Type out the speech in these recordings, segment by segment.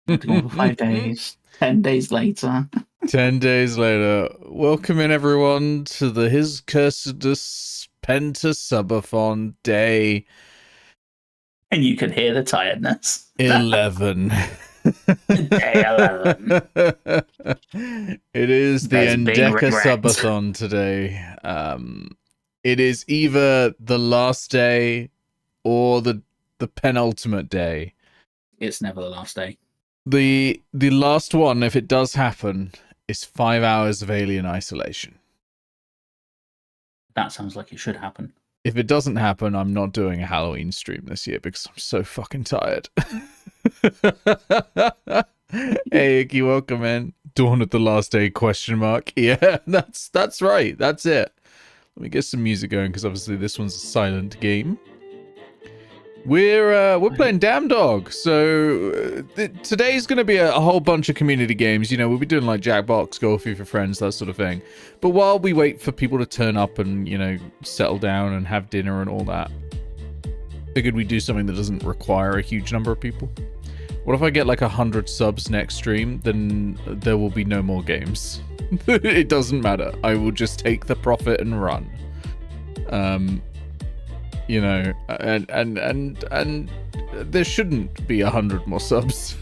Nothing on for 5 days. 10 days later. 10 days later. Welcome in, everyone, to the His Cursedness PENTASUBATHON Day And you can hear the tiredness. 11. Day 11. It is the There's big regret. Endeka-subathon today. It is either the last day or the penultimate day. It's never the last day. The last one, if it does happen, is 5 hours of alien isolation. That sounds like it should happen. If it doesn't happen, I'm not doing a Halloween stream this year because I'm so fucking tired. Hey, Icky, welcome in. Dawn of the last day, question mark. Yeah, that's right. That's it. Let me get some music going because obviously this one's a silent game. We're playing Damn Dog, so today's going to be a whole bunch of community games. You know, we'll be doing like Jackbox, Golfy for friends, that sort of thing. But while we wait for people to turn up and, you know, settle down and have dinner and all that, figured we'd do something that doesn't require a huge number of people. What if I get like 100 subs next stream? Then there will be no more games. It doesn't matter. I will just take the profit and run. You know, and there shouldn't be 100 more subs.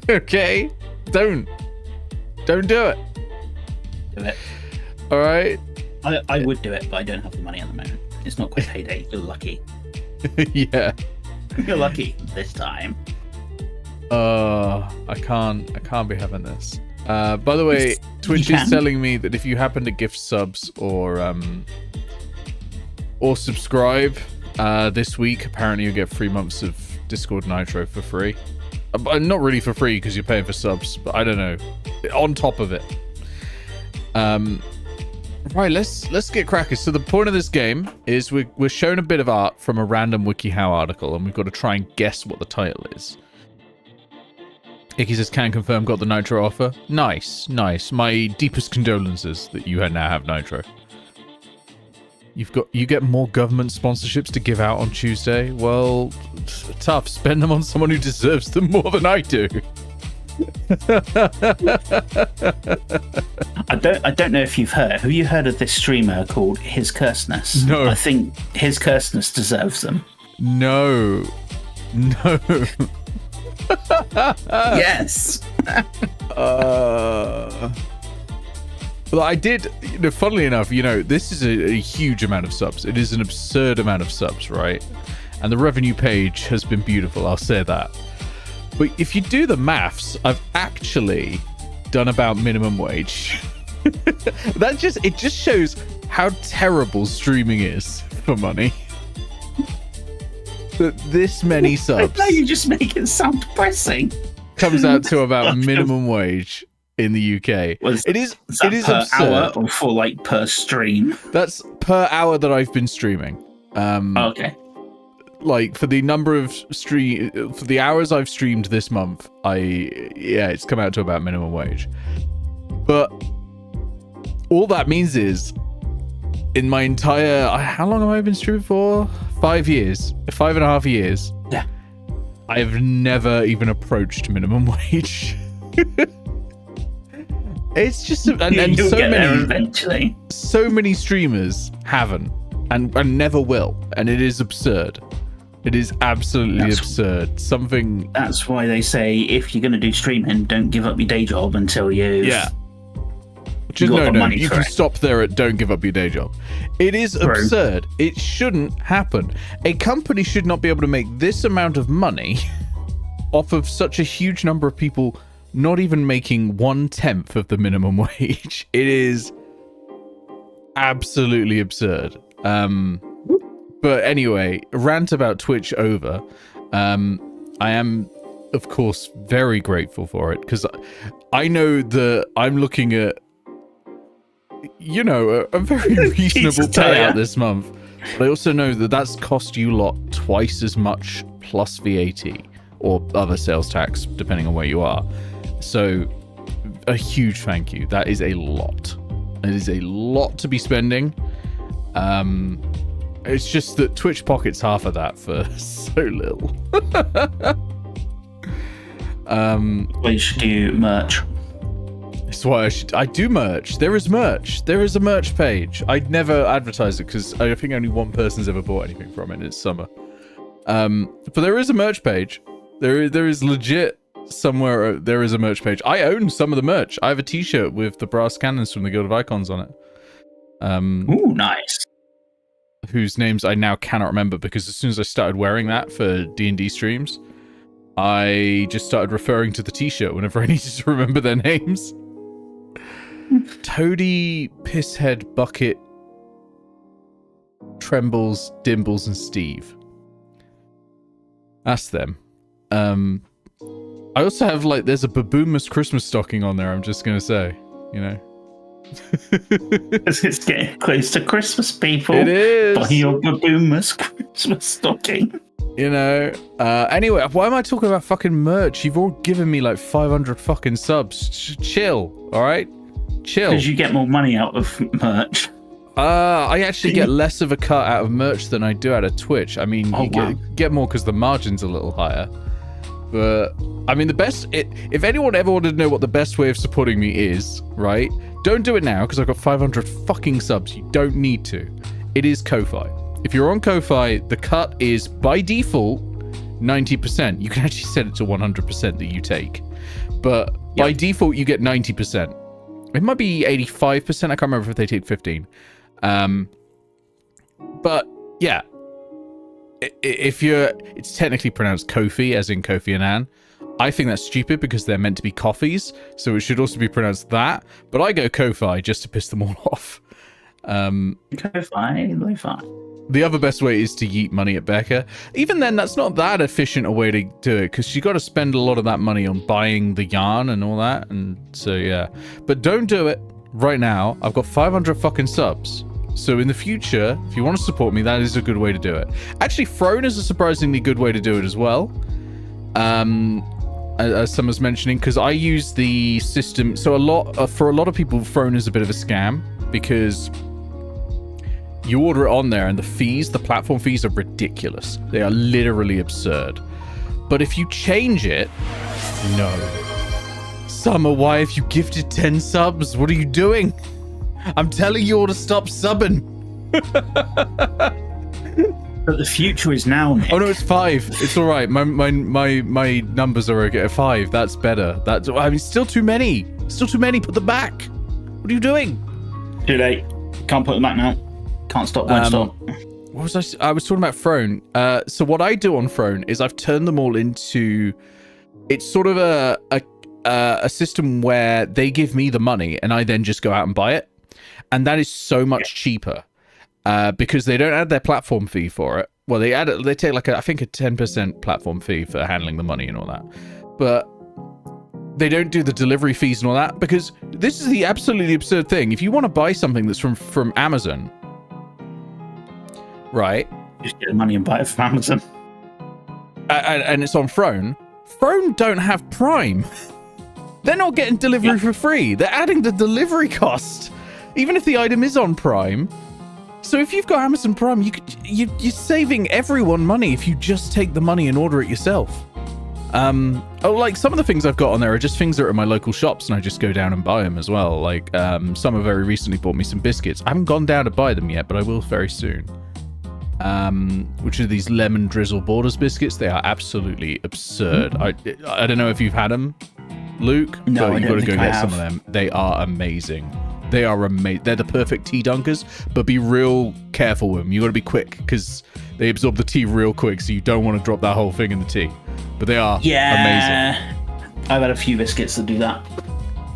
Okay? Don't do it. Do it. All right? I would do it, but I don't have the money at the moment. It's not quite payday. You're lucky. Yeah. You're lucky this time. I can't be having this. By the way, Twitch is telling me that if you happen to gift subs or subscribe this week, apparently you'll get 3 months of Discord Nitro for free. Not really for free because you're paying for subs, but I don't know. On top of it. Right, let's get cracking. So the point of this game is we're shown a bit of art from a random WikiHow article, and we've got to try and guess what the title is. Icky says, can confirm, got the Nitro offer. Nice. My deepest condolences that you now have Nitro. You get more government sponsorships to give out on Tuesday. Well, tough. Spend them on someone who deserves them more than I do. I don't know if you've heard. Have you heard of this streamer called His Cursedness? No. I think His Cursedness deserves them. No. Yes. Well, I did, you know, funnily enough, you know, this is a huge amount of subs. It is an absurd amount of subs, right? And the revenue page has been beautiful, I'll say that. But if you do the maths, I've actually done about minimum wage. It just shows how terrible streaming is for money. That this many subs. No, you just make it sound depressing. Comes out to about minimum wage in the UK. It is per absurd. hour or for like per stream? That's per hour that I've been streaming. Okay. Like for the number of for the hours I've streamed this month, it's come out to about minimum wage. But all that means is in my entire, how long have I been streaming for? 5 years, 5.5 years. Yeah. I've never even approached minimum wage. It's just, and You'll so get there many, eventually. so many streamers haven't, and never will, and it is absurd. It is absolutely absurd. Something. That's why they say if you're going to do streaming, don't give up your day job until you. Yeah. Just, no. You can stop there at don't give up your day job. It is absurd. It shouldn't happen. A company should not be able to make this amount of money off of such a huge number of people not even making 1/10 of the minimum wage. It is absolutely absurd. But anyway, rant about Twitch over. I am, of course, very grateful for it because I know that I'm looking at, you know, a very reasonable payout this month. But I also know that that's cost you lot twice as much plus VAT or other sales tax, depending on where you are. So a huge thank you. That is a lot. It is a lot to be spending. It's just that Twitch pockets half of that for so little. Well, you should do merch. That's why I do merch. There is merch. There is a merch page. I'd never advertise it because I think only one person's ever bought anything from it, and it's summer. But there is a merch page. There is legit somewhere. There is a merch page. I own some of the merch. I have a T-shirt with the brass cannons from the Guild of Icons on it. Ooh, nice. Whose names I now cannot remember because as soon as I started wearing that for D&D streams, I just started referring to the T-shirt whenever I needed to remember their names. Toady, Pisshead, Bucket, Trembles, Dimbles, and Steve. That's them. I also have, like, there's a Baboomus Christmas stocking on there, I'm just gonna say, you know. It's getting close to Christmas, people. It is. Buy your Baboomus Christmas stocking. You know. Anyway, why am I talking about fucking merch? You've all given me like 500 fucking subs. Chill, all right? Chill. Because you get more money out of merch. I actually get less of a cut out of merch than I do out of Twitch. I mean, you get more because the margin's a little higher. But, I mean, the best... if anyone ever wanted to know what the best way of supporting me is, right? Don't do it now, because I've got 500 fucking subs. You don't need to. It is Ko-Fi. If you're on Ko-Fi, the cut is, by default, 90%. You can actually set it to 100% that you take. But by default, you get 90%. It might be 85%. I can't remember if they take 15. But, yeah. If you're... It's technically pronounced Kofi, as in Kofi Annan. I think that's stupid because they're meant to be coffees, so it should also be pronounced that. But I go Ko-Fi just to piss them all off. Ko-Fi, fine. The other best way is to yeet money at Becca. Even then, that's not that efficient a way to do it, because you got to spend a lot of that money on buying the yarn and all that, and so yeah. But don't do it right now. I've got 500 fucking subs. So in the future, if you want to support me, that is a good way to do it. Actually, Throne is a surprisingly good way to do it as well. As someone's mentioning, because I use the system. So for a lot of people, Throne is a bit of a scam because you order it on there and the platform fees are ridiculous. They are literally absurd. But if you change it, no. Summer, why have you gifted 10 subs? What are you doing? I'm telling you all to stop subbing. But the future is now, Nick. Oh no, it's 5. It's all right. My numbers are okay. 5. That's better. I mean, still too many. Still too many. Put them back. What are you doing? Too late. Can't put them back now. Can't stop. Won't stop. What was I was talking about Throne. So what I do on Throne is I've turned them all into. It's sort of a system where they give me the money and I then just go out and buy it, and that is so much cheaper. Because they don't add their platform fee for it. Well, they take like I think a 10% platform fee for handling the money and all that. But they don't do the delivery fees and all that, because this is the absolutely absurd thing. If you want to buy something that's from Amazon, right? Just get the money and buy it from Amazon. And it's on Throne. Throne don't have Prime. They're not getting delivery for free. They're adding the delivery cost, even if the item is on Prime. So if you've got Amazon Prime, you're saving everyone money if you just take the money and order it yourself. Like some of the things I've got on there are just things that are in my local shops, and I just go down and buy them as well. Like Summer very recently bought me some biscuits. I haven't gone down to buy them yet, but I will very soon. Which are these lemon drizzle borders biscuits. They are absolutely absurd. I don't know if you've had them, Luke. No, but you've got to go get some of them. They are amazing. They are amazing. They're the perfect tea dunkers, but be real careful with them. You got to be quick because they absorb the tea real quick, so you don't want to drop that whole thing in the tea. But they are amazing. I've had a few biscuits that do that.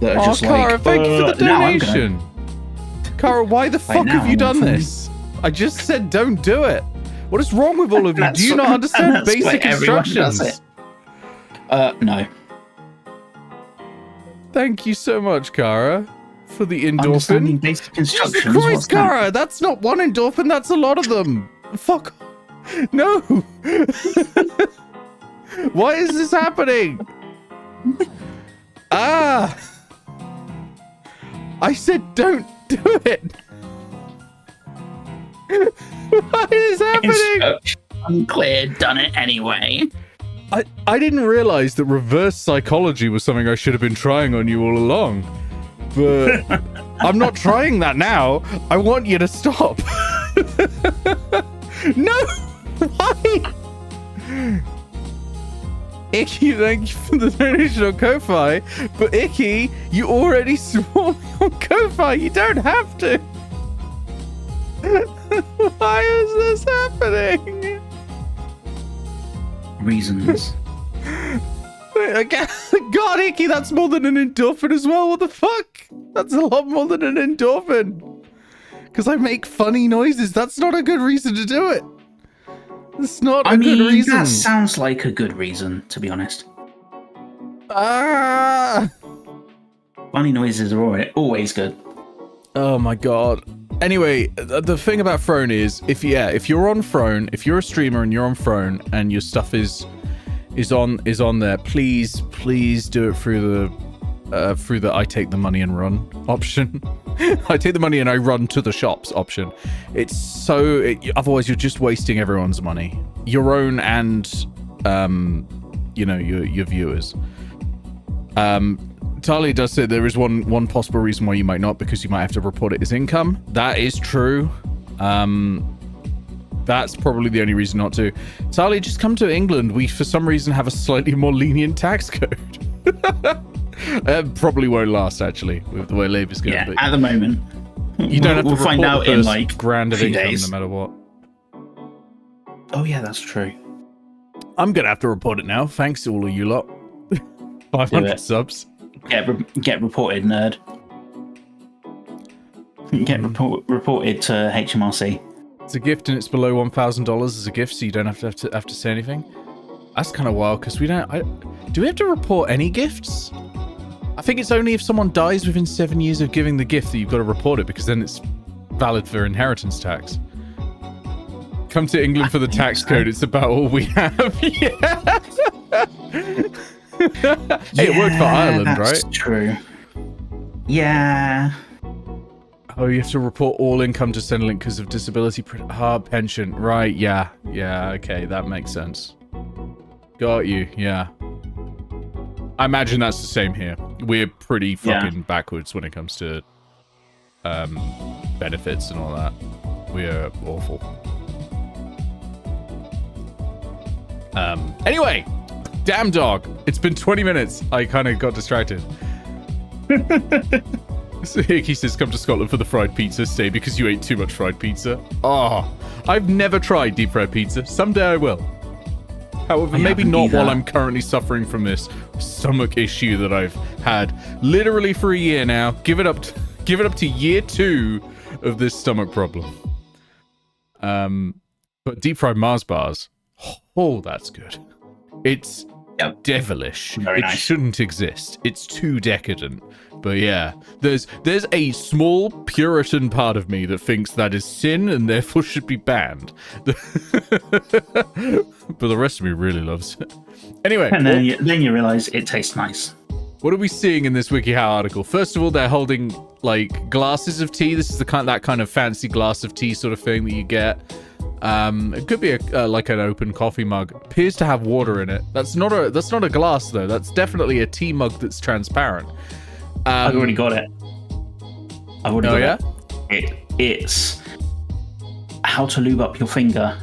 That are just Cara, thank you for the donation. Gonna... Cara, why the fuck have you done this? I just said don't do it. What is wrong with all of you? Do you not understand basic instructions? No. Thank you so much, Cara, for the endorphin. Basic instructions. Jesus Christ, Cara, that's not one endorphin, that's a lot of them. Fuck. No. Why is this happening? I said don't do it. What is happening? Unclear, done it anyway. I didn't realize that reverse psychology was something I should have been trying on you all along. But I'm not trying that now. I want you to stop. No! Why? Icky, thank you for the donation on Ko-Fi. But Icky, you already swore me on Ko-Fi. You don't have to. Why is this happening? Reasons. God, Icky, that's more than an endorphin as well. What the fuck? That's a lot more than an endorphin. Because I make funny noises. That's not a good reason to do it. It's not a good reason. That sounds like a good reason, to be honest. Ah! Funny noises are always good. Oh my god. Anyway, the thing about Throne is, if you're on Throne, if you're a streamer and you're on Throne and your stuff is on there, please do it through the I take the money and run option. I take the money and I run to the shops option. It's otherwise you're just wasting everyone's money, your own and your viewers. Talia does say there is one possible reason why you might not, because you might have to report it as income. That is true. That's probably the only reason not to. Talia, just come to England. We, for some reason, have a slightly more lenient tax code. Probably won't last, actually, with the way Labour's going. Yeah, at the moment. You don't have to find out in like grand of income days. no matter what. Oh yeah, that's true. I'm gonna have to report it now. Thanks to all of you lot. 500 subs. Get reported, nerd. Get reported to HMRC. It's a gift and it's below $1,000 as a gift, so you don't have to say anything. That's kind of wild because we don't. Do we have to report any gifts? I think it's only if someone dies within 7 years of giving the gift that you've got to report it, because then it's valid for inheritance tax. Come to England for the tax code. It's about all we have. Yeah. Hey, it worked for Ireland, right? That's true. Yeah. Oh, you have to report all income to Centrelink because of disability pension. Right, yeah. Yeah, okay, that makes sense. Got you, yeah. I imagine that's the same here. We're pretty fucking backwards when it comes to benefits and all that. We're awful. Anyway, damn dog. It's been 20 minutes. I kind of got distracted. So Hickey says, come to Scotland for the fried pizza. Stay because you ate too much fried pizza. Oh, I've never tried deep fried pizza. Someday I will. However, maybe not while I'm currently suffering from this stomach issue that I've had literally for a year now. Give it up to year 2 of this stomach problem. But deep fried Mars bars. Oh, that's good. It's devilish. Very nice. Shouldn't exist. It's too decadent. But yeah, there's a small Puritan part of me that thinks that is sin and therefore should be banned. But the rest of me really loves it. Anyway, and then you realize it tastes nice. What are we seeing in this WikiHow article? First of all, they're holding like glasses of tea. This is that kind of fancy glass of tea sort of thing that you get. It could be like an open coffee mug. Appears to have water in it. That's not a glass though. That's definitely a tea mug that's transparent. I've already got it. I've already got it. It's how to lube up your finger.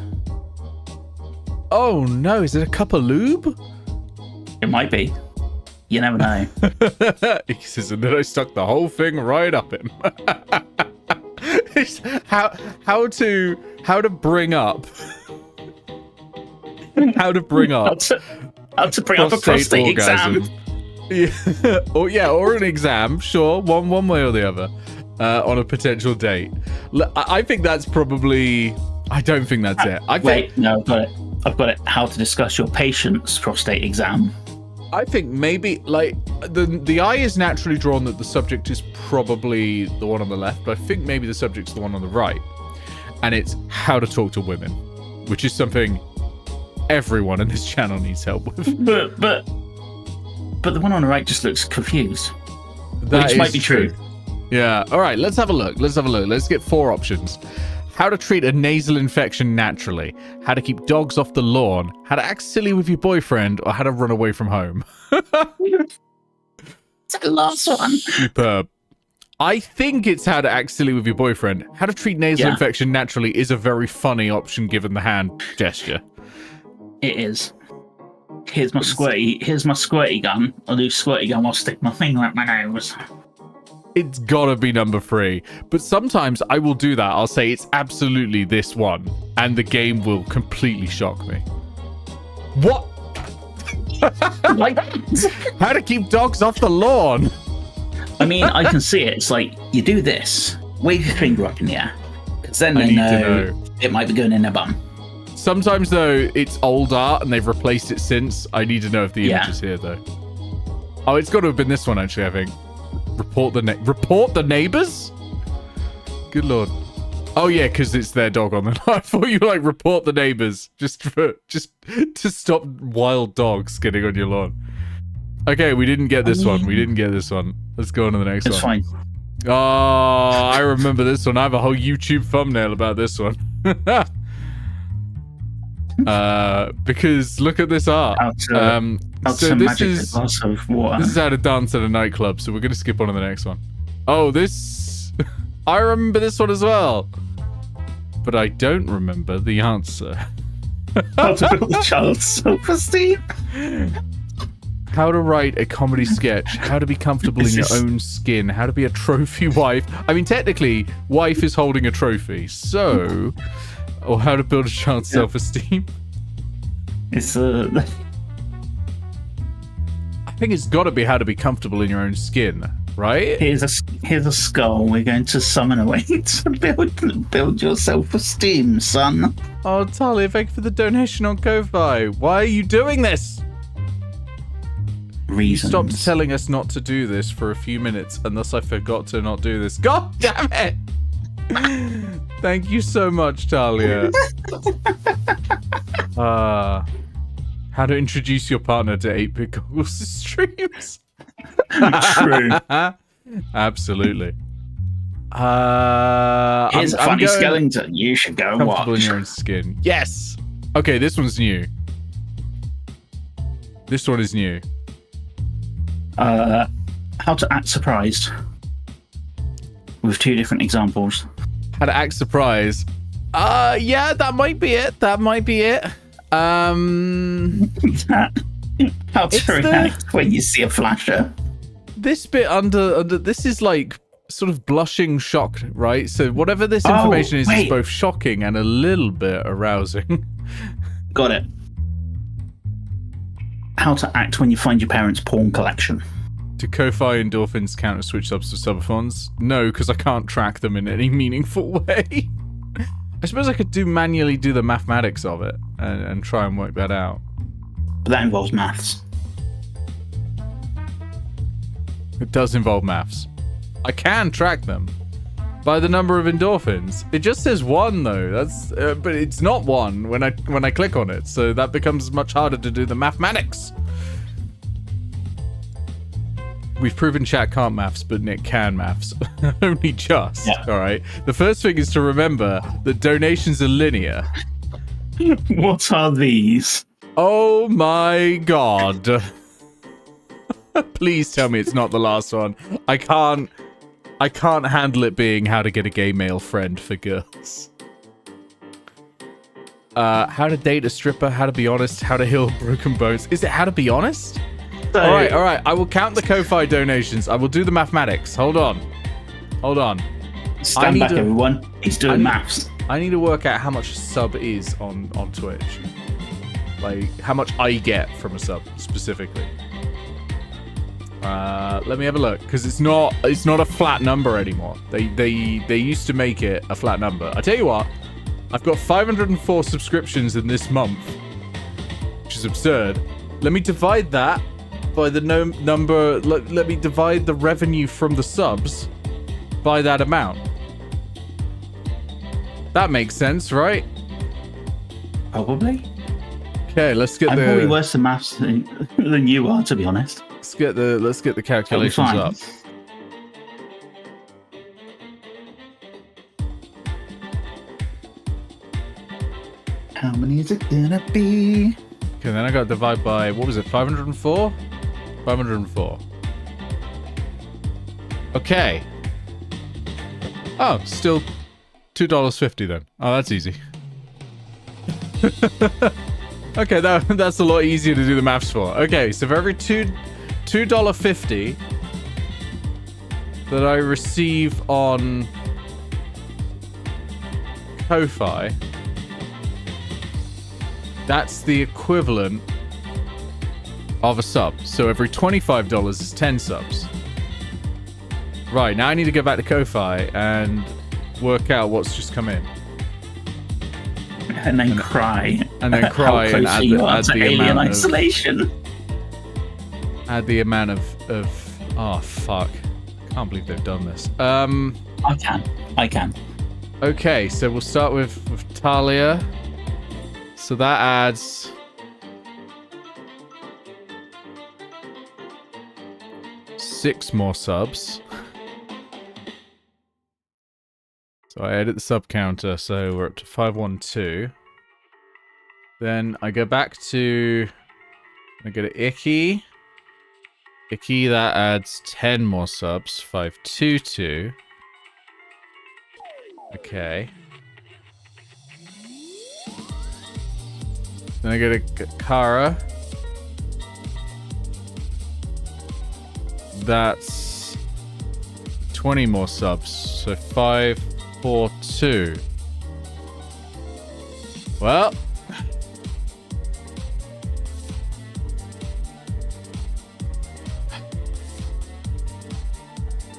Oh no, is it a cup of lube? It might be. You never know. He says, and then I stuck the whole thing right up him. how to bring up how to bring up a prostate exam. Yeah. or an exam, sure, one way or the other, on a potential date. I think that's probably. I don't think that's it. No, I've got it. How to discuss your patient's prostate exam. I think maybe like the eye is naturally drawn that the subject is probably the one on the left, but I think maybe the subject's the one on the right, and it's how to talk to women, which is something everyone in this channel needs help with. But the one on the right just looks confused. Which might be true. Yeah. All right. Let's have a look. Let's get 4 options. how to treat a nasal infection naturally, how to keep dogs off the lawn, how to act silly with your boyfriend, or how to run away from home. It's the last one. Superb. I think it's how to act silly with your boyfriend. How to treat nasal infection naturally is a very funny option given the hand gesture. It is. Here's my squirty gun. I'll do squirty gun. I'll stick my finger up my nose. It's gotta be number 3. But sometimes I will do that. I'll say it's absolutely this one. And the game will completely shock me. What? Like How to keep dogs off the lawn? I mean, I can see it. It's like, you do this. Wave your finger up in the air. Because then they know it might be going in their bum. Sometimes, though, it's old art and they've replaced it since. I need to know if the image is here, though. Oh, it's got to have been this one, actually, I think. Report the neighbors? Good lord. Oh, yeah, because it's their dog on the line. I thought you were like, report the neighbors. Just to stop wild dogs getting on your lawn. Okay, we didn't get this one. We didn't get this one. Let's go on to the next one. It's fine. Oh, I remember this one. I have a whole YouTube thumbnail about this one. Because look at this art. So this is how to dance at a nightclub. So we're going to skip on to the next one. Oh, this... I remember this one as well. But I don't remember the answer. How to build a child's self-esteem. How to write a comedy sketch. How to be comfortable in your own skin. How to be a trophy wife. I mean, technically, wife is holding a trophy. So... Or how to build a child's self-esteem. It's I think it's got to be how to be comfortable in your own skin, right? Here's a skull. We're going to summon a way to build your self-esteem, son. Oh, Talia, thank you for the donation on Ko-Fi. Why are you doing this? Reasons. You stopped telling us not to do this for a few minutes, and thus I forgot to not do this. God damn it! Thank you so much, Talia. How to introduce your partner to 8-Bit Goggles streams. True. Absolutely. Here's a funny skeleton. You should go and watch. Comfortable in your own skin. Yes. Okay, this one's new. This one is new. How to act surprised. With 2 different examples. How to act surprised. Yeah, that might be it. That might be it. How to react when you see a flasher. This bit under this is like sort of blushing shock, right? So whatever this information is both shocking and a little bit arousing. Got it. How to act when you find your parents' porn collection. Do Ko-Fi endorphins count as Switch subs to subathons? No, because I can't track them in any meaningful way. I suppose I could manually do the mathematics of it and try and work that out. But that involves maths. It does involve maths. I can track them by the number of endorphins. It just says 1 though. That's but it's not 1 when I click on it, so that becomes much harder to do the mathematics. We've proven chat can't maths, but Nick can maths. Only just. Yeah. All right. The first thing is to remember that donations are linear. What are these? Oh my god. Please tell me it's not the last one. I can't handle it being how to get a gay male friend for girls. How to date a stripper, how to be honest, how to heal broken bones. Is it how to be honest? So, all right. I will count the Ko-Fi donations. I will do the mathematics. Hold on. Stand back, everyone. He's doing maths. I need to work out how much a sub is on Twitch. Like, how much I get from a sub, specifically. Let me have a look, because it's not a flat number anymore. They used to make it a flat number. I tell you what, I've got 504 subscriptions in this month, which is absurd. Let me divide that by the number. Let me divide the revenue from the subs by that amount. That makes sense, right? Probably. Okay, let's get I'm probably worse at maths than you are, to be honest. Let's get the calculations up. How many is it gonna be? Okay, then I got to divide by, what was it, 504? 504. Okay. Oh, still $2.50 then. Oh, that's easy. Okay, that's a lot easier to do the maths for. Okay, so for every $2.50 that I receive on Ko-Fi, that's the equivalent of a sub. So every $25 is 10 subs. Right, now I need to go back to Ko-Fi and work out what's just come in. And then cry. And then cry and add the alien amount isolation. Add the amount of oh fuck. Can't believe they've done this. I can. Okay, so we'll start with Talia. So that adds 6 more subs. So I edit the sub counter, so we're up to 512. Then I go back to... I go to Icky. Icky, that adds 10 more subs. 522. Okay. Then I go to Kara. That's 20 more subs. So 542. Well.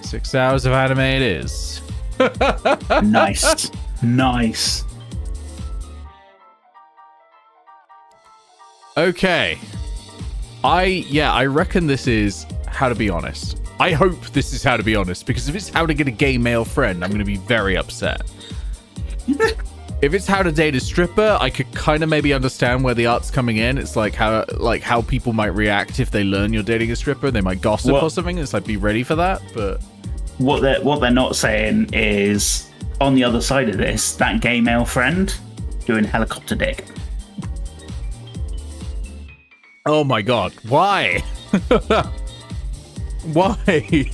Six hours of anime it is. Nice. Nice. Okay. I reckon this is How to Be Honest. I hope this is How to Be Honest, because if it's How to Get a Gay Male Friend, I'm going to be very upset. If it's How to Date a Stripper, I could kind of maybe understand where the art's coming in. It's like how people might react if they learn you're dating a stripper. They might gossip or something. It's like, be ready for that. But what they're not saying is, on the other side of this, that gay male friend doing helicopter dick. Oh my god, why? Why? It's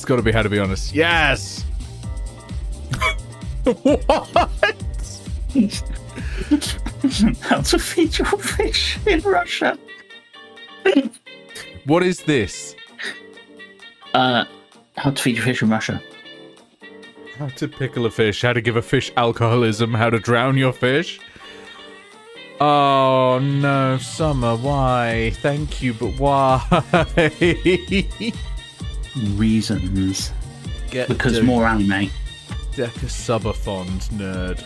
got to be How to Be Honest. Yes. What? How to feed your fish in Russia. What is this? How to feed your fish in Russia. How to pickle a fish, how to give a fish alcoholism, how to drown your fish. Oh no, Summer, why? Thank you, but why? Reasons. Because more anime. Deca-subathon, nerd.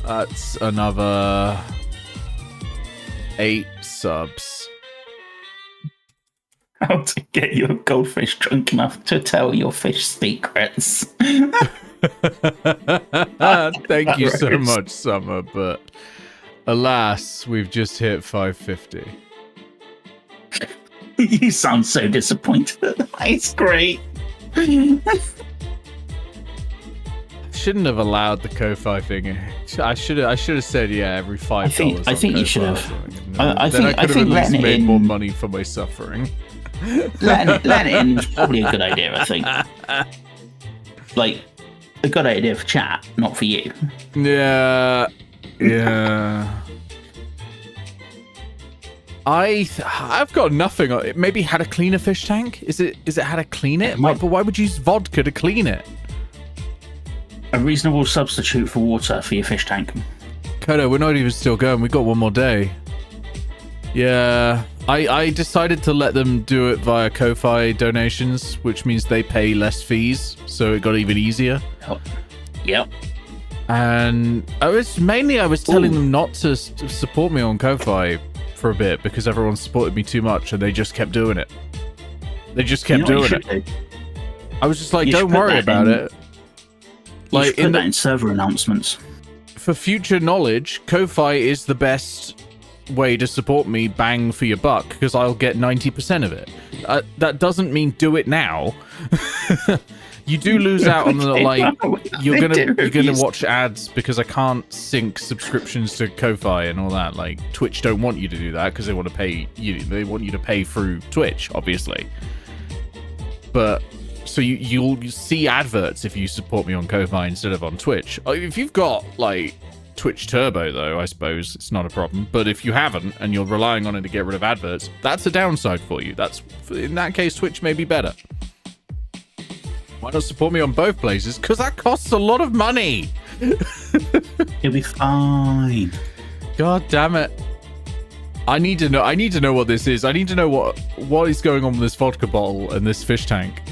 That's another 8 subs. How to get your goldfish drunk enough to tell your fish secrets. Thank you so much, Summer, but alas, we've just hit 550. You sound so disappointed. It's great. Shouldn't have allowed the Ko-Fi thing. I should have said every $5. I think you should have. I think at least made more money for my suffering. Letting it in is probably a good idea. I think. Like a good idea for chat, not for you. Yeah. I've got nothing. Maybe how to clean a fish tank. Is it how to clean it? But why would you use vodka to clean it? A reasonable substitute for water for your fish tank. Kodo, we're not even still going. We've got one more day. Yeah, I decided to let them do it via Ko-Fi donations, which means they pay less fees, so it got even easier. Yep. And I was telling them not to support me on Ko-Fi for a bit because everyone supported me too much, and they just kept doing it. They just kept doing it. I was just like, don't worry about it. You should put that in server announcements. For future knowledge, Ko-Fi is the best way to support me, bang for your buck, because I'll get 90% of it. That doesn't mean do it now. You do lose out on the like. You're gonna reviews. watch ads because I can't sync subscriptions to Ko-fi and all that. Like Twitch don't want you to do that because they want to pay you. They want you to pay through Twitch, obviously. But so you'll see adverts if you support me on Ko-fi instead of on Twitch. If you've got like Twitch Turbo, though, I suppose it's not a problem. But if you haven't and you're relying on it to get rid of adverts, that's a downside for you. That's in that case, Twitch may be better. Why not support me on both places? Because that costs a lot of money. It'll be fine. God damn it. I need to know what this is. I need to know what is going on with this vodka bottle and this fish tank.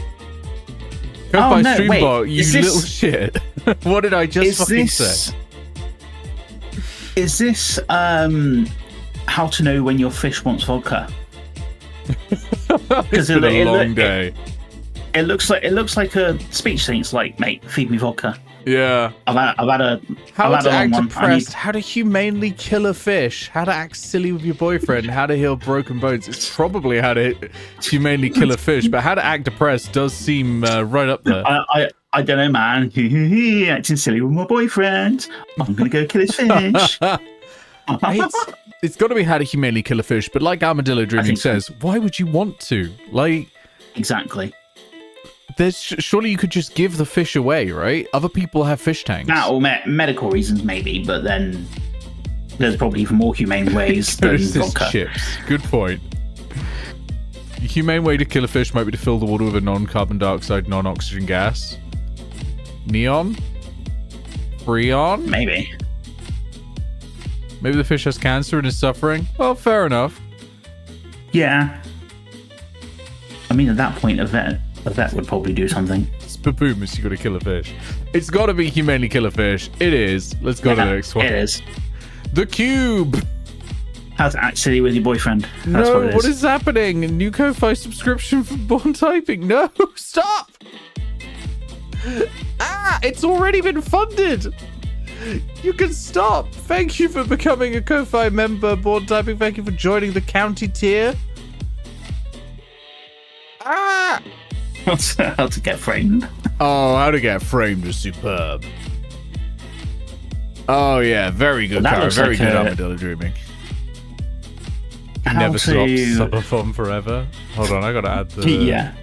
Ko-fi Streambot, you little shit. What did I just fucking say? Is this how to know when your fish wants vodka? It's been a long day. It looks like a speech thing. It's like, mate, feed me vodka. Yeah. I've had a how I've to had a act long one. depressed, how to humanely kill a fish, how to act silly with your boyfriend, how to heal broken bones. It's probably how to humanely kill a fish, but how to act depressed does seem right up there. I don't know, man. Acting silly with my boyfriend. I'm gonna go kill his fish. It's got to be how to humanely kill a fish, but like Armadillo Dreaming says, why would you want to? Like, exactly. There's surely you could just give the fish away, right? Other people have fish tanks. That or medical reasons, maybe, but then there's probably even more humane ways than vodka. Chips. Good point. The humane way to kill a fish might be to fill the water with a non-carbon dioxide, non-oxygen gas. Neon? Freon? Maybe. Maybe the fish has cancer and is suffering? Well, fair enough. Yeah. I mean, at that point, a vet would probably do something. Spaboomus, you gotta kill a fish. It's gotta be humanely kill a fish. It is. Let's go to the next one. It is. The Cube! How to act silly with your boyfriend. That's No, what what is happening? New Ko-fi subscription for Born Typing. No, stop! It's already been funded! You can stop! Thank you for becoming a Ko-fi member, Born Typing. Thank you for joining the county tier. How to get framed. Oh, how to get framed is superb. Oh yeah, very good, Cara. Very good Armadillo Dreaming. Never stops Subathon forever. Hold on, I gotta add the... Yeah.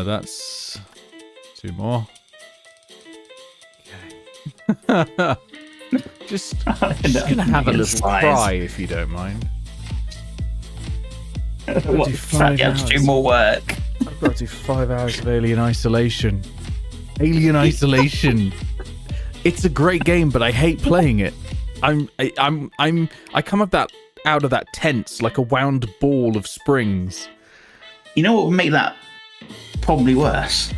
That's 2 more. Okay. just gonna have a little cry if you don't mind. What? You have to do more work. I've got to do 5 hours of Alien Isolation. Alien Isolation. It's a great game, but I hate playing it. I come out of that tense like a wound ball of springs. You know what would make that probably worse?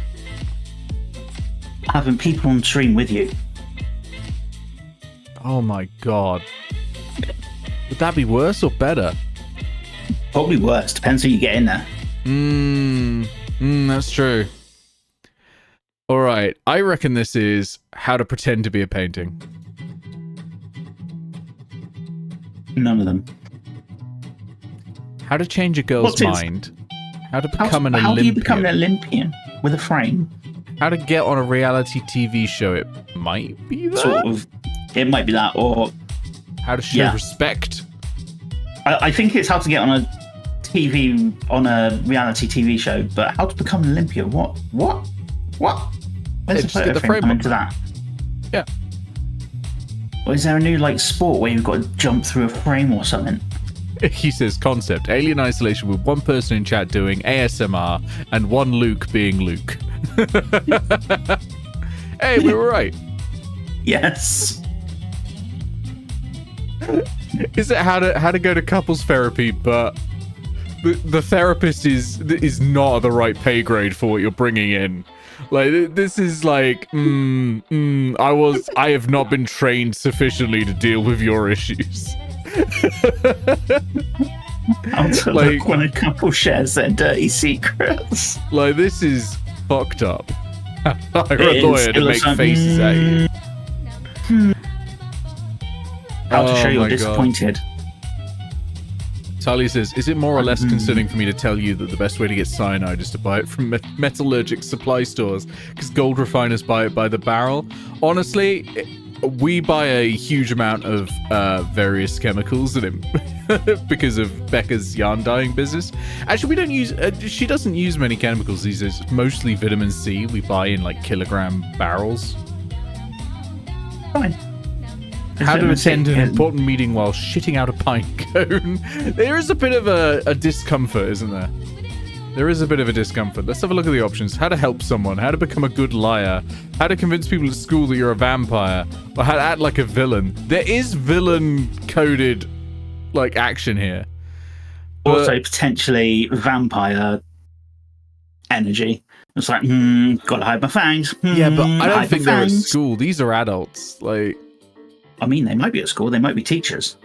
Having people on stream with you. Oh my god. Would that be worse or better? Probably worse. Depends who you get in there. That's true. All right. I reckon this is how to pretend to be a painting. None of them. How to change a girl's mind. How to become an Olympian. How do you become an Olympian with a frame? How to get on a reality TV show. It might be that. Sort of. It might be that, or how to show respect. I think it's how to get on a reality TV show, but how to become an Olympian? What? Where's the frame come into that? Yeah. Or is there a new sport where you've got to jump through a frame or something? He says concept Alien Isolation with one person in chat doing ASMR and one Luke being Luke. Hey, we were right. Yes. Is it how to go to couples therapy, but the therapist is not at the right pay grade for what you're bringing in? Like, this is like, I have not been trained sufficiently to deal with your issues. How to look when a couple shares their dirty secrets. Like, this is fucked up. Hire a lawyer to make faces at you. How to show you're disappointed. Talia says, is it more or less concerning for me to tell you that the best way to get cyanide is to buy it from metallurgic supply stores because gold refiners buy it by the barrel? Honestly, we buy a huge amount of various chemicals because of Becca's yarn dyeing business. Actually, we don't use... she doesn't use many chemicals these days. It's mostly vitamin C we buy in like kilogram barrels. Fine. How to attend an important meeting while shitting out a pine cone. There is a bit of a discomfort, isn't there? There is a bit of a discomfort. Let's have a look at the options. How to help someone. How to become a good liar. How to convince people at school that you're a vampire. Or how to act like a villain. There is villain-coded, like, action here. But also, potentially, vampire energy. It's like, gotta hide my fangs. Yeah, but I don't think they're at school. These are adults. Like... I mean, they might be at school. They might be teachers.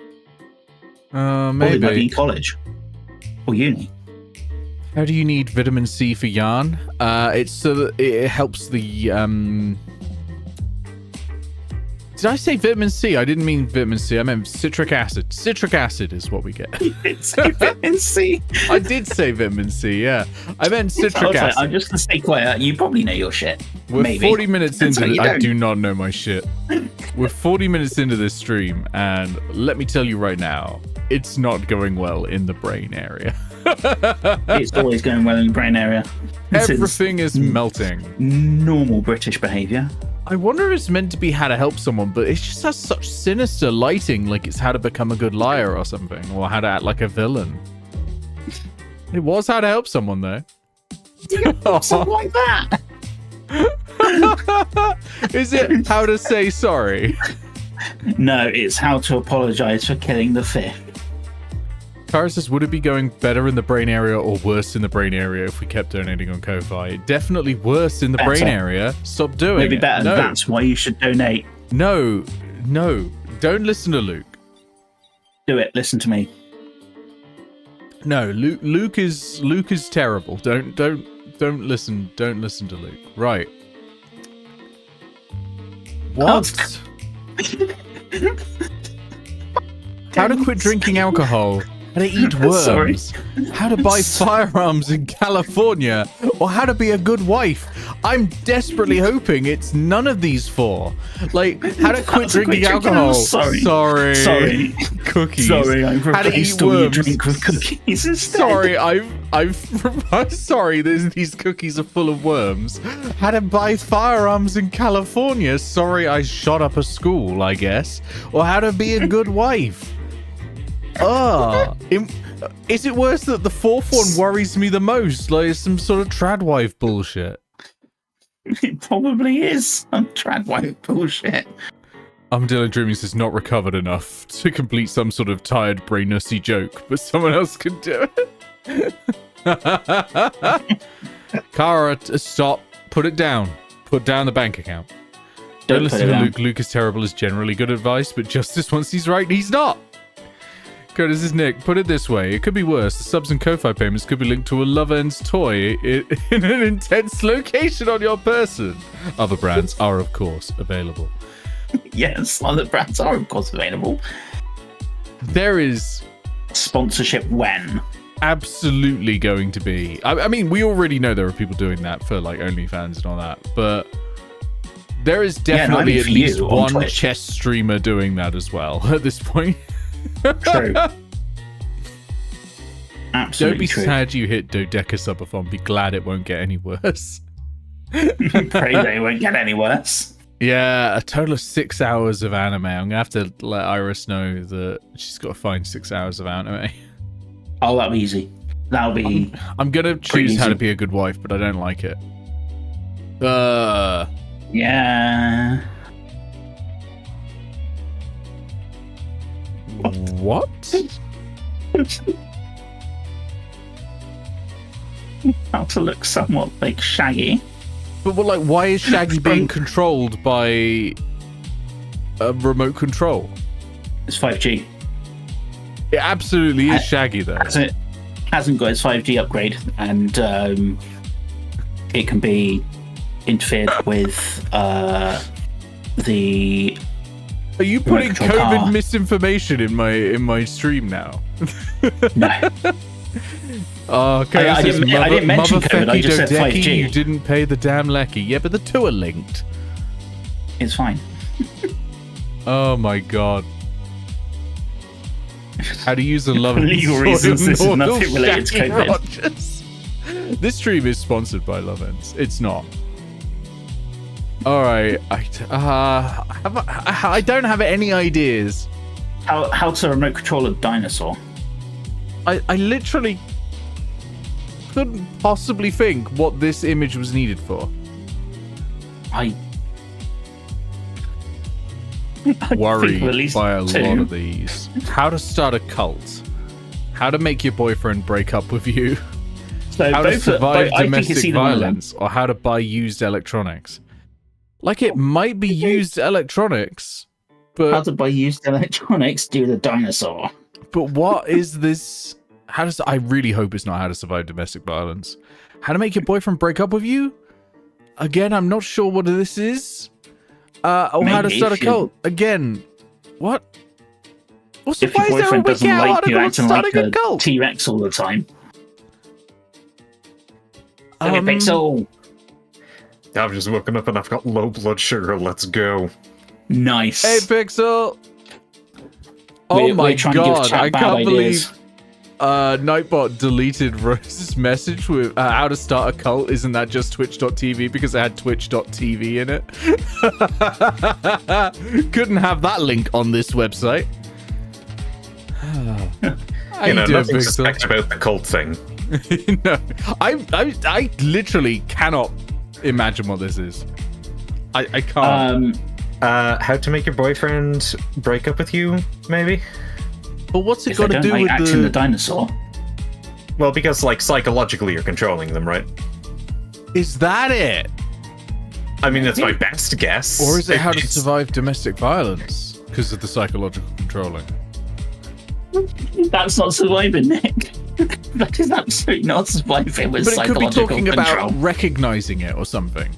Maybe. Or they might be in college. Or uni. How do you need vitamin C for yarn? It's so that it helps the... Did I say vitamin C? I didn't mean vitamin C. I meant citric acid. Citric acid is what we get. It's vitamin C. I did say vitamin C, yeah. I meant citric acid. I'm just going to stay quiet. You probably know your shit. We're maybe. 40 minutes into this. I do not know my shit. We're 40 minutes into this stream, and let me tell you right now, it's not going well in the brain area. It's always going well in the brain area. Everything is melting. Normal British behaviour. I wonder if it's meant to be how to help someone, but it just has such sinister lighting, like it's how to become a good liar or something, or how to act like a villain. It was how to help someone, though. Something like that. Is it how to say sorry? No, it's how to apologise for killing the fifth. Kara says, would it be going better in the brain area or worse in the brain area if we kept donating on Ko-Fi? Definitely worse in the brain area. Stop doing it. Maybe better. No. That's why you should donate. No. Don't listen to Luke. Do it. Listen to me. No, Luke is terrible. Don't listen. Don't listen to Luke. Right. What? How to quit drinking alcohol. How to eat worms. Sorry. How to buy firearms in California. Or how to be a good wife. I'm desperately hoping it's none of these four. Like, how to quit drinking alcohol. Sorry. Cookies. Sorry, I've how to eat all your worms. drink with cookies instead. Sorry, I'm sorry. These cookies are full of worms. How to buy firearms in California. Sorry, I shot up a school, I guess. Or how to be a good wife. Is it worse that the fourth one worries me the most? Like it's some sort of trad wife bullshit. It probably is some trad wife bullshit. Dylan Dreaming says not recovered enough to complete some sort of tired brain nussy joke, but someone else can do it. Kara, stop. Put it down. Put down the bank account. Don't listen to Luke. Luke is terrible is generally good advice, but Justice once he's right, he's not. This is Nick. Put it this way. It could be worse. The subs and Ko-Fi payments could be linked to a Loven's toy in an intense location on your person. Other brands are, of course, available. Yes, other brands are, of course, available. There is... Sponsorship when? Absolutely going to be. I mean, we already know there are people doing that for, like, OnlyFans and all that, but... There is definitely at least one Twitch chess streamer doing that as well at this point. True. Absolutely Don't be true. sad you hit Dodeca-subathon. Be glad it won't get any worse. Pray they won't get any worse. Yeah, a total of 6 hours of anime. I'm gonna have to let Iris know that she's got to find 6 hours of anime. Oh, that'll be easy. That'll be. I'm gonna choose How to Be a Good Wife, but I don't like it. Yeah. What? How to look somewhat like Shaggy. But like, why is Shaggy being controlled by a remote control? It's 5G. It absolutely is Shaggy, though. Hasn't got its 5G upgrade, and it can be interfered with the Are you putting control COVID car. misinformation in my stream now? No. Oh, okay. I didn't mention COVID, I just said 5G. You didn't pay the damn lecky. Yeah, but the two are linked. It's fine. Oh my god. How to use the love For legal reasons, this is nothing related to COVID. This stream is sponsored by Lovens. It's not. Alright. I don't have any ideas. How to remote control a dinosaur? I literally couldn't possibly think what this image was needed for. I Worried think at least by a two. lot of these. How to start a cult. How to make your boyfriend break up with you. So How to both survive I think it's domestic either one of them. violence. Or how to buy used electronics. Like it might be used electronics. How But to buy used electronics due to dinosaur. what is this? I really hope it's not how to survive domestic violence. How to make your boyfriend break up with you? Again, I'm not sure what this is. Or how to Maybe start a if you- cult. Again, what? Also, If your why is there a boyfriend doesn't wiki like article you on acting starting like a a cult? T-Rex all the time. Okay, Pixel. I've just woken up and I've got low blood sugar. Let's go. Nice. Hey, Pixel. Oh We're my trying to give god, chat I bad can't ideas. believe Nightbot deleted Rose's message with how to start a cult. Isn't that just twitch.tv because it had twitch.tv in it? Couldn't have that link on this website. How You know, doing, nothing Pixel? suspect about the cult thing. No, I literally cannot imagine what this is. I can't. How to make your boyfriend break up with you, maybe? But what's it If they got to don't do like with acting the the? dinosaur. Well, because, like, psychologically you're controlling them, right? Is that it? I mean, that's my best guess. Or is it how to It's- survive domestic violence because of the psychological controlling? That's not surviving, Nick. That is absolutely not surviving with But it could be psychological talking control. about recognizing it or something.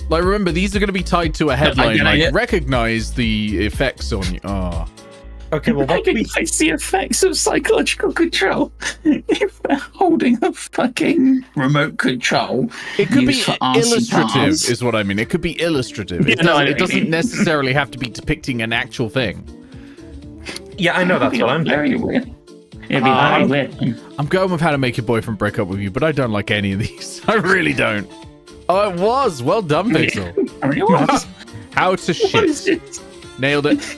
Like, remember, these are going to be tied to a headline. get Like, it. recognize the effects on you. Oh. Okay, well, what we... Recognize the effects of psychological control. If they're holding a fucking remote control, It could be used for artsy illustrative, parts. is what I mean. It could be illustrative. Yeah, It no, doesn't, I know it what you doesn't mean. necessarily have to be depicting an actual thing. Yeah, I know that's what I'm very thinking. weird. It'd be very weird. I'm going with how to make your boyfriend break up with you, but I don't like any of these. I really don't. Oh, it was. Well done, Pixel. I mean, what? How to What is shit. it? Nailed it.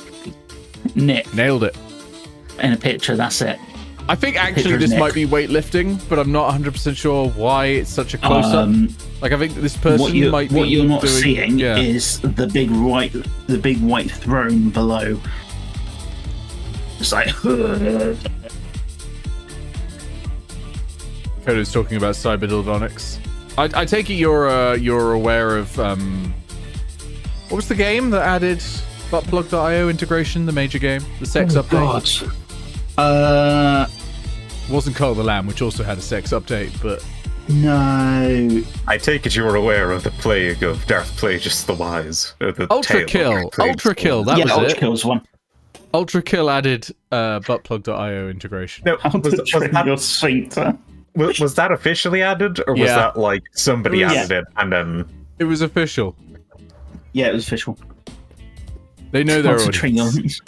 Nick, Nailed it. in a picture, that's it. I think actually Picture of this Nick. might be weightlifting, but I'm not 100% sure why it's such a close-up. Like, I think this person What might be you're not doing, seeing yeah. is the big white throne below. It's like Kodo's talking about cyberdildonics. I take it you're aware of what was the game that added buttplug.io integration, the major game, the sex update? Wasn't Call of the Lamb, which also had a sex update, but no. I take it you were aware of the plague of Darth Plagueis the Wise. Or the Ultra tale of Kill, Darth Plagueis Ultra the Kill, Wise. that Yeah, was Ultra it. Kills one. Ultra Kill added buttplug.io integration. No, How to train your sphincter. was that officially added, or was Yeah. that like somebody Yeah. added it and then? It was official. Yeah, it was official. They know their How to train your. audience.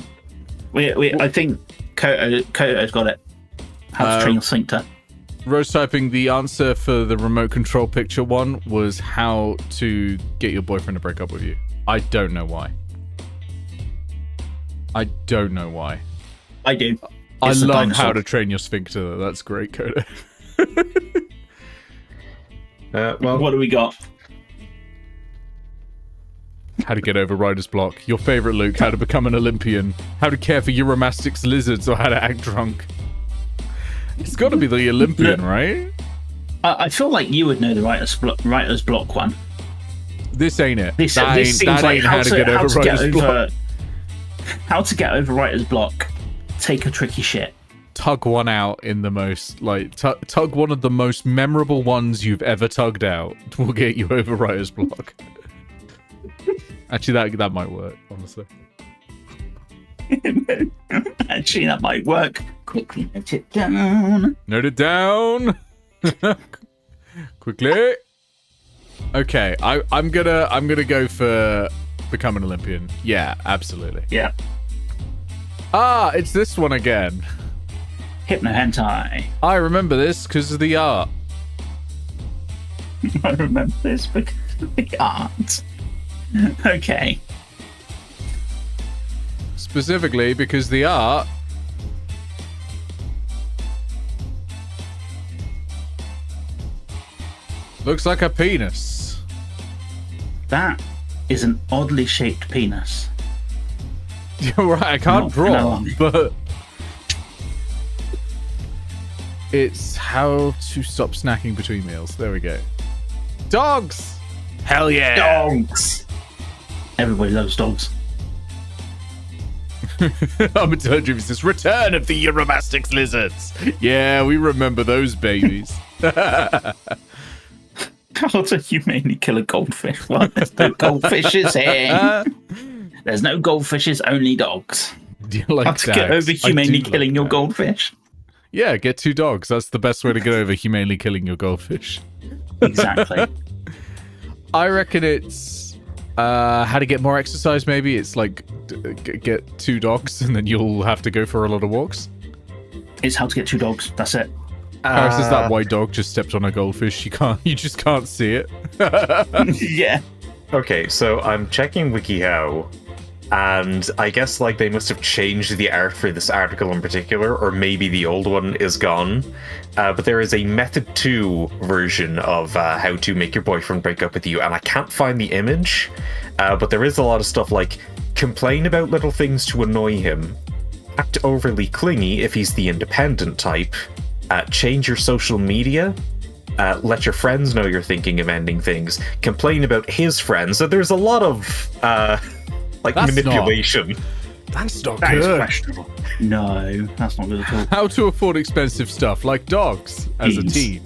I think Koto's got it. How to train your sphincter. Rose typing the answer for the remote control picture one was how to get your boyfriend to break up with you. I don't know why. I don't know why. I do. I It's a love dinosaur. how to train your sphincter. Though. That's great, Kodo. Well, What do we got? How to get over writer's block. Your favorite, Luke. How to become an Olympian. How to care for Euromastics lizards or how to act drunk. It's got to be the Olympian, right? I feel like you would know the writer's block one. This ain't it. This that seems ain't like how to get over writer's block. How to get over writer's block. Take a tricky shit. Tug one out in the most, like, tug one of the most memorable ones you've ever tugged out will get you over writer's block. Actually, that might work, honestly. Actually, that might work. Quickly note it down. Note it down. Quickly. Okay, I'm gonna go for become an Olympian. Yeah, absolutely. Yeah. Ah, it's this one again. Hypno hentai. I remember this because of the art. I remember this because of the art. Okay. Specifically because the art looks like a penis. That is an oddly shaped penis. You're right, I can't draw, but it's how to stop snacking between meals. There we go. Dogs! Hell yeah! Dogs! Everybody loves dogs. I'm a turn dream says Return of the Euromastix lizards. Yeah, we remember those babies. How to humanely kill a goldfish? Well, there's no goldfishes here. There's no goldfishes, only dogs. Do you like how to get over humanely killing your goldfish? Yeah, get 2 dogs. That's the best way to get over humanely killing your goldfish. Exactly. I reckon it's how to get more exercise, maybe. It's like get 2 dogs and then you'll have to go for a lot of walks. It's how to get 2 dogs. That's it. Paris is that white dog just stepped on a goldfish. You just can't see it. Yeah. Okay, so I'm checking WikiHow, and I guess like they must have changed the art for this article in particular, or maybe the old one is gone. But there is a Method 2 version of how to make your boyfriend break up with you, and I can't find the image. But there is a lot of stuff like complain about little things to annoy him, act overly clingy if he's the independent type, change your social media, let your friends know you're thinking of ending things, complain about his friends. So there's a lot of like That's manipulation. That's not That is good. questionable. No, that's not good at all. How to afford expensive stuff like dogs as a Teens. teen.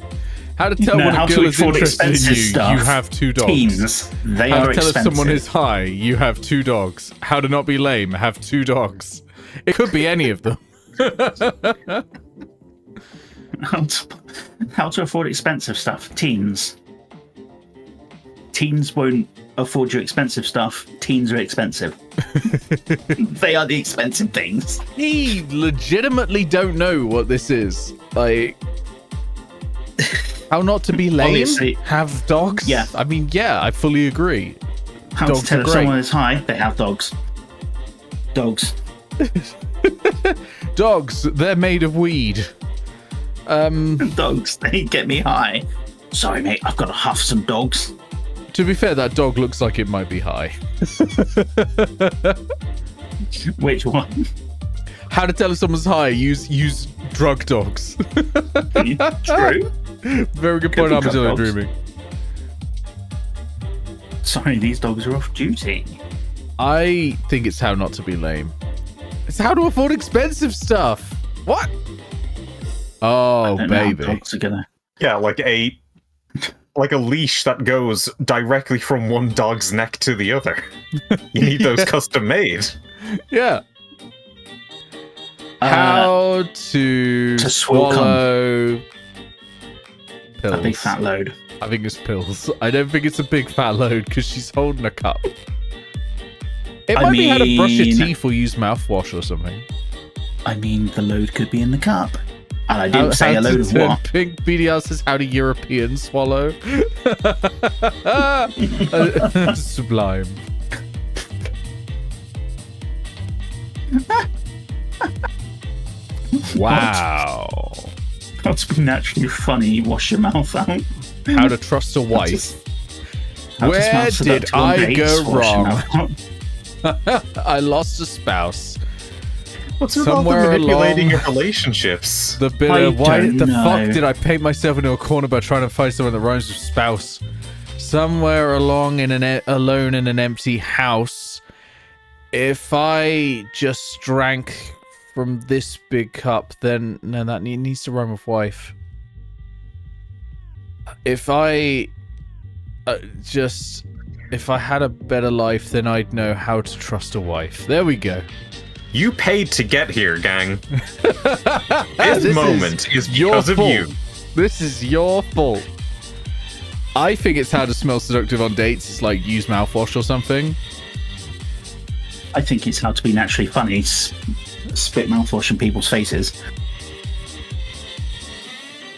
How to tell No, when how a to girl is afford interested in expensive you. stuff. You have 2 dogs. Teens, they How are to tell expensive. if someone is high. You have 2 dogs. How to not be lame. Have 2 dogs. It could be any of them. How to afford expensive stuff. Teens. Teens won't afford you expensive stuff. Teens are expensive. They are the expensive things. We legitimately don't know what this is. Like, how not to be lame? Obviously. Have dogs? Yeah. I mean, yeah, I fully agree. How Dogs to tell are if great. someone is high, they have dogs. Dogs. Dogs, they're made of weed. Dogs, they get me high. Sorry, mate, I've got to huff some dogs. To be fair, that dog looks like it might be high. Which one? How to tell if someone's high? Use drug dogs. True. Very good Could point. be I'm drug still dogs. dreaming. Sorry, these dogs are off duty. I think it's how not to be lame. It's how to afford expensive stuff. What? Oh, I don't know how baby. dogs are gonna. Yeah, like a leash that goes directly from one dog's neck to the other. You need those custom made. Yeah. How to swallow pills. A big fat load. I think it's pills. I don't think it's a big fat load because she's holding a cup. It might be how to brush your teeth or use mouthwash or something. I mean, the load could be in the cup. And I didn't say a load of what. Pink BDR says how to European swallow. Sublime. Wow. How to be naturally funny, wash your mouth out. How to trust a wife. How to Where smell did seductive on I dates, go wash your wrong? mouth out. I lost a spouse. What's with all the Somewhere manipulating along your relationships? the bit I of why don't the know. fuck did I paint myself into a corner by trying to find someone that rhymes with spouse? Somewhere along in alone in an empty house. If I just drank from this big cup, then no, that needs to rhyme with wife. If I if I had a better life, then I'd know how to trust a wife. There we go. You paid to get here, gang. This moment is because of you. This is your fault. I think it's how to smell seductive on dates. It's like use mouthwash or something. I think it's how to be naturally funny. Spit mouthwash in people's faces.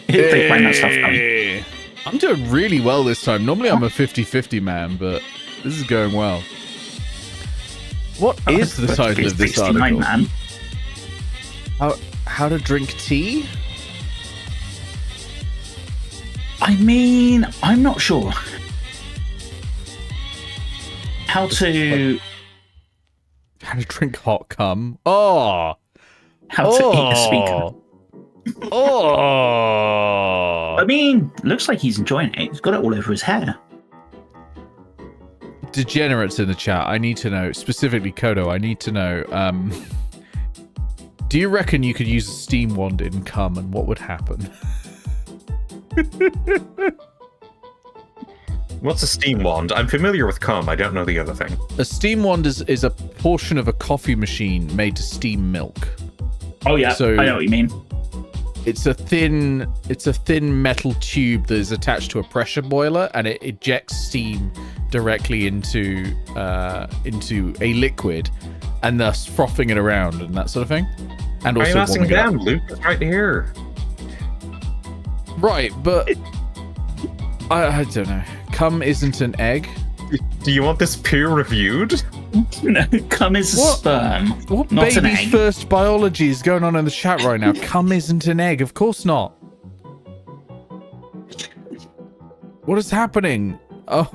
They find that stuff funny. I'm doing really well this time. Normally I'm a 50-50 man, but this is going well. What is the title of this article? Man. How to drink tea? I mean, I'm not sure. How to drink hot cum? Oh! How to eat a speaker? Oh! I mean, looks like he's enjoying it. He's got it all over his hair. Degenerates in the chat. I need to know, specifically Kodo. I need to know. Do you reckon you could use a steam wand in cum, and what would happen? What's a steam wand? I'm familiar with cum. I don't know the other thing. A steam wand is a portion of a coffee machine made to steam milk. Oh yeah, so, I know what you mean. It's a thin metal tube that is attached to a pressure boiler, and it ejects steam directly into a liquid, and thus frothing it around and that sort of thing. And also warming it up. Luke, it's right here. Right, but I don't know. Cum isn't an egg. Do you want this peer-reviewed? No, cum is a sperm. What not an baby's egg. first biology is going on in the chat right now? Cum isn't an egg. Of course not. What is happening? Oh.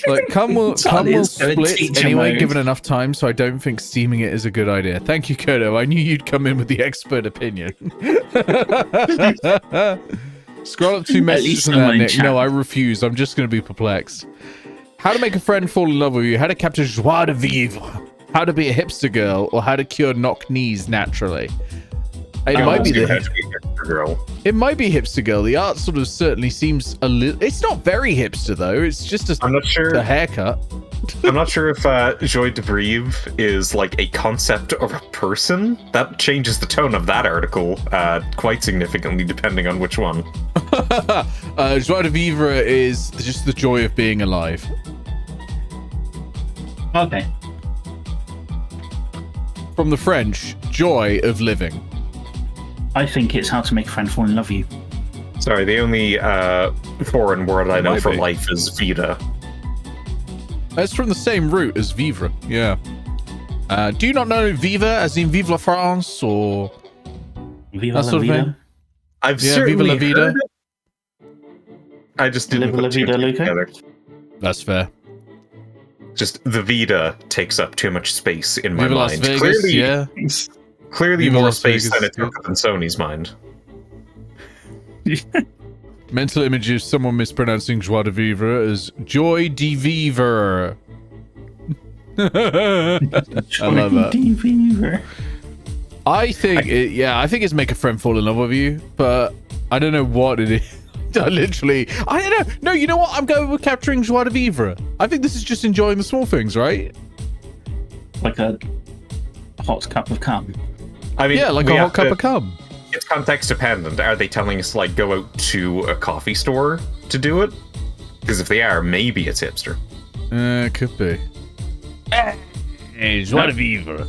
Like, cum will split anyway, given enough time, so I don't think steaming it is a good idea. Thank you, Kodo. I knew you'd come in with the expert opinion. Scroll up 2 messages from that, Nick. No, I refuse. I'm just going to be perplexed. How to make a friend fall in love with you. How to capture joie de vivre. How to be a hipster girl, or how to cure knock knees naturally. It might be hipster girl. It might be hipster girl. The art sort of certainly seems a little. It's not very hipster though. It's just I'm not sure. The haircut. I'm not sure if joie de vivre is like a concept or a person. That changes the tone of that article quite significantly, depending on which one. Joie de vivre is just the joy of being alive. Okay. From the French, joy of living. I think it's how to make a friend fall in love with you. Sorry, the only foreign word I know for life is vida. It's from the same root as vivre, yeah. Do you not know viva as in vive la France or Viva that la sort of vida? thing? I've certainly viva la vida. heard it. I just didn't Viva la put two vida, and two Luca? together. That's fair. Just the vida takes up too much space in my Viva Las mind. Vegas, yeah. Clearly Viva more Las space Vegas than it is took up in Sony's mind. Mental image of someone mispronouncing joie de vivre as joy de vivre. I love that. I think it's make a friend fall in love with you, but I don't know what it is. I don't know. No, you know what? I'm going with capturing joie de vivre. I think this is just enjoying the small things, right? Like a hot cup of cum. I mean, yeah, like a hot cup of cum. It's context dependent. Are they telling us to like go out to a coffee store to do it? Because if they are, maybe it's hipster. Could be. Hey, joie de vivre.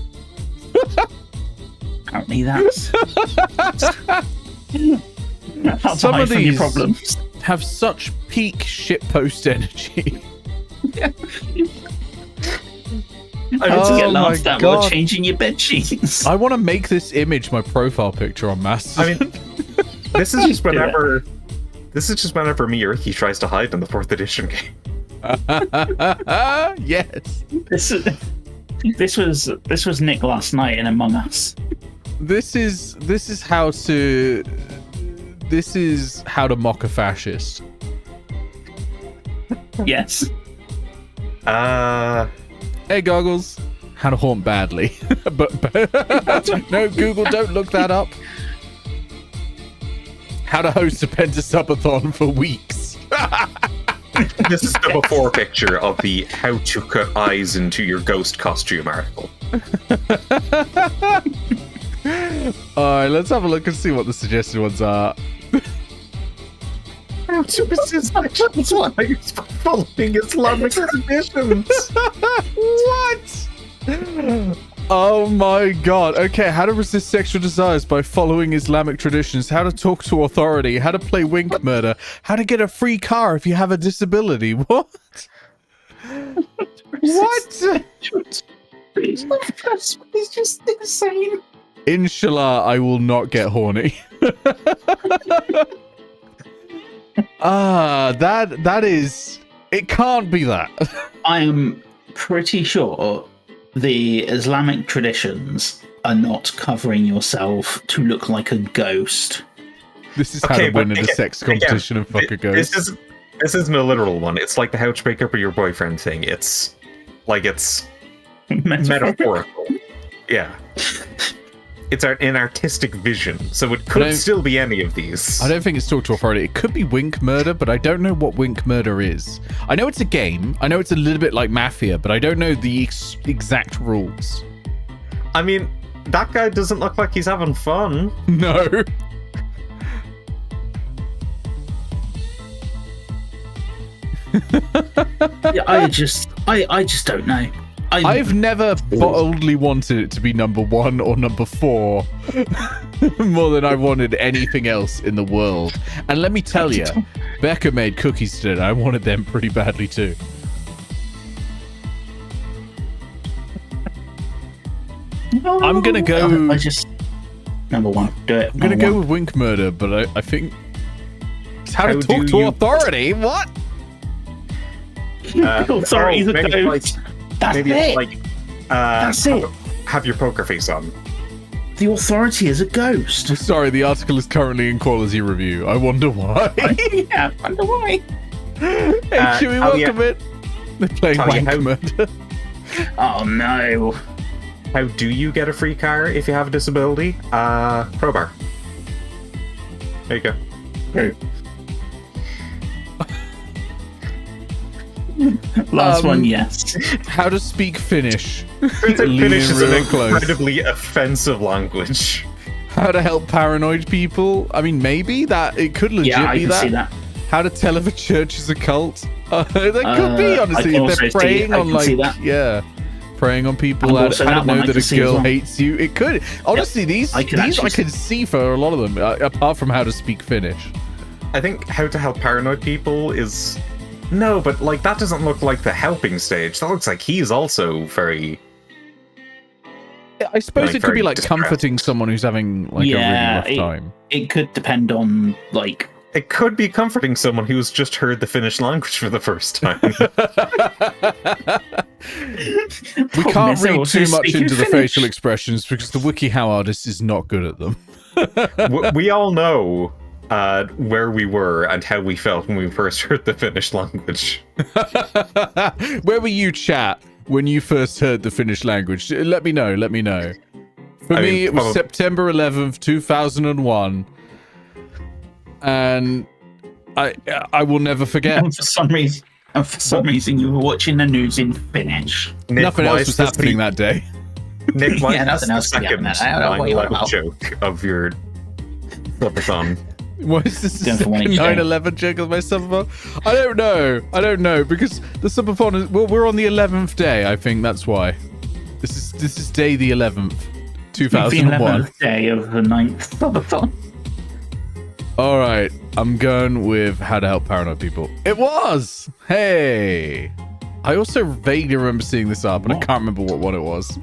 Apparently that's some of these problems have such peak shitpost energy. I want to get laughed at while changing your bed sheets. I want to make this image my profile picture on Mastodon. I mean, this is just whenever me or Ricky tries to hide in the 4th edition game. Yes. This was Nick last night in Among Us. This is how to mock a fascist. Yes. Hey, Goggles. How to haunt badly. but no, Google, don't look that up. How to host a PENTASUBATHON for weeks. This is the before picture of the how to cut eyes into your ghost costume article. Alright, let's have a look and see what the suggested ones are. How to resist sexual lives by following Islamic traditions. What? Oh my god. Okay, how to resist sexual desires by following Islamic traditions, how to talk to authority, how to play wink murder, how to get a free car if you have a disability. What? What? It's just insane. Inshallah, I will not get horny. That is... It can't be that. I am pretty sure the Islamic traditions are not covering yourself to look like a ghost. This is how to win in a sex competition and fuck a ghost. This isn't a literal one. It's like the how to break up with your boyfriend thing. It's like it's metaphorical. Yeah. It's an artistic vision, so it could still be any of these. I don't think it's talk to authority. It could be wink murder, but I don't know what wink murder is. I know it's a game. I know it's a little bit like Mafia, but I don't know the exact rules. I mean, that guy doesn't look like he's having fun. No. Yeah, I just don't know. I've never boldly wanted it to be number 1 or number 4 more than I wanted anything else in the world. And let me tell you, Becca made cookies today. I wanted them pretty badly too. I'm gonna go. Number 1. Do it. I'm gonna go with wink murder, but I think it's how to talk to authority. What? Authority's a ghost. That's maybe it. It's like, That's it. Have your poker face on. The authority is a ghost. Sorry, the article is currently in quality review. I wonder why. Yeah, I wonder why. Hey, Chewie, welcome in. They're playing wank murder. Oh no. How do you get a free car if you have a disability? Crowbar. There you go. True. Last one, yes. How to speak Finnish. Finnish is an close. incredibly offensive language. How to help paranoid people. I mean, maybe that it could legit I be can that. see that. How to tell if a church is a cult. That could be, honestly, if they're preying on preying on people. How to know that a girl hates you. It could. Honestly, these I can see for a lot of them, apart from how to speak Finnish. I think how to help paranoid people is... No, but like that doesn't look like the helping stage. That looks like he's also very... I suppose it could be like comforting someone who's having like a really rough time. It could depend on like... It could be comforting someone who's just heard the Finnish language for the first time. We can't read too much into the facial expressions because the WikiHow artist is not good at them. We all know where we were and how we felt when we first heard the Finnish language. Where were you, chat, when you first heard the Finnish language? Let me know. For me, it was September 11th, 2001. And I will never forget. And for some reason, you were watching the news in Finnish. Nick, nothing else was happening that day. Nick, why yeah, nothing else. Second 9/11 joke of your subathon. What is this? The 9/11 joke of my subathon? I don't know because the subathon is we're on the 11th day. I think that's why. This is day the 11th, 2001. The 11th day of the 9th subathon. All right, I'm going with how to help paranoid people. It was. Hey, I also vaguely remember seeing this up, but I can't remember what one it was.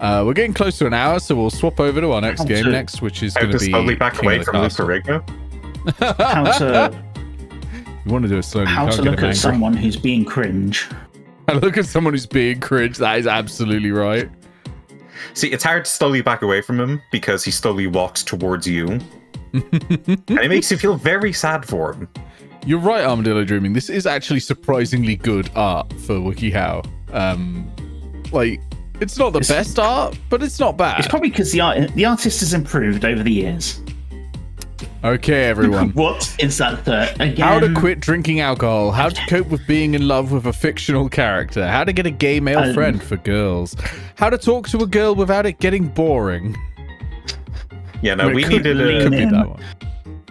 We're getting close to an hour, so we'll swap over to our next game next, which is going to be slowly back away from Luke Ferrigno. You want to do it slowly? How to look at someone who's being cringe. How to look at someone who's being cringe. That is absolutely right. See, it's hard to slowly back away from him because he slowly walks towards you. And it makes you feel very sad for him. You're right, Armadillo Dreaming. This is actually surprisingly good art for WikiHow. Like, it's not the best art, but it's not bad. It's probably because the artist has improved over the years. Okay, everyone. What is that again? How to quit drinking alcohol. How to cope with being in love with a fictional character. How to get a gay male friend for girls. How to talk to a girl without it getting boring. Yeah, no, It we could needed lean Could be in. that one.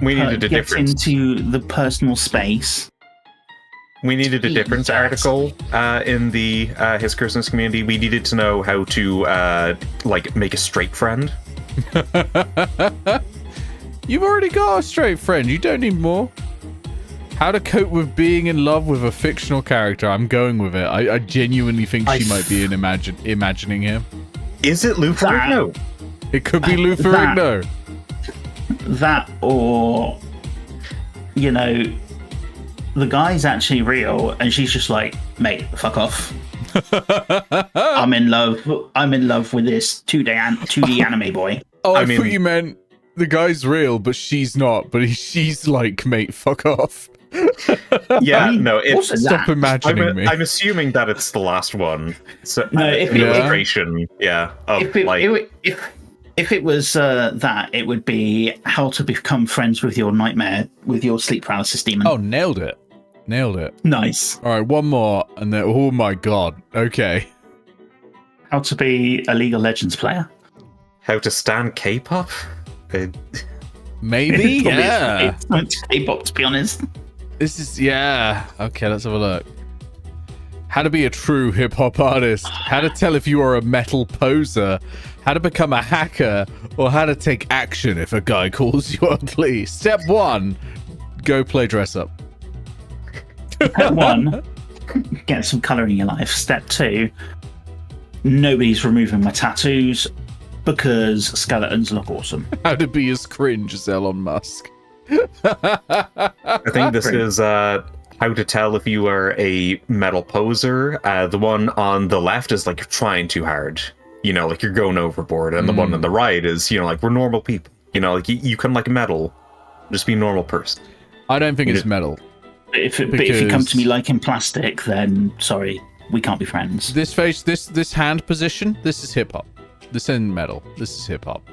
we needed a Get different into the personal space. we needed a different article in the his Christmas community. We needed to know how to like make a straight friend. You've already got a straight friend. You don't need more. How to cope with being in love with a fictional character. I'm going with it. I genuinely think she might be imagining him. Is it Lou Ferrigno? It could be Lou Ferrigno. That, or, you know, the guy's actually real, and she's just like, mate, fuck off. I'm in love with this 2D anime boy. Oh, I mean- thought you meant the guy's real, but she's not. But she's like, mate, fuck off. Yeah, I mean, no, it's also Stop that. imagining me. I'm assuming that it's the last one. So No, if an it was- illustration, of If it was that, it would be how to become friends with your nightmare, with your sleep paralysis demon. Oh, nailed it. Nailed it. Nice. All right, one more. And then, oh my God. Okay. How to be a League of Legends player. how to stand K-pop. Maybe? Probably Yeah. it's K-pop, to be honest. This is, yeah. Okay, let's have a look. How to be a true hip hop artist. How to tell if you are a metal poser. How to become a hacker. Or how to take action if a guy calls you ugly. Step 1, go play dress up. Step 1, get some colour in your life. Step 2, nobody's removing my tattoos because skeletons look awesome. How to be as cringe as Elon Musk. I think this is how to tell if you are a metal poser. The one on the left is like you're trying too hard. You know, like you're going overboard. And the one on the right is, you know, like we're normal people. You know, like you can like metal. Just be a normal person. I don't think it's metal. But if you come to me liking plastic, then sorry, we can't be friends. This face, this hand position, this is hip hop. This isn't metal. This is hip hop.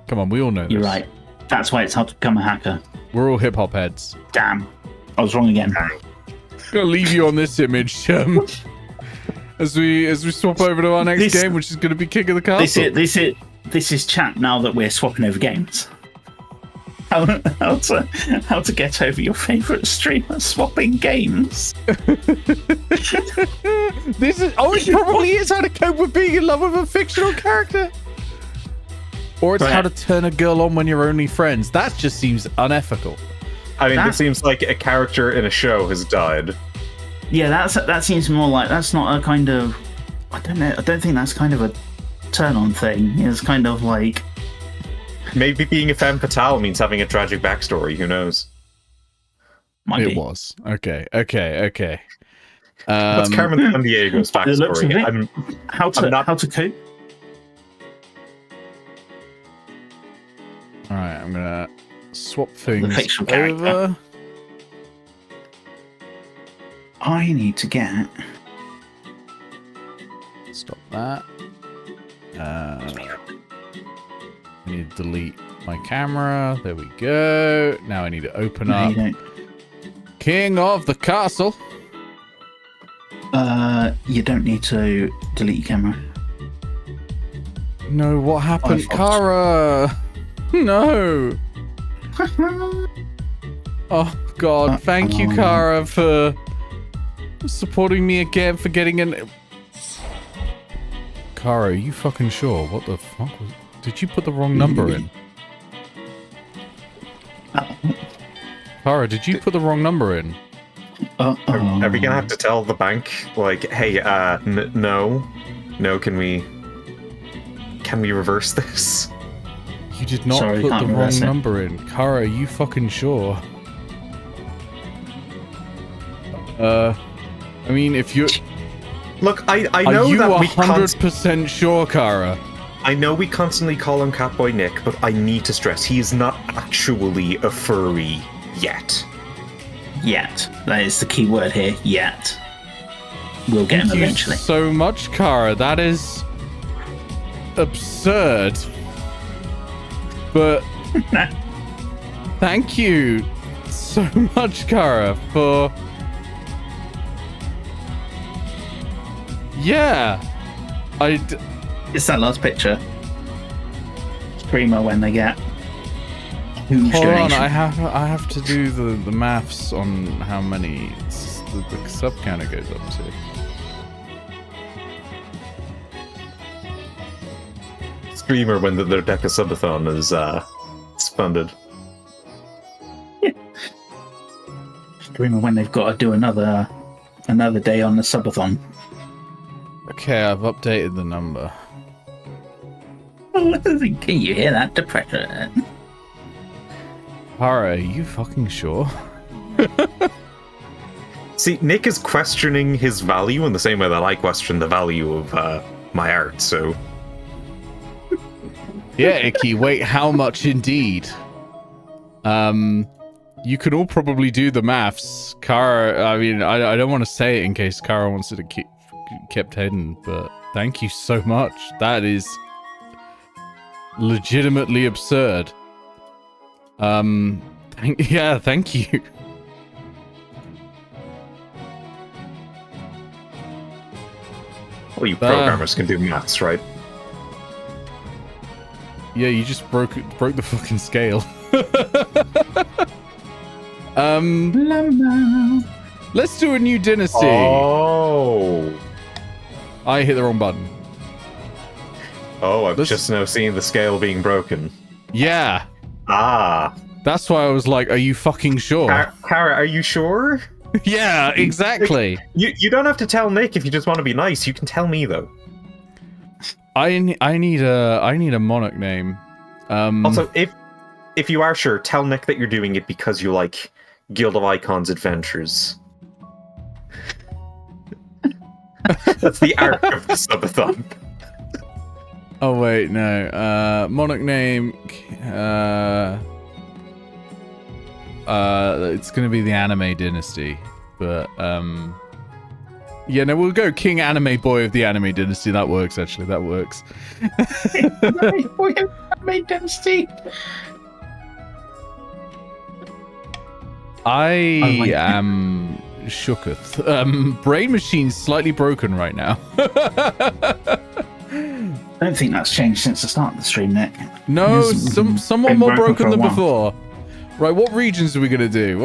Come on, we all know this. You're right. That's why it's hard to become a hacker. We're all hip hop heads. Damn. I was wrong again. I'm gonna leave you on this image as we swap over to our next game, which is gonna be King of the Castle. This is chat now that we're swapping over games. How to get over your favourite streamer swapping games. This is it probably is how to cope with being in love with a fictional character. Or it's how to turn a girl on when you're only friends. That just seems unethical. I mean, this seems like a character in a show has died. Yeah, that seems more like that's not a kind of I don't know. I don't think that's kind of a turn on thing. It's kind of like Maybe being a femme fatale means having a tragic backstory. Who knows? might It be. was. Okay. What's Carmen Sandiego's The looks of backstory? it. How to cope. All right, I'm gonna swap things fictional character. over. I need to get. Stop that. I need to delete my camera. There we go. Now I need to open No, up you don't. King of the Castle. You don't need to delete your camera. No, what happened? Firefox. Kara! No! Oh, God. Thank you, Kara, for supporting me again, for getting an... Kara, are you fucking sure? What the fuck was... Did you put the wrong number in? Kara, did you put the wrong number in? Are we gonna have to tell the bank, like, hey, no, can we reverse this? You did not Sorry, put can't the wrong reverse it. number in. Kara, are you fucking sure? I mean, if you're... Look, I Are know you that we 100% sure, Kara? I know we constantly call him Catboy Nick, but I need to stress he is not actually a furry yet. Yet. That is the key word here. Yet. We'll get him Thank you eventually. so much, Kara. That is absurd. But Thank you so much, Kara, for... Yeah. It's that last picture. Screamer when they get huge Hold on, donation. I have to do the maths on how many the sub counter goes up to. Streamer when their PENTASUBATHon is funded. Screamer when they've got to do another day on the subathon. Okay, I've updated the number. Can you hear that depression? Kara, are you fucking sure? See, Nick is questioning his value in the same way that I question the value of my art, so... Yeah, Icky, wait, how much indeed? You can all probably do the maths. Kara, I mean, I don't want to say it in case Kara wants it to keep kept hidden, but thank you so much. That is legitimately absurd. Thank you. Well, you programmers can do maths, right? Yeah, you just broke the fucking scale. Let's do a new dynasty. Oh. I hit the wrong button. Oh, I've just now seen the scale being broken. Yeah. Ah. That's why I was like, are you fucking sure? Kara, are you sure? Yeah, exactly. You don't have to tell Nick if you just want to be nice. You can tell me though. I need a monarch name. Also, if you are sure, tell Nick that you're doing it because you like Guild of Icons adventures. That's the arc of the subathon. Oh wait, no. Monarch name. It's gonna be the Anime Dynasty, but yeah, no, we'll go King Anime Boy of the Anime Dynasty. That works, actually. That works. Boy of Anime Dynasty. I am shooketh. Brain machine's slightly broken right now. I don't think that's changed since the start of the stream, Nick. No, somewhat more broken than for a while. before. Right, what regions are we gonna do?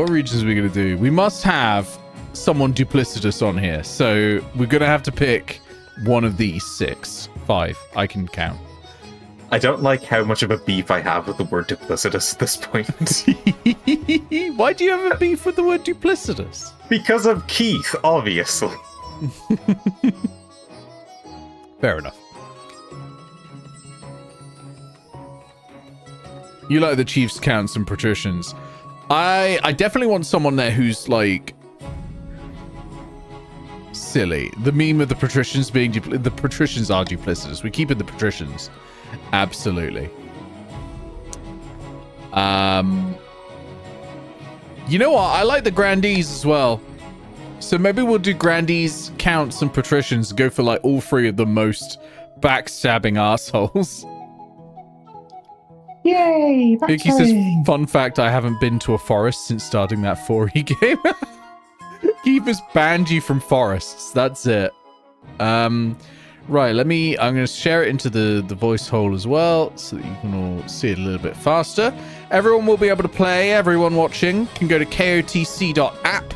We must have someone duplicitous on here, so we're gonna have to pick one of these 5. I can count. I don't like how much of a beef I have with the word duplicitous at this point. Why do you have a beef with the word duplicitous? Because of Keith, obviously. Fair enough. You like the chiefs, counts, and patricians. I definitely want someone there who's like silly. The meme of the patricians being the patricians are duplicitous. We keep it the patricians. Absolutely. You know what? I like the grandees as well. So maybe we'll do grandees, counts, and patricians. Go for like all 3 of the most backstabbing assholes. Yay! Vicky says, fun fact, I haven't been to a forest since starting that 4E game. Keepers banned you from forests. That's it. Right, I'm going to share it into the voice hole as well so that you can all see it a little bit faster. Everyone will be able to play. Everyone watching can go to kotc.app.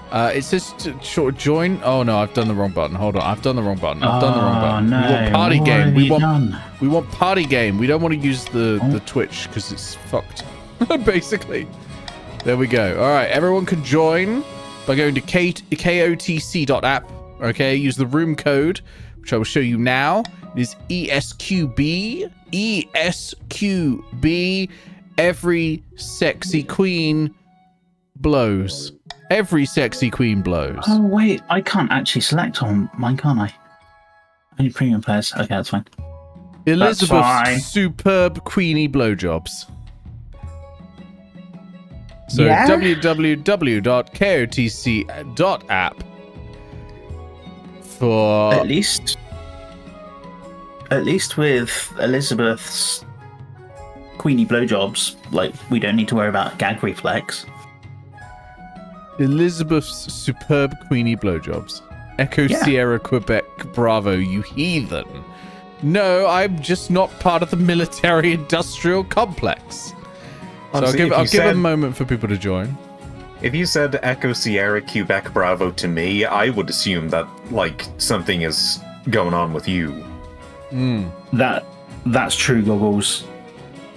It says to join. Oh no, I've done the wrong button. Hold on, I've done the wrong button. No, we want party game. We want party game. We don't want to use the Twitch because it's fucked. Basically. There we go. All right, everyone can join by going to kotc.app. Okay, use the room code, which I will show you now. It is ESQB. ESQB. Every sexy queen blows. Every sexy queen blows. Oh, wait. I can't actually select on mine, can't I? Only premium players. Okay, that's fine. Elizabeth's superb queenie blowjobs. So Yeah? www.kotc.app for At least with Elizabeth's Queenie blowjobs, like, we don't need to worry about gag reflex. Elizabeth's superb Queenie blowjobs. Echo Sierra Quebec Bravo, you heathen. No, I'm just not part of the military-industrial complex. So I'll give a moment for people to join. If you said Echo Sierra Quebec Bravo to me, I would assume that, like, something is going on with you. That's true, Goggles.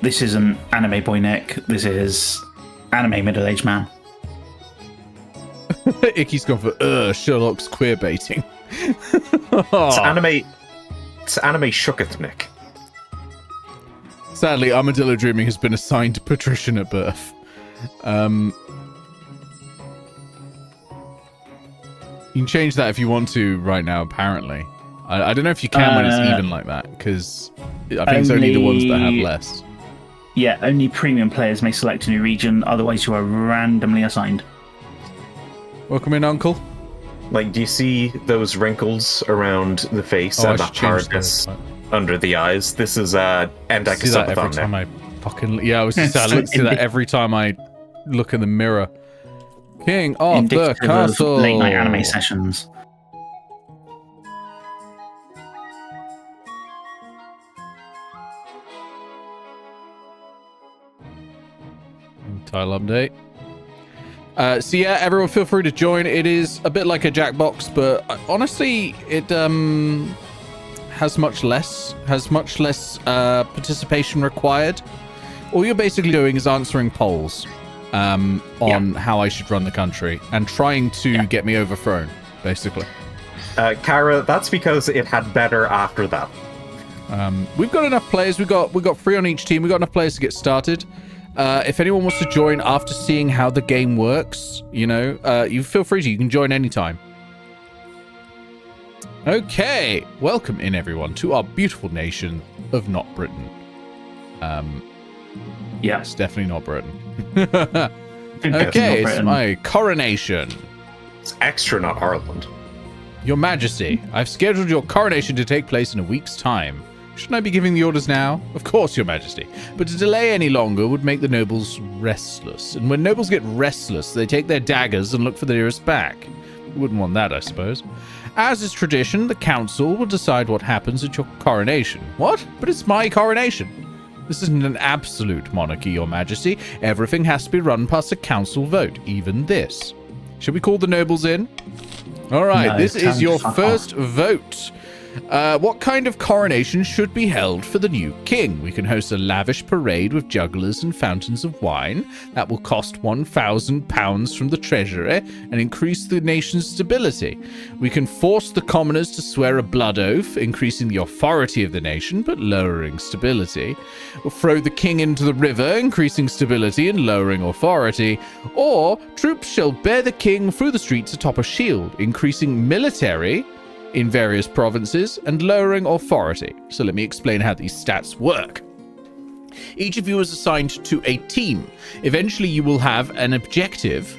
This isn't anime boy Nick. This is anime middle-aged man. Icky's gone for Sherlock's queer baiting. It's anime shooketh, Nick. Sadly, Armadillo Dreaming has been assigned patrician at birth. You can change that if you want to right now, apparently. I don't know if you can when it's even like that, because I think it's only the ones that have less. Yeah, only premium players may select a new region, otherwise you are randomly assigned. Welcome in, Uncle. Like, do you see those wrinkles around the face and the hardness under the eyes? This is PENTASUBATHON. I was just I look to that every time I look in the mirror. King of the Castle. Late night anime sessions. Tile update. So yeah, everyone feel free to join. It is a bit like a Jackbox, but honestly, it has much less participation required. All you're basically doing is answering polls on how I should run the country and trying to get me overthrown, basically. Kara, that's because it had better after that. We've got enough players. We've got 3 on each team. We've got enough players to get started. If anyone wants to join after seeing how the game works, you feel free to. You can join anytime. Okay, welcome in everyone to our beautiful nation of not Britain. It's definitely not Britain. Okay, it's my coronation. It's extra not Ireland. Your Majesty, I've scheduled your coronation to take place in a week's time. Shouldn't I be giving the orders now? Of course, Your Majesty. But to delay any longer would make the nobles restless. And when nobles get restless, they take their daggers and look for the nearest back. You wouldn't want that, I suppose. As is tradition, the council will decide what happens at your coronation. What? But it's my coronation. This isn't an absolute monarchy, Your Majesty. Everything has to be run past a council vote, even this. Should we call the nobles in? All right, no, this is your first vote. What kind of coronation should be held for the new king? We can host a lavish parade with jugglers and fountains of wine. That will cost £1,000 from the treasury and increase the nation's stability. We can force the commoners to swear a blood oath, increasing the authority of the nation, but lowering stability. We'll throw the king into the river, increasing stability and lowering authority. Or troops shall bear the king through the streets atop a shield, increasing military in various provinces and lowering authority. So let me explain how these stats work. Each of you is assigned to a team. Eventually you will have an objective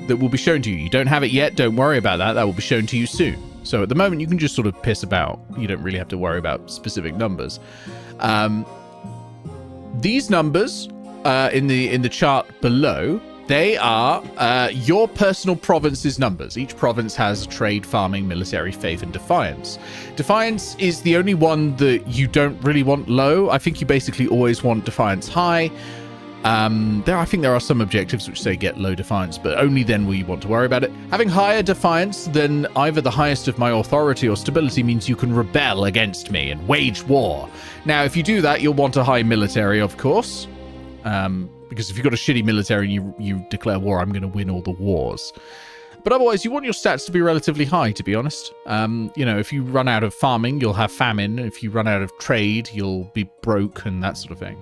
that will be shown to you. You don't have it yet, don't worry about that. That will be shown to you soon. So at the moment you can just sort of piss about. You don't really have to worry about specific numbers. These numbers in the chart below, they are your personal province's numbers. Each province has trade, farming, military, faith, and defiance. Defiance is the only one that you don't really want low. I think you basically always want defiance high. I think there are some objectives which say get low defiance, but only then will you want to worry about it. Having higher defiance than either the highest of my authority or stability means you can rebel against me and wage war. Now, if you do that, you'll want a high military, of course. Because if you've got a shitty military and you declare war, I'm going to win all the wars. But otherwise, you want your stats to be relatively high, to be honest. If you run out of farming, you'll have famine. If you run out of trade, you'll be broke and that sort of thing.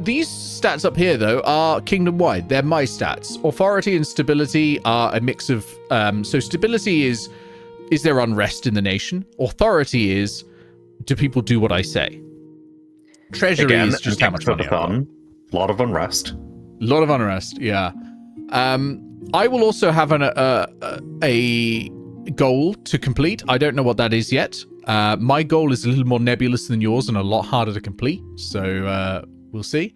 These stats up here, though, are kingdom-wide. They're my stats. Authority and stability are a mix of... so stability is there unrest in the nation? Authority is, do people do what I say? Treasury is just how much money I got. A lot of unrest. A lot of unrest, yeah. I will also have a goal to complete. I don't know what that is yet. My goal is a little more nebulous than yours and a lot harder to complete. So we'll see.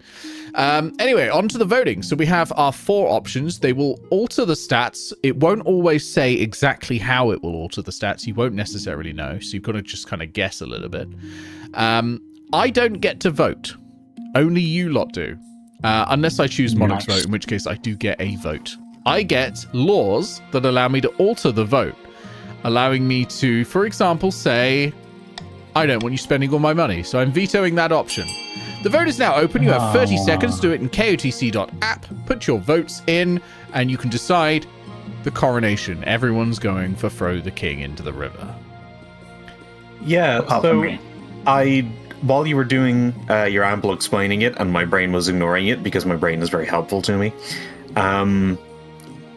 Anyway, on to the voting. So we have our 4 options. They will alter the stats. It won't always say exactly how it will alter the stats. You won't necessarily know. So you've got to just kind of guess a little bit. I don't get to vote. Only you lot do. Unless I choose Monarch's vote, in which case I do get a vote. I get laws that allow me to alter the vote, allowing me to, for example, say, I don't want you spending all my money, so I'm vetoing that option. The vote is now open. You have 30 seconds to do it in kotc.app. Put your votes in, and you can decide the coronation. Everyone's going for throw the king into the river. Yeah, so while you were doing your amble explaining it, and my brain was ignoring it because my brain is very helpful to me,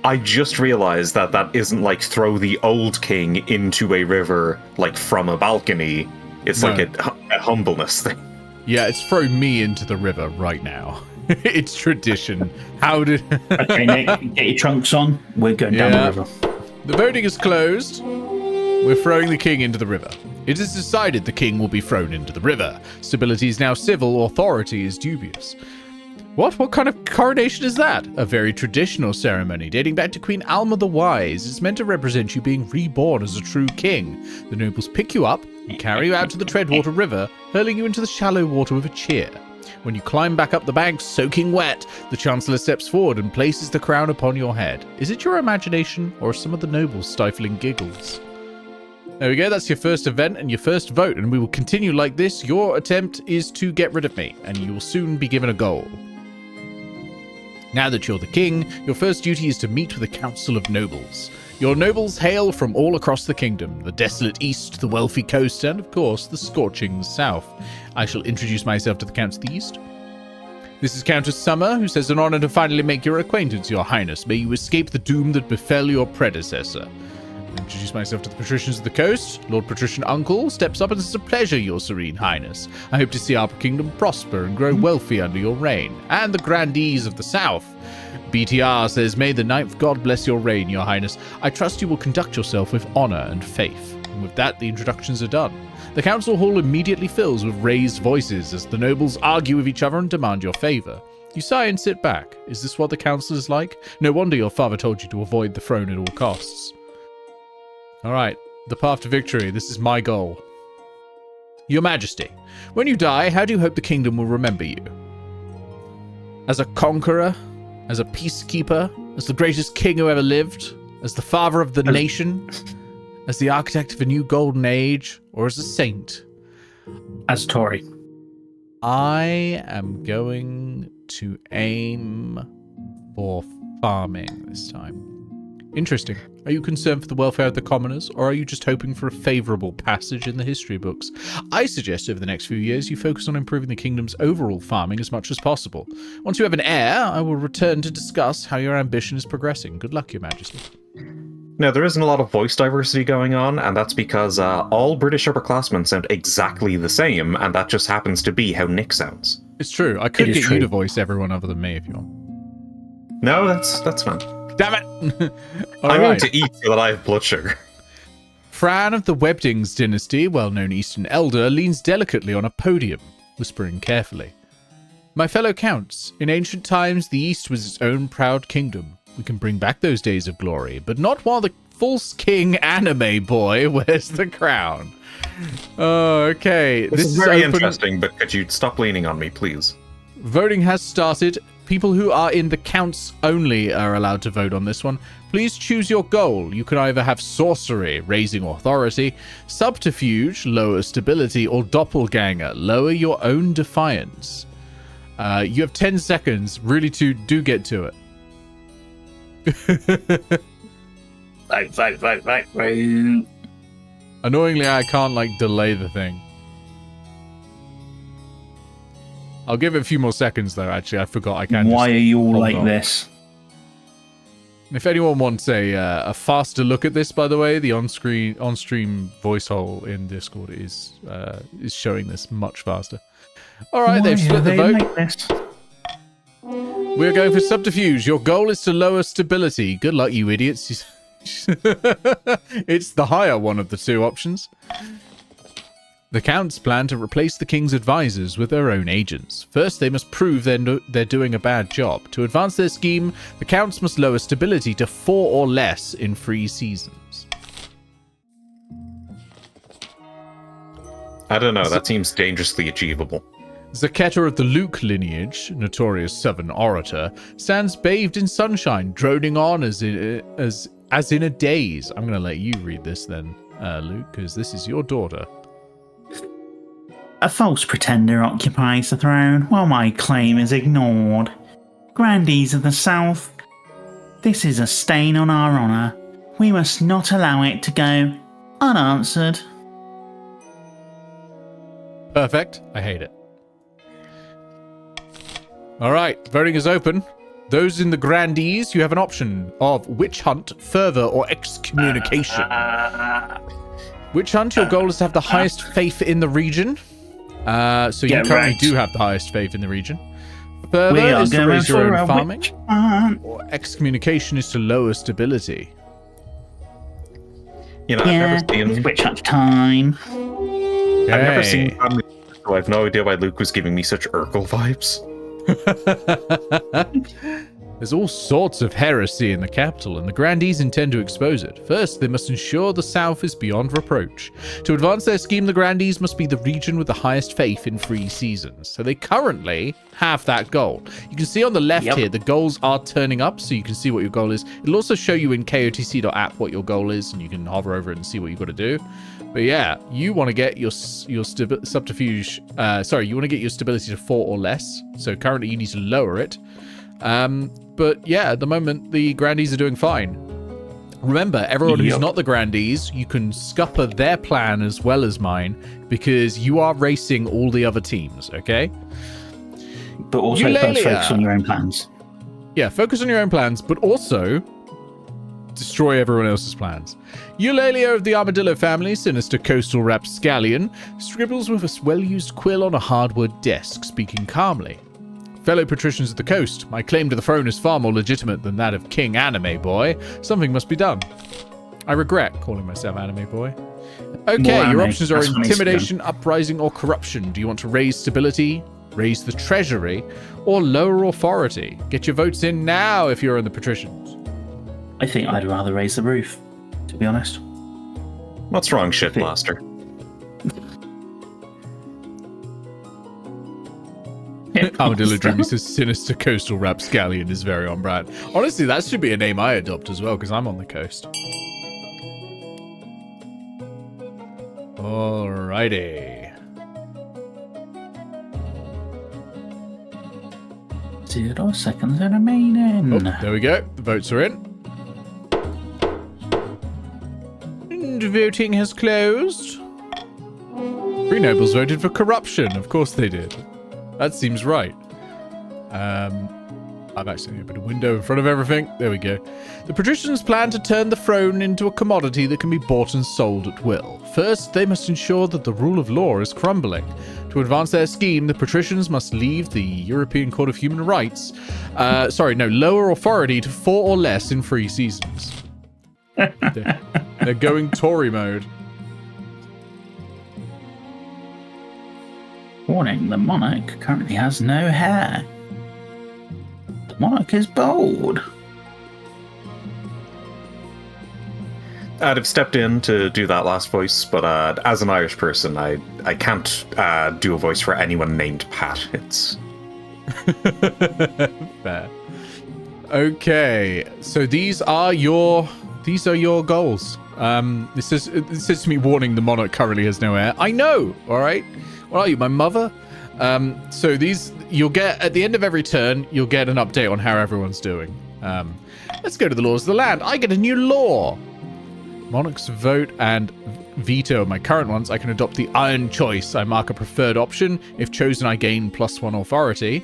I just realized that that isn't like throw the old king into a river, like from a balcony. It's like a humbleness thing. Yeah, it's throw me into the river right now. It's tradition. How did... Okay, Nick, get your trunks on. We're going down the river. The voting is closed. We're throwing the king into the river. It is decided the king will be thrown into the river. Stability is now civil. Authority is dubious. What? What kind of coronation is that? A very traditional ceremony dating back to Queen Alma the Wise. It's meant to represent you being reborn as a true king. The nobles pick you up and carry you out to the Treadwater River, hurling you into the shallow water with a cheer. When you climb back up the bank, soaking wet, the Chancellor steps forward and places the crown upon your head. Is it your imagination, or some of the nobles' stifling giggles? There we go, that's your first event and your first vote, and we will continue like this. Your attempt is to get rid of me, and you will soon be given a goal. Now that you're the king, your first duty is to meet with a council of nobles. Your nobles hail from all across the kingdom, the desolate east, the wealthy coast, and of course, the scorching south. I shall introduce myself to the Count of the East. This is Countess Summer, who says an honor to finally make your acquaintance, your highness. May you escape the doom that befell your predecessor. I introduce myself to the patricians of the coast. Lord Patrician Uncle steps up and says, a pleasure, your serene highness. I hope to see our kingdom prosper and grow wealthy under your reign. And the grandees of the south. BTR says, may the ninth god bless your reign, your highness. I trust you will conduct yourself with honor and faith. And with that, the introductions are done. The council hall immediately fills with raised voices as the nobles argue with each other and demand your favor. You sigh and sit back. Is this what the council is like? No wonder your father told you to avoid the throne at all costs. Alright, the path to victory. This is my goal. Your Majesty, when you die, how do you hope the kingdom will remember you? As a conqueror? As a peacekeeper? As the greatest king who ever lived? As the father of the nation? As the architect of a new golden age? Or as a saint? As Tory. I am going to aim for farming this time. Interesting. Are you concerned for the welfare of the commoners, or are you just hoping for a favourable passage in the history books? I suggest over the next few years you focus on improving the kingdom's overall farming as much as possible. Once you have an heir, I will return to discuss how your ambition is progressing. Good luck, Your Majesty. Now, there isn't a lot of voice diversity going on, and that's because all British upperclassmen sound exactly the same, and that just happens to be how Nick sounds. It's true. I could get you to voice everyone other than me if you want. No, that's fine. Damn it! I'm going to eat so that I have blood sugar. Fran of the Webdings dynasty, well-known Eastern elder, leans delicately on a podium, whispering carefully. My fellow counts, in ancient times the East was its own proud kingdom. We can bring back those days of glory, but not while the false king anime boy wears the crown. Oh, okay. This is very interesting, but could you stop leaning on me, please? Voting has started. People who are in the counts only are allowed to vote on this one. Please choose your goal. You can either have sorcery, raising authority, subterfuge, lower stability, or doppelganger, lower your own defiance. You have 10 seconds, really do get to it. Vote. Annoyingly, I can't, delay the thing. I'll give it a few more seconds, though, actually. I forgot I can't. Why are you all like this? If anyone wants a faster look at this, by the way, the on-stream voice hole in Discord is showing this much faster. All right, they've split the vote. We're going for subterfuge. Your goal is to lower stability. Good luck, you idiots. It's the higher one of the two options. The counts plan to replace the king's advisors with their own agents. First, they must prove they're doing a bad job. To advance their scheme, the counts must lower stability to 4 or less in 3 seasons. I don't know, that seems dangerously achievable. Zaketa of the Luke lineage, notorious southern orator, stands bathed in sunshine, droning on as in a daze. I'm going to let you read this then, Luke, because this is your daughter. A false pretender occupies the throne while my claim is ignored. Grandees of the South, this is a stain on our honour. We must not allow it to go unanswered. Perfect. I hate it. Alright, voting is open. Those in the Grandees, you have an option of Witch Hunt, Further, or Excommunication. Witch Hunt, your goal is to have the highest faith in the region. So you currently do have the highest faith in the region. Further is to raise your own farming. Or Excommunication is to lower stability. You know, I've never seen Witch Hunt time. Okay. I've never seen Family, so I have no idea why Luke was giving me such Urkel vibes. There's all sorts of heresy in the capital, and the Grandees intend to expose it. First, they must ensure the South is beyond reproach. To advance their scheme, the Grandees must be the region with the highest faith in 3 seasons. So they currently have that goal. You can see on the left here, the goals are turning up, so you can see what your goal is. It'll also show you in KOTC.app what your goal is, and you can hover over it and see what you've got to do. But yeah, you want to get your subterfuge. You want to get your stability to 4 or less. So currently you need to lower it. But yeah, at the moment the Grandees are doing fine. Remember, everyone who's not the Grandees, you can scupper their plan as well as mine because you are racing all the other teams. Okay. But also first focus on your own plans. Yeah, focus on your own plans, but also destroy everyone else's plans. Eulalia of the Armadillo family, sinister coastal rapscallion, scribbles with a well-used quill on a hardwood desk, speaking calmly. Fellow patricians of the coast, my claim to the throne is far more legitimate than that of King Anime Boy. Something must be done. I regret calling myself Anime Boy. Okay, your options are intimidation, uprising, or corruption. Do you want to raise stability, raise the treasury, or lower authority? Get your votes in now if you're in the patricians. I think I'd rather raise the roof, to be honest. What's wrong, Shitmaster? Armadillo Dreamy says sinister coastal rapscallion is very on brand. Honestly, that should be a name I adopt as well, because I'm on the coast. Alrighty. 0 seconds remaining. Oh, there we go. The votes are in. And voting has closed. 3 nobles voted for corruption. Of course they did. That seems right. I've actually opened a window in front of everything. There we go. The patricians plan to turn the throne into a commodity that can be bought and sold at will. First, they must ensure that the rule of law is crumbling. To advance their scheme, the patricians must leave the European Court of Human Rights, lower authority to 4 or less in 3 seasons. They're going Tory mode. Warning, the monarch currently has no hair. The monarch is bald. I'd have stepped in to do that last voice, but as an Irish person, I can't do a voice for anyone named Pat. It's fair. Okay, so these are your goals. This says to me, warning: the monarch currently has no heir. I know. All right. What are you, my mother? So these you'll get at the end of every turn. You'll get an update on how everyone's doing. Let's go to the laws of the land. I get a new law. Monarchs vote and veto my current ones. I can adopt the iron choice. I mark a preferred option. If chosen, I gain +1 authority.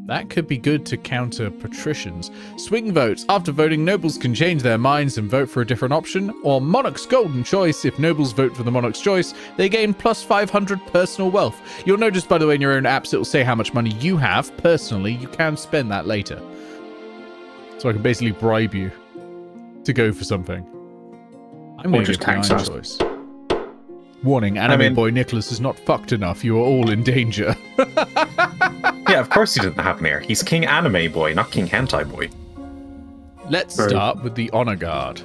That could be good to counter patricians. Swing votes. After voting, nobles can change their minds and vote for a different option. Or monarch's golden choice. If nobles vote for the monarch's choice, they gain +500 personal wealth. You'll notice, by the way, in your own apps, it will say how much money you have. Personally, you can spend that later. So I can basically bribe you to go for something. I'm going to just get the tax iron us. choice. Warning, anime boy Nicholas is not fucked enough. You are all in danger. Yeah, of course he didn't happen here. He's King Anime Boy, not King Hentai Boy. Let's Bro. start with the honor guard.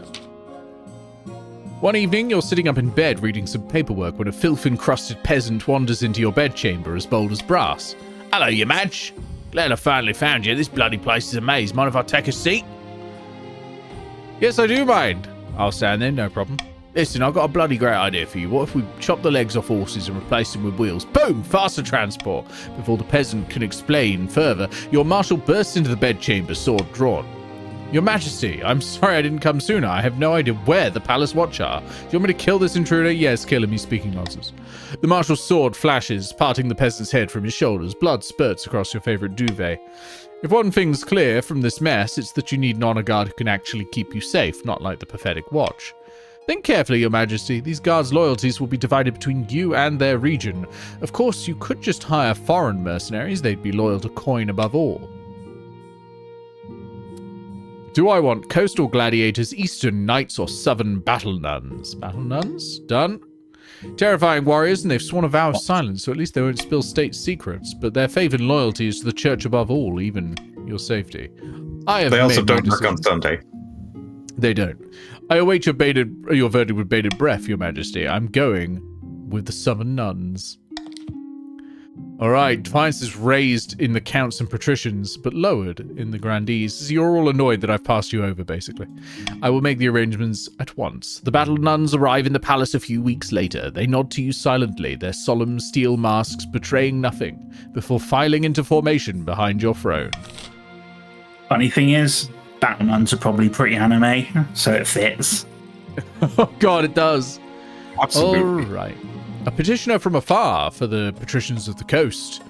One evening, you're sitting up in bed reading some paperwork when a filth-encrusted peasant wanders into your bedchamber as bold as brass. Hello, you Madge. Glad I finally found you. This bloody place is a maze. Mind if I take a seat? Yes, I do mind. I'll stand there, no problem. Listen, I've got a bloody great idea for you. What if we chop the legs off horses and replace them with wheels? Boom! Faster transport. Before the peasant can explain further, your marshal bursts into the bedchamber, sword drawn. Your Majesty, I'm sorry I didn't come sooner. I have no idea where the palace watch are. Do you want me to kill this intruder? Yes, kill him. He's speaking nonsense. The marshal's sword flashes, parting the peasant's head from his shoulders. Blood spurts across your favorite duvet. If one thing's clear from this mess, it's that you need an honor guard who can actually keep you safe, not like the pathetic watch. Think carefully, Your Majesty. These guards' loyalties will be divided between you and their region. Of course, you could just hire foreign mercenaries. They'd be loyal to coin above all. Do I want coastal gladiators, eastern knights, or southern battle nuns? Battle nuns? Done. Terrifying warriors, and they've sworn a vow of silence, so at least they won't spill state secrets. But their faith and loyalty is to the church above all, even your safety. They also don't work on Sunday. They don't. I await your verdict with bated breath, Your Majesty. I'm going with the southern nuns. Alright, defiance is raised in the counts and patricians, but lowered in the grandees. You're all annoyed that I've passed you over, basically. I will make the arrangements at once. The battle nuns arrive in the palace a few weeks later. They nod to you silently, their solemn steel masks betraying nothing, before filing into formation behind your throne. Funny thing is, battle nuns are probably pretty anime, so it fits. Oh god, it does. Absolutely. Alright. A petitioner from afar for the patricians of the coast.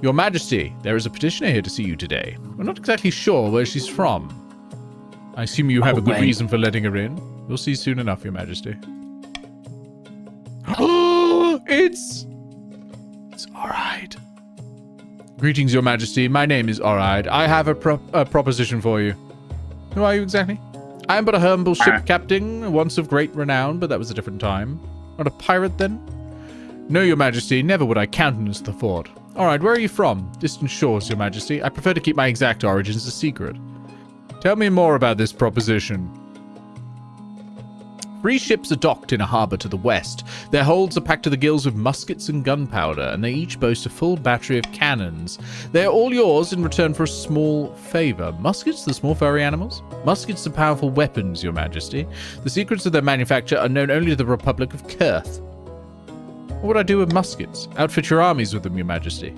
Your Majesty, there is a petitioner here to see you today. We're not exactly sure where she's from. I assume you have a good wait. reason for letting her in. We'll see soon enough, Your Majesty. It's alright. Greetings, Your Majesty. My name is alright. I have a proposition for you. Who are you exactly? I am but a humble ship captain, once of great renown, but that was a different time. Not a pirate, then? No, Your Majesty, never would I countenance the thought. Alright, where are you from? Distant shores, Your Majesty. I prefer to keep my exact origins a secret. Tell me more about this proposition. 3 ships are docked in a harbour to the west. Their holds are packed to the gills with muskets and gunpowder, and they each boast a full battery of cannons. They are all yours in return for a small favour. Muskets, the small furry animals? Muskets are powerful weapons, Your Majesty. The secrets of their manufacture are known only to the Republic of Kurth. What would I do with muskets? Outfit your armies with them, Your Majesty.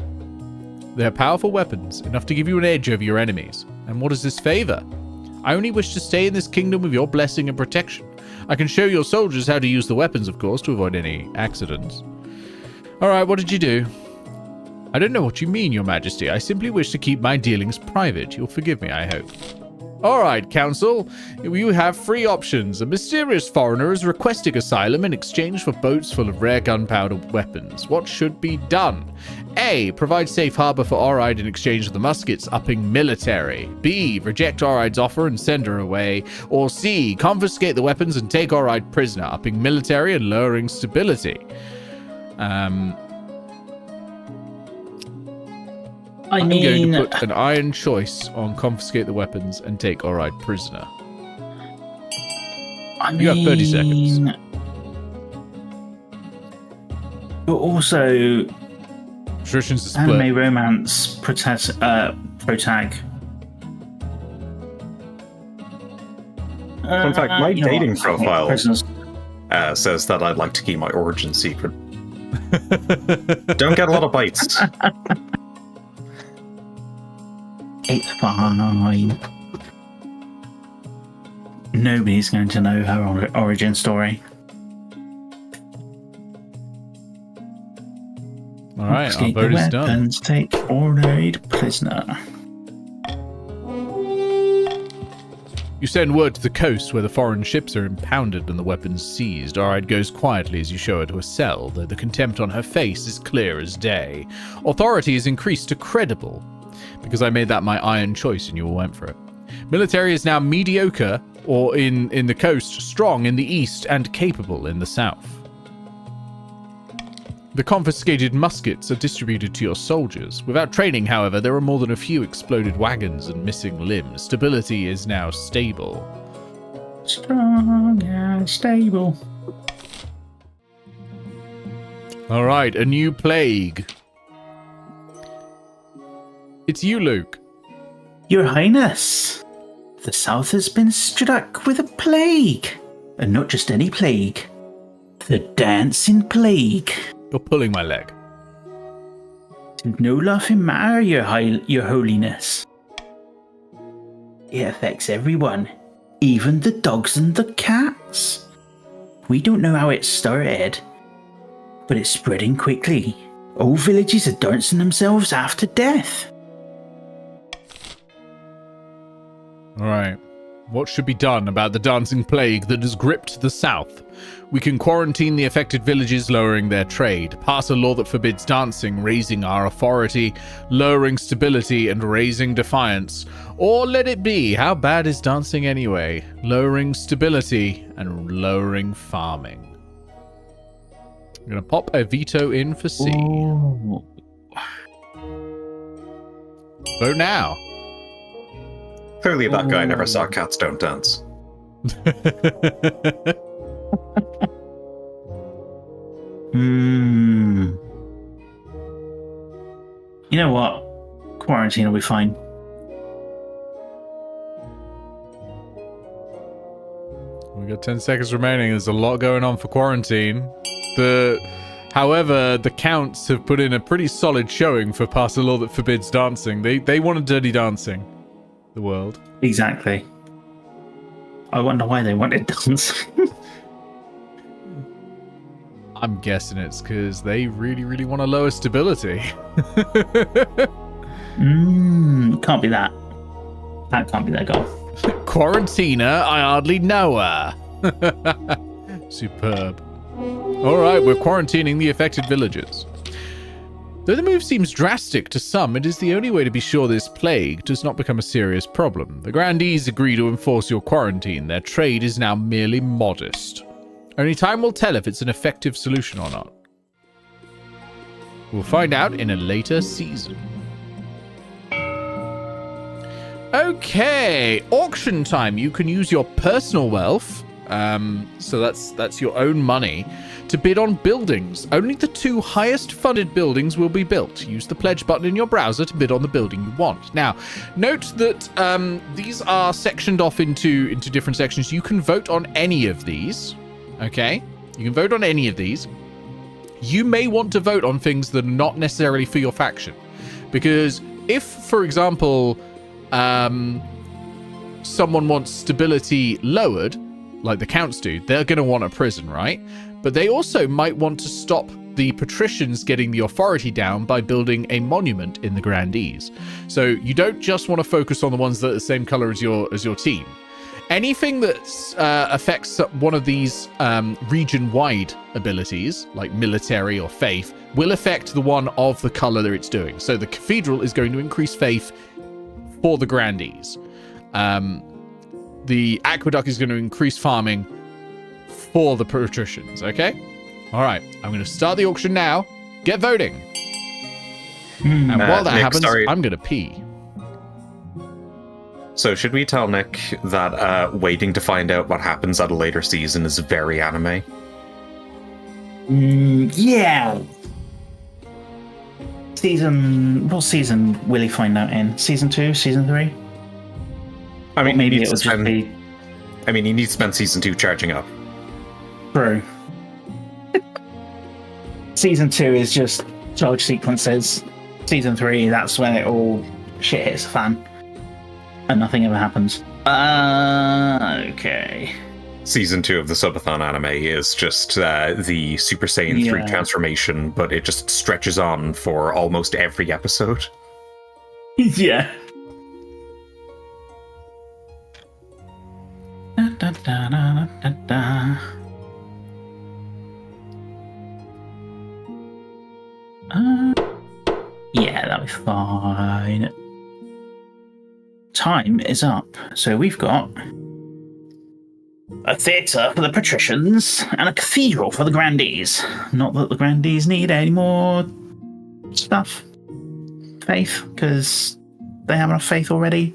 They are powerful weapons, enough to give you an edge over your enemies. And what is this favour? I only wish to stay in this kingdom with your blessing and protection. I can show your soldiers how to use the weapons, of course, to avoid any accidents. Alright, what did you do? I don't know what you mean, Your Majesty. I simply wish to keep my dealings private. You'll forgive me, I hope. Alright, Council. You have 3 options. A mysterious foreigner is requesting asylum in exchange for boats full of rare gunpowder weapons. What should be done? A. Provide safe harbour for Oride in exchange for the muskets, upping military. B. Reject Oride's offer and send her away. Or C. Confiscate the weapons and take Oride prisoner, upping military and lowering stability. I'm going to put an iron choice on confiscate the weapons and take Oride prisoner. You have 30 seconds. But also, Patricians are split. anime romance protag. In fact, my you know dating what? profile Prisoners. says that I'd like to keep my origin secret. Don't get a lot of bites. It's fine. Nobody's going to know her origin story. All right, our Confiscate vote the is done. weapons, take Oride prisoner. You send word to the coast where the foreign ships are impounded and the weapons seized. Oride goes quietly as you show her to a cell, though the contempt on her face is clear as day. Authority is increased to credible, because I made that my iron choice and you all went for it. Military is now mediocre or in the coast, strong in the east, and capable in the south. The confiscated muskets are distributed to your soldiers. Without training, however, there are more than a few exploded wagons and missing limbs. Stability is now stable. Strong and stable. All right, a new plague. It's you, Luke. Your Highness, the South has been struck with a plague. And not just any plague. The dancing plague. You're pulling my leg. No laughing matter, your holiness. It affects everyone, even the dogs and the cats. We don't know how it started, but it's spreading quickly. All villages are dancing themselves after death. All right. What should be done about the dancing plague that has gripped the south? We can quarantine the affected villages, lowering their trade, pass a law that forbids dancing, raising our authority, lowering stability, and raising defiance. Or let it be, how bad is dancing anyway? Lowering stability and lowering farming. I'm going to pop a veto in for C. Ooh. Vote now. Clearly, that guy never saw Cats Don't Dance. You know what? Quarantine will be fine. We got 10 seconds remaining. There's a lot going on for quarantine. However, the counts have put in a pretty solid showing for pass a law that forbids dancing. They wanted dirty dancing. The world. Exactly. I wonder why they wanted dance. I'm guessing it's because they really, really want to lower stability. Can't be that. That can't be their goal. Quarantina, I hardly know her. Superb. Alright, we're quarantining the affected villages. Though the move seems drastic to some, it is the only way to be sure this plague does not become a serious problem. The grandees agree to enforce your quarantine. Their trade is now merely modest. Only time will tell if it's an effective solution or not. We'll find out in a later season. Okay, auction time. You can use your personal wealth, so that's your own money, to bid on buildings. Only the 2 highest funded buildings will be built. Use the pledge button in your browser to bid on the building you want. Now, note that these are sectioned off into different sections. You can vote on any of these. Okay? You can vote on any of these. You may want to vote on things that are not necessarily for your faction. Because if, for example, someone wants stability lowered, like the counts do, they're going to want a prison, right? But they also might want to stop the patricians getting the authority down by building a monument in the grandees. So you don't just want to focus on the ones that are the same color as your team. Anything that affects one of these region-wide abilities, like military or faith, will affect the one of the color that it's doing. So the cathedral is going to increase faith for the grandees. The aqueduct is going to increase farming for the patricians, okay? All right, I'm going to start the auction now. Get voting. And while that happens, I'm going to pee. So should we tell Nick that waiting to find out what happens at a later season is very anime? Yeah. What season will he find out in? Season 2? Season 3? I mean, maybe it'll just be... I mean, he needs to spend season 2 charging up. True. Season 2 is just charge sequences. Season 3, that's when it all shit hits the fan. And nothing ever happens. Okay. Season 2 of the Subathon anime is just the Super Saiyan 3 transformation, but it just stretches on for almost every episode. Yeah. Da, da, da, da, da, da. Yeah, that'll be fine. time is up. So we've got a theatre for the patricians and a cathedral for the grandees. Not that the grandees need any more stuff. Faith, because they have enough faith already.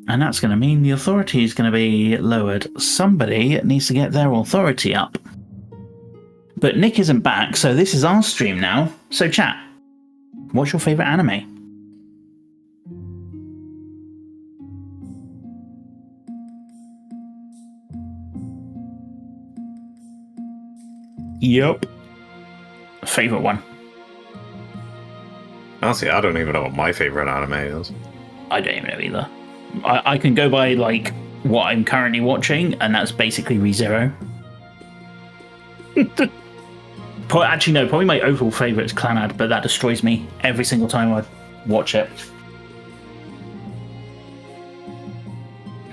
And that's going to mean the authority is going to be lowered. Somebody needs to get their authority up. But Nick isn't back, so this is our stream now. So chat, what's your favourite anime? Yep. Favourite one? Honestly, I don't even know what my favorite anime is. I don't even know either. I can go by like what I'm currently watching, and that's basically ReZero. Actually, no, probably my overall favourite is Clanad, but that destroys me every single time I watch it.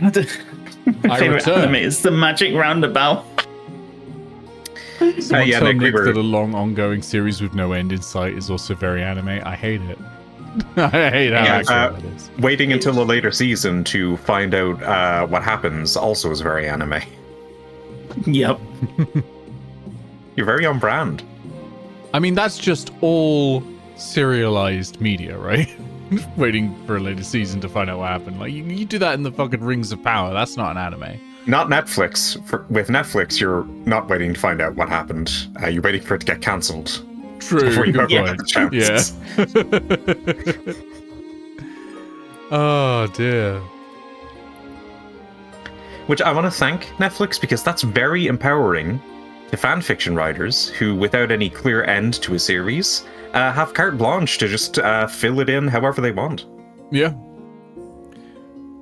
My favourite anime is The Magic Roundabout. Someone told Nick that a long ongoing series with no end in sight is also very anime. I hate it. I hate how accurate that is. Waiting until a later season to find out what happens also is very anime. Yep. You're very on brand. I mean, that's just all serialized media, right? Waiting for a later season to find out what happened. Like, you do that in the fucking Rings of Power. That's not an anime. Not Netflix. With Netflix, you're not waiting to find out what happened. You're waiting for it to get cancelled. True. Before you Good get the chance. Yeah. Oh, dear. Which I want to thank Netflix, because that's very empowering to fan fiction writers who, without any clear end to a series, have carte blanche to just fill it in however they want. Yeah.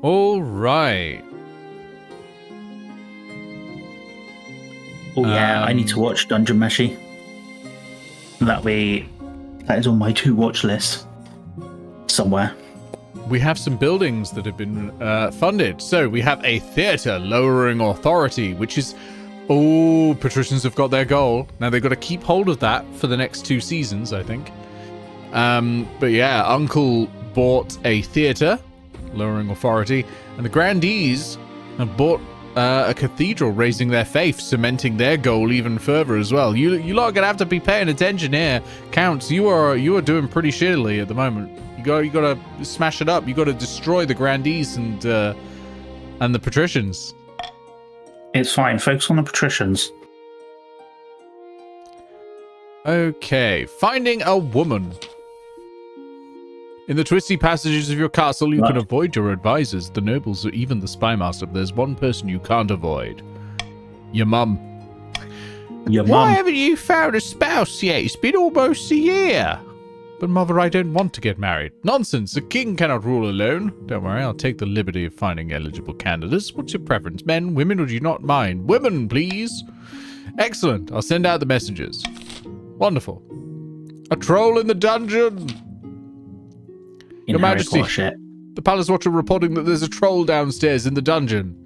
All right. Oh yeah, I need to watch Dungeon Meshi. That is on my to-watch list somewhere. We have some buildings that have been funded. So we have a theatre lowering authority, which is... Oh, patricians have got their goal. Now they've got to keep hold of that for the next 2 seasons, I think. But yeah, Uncle bought a theatre, lowering authority, and the grandees have bought a cathedral, raising their faith, cementing their goal even further as well. You lot are gonna have to be paying attention here, Counts. You are doing pretty shittily at the moment. You gotta smash it up. You gotta destroy the grandees and the patricians. It's fine. Focus on the patricians. Okay, finding a woman. In the twisty passages of your castle, you can avoid your advisors, the nobles, or even the spymaster, but there's one person you can't avoid. Your mum. Your mum. Why haven't you found a spouse yet? It's been almost a year. But mother, I don't want to get married. Nonsense, a king cannot rule alone. Don't worry, I'll take the liberty of finding eligible candidates. What's your preference, men, women, or do you not mind? Women, please. Excellent, I'll send out the messages. Wonderful. A troll in the dungeon. Your Majesty, the Palace Watcher reporting that there's a troll downstairs in the dungeon.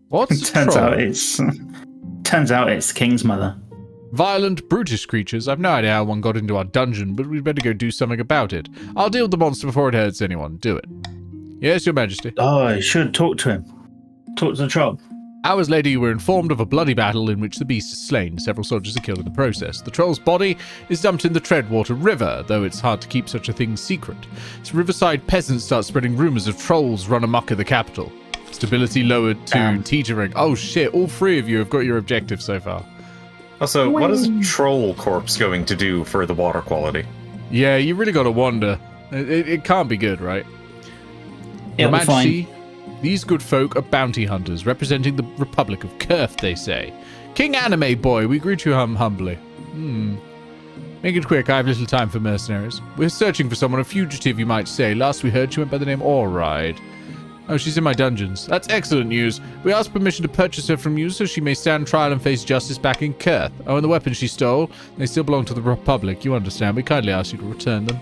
What's Turns out it's the king's mother. Violent, brutish creatures. I've no idea how one got into our dungeon, but we'd better go do something about it. I'll deal with the monster before it hurts anyone. Do it. Yes, Your Majesty. Oh, I should talk to him. Talk to the troll. Hours later, you were informed of a bloody battle in which the beast is slain. Several soldiers are killed in the process. The troll's body is dumped in the Treadwater River, though it's hard to keep such a thing secret. As riverside peasants start spreading rumors of trolls run amok in the capital. Stability lowered to teetering. Oh shit, all 3 of you have got your objective so far. Also, what is a troll corpse going to do for the water quality? Yeah, you really gotta wonder. It can't be good, right? It'll be fine. These good folk are bounty hunters, representing the Republic of Kurth, they say. King Anime Boy, we greet you humbly. Make it quick, I have little time for mercenaries. We're searching for someone, a fugitive, you might say. Last we heard, she went by the name Oride. Oh, she's in my dungeons. That's excellent news. We asked permission to purchase her from you so she may stand trial and face justice back in Kurth. Oh, and the weapons she stole, they still belong to the Republic. You understand. We kindly ask you to return them.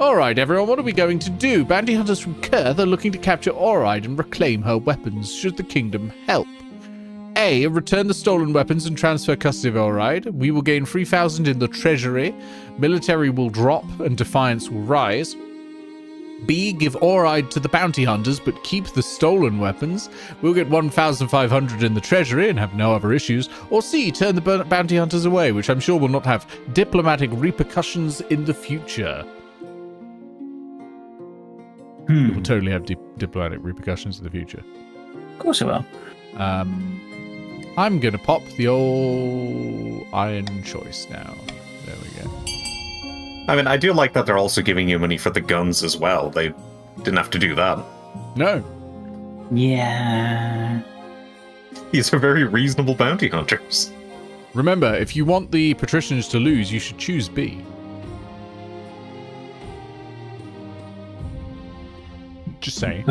Alright, everyone, what are we going to do? Bounty hunters from Kurth are looking to capture Oride and reclaim her weapons, should the kingdom help. A. Return the stolen weapons and transfer custody of Oride. We will gain 3,000 in the treasury. Military will drop and defiance will rise. B. Give Oride to the bounty hunters, but keep the stolen weapons. We'll get 1,500 in the treasury and have no other issues. Or C. Turn the bounty hunters away, which I'm sure will not have diplomatic repercussions in the future. It will totally have diplomatic repercussions in the future. Of course it will. I'm going to pop the old iron choice now. There we go. I mean, I do like that they're also giving you money for the guns as well. They didn't have to do that. No. Yeah. These are very reasonable bounty hunters. Remember, if you want the patricians to lose, you should choose B. Just saying.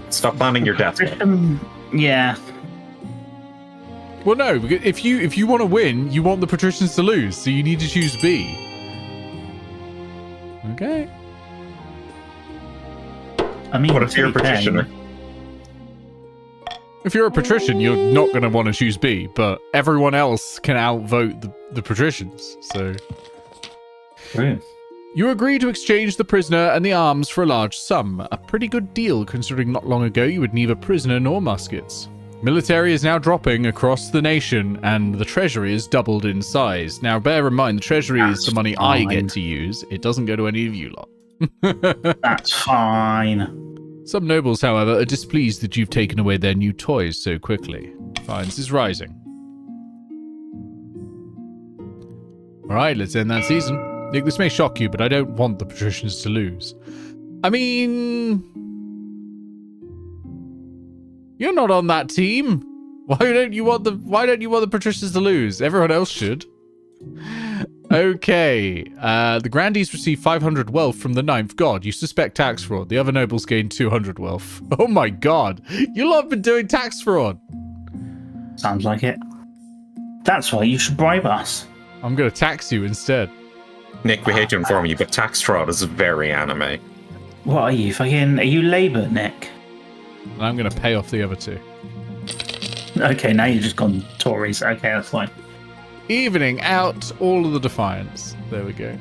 Stop planning your death. Yeah. Well, no, because if you want to win, you want the patricians to lose, so you need to choose B. Okay. I mean, What if you're a patrician? If you're a patrician, you're not going to want to choose B, but everyone else can outvote the patricians, so... True. You agree to exchange the prisoner and the arms for a large sum. A pretty good deal, considering not long ago you had neither prisoner nor muskets. Military is now dropping across the nation, and the treasury is doubled in size. Now, bear in mind, the treasury is the money I get to use. It doesn't go to any of you lot. That's fine. Some nobles, however, are displeased that you've taken away their new toys so quickly. Fines is rising. Alright, let's end that season. Nick, this may shock you, but I don't want the patricians to lose. I mean... You're not on that team. Why don't you want the patricians to lose? Everyone else should. Okay. The grandees receive 500 wealth from the ninth god. You suspect tax fraud. The other nobles gain 200 wealth. Oh my god. You lot have been doing tax fraud. Sounds like it. That's why you should bribe us. I'm going to tax you instead. Nick, we hate to inform you, but tax fraud is very anime. What are you, are you Labour, Nick? And I'm going to pay off the other two. Okay, now you've just gone Tories. Okay, that's fine. Evening out all of the defiance. There we go.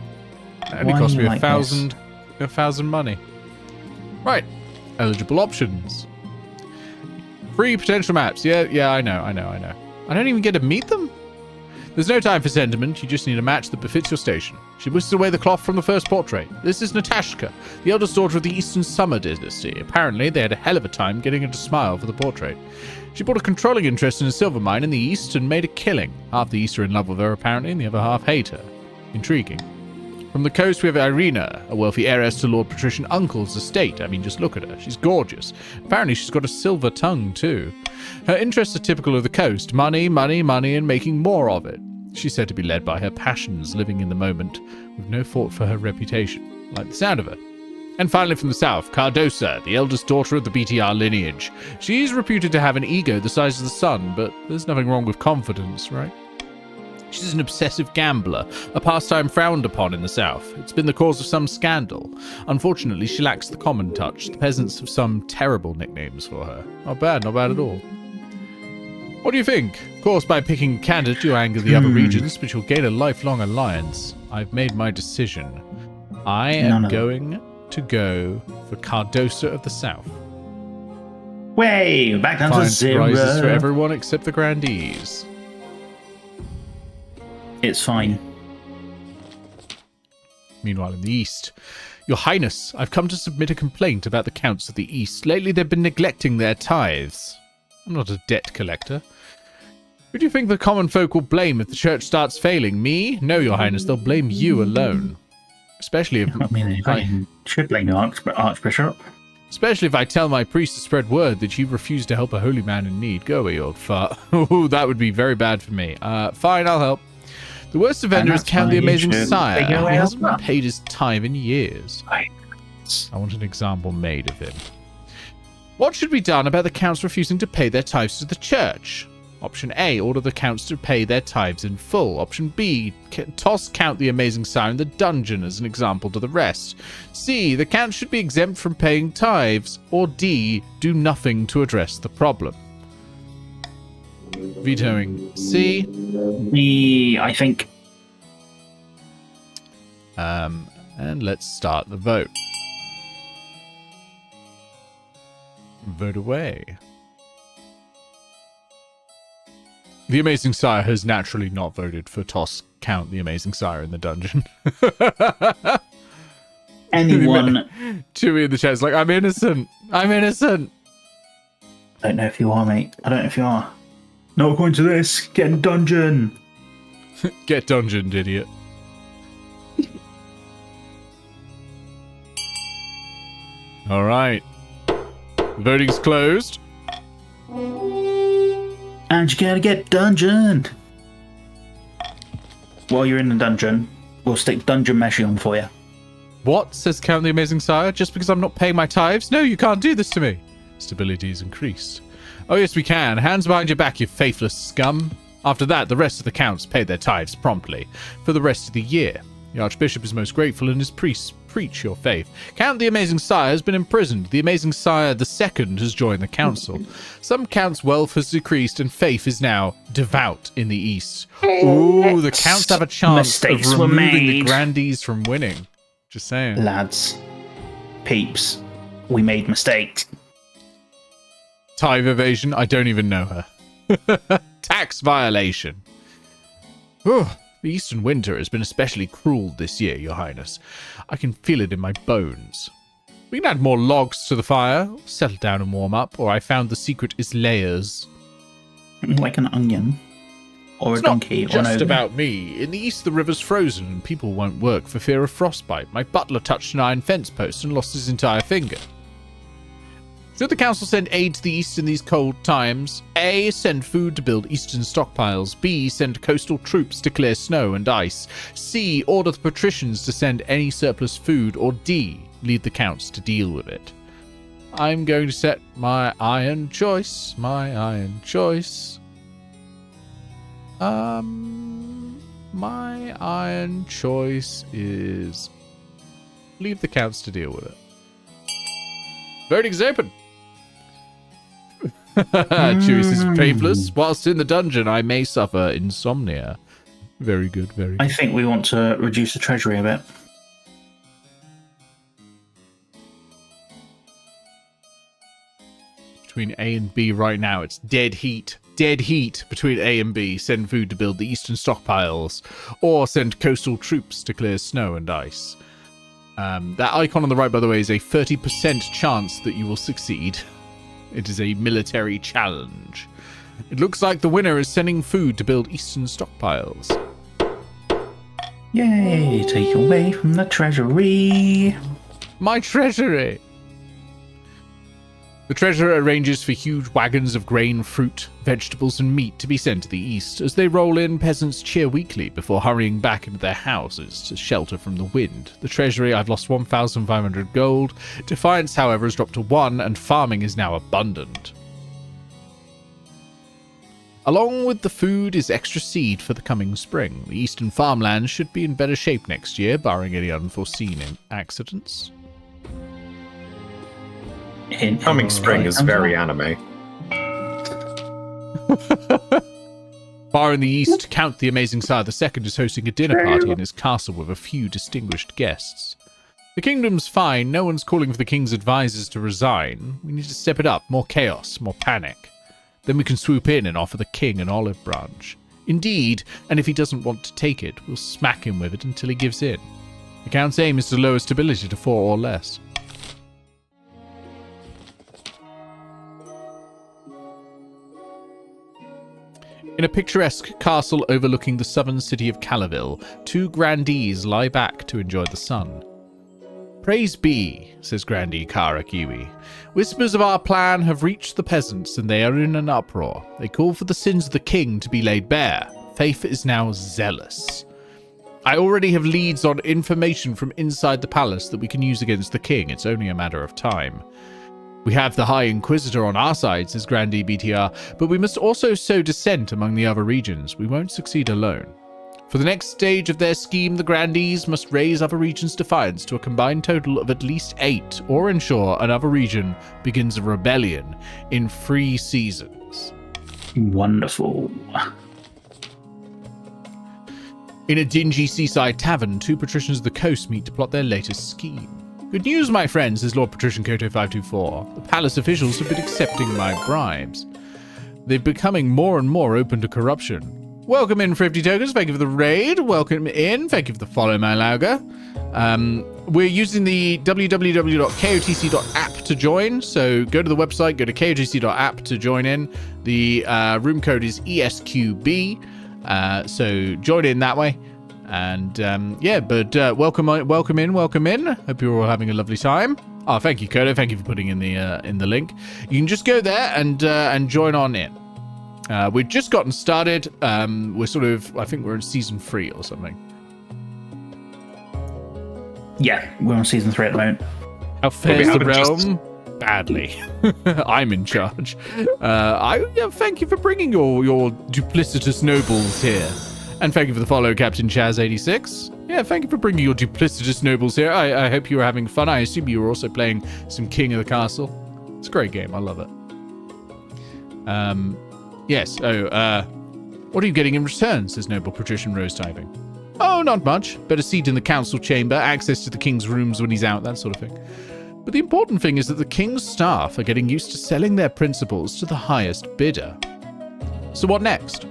That only Why cost you me like 1,000 money. Right. Eligible options. Free potential maps. Yeah, I know. I don't even get to meet them? There's no time for sentiment. You just need a match that befits your station. She whisks away the cloth from the first portrait. This is Natashka, the eldest daughter of the Eastern Summer dynasty. Apparently, they had a hell of a time getting her to smile for the portrait. She bought a controlling interest in a silver mine in the East and made a killing. Half the East are in love with her, apparently, and the other half hate her. Intriguing. From the coast, we have Irina, a wealthy heiress to Lord Patrician Uncle's estate. I mean, just look at her. She's gorgeous. Apparently, she's got a silver tongue, too. Her interests are typical of the coast. Money, money, money, and making more of it. She's said to be led by her passions, living in the moment, with no thought for her reputation. Like the sound of her. And finally from the south, Cardosa, the eldest daughter of the BTR lineage. She's reputed to have an ego the size of the sun, but there's nothing wrong with confidence, right? She's an obsessive gambler, a pastime frowned upon in the south. It's been the cause of some scandal. Unfortunately, she lacks the common touch. The peasants have some terrible nicknames for her. Not bad at all. What do you think? Of course, by picking a candidate, you anger the other regions, but you'll gain a lifelong alliance. I've made my decision. I am going to go for Cardosa of the South. Way back down to Fines zero. rises for everyone except the grandees. It's fine. Meanwhile, in the east, Your Highness, I've come to submit a complaint about the counts of the east. Lately, they've been neglecting their tithes. I'm not a debt collector. Who do you think the common folk will blame if the church starts failing? Me? No, Your Highness, they'll blame you alone. Especially if I should blame the Archbishop. Especially if I tell my priest to spread word that you refuse to help a holy man in need. Go away, you old fart. Ooh, that would be very bad for me. Fine, I'll help. The worst offender is Count the Amazing Sire. He hasn't been paid his tithe in years. I want an example made of him. What should be done about the counts refusing to pay their tithes to the church? Option A, order the counts to pay their tithes in full. Option B, toss Count the Amazing Sire in the dungeon as an example to the rest. C, the count should be exempt from paying tithes. Or D, do nothing to address the problem. Vetoing C. B, I think. And let's start the vote. Vote away. The Amazing Sire has naturally not voted for Toss Count the Amazing Sire in the dungeon. Anyone? Chewie in the chat is like, I'm innocent. I'm innocent. I don't know if you are, mate. I don't know if you are. Not according to this. Get in dungeon. Get dungeoned, idiot. All right. The voting's closed. And you gotta get dungeoned. While you're in the dungeon, we'll stick dungeon meshing on for you. What, says Count the Amazing Sire? Just because I'm not paying my tithes? No, you can't do this to me. Stability is increased. Oh, yes, we can. Hands behind your back, you faithless scum. After that, the rest of the counts paid their tithes promptly for the rest of the year. The Archbishop is most grateful, and his priests preach your faith. Count the Amazing Sire has been imprisoned. The Amazing Sire II has joined the council. Some counts' wealth has decreased, and faith is now devout in the east. Ooh, the counts have a chance of removing the grandees from winning. Just saying. Lads, peeps, we made mistakes. Tithe evasion? I don't even know her. Tax violation. The eastern winter has been especially cruel this year, Your Highness. I can feel it in my bones. We can add more logs to the fire, settle down and warm up, or I found the secret is layers. Like an onion. Or It's a donkey. not or just an ogre. about me. In the east, the river's frozen and people won't work for fear of frostbite. My butler touched an iron fence post and lost his entire finger. Should the council send aid to the east in these cold times? A. Send food to build eastern stockpiles. B. Send coastal troops to clear snow and ice. C. Order the patricians to send any surplus food. Or D. Leave the counts to deal with it. I'm going to set my iron choice. My iron choice. My iron choice is leave the counts to deal with it. Voting's open. Chewie says, faithless. Whilst in the dungeon, I may suffer insomnia. Very good, very I good. think we want to reduce the treasury a bit. Between A and B right now, it's dead heat. Dead heat between A and B. Send food to build the eastern stockpiles, or send coastal troops to clear snow and ice. That icon on the right, by the way, is a 30% chance that you will succeed. It is a military challenge. It looks like the winner is sending food to build eastern stockpiles. Yay, take away from the treasury. My treasury! The treasurer arranges for huge wagons of grain, fruit, vegetables, and meat to be sent to the east. As they roll in, peasants cheer weakly before hurrying back into their houses to shelter from the wind. The treasury, I've lost 1,500 gold. Defiance, however, has dropped to 1, and farming is now abundant. Along with the food is extra seed for the coming spring. The eastern farmlands should be in better shape next year, barring any unforeseen accidents. Coming spring is very anime. Far in the east, Count the Amazing Sire II is hosting a dinner party in his castle with a few distinguished guests. The kingdom's fine, no one's calling for the king's advisors to resign. We need to step it up, more chaos, more panic. Then we can swoop in and offer the king an olive branch. Indeed, and if he doesn't want to take it, we'll smack him with it until he gives in. The Count's aim is to lower stability to 4 or less. In a picturesque castle overlooking the southern city of Calaville, 2 grandees lie back to enjoy the sun. Praise be, says Grandee Kara Kiwi. Whispers of our plan have reached the peasants, and they are in an uproar. They call for the sins of the king to be laid bare. Faith is now zealous. I already have leads on information from inside the palace that we can use against the king. It's only a matter of time. We have the High Inquisitor on our side, says Grandee BTR, but we must also sow dissent among the other regions. We won't succeed alone. For the next stage of their scheme, the Grandees must raise other regions' defiance to a combined total of at least 8, or ensure another region begins a rebellion in 3 seasons. Wonderful. In a dingy seaside tavern, 2 patricians of the coast meet to plot their latest scheme. Good news, my friends, says Lord Patrician Koto 524. The palace officials have been accepting my bribes. They're becoming more and more open to corruption. Welcome in, Thrifty Tokens. Thank you for the raid. Welcome in. Thank you for the follow, my Lauga. We're using the www.kotc.app to join. So go to the website, go to kotc.app to join in. The room code is ESQB. So join in that way. And welcome in. Hope you're all having a lovely time. Oh, thank you, Kodo. Thank you for putting in the link. You can just go there and join on in. We've just gotten started. I think we're in season 3 or something. Yeah, we're on season 3 at the moment. How fares the realm? Badly. I'm in charge. Thank you for bringing your duplicitous nobles here. And thank you for the follow, Captain Chaz86. Yeah, thank you for bringing your duplicitous nobles here. I hope you were having fun. I assume you were also playing some King of the Castle. It's a great game. I love it. Yes. What are you getting in return, says Noble Patrician Rose typing. Oh, not much. Better seat in the council chamber, access to the king's rooms when he's out, that sort of thing. But the important thing is that the king's staff are getting used to selling their principles to the highest bidder. So what next?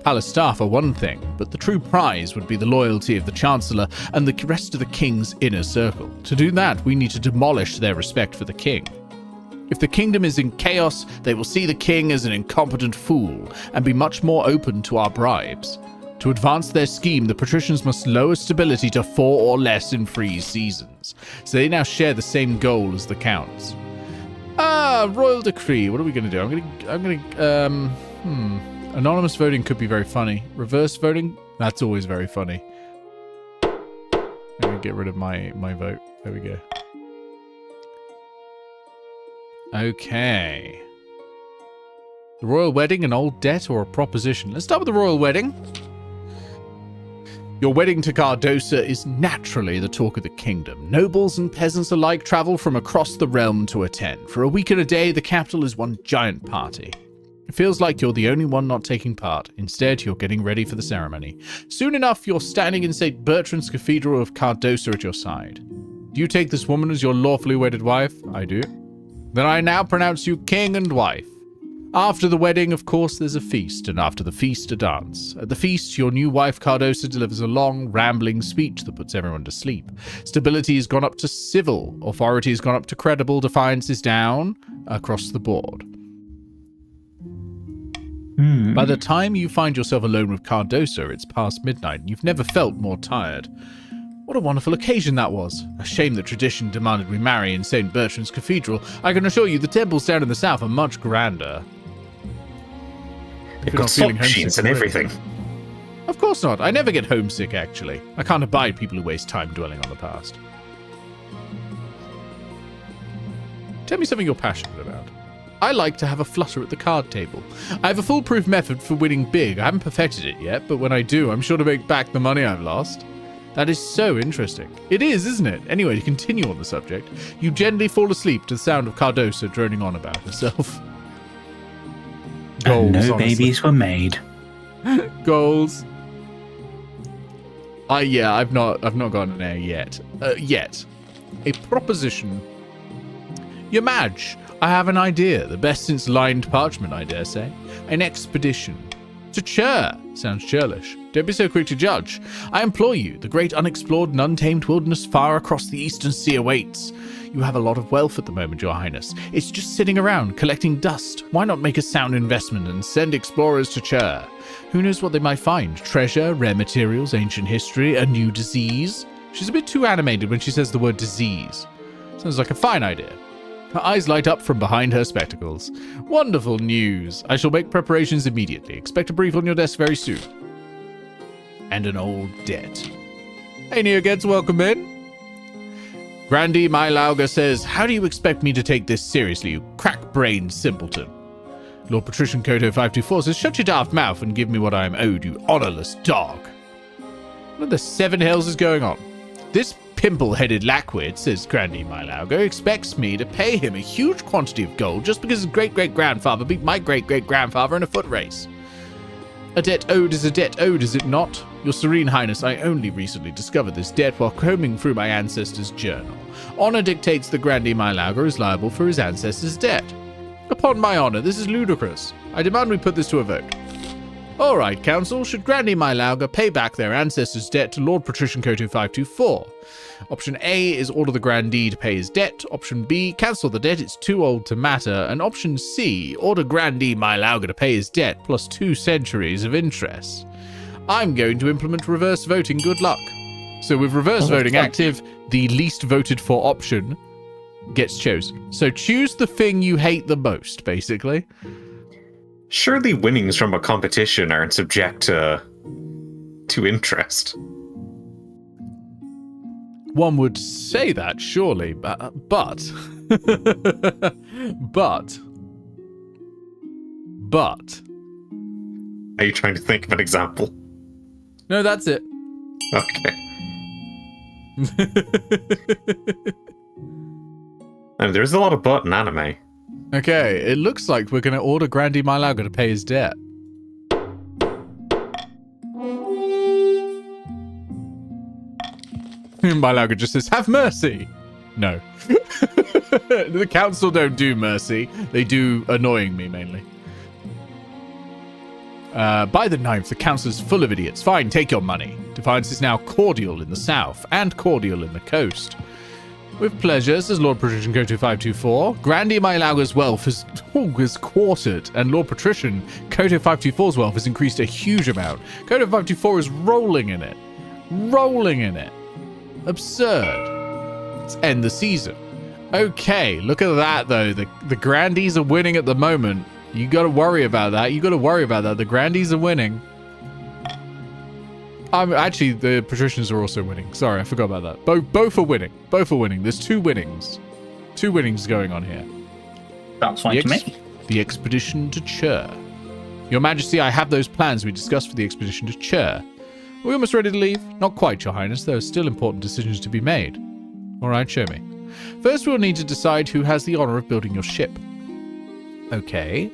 Palace staff are one thing, but the true prize would be the loyalty of the Chancellor and the rest of the king's inner circle. To do that, we need to demolish their respect for the king. If the kingdom is in chaos, they will see the king as an incompetent fool and be much more open to our bribes. To advance their scheme, the patricians must lower stability to 4 or less in 3 seasons. So they now share the same goal as the counts. Royal decree. What are we going to do? I'm going to anonymous voting could be very funny. Reverse voting? That's always very funny. I'm going to get rid of my vote. There we go. Okay. The royal wedding, an old debt, or a proposition? Let's start with the royal wedding. Your wedding to Cardosa is naturally the talk of the kingdom. Nobles and peasants alike travel from across the realm to attend. For a week and a day, the capital is one giant party. It feels like you're the only one not taking part. Instead, you're getting ready for the ceremony. Soon enough, you're standing in St. Bertrand's Cathedral of Cardosa at your side. Do you take this woman as your lawfully wedded wife? I do. Then I now pronounce you king and wife. After the wedding, of course, there's a feast, and after the feast, a dance. At the feast, your new wife, Cardosa, delivers a long, rambling speech that puts everyone to sleep. Stability has gone up to civil. Authority has gone up to credible. Defiance is down across the board. By the time you find yourself alone with Cardosa, it's past midnight, and you've never felt more tired. What a wonderful occasion that was. A shame that tradition demanded we marry in St. Bertrand's Cathedral. I can assure you the temples down in the south are much grander. They've got slot machines and everything. Of course not. I never get homesick, actually. I can't abide people who waste time dwelling on the past. Tell me something you're passionate about. I like to have a flutter at the card table. I have a foolproof method for winning big. I haven't perfected it yet, but when I do, I'm sure to make back the money I've lost. That is so interesting. It is, isn't it? Anyway, to continue on the subject, you gently fall asleep to the sound of Cardosa droning on about herself. Goals, and no honestly. babies were made. Goals. I've not gotten an A yet. A proposition. Your Madge, I have an idea, the best since lined parchment, I dare say. An expedition. To Chur. Sounds churlish. Don't be so quick to judge. I implore you, the great unexplored and untamed wilderness far across the eastern sea awaits. You have a lot of wealth at the moment, Your Highness. It's just sitting around, collecting dust. Why not make a sound investment and send explorers to Chur? Who knows what they might find? Treasure, rare materials, ancient history, a new disease? She's a bit too animated when she says the word disease. Sounds like a fine idea. Her eyes light up from behind her spectacles. Wonderful news. I shall make preparations immediately. Expect a brief on your desk very soon. And an old debt. Hey, Neogeds, welcome in. Grandy Mylauga says, how do you expect me to take this seriously, you crack-brained simpleton? Lord Patrician Koto 524 says, shut your daft mouth and give me what I am owed, you honourless dog. What the 7 hells is going on? This pimple-headed lackwit, says Grandy Mylauga, expects me to pay him a huge quantity of gold just because his great-great-grandfather beat my great-great-grandfather in a foot race. A debt owed is a debt owed, is it not? Your Serene Highness, I only recently discovered this debt while combing through my ancestors' journal. Honor dictates that Grandee Mylaga is liable for his ancestors' debt. Upon my honor, this is ludicrous. I demand we put this to a vote. All right, Council, should Grandee Mylaga pay back their ancestors' debt to Lord Patrician Koto 524? Option A is order the Grandee to pay his debt. Option B, cancel the debt, it's too old to matter. And option C, order Grandee Mylaga to pay his debt plus 2 centuries of interest. I'm going to implement reverse voting. Good luck. So with reverse voting active, the least voted for option gets chosen. So choose the thing you hate the most, basically. Surely winnings from a competition aren't subject to interest. One would say that, surely, but Are you trying to think of an example? no, that's it. Okay. There's a lot of but in anime. Okay, it looks like we're going to order Grandee Mylaga to pay his debt. Mylaga just says, have mercy! No. The council don't do mercy. They do annoying me, mainly. By the 9th, the council is full of idiots. Fine, take your money. Defiance is now cordial in the south and cordial in the coast. With pleasure, says Lord Patrician Koto 524. Grandee Mylaga's wealth is quartered, and Lord Patrician Koto 524's wealth has increased a huge amount. Koto 524 is rolling in it. Rolling in it. Absurd. Let's end the season. Okay, look at that, though. The Grandees are winning at the moment. You got to worry about that. You got to worry about that. The Grandees are winning. Actually, the Patricians are also winning. Sorry, I forgot about that. Both are winning. Both are winning. There's 2 winnings. 2 winnings going on here. That's fine to me. The expedition to Chur. Your Majesty, I have those plans we discussed for the expedition to Chur. Are we almost ready to leave? Not quite, Your Highness. There are still important decisions to be made. All right, show me. First, we'll need to decide who has the honor of building your ship. Okay.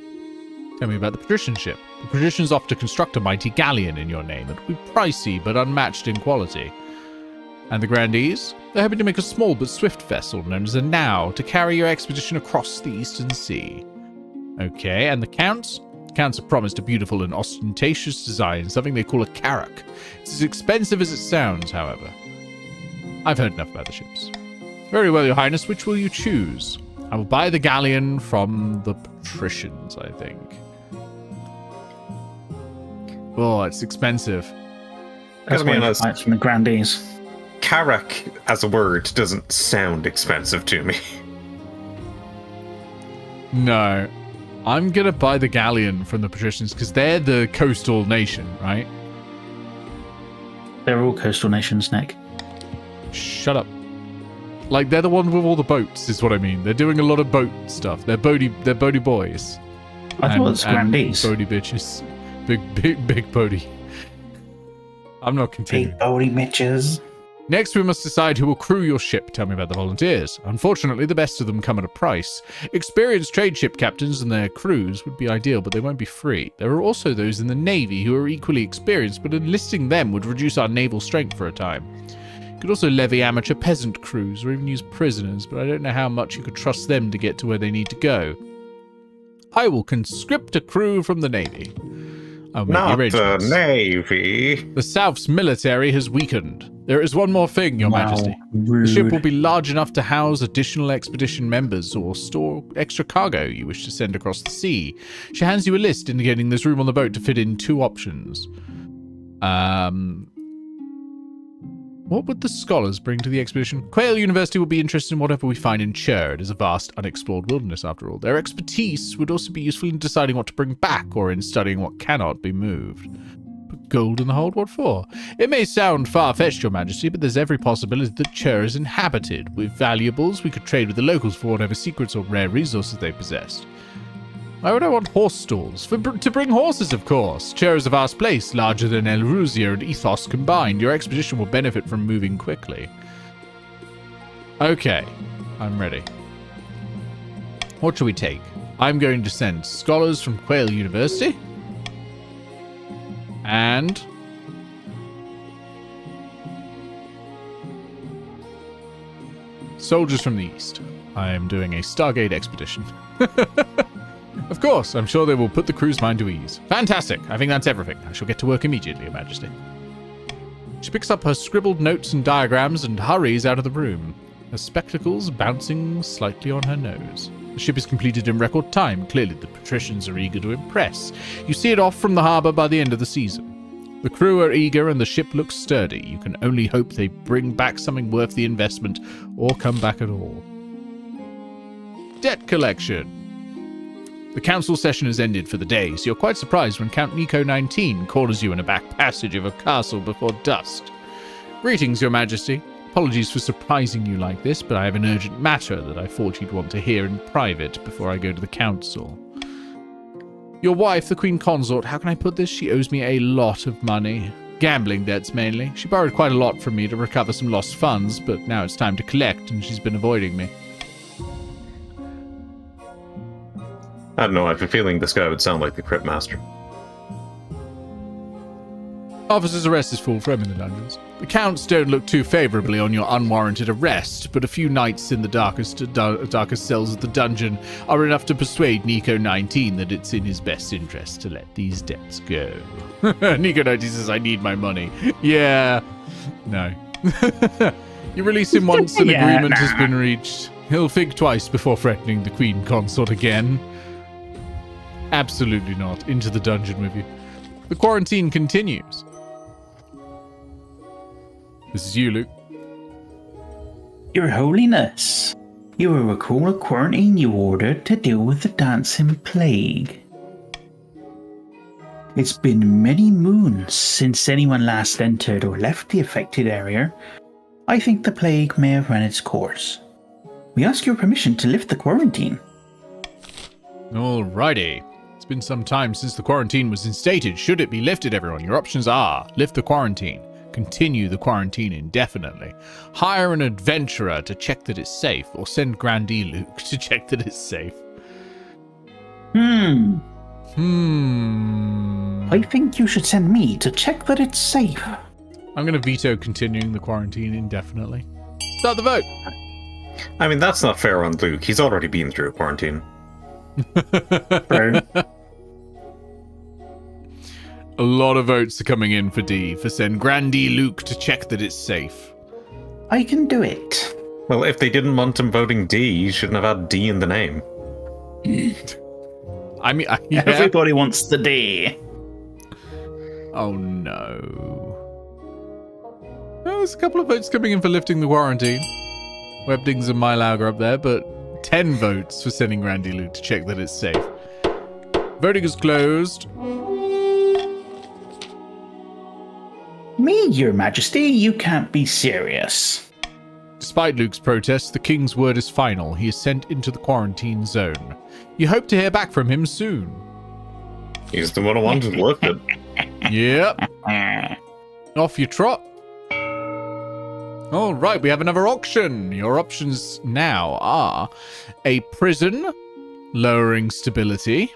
Tell me about the Patrician ship. The Patricians offer to construct a mighty galleon in your name. It will be pricey, but unmatched in quality. And the Grandees? They're hoping to make a small but swift vessel known as a Now to carry your expedition across the Eastern Sea. Okay, and the Counts? The Counts have promised a beautiful and ostentatious design, something they call a carrack. It's as expensive as it sounds, however. I've heard enough about the ships. Very well, Your Highness. Which will you choose? I will buy the galleon from the Patricians, I think. Oh, it's expensive. That's Gotta be why honest. it's from the Grandees. Carrack as a word doesn't sound expensive to me. No. I'm going to buy the galleon from the Patricians because they're the coastal nation, right? They're all coastal nations, Nick. Shut up. Like, they're the one with all the boats, is what I mean. They're doing a lot of boat stuff. They're boaty boys. I thought it was Grandees. Boaty bitches. Big boaty. I'm not continuing. Big boaty bitches. Next, we must decide who will crew your ship. Tell me about the volunteers. Unfortunately, the best of them come at a price. Experienced trade ship captains and their crews would be ideal, but they won't be free. There are also those in the Navy who are equally experienced, but enlisting them would reduce our naval strength for a time. You could also levy amateur peasant crews or even use prisoners, but I don't know how much you could trust them to get to where they need to go. I will conscript a crew from the Navy. Not the Navy. The South's military has weakened. There is one more thing, Your Majesty. Rude. The ship will be large enough to house additional expedition members or store extra cargo you wish to send across the sea. She hands you a list indicating there's room on the boat to fit in 2 options. What would the scholars bring to the expedition? Quail University will be interested in whatever we find in Chur. It is a vast, unexplored wilderness, after all. Their expertise would also be useful in deciding what to bring back or in studying what cannot be moved. Put gold in the hold? What for? It may sound far-fetched, Your Majesty, but there's every possibility that Chur is inhabited. With valuables, we could trade with the locals for whatever secrets or rare resources they possessed. Why would I want horse stalls? To bring horses, of course. Chur is a vast place, larger than Elrusia and Ethos combined. Your expedition will benefit from moving quickly. Okay, I'm ready. What shall we take? I'm going to send scholars from Quail University. And soldiers from the east. I am doing a Stargate expedition. Of course, I'm sure they will put the crew's mind to ease. Fantastic. I think that's everything. I shall get to work immediately, Your Majesty. She picks up her scribbled notes and diagrams and hurries out of the room, her spectacles bouncing slightly on her nose. The ship is completed in record time. Clearly, the patricians are eager to impress. You see it off from the harbour by the end of the season. The crew are eager and the ship looks sturdy. You can only hope they bring back something worth the investment or come back at all. Debt collection. The council session has ended for the day, so you're quite surprised when Count Nico 19 corners you in a back passage of a castle before dusk. Greetings, Your Majesty. Apologies for surprising you like this, but I have an urgent matter that I thought you'd want to hear in private before I go to the council. Your wife, the Queen Consort, how can I put this? She owes me a lot of money. Gambling debts, mainly. She borrowed quite a lot from me to recover some lost funds, but now it's time to collect, and she's been avoiding me. I don't know, I have a feeling this guy would sound like the Crypt Master. Officer's arrest is full from in the dungeons. The counts don't look too favourably on your unwarranted arrest, but a few nights in the darkest cells of the dungeon are enough to persuade Nico 19 that it's in his best interest to let these debts go. Nico 19 says, I need my money. Yeah. No. You release him once an agreement has been reached. He'll think twice before threatening the Queen Consort again. Absolutely not. Into the dungeon with you. The quarantine continues. This is you, Luke. Your Holiness, you will recall a quarantine you ordered to deal with the dancing plague. It's been many moons since anyone last entered or left the affected area. I think the plague may have run its course. We ask your permission to lift the quarantine. Alrighty. It's been some time since the quarantine was instated. Should it be lifted, everyone? Your options are lift the quarantine, continue the quarantine indefinitely, hire an adventurer to check that it's safe, or send Grandee Luke to check that it's safe. I think you should send me to check that it's safe. I'm going to veto continuing the quarantine indefinitely. Start the vote. I mean, that's not fair on Luke. He's already been through a quarantine. True. A lot of votes are coming in for D, for send Grandee Luke to check that it's safe. I can do it. Well, if they didn't want him voting D, you shouldn't have had D in the name. I mean, yeah. Everybody wants the D. Oh no. Oh, there's a couple of votes coming in for lifting the quarantine. Webdings and Mylaug are up there, but 10 votes for sending Grandee Luke to check that it's safe. Voting is closed. Me, Your Majesty, you can't be serious. Despite Luke's protests, the king's word is final. He is sent into the quarantine zone. You hope to hear back from him soon. He's the one I wanted to look at. Yep. Off you trot. All right, we have another auction. Your options now are a prison, lowering stability,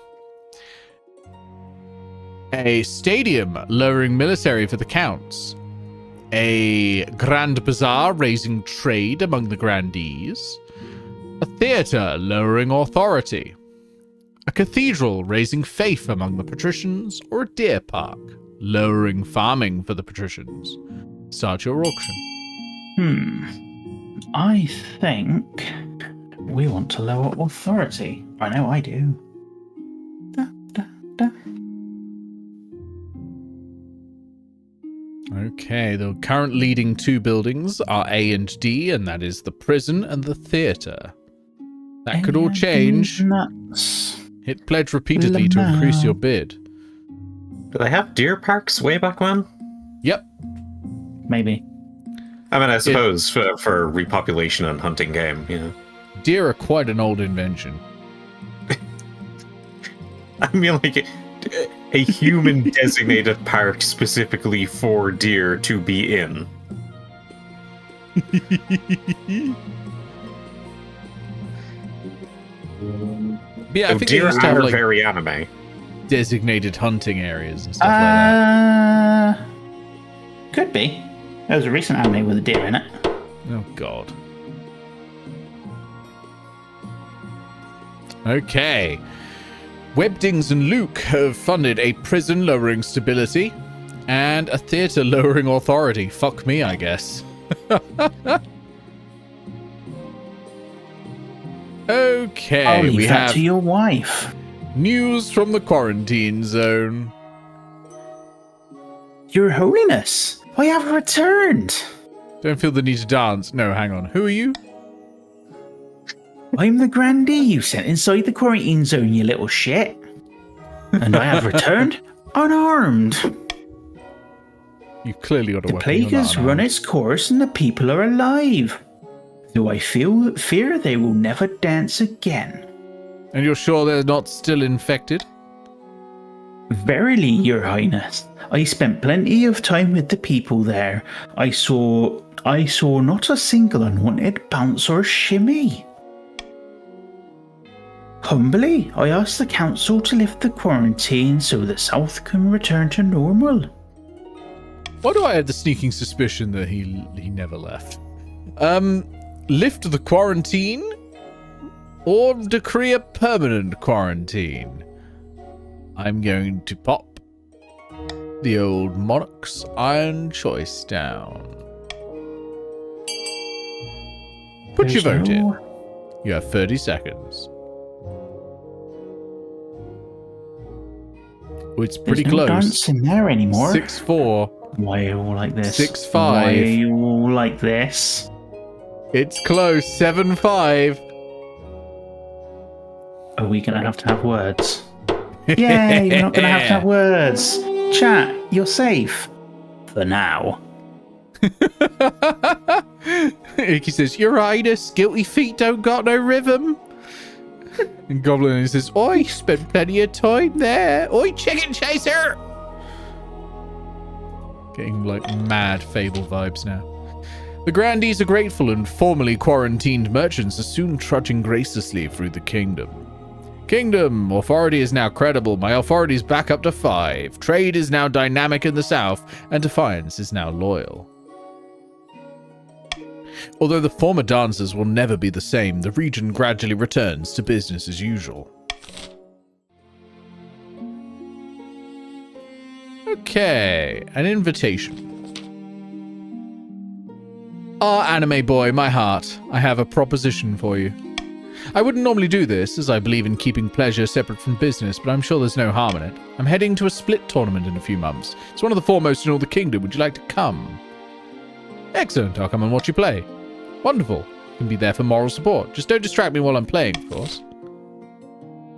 a stadium, lowering military for the counts, a grand bazaar, raising trade among the grandees, a theatre, lowering authority, a cathedral, raising faith among the patricians, or a deer park, lowering farming for the patricians. Start your auction. I think we want to lower authority. I know I do. Da, da, da. Okay, the current leading two buildings are A and D, and that is the prison and the theatre. That could all change. Nuts. Hit pledge repeatedly to increase your bid. Do they have deer parks way back when? Yep. Maybe. I mean, I suppose for repopulation and hunting game, you know. Deer are quite an old invention. I mean, like, a human designated park specifically for deer to be in. Yeah, I think they deer used to have, are like, very anime. designated hunting areas and stuff like that. Could be. There was a recent anime with a deer in it. Oh, God. Okay. Webdings and Luke have funded a prison lowering stability and a theatre lowering authority. Fuck me, I guess. Okay, I'll leave we that have to your wife. news from the quarantine zone. Your Holiness, I have returned. Don't feel the need to dance. No, hang on. Who are you? I'm the grandee you sent inside the quarantine zone, you little shit. And I have returned unarmed. You clearly got a The weapon. plague You're not has unarmed. run its course and the people are alive. Though I fear they will never dance again. And you're sure they're not still infected? Verily, your highness, I spent plenty of time with the people there. I saw not a single unwanted bounce or shimmy. Humbly, I asked the council to lift the quarantine so the south can return to normal. Why do I have the sneaking suspicion that he never left? Lift the quarantine or decree a permanent quarantine? I'm going to pop the old monarch's iron choice down. Put your vote in. You have 30 seconds. Oh, it's pretty There's no close. dance in there anymore. 6-4. Why are you all like this? 6-5. Why are you all like this? It's close. 7-5. Are we gonna have to have words? Yay, we're not gonna have to have words. Chat, you're safe. For now. Icky says, Your Highness, guilty feet don't got no rhythm. And Goblin says, I spent plenty of time there. Oi, chicken chaser! Getting like mad Fable vibes now. The grandees are grateful and formerly quarantined merchants are soon trudging gracelessly through the kingdom. Kingdom, authority is now credible. My authority is back up to 5. Trade is now dynamic in the south, and defiance is now loyal. Although the former dancers will never be the same, the region gradually returns to business as usual. Okay, an invitation. Ah, anime boy, my heart, I have a proposition for you. I wouldn't normally do this, as I believe in keeping pleasure separate from business, but I'm sure there's no harm in it. I'm heading to a split tournament in a few months. It's one of the foremost in all the kingdom. Would you like to come? Excellent, I'll come and watch you play. Wonderful. You can be there for moral support. Just don't distract me while I'm playing, of course.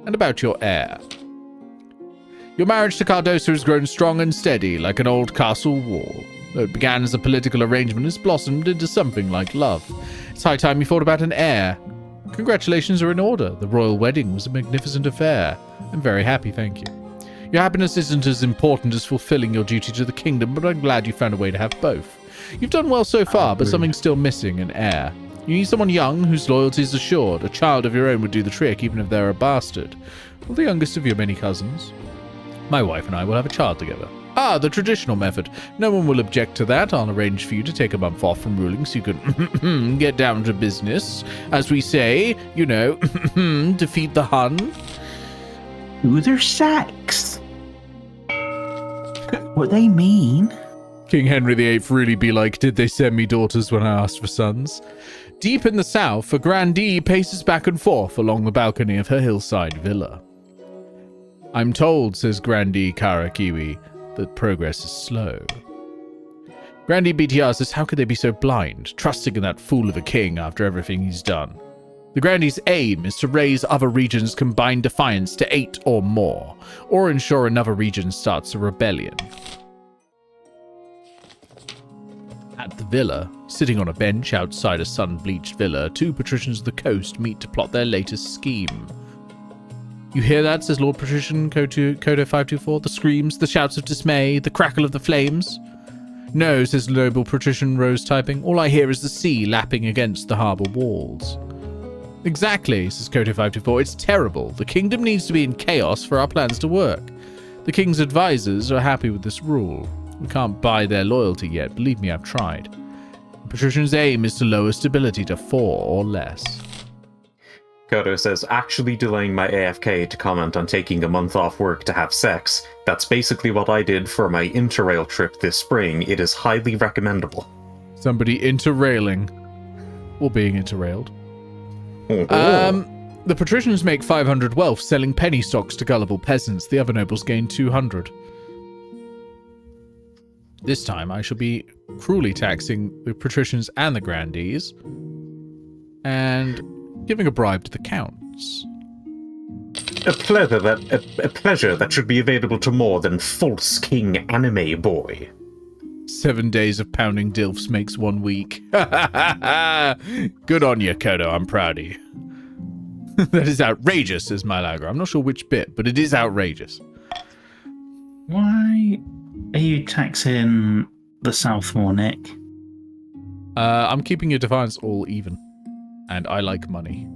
And about your heir. Your marriage to Cardosa has grown strong and steady, like an old castle wall. Though it began as a political arrangement, it's blossomed into something like love. It's high time you thought about an heir. Congratulations are in order. The royal wedding was a magnificent affair. I'm very happy, thank you. Your happiness isn't as important as fulfilling your duty to the kingdom, but I'm glad you found a way to have both. You've done well so far, but something's still missing, an heir. You need someone young whose loyalty is assured. A child of your own would do the trick, even if they're a bastard. Well, the youngest of your many cousins. My wife and I will have a child together. Ah, the traditional method. No one will object to that. I'll arrange for you to take a month off from ruling so you can get down to business. As we say, you know, defeat the Hun. Ooh, they're sacks. What they mean? King Henry VIII really be like, did they send me daughters when I asked for sons? Deep in the south, a grandee paces back and forth along the balcony of her hillside villa. I'm told, says Grandee Karakiwi, that progress is slow. Grandee BTR says, how could they be so blind, trusting in that fool of a king after everything he's done? The Grandee's aim is to raise other regions' combined defiance to 8 or more, or ensure another region starts a rebellion. At the villa, sitting on a bench outside a sun-bleached villa, 2 patricians of the coast meet to plot their latest scheme. You hear that, says Lord Patrician Kodo 524. The screams, the shouts of dismay, the crackle of the flames. No, says Noble Patrician Rose typing. All I hear is the sea lapping against the harbour walls. Exactly, says Kodo 524. It's terrible. The kingdom needs to be in chaos for our plans to work. The king's advisors are happy with this rule. We can't buy their loyalty yet. Believe me, I've tried. The patrician's aim is to lower stability to 4 or less. Kodo says, actually delaying my AFK to comment on taking a month off work to have sex. That's basically what I did for my interrail trip this spring. It is highly recommendable. Somebody interrailing. Or being interrailed. Oh. The patricians make 500 wealth selling penny stocks to gullible peasants. The other nobles gain 200. This time I shall be cruelly taxing the patricians and the grandees. And giving a bribe to the counts. A pleasure that should be available to more than false king anime boy. 7 days of pounding dilfs makes 1 week. Good on you, Kodo. I'm proud of you. That is outrageous, says Mylagra. I'm not sure which bit, but it is outrageous. Why are you taxing the South more, Nick? I'm keeping your defiance all even. And I like money.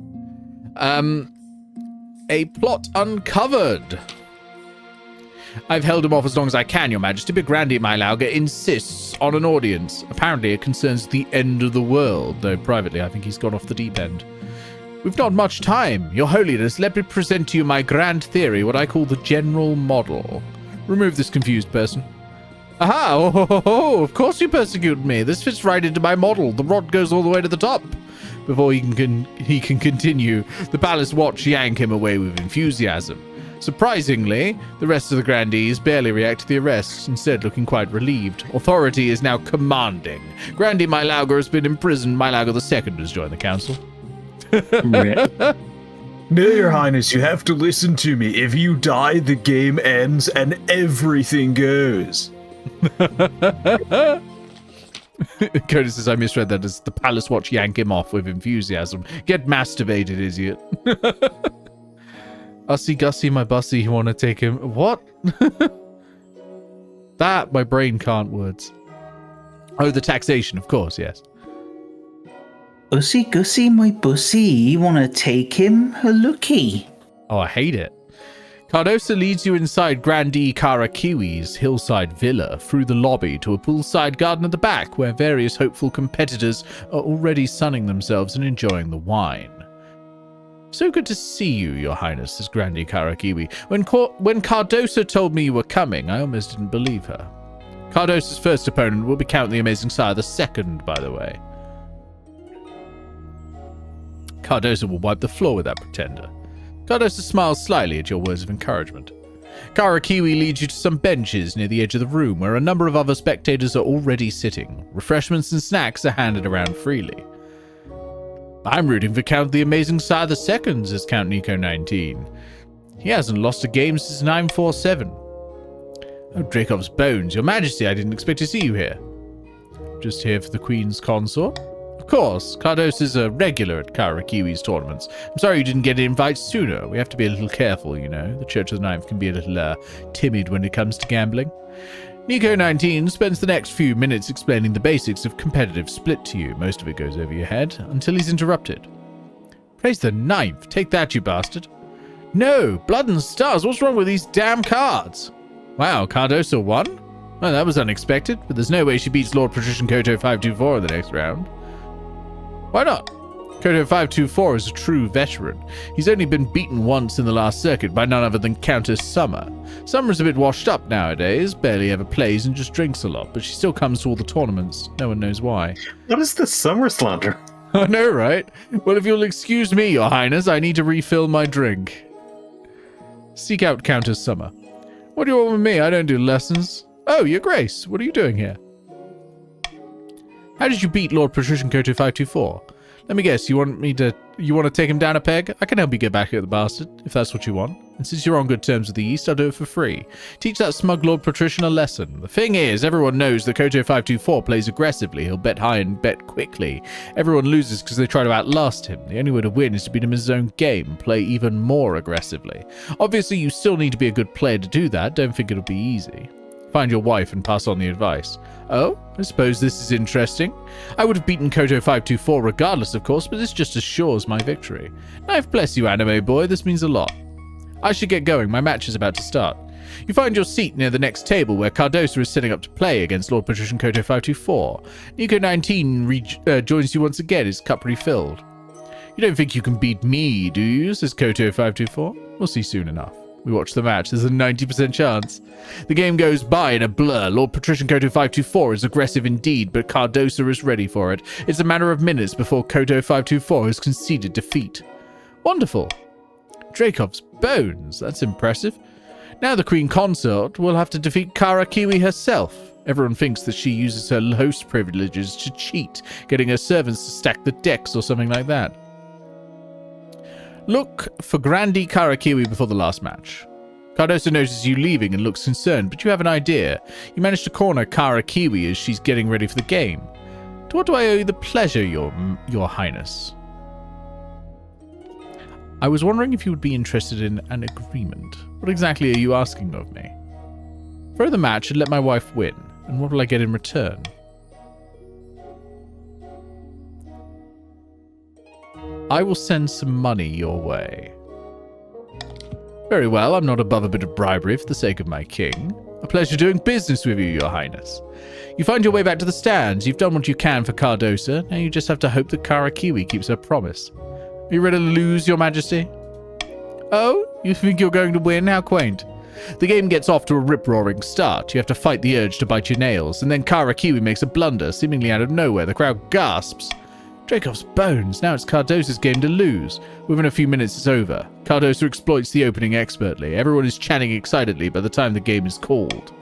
A plot uncovered. I've held him off as long as I can, Your Majesty, but Grandi Mylaga insists on an audience. Apparently it concerns the end of the world, though privately I think he's gone off the deep end. We've not much time. Your Holiness, let me present to you my grand theory, what I call the general model. Remove this confused person. Aha! Oh, of course you persecute me. This fits right into my model. The rod goes all the way to the top. Before he can continue, the palace watch yank him away with enthusiasm. Surprisingly, the rest of the grandees barely react to the arrest, instead looking quite relieved. Authority is now commanding. Grandi Mylaga has been imprisoned. Mylaga II has joined the council. No, Your Highness, you have to listen to me. If you die, the game ends and everything goes. Coda says, I misread that as the palace watch yank him off with enthusiasm. Get masturbated, idiot. Ussy Gussie, my bussy, you want to take him? What? That, my brain can't words. Oh, the taxation, of course, yes. Ussy Gussie, my bussy, you want to take him a looky? Oh, I hate it. Cardosa leads you inside Grandee Karakiwi's hillside villa through the lobby to a poolside garden at the back where various hopeful competitors are already sunning themselves and enjoying the wine. So good to see you, Your Highness, says Grandee Karakiwi. When Cardosa told me you were coming, I almost didn't believe her. Cardosa's first opponent will be Count the Amazing Sire II, by the way. Cardosa will wipe the floor with that pretender. Cardosa smiles slyly at your words of encouragement. Karakiwi leads you to some benches near the edge of the room where a number of other spectators are already sitting. Refreshments and snacks are handed around freely. I'm rooting for Count the Amazing Sire II, says Count Nico 19. He hasn't lost a game since 947. Oh, Dracov's bones. Your Majesty, I didn't expect to see you here. Just here for the Queen's consort? Of course, Cardos is a regular at Karakiwi's tournaments. I'm sorry you didn't get an invite sooner. We have to be a little careful, you know. The Church of the Ninth can be a little timid when it comes to gambling. Nico 19 spends the next few minutes explaining the basics of competitive split to you. Most of it goes over your head until he's interrupted. Praise the Ninth. Take that, you bastard. No, blood and stars. What's wrong with these damn cards? Wow, Cardosa won? Well, that was unexpected, but there's no way she beats Lord Patrician Koto 524 in the next round. Why not? Koto 524 is a true veteran. He's only been beaten once in the last circuit by none other than Countess Summer. Summer's a bit washed up nowadays, barely ever plays and just drinks a lot, but she still comes to all the tournaments. No one knows why. What is this summer slander? I know, right? Well, if you'll excuse me, Your Highness, I need to refill my drink. Seek out Countess Summer. What do you want with me? I don't do lessons. Oh, Your Grace, what are you doing here? How did you beat Lord Patrician Koto 524? Let me guess, you want to take him down a peg? I can help you get back at the bastard, if that's what you want. And since you're on good terms with the East, I'll do it for free. Teach that smug Lord Patrician a lesson. The thing is, everyone knows that Koto 524 plays aggressively. He'll bet high and bet quickly. Everyone loses because they try to outlast him. The only way to win is to beat him in his own game, play even more aggressively. Obviously, you still need to be a good player to do that. Don't think it'll be easy. Find your wife and pass on the advice. Oh, I suppose this is interesting. I would have beaten Koto 524 regardless, of course, but this just assures my victory. Knife bless you, anime boy. This means a lot. I should get going. My match is about to start. You find your seat near the next table where Cardosa is sitting up to play against Lord Patrician Koto 524. Nico 19 joins you once again, his cup refilled. You don't think you can beat me, do you? Says Koto 524. We'll see soon enough. We watch the match. There's a 90% chance. The game goes by in a blur. Lord Patrician Koto 524 is aggressive indeed, but Cardosa is ready for it. It's a matter of minutes before Koto 524 has conceded defeat. Wonderful. Dracov's bones. That's impressive. Now the Queen Consort will have to defeat Kara Kiwi herself. Everyone thinks that she uses her host privileges to cheat, getting her servants to stack the decks or something like that. Look for Grandi Karakiwi before the last match. Cardosa notices you leaving and looks concerned, but you have an idea. You manage to corner Karakiwi as she's getting ready for the game. To what do I owe you the pleasure, your Highness? I was wondering if you would be interested in an agreement. What exactly are you asking of me? Throw the match and let my wife win, and what will I get in return? I will send some money your way. Very well, I'm not above a bit of bribery for the sake of my king. A pleasure doing business with you, your highness. You find your way back to the stands. You've done what you can for Cardosa. Now you just have to hope that Karakiwi keeps her promise. Are you ready to lose, your majesty? Oh, you think you're going to win? How quaint. The game gets off to a rip-roaring start. You have to fight the urge to bite your nails, and then Karakiwi makes a blunder, seemingly out of nowhere. The crowd gasps. Dracov's bones. Now it's Cardosa's game to lose. Within a few minutes, it's over. Cardosa exploits the opening expertly. Everyone is chanting excitedly by the time the game is called.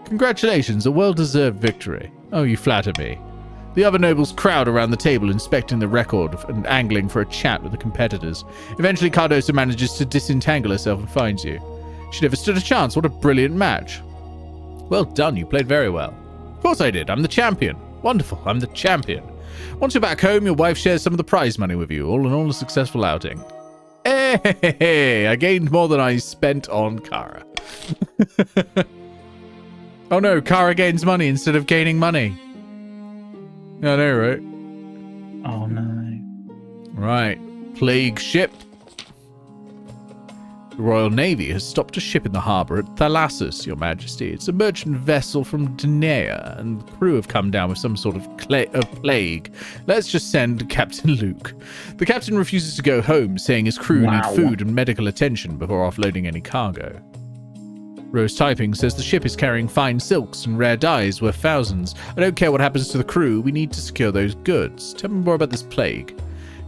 Congratulations, a well-deserved victory. Oh, you flatter me. The other nobles crowd around the table, inspecting the record and angling for a chat with the competitors. Eventually, Cardosa manages to disentangle herself and finds you. She never stood a chance. What a brilliant match. Well done, you played very well. Of course I did. I'm the champion. Wonderful, I'm the champion. Once you're back home, your wife shares some of the prize money with you. All in all, a successful outing. Hey, I gained more than I spent on Kara. Oh no, Kara gains money instead of gaining money. I know, right? Oh no. Right. Plague ship. The Royal Navy has stopped a ship in the harbour at Thalassus, your majesty. It's a merchant vessel from Danaea, and the crew have come down with some sort of plague. Let's just send Captain Luke. The captain refuses to go home, saying his crew need food and medical attention before offloading any cargo. Rose Typing says the ship is carrying fine silks and rare dyes worth thousands. I don't care what happens to the crew, we need to secure those goods. Tell me more about this plague.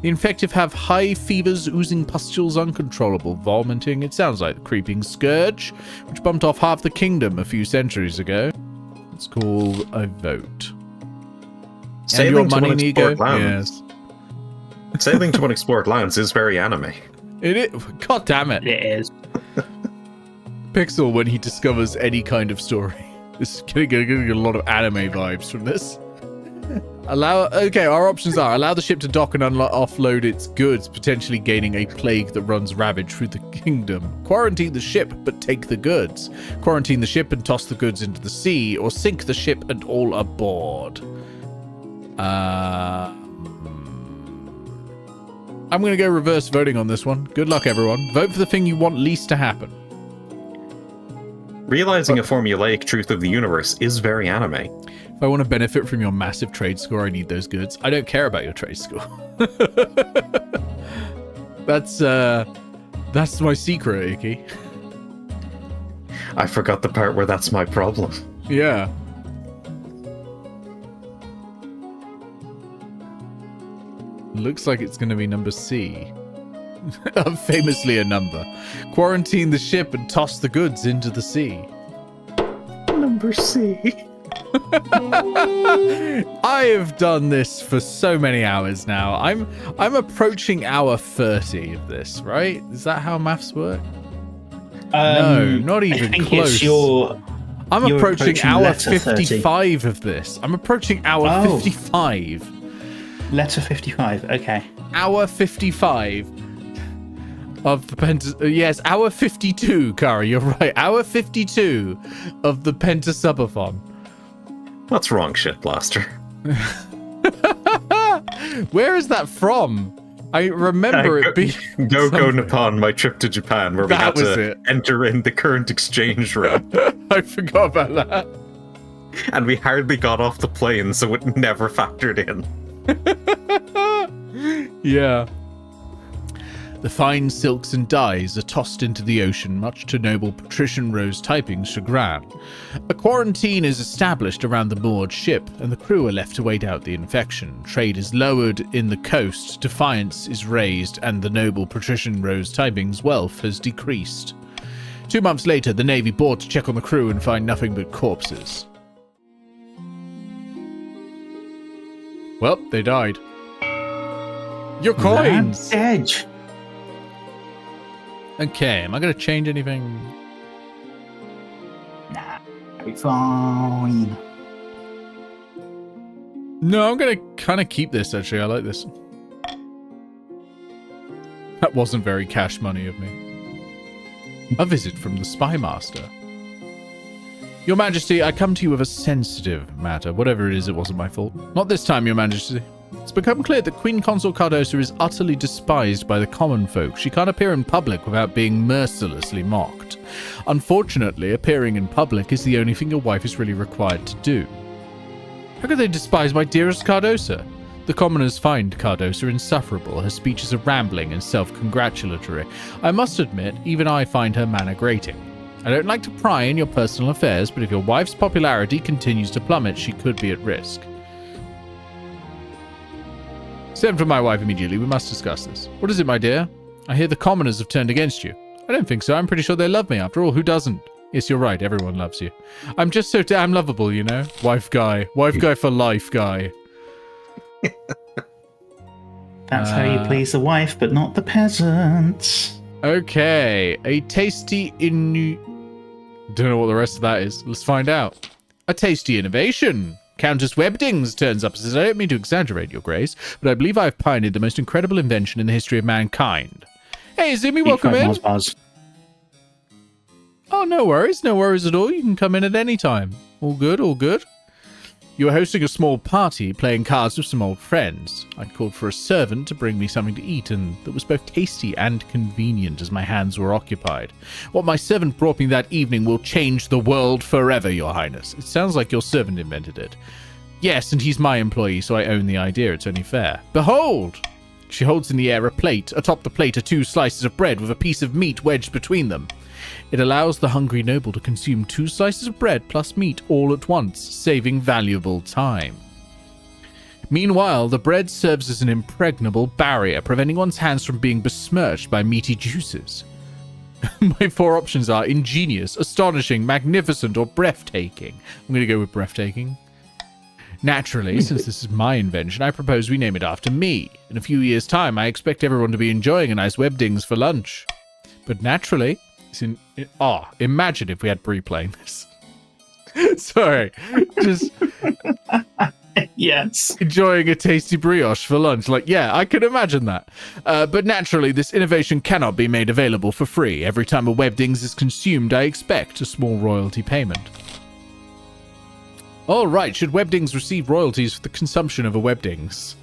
The infected have high fevers, oozing pustules, uncontrollable vomiting. It sounds like the creeping scourge, which bumped off half the kingdom a few centuries ago. Let's call a vote. Sailing to unexplored lands. Yes. Sailing to unexplored lands is very anime. It is. God damn it. It is. Pixel, when he discovers any kind of story. This is getting a lot of anime vibes from this. Okay, our options are allow the ship to dock and offload its goods, potentially gaining a plague that runs ravage through the kingdom. Quarantine the ship, but take the goods. Quarantine the ship and toss the goods into the sea, or sink the ship and all aboard. I'm going to go reverse voting on this one. Good luck, everyone. Vote for the thing you want least to happen. Realizing a formulaic truth of the universe is very anime. If I want to benefit from your massive trade score, I need those goods. I don't care about your trade score. That's my secret, Iki. I forgot the part where that's my problem. Yeah. Looks like it's going to be number C. Famously a number. Quarantine the ship and toss the goods into the sea. Number C. I have done this for so many hours now. I'm approaching hour 30 of this, right? Is that how maths work? No, not even close. I'm approaching hour 55 of this. I'm approaching hour 55. Letter 55, okay. Hour 55 of the yes, hour 52, Kara, you're right. Hour 52 of the Pentasubathon. What's wrong, Shit Blaster? Where is that from? I remember it being Go something. Nippon, my trip to Japan, where we That had was to it. enter in the current exchange rate. I forgot about that. And we hardly got off the plane, so it never factored in. Yeah. The fine silks and dyes are tossed into the ocean, much to noble patrician Rose Typing's chagrin. A quarantine is established around the moored ship, and the crew are left to wait out the infection. Trade is lowered in the coast, defiance is raised, and the noble patrician Rose Typing's wealth has decreased. 2 months later, the Navy board to check on the crew and find nothing but corpses. Well, they died. Your coins! Dead. Okay, am I going to change anything? Nah, be fine. No, I'm going to kind of keep this, actually. I like this. That wasn't very cash money of me. A visit from the Spy Master. Your Majesty, I come to you with a sensitive matter. Whatever it is, it wasn't my fault. Not this time, Your Majesty. It's become clear that Queen Consort Cardosa is utterly despised by the common folk. She can't appear in public without being mercilessly mocked. Unfortunately, appearing in public is the only thing your wife is really required to do. How could they despise my dearest Cardosa? The commoners find Cardosa insufferable. Her speeches are rambling and self-congratulatory. I must admit, even I find her manner grating. I don't like to pry in your personal affairs, but if your wife's popularity continues to plummet, she could be at risk. Send for my wife immediately. We must discuss this. What is it, my dear? I hear the commoners have turned against you. I don't think so. I'm pretty sure they love me. After all, who doesn't? Yes, you're right. Everyone loves you. I'm just so damn lovable, you know? Wife guy. Wife guy for life guy. That's how you please the wife, but not the peasants. Okay. A tasty Don't know what the rest of that is. Let's find out. A tasty innovation. Countess Webdings turns up and says, I don't mean to exaggerate, Your Grace, but I believe I've pioneered the most incredible invention in the history of mankind. Hey, Izumi, welcome in. Buzz. Oh, no worries. No worries at all. You can come in at any time. All good, all good. You were hosting a small party, playing cards with some old friends. I called for a servant to bring me something to eat, and that was both tasty and convenient as my hands were occupied. What my servant brought me that evening will change the world forever, Your Highness. It sounds like your servant invented it. Yes, and he's my employee, so I own the idea. It's only fair. Behold! She holds in the air a plate. Atop the plate are 2 slices of bread with a piece of meat wedged between them. It allows the hungry noble to consume 2 slices of bread plus meat all at once, saving valuable time. Meanwhile, the bread serves as an impregnable barrier, preventing one's hands from being besmirched by meaty juices. My 4 options are ingenious, astonishing, magnificent, or breathtaking. I'm going to go with breathtaking. Naturally, since this is my invention, I propose we name it after me. In a few years' time, I expect everyone to be enjoying a nice Webdings for lunch. But naturally... imagine if we had Brie playing this. Sorry, just Yes. enjoying a tasty brioche for lunch. Like, yeah, I can imagine that. But naturally, this innovation cannot be made available for free. Every time a Webdings is consumed, I expect a small royalty payment. All right, should Webdings receive royalties for the consumption of a Webdings?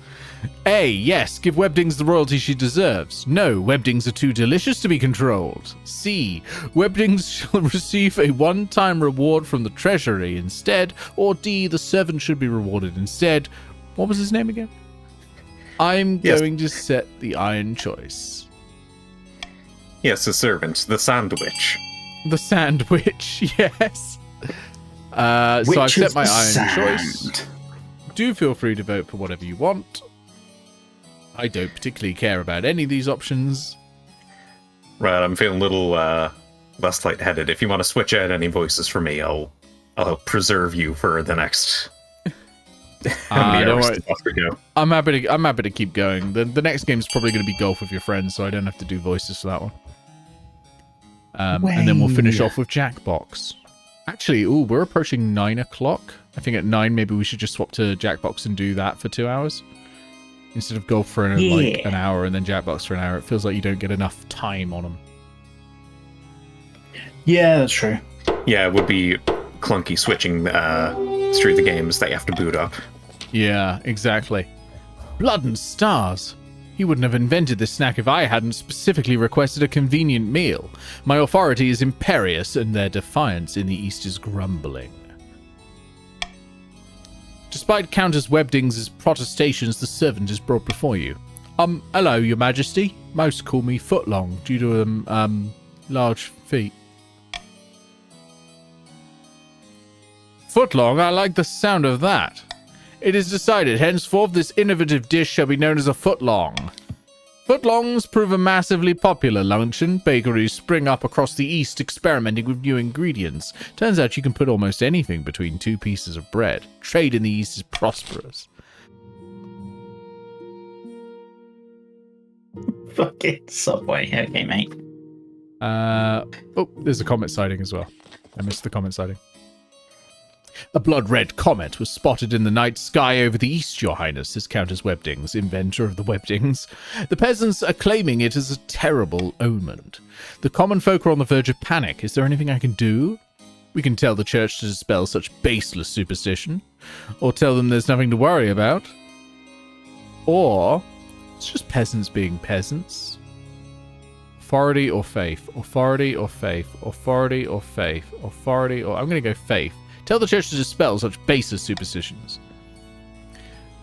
A. Yes, give Webdings the royalty she deserves. No, Webdings are too delicious to be controlled. C. Webdings shall receive a one-time reward from the treasury instead. Or D. The servant should be rewarded instead. What was his name again? I'm going to set the iron choice. Yes, the servant, the sandwich. The sandwich, yes. So I've set my iron choice. Do feel free to vote for whatever you want. I don't particularly care about any of these options. Right, I'm feeling a little less lightheaded. If you want to switch out any voices for me, I'll help preserve you for the next. Don't worry. I'm happy to keep going. The next game is probably going to be golf with your friends, so I don't have to do voices for that one. And then we'll finish off with Jackbox. Actually, we're approaching 9 o'clock. I think at 9 maybe we should just swap to Jackbox and do that for 2 hours. Instead of golf for like an hour and then Jackbox for an hour. It feels like you don't get enough time on them. Yeah, that's true. Yeah, it would be clunky switching through the games that you have to boot up. Yeah, exactly. Blood and stars. He wouldn't have invented this snack if I hadn't specifically requested a convenient meal. My authority is imperious, and their defiance in the East is grumbling. Despite Countess Webdings' protestations, the servant is brought before you. Hello, Your Majesty. Most call me Footlong due to, large feet. Footlong, I like the sound of that. It is decided, henceforth this innovative dish shall be known as a footlong. Footlongs prove a massively popular luncheon. Bakeries spring up across the East experimenting with new ingredients. Turns out you can put almost anything between two pieces of bread. Trade in the East is prosperous. Fucking Subway. Okay, mate. Oh, there's a comet sighting as well. I missed the comet sighting. A blood-red comet was spotted in the night sky over the east, Your Highness, says Countess Webdings, inventor of the Webdings. The peasants are claiming it as a terrible omen. The common folk are on the verge of panic. Is there anything I can do? We can tell the church to dispel such baseless superstition, or tell them there's nothing to worry about. Or it's just peasants being peasants. Authority or faith? Authority or faith? Authority or faith? Authority or... I'm going to go faith. Tell the church to dispel such baseless superstitions.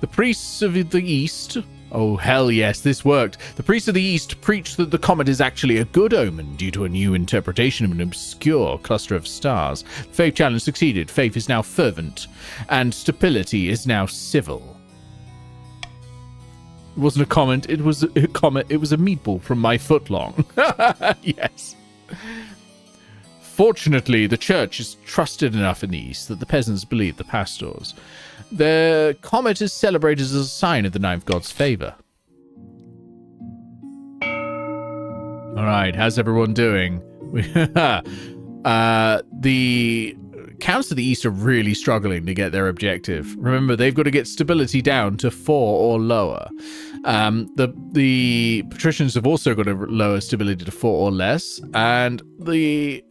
The priests of the East... Oh, hell yes, this worked. The priests of the East preach that the comet is actually a good omen due to a new interpretation of an obscure cluster of stars. Faith challenge succeeded. Faith is now fervent. And stability is now civil. It wasn't a comment. It was a comet. It was a meatball from my footlong. Yes. Fortunately, the church is trusted enough in the East that the peasants believe the pastors. The comet is celebrated as a sign of the ninth god's favor. Alright, how's everyone doing? The counts of the East are really struggling to get their objective. Remember, they've got to get stability down to 4 or lower. The patricians have also got to lower stability to 4 or less, and the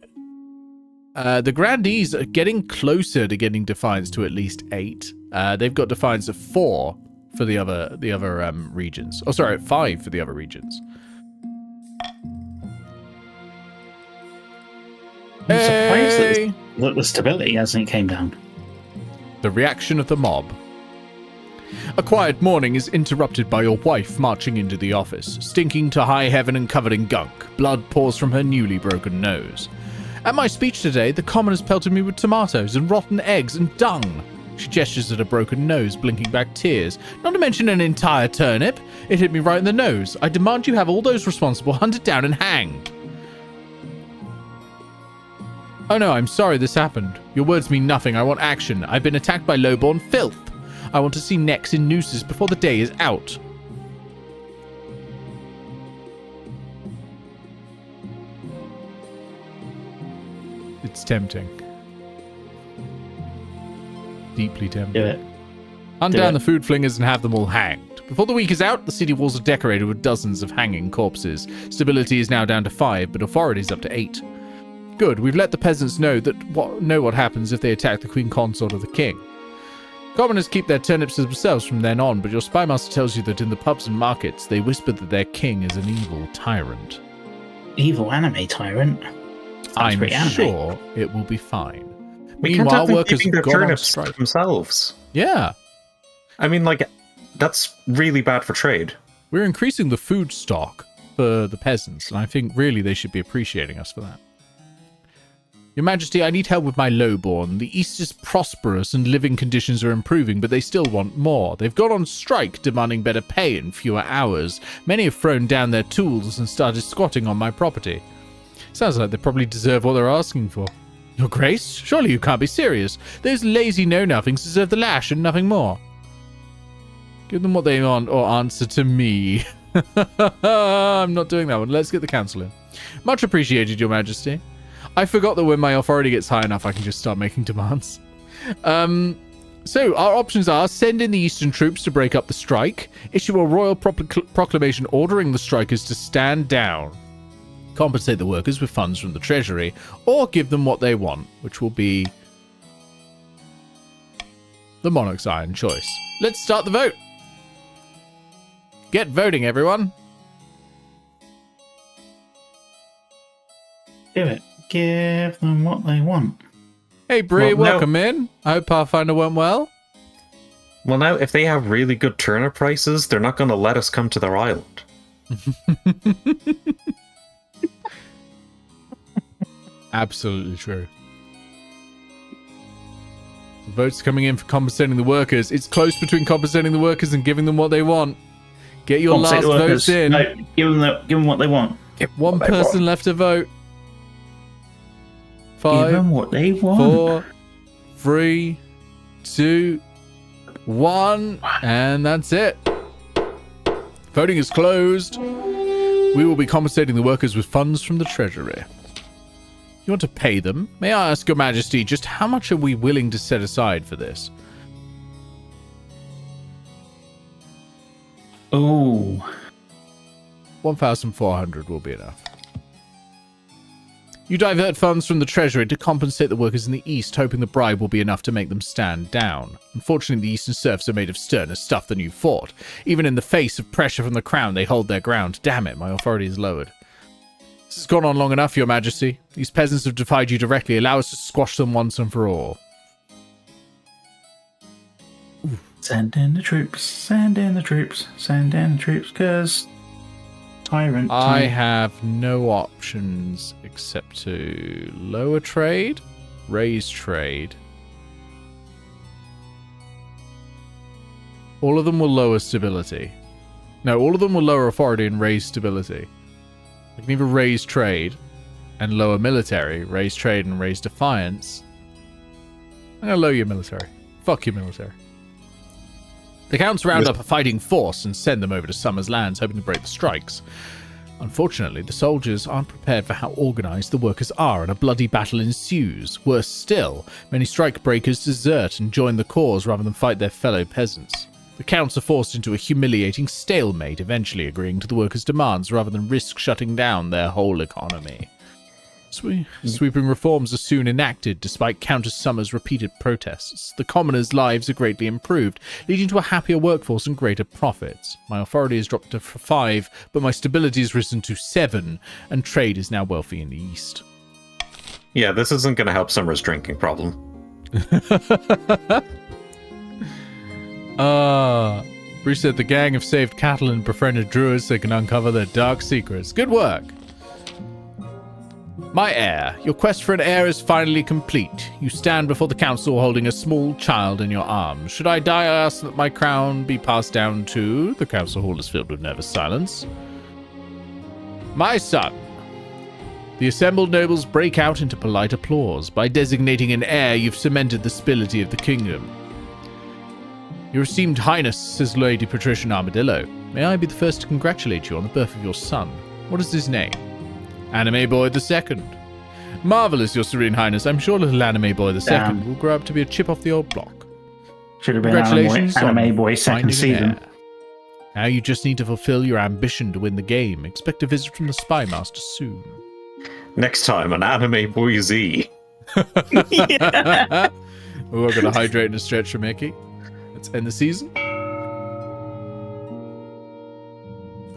grandees are getting closer to getting defiance to at least 8. They've got defiance of 4 for the other regions. Oh, sorry, 5 for the other regions. I'm surprised that the stability hasn't came down. The reaction of the mob. A quiet morning is interrupted by your wife marching into the office, stinking to high heaven and covered in gunk. Blood pours from her newly broken nose. At my speech today, the commoners pelted me with tomatoes and rotten eggs and dung. She gestures at a broken nose, blinking back tears. Not to mention an entire turnip. It hit me right in the nose. I demand you have all those responsible hunted down and hanged. Oh no, I'm sorry this happened. Your words mean nothing. I want action. I've been attacked by lowborn filth. I want to see necks in nooses before the day is out. It's tempting. Deeply tempting. Do it. Hunt Do down it. the food flingers and have them all hanged. Before the week is out, the city walls are decorated with dozens of hanging corpses. Stability is now down to 5, but authority is up to 8. Good, we've let the peasants know what happens if they attack the queen consort or the king. Commoners keep their turnips to themselves from then on, but your spy master tells you that in the pubs and markets, they whisper that their king is an evil tyrant. Evil anime tyrant. I'm pretty anime. sure it will be fine. We can't have Meanwhile, them workers keeping have their gone on turnips to strike. themselves. Yeah, I mean, like, that's really bad for trade. we're increasing the food stock for the peasants, and I think really they should be appreciating us for that. Your Majesty, I need help with my lowborn. The East is prosperous and living conditions are improving, but they still want more. They've gone on strike, demanding better pay and fewer hours. Many have thrown down their tools and started squatting on my property. Sounds like they probably deserve what they're asking for. Your Grace, surely you can't be serious. Those lazy know-nothings deserve the lash and nothing more. Give them what they want or answer to me. I'm not doing that one. Let's get the council in. Much appreciated, Your Majesty. I forgot that when my authority gets high enough, I can just start making demands. So our options are send in the Eastern troops to break up the strike, issue a royal proclamation ordering the strikers to stand down, compensate the workers with funds from the treasury, or give them what they want, which will be the monarch's iron choice. Let's start the vote. Get voting, everyone. Do it. Give them what they want. Hey, Bree, Well, no. welcome in. I hope Pathfinder went well. Well, now, if they have really good turnip prices, they're not going to let us come to their island. Absolutely true. Votes coming in for compensating the workers. It's close between compensating the workers and giving them what they want. Get your Compensate last the workers. votes in. No, give them what they want. One person left to vote. Give 5, them what they want. 4, 3, 2, 1, and that's it. Voting is closed. We will be compensating the workers with funds from the treasury. You want to pay them? May I ask your majesty, just how much are we willing to set aside for this? Oh, 1,400 will be enough. You divert funds from the treasury to compensate the workers in the east, hoping the bribe will be enough to make them stand down. Unfortunately, the eastern serfs are made of sterner stuff than you fought. Even in the face of pressure from the crown, they hold their ground. Damn it, my authority is lowered. This has gone on long enough, your majesty. These peasants have defied you directly. Allow us to squash them once and for all. send in the troops. Send in the troops. Send in the troops, because tyrant. I have no options except to lower trade, raise trade. All of them will lower stability. No, all of them will lower authority and raise stability. I can either raise trade and lower military, raise trade and raise defiance. I'm gonna lower your military. Fuck your military. The counts round up a fighting force and send them over to Summer's lands, hoping to break the strikes. Unfortunately, the soldiers aren't prepared for how organized the workers are, and a bloody battle ensues. Worse still, many strike breakers desert and join the cause rather than fight their fellow peasants. The counts are forced into a humiliating stalemate, eventually agreeing to the workers' demands rather than risk shutting down their whole economy. Sweeping reforms are soon enacted, despite Countess Summer's repeated protests. The commoners' lives are greatly improved, leading to a happier workforce and greater profits. My authority has dropped to 5, but my stability has risen to 7, and trade is now wealthy in the east. Yeah, this isn't going to help Summer's drinking problem. Bruce said the gang have saved cattle and befriended druids so they can uncover their dark secrets. Good work. My heir, your quest for an heir is finally complete. You stand before the council holding a small child in your arms. Should I die, I ask that my crown be passed down to... The council hall is filled with nervous silence. My son. The assembled nobles break out into polite applause. By designating an heir, you've cemented the stability of the kingdom. Your esteemed highness, says Lady Patrician Armadillo. May I be the first to congratulate you on the birth of your son. What is his name? Anime Boy II. Marvelous, your serene highness. I'm sure little Anime Boy II will grow up to be a chip off the old block. Should have been Congratulations Anime Boy on second finding an season. heir. Now you just need to fulfill your ambition to win the game. Expect a visit from the Spy Master soon. Next time on Anime Boy Z. We're going to hydrate and stretch for Mickey. Let's end the season.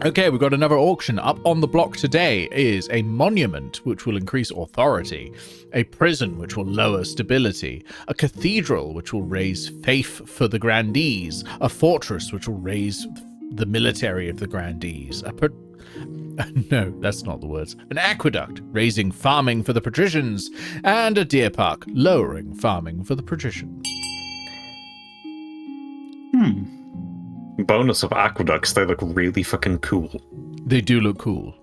Okay, we've got another auction. Up on the block today is a monument, which will increase authority, a prison, which will lower stability, a cathedral, which will raise faith for the grandees, a fortress, which will raise the military of the grandees, no, that's not the words, an aqueduct, raising farming for the patricians, and a deer park, lowering farming for the patricians. Bonus of aqueducts, they look really fucking cool. They do look cool.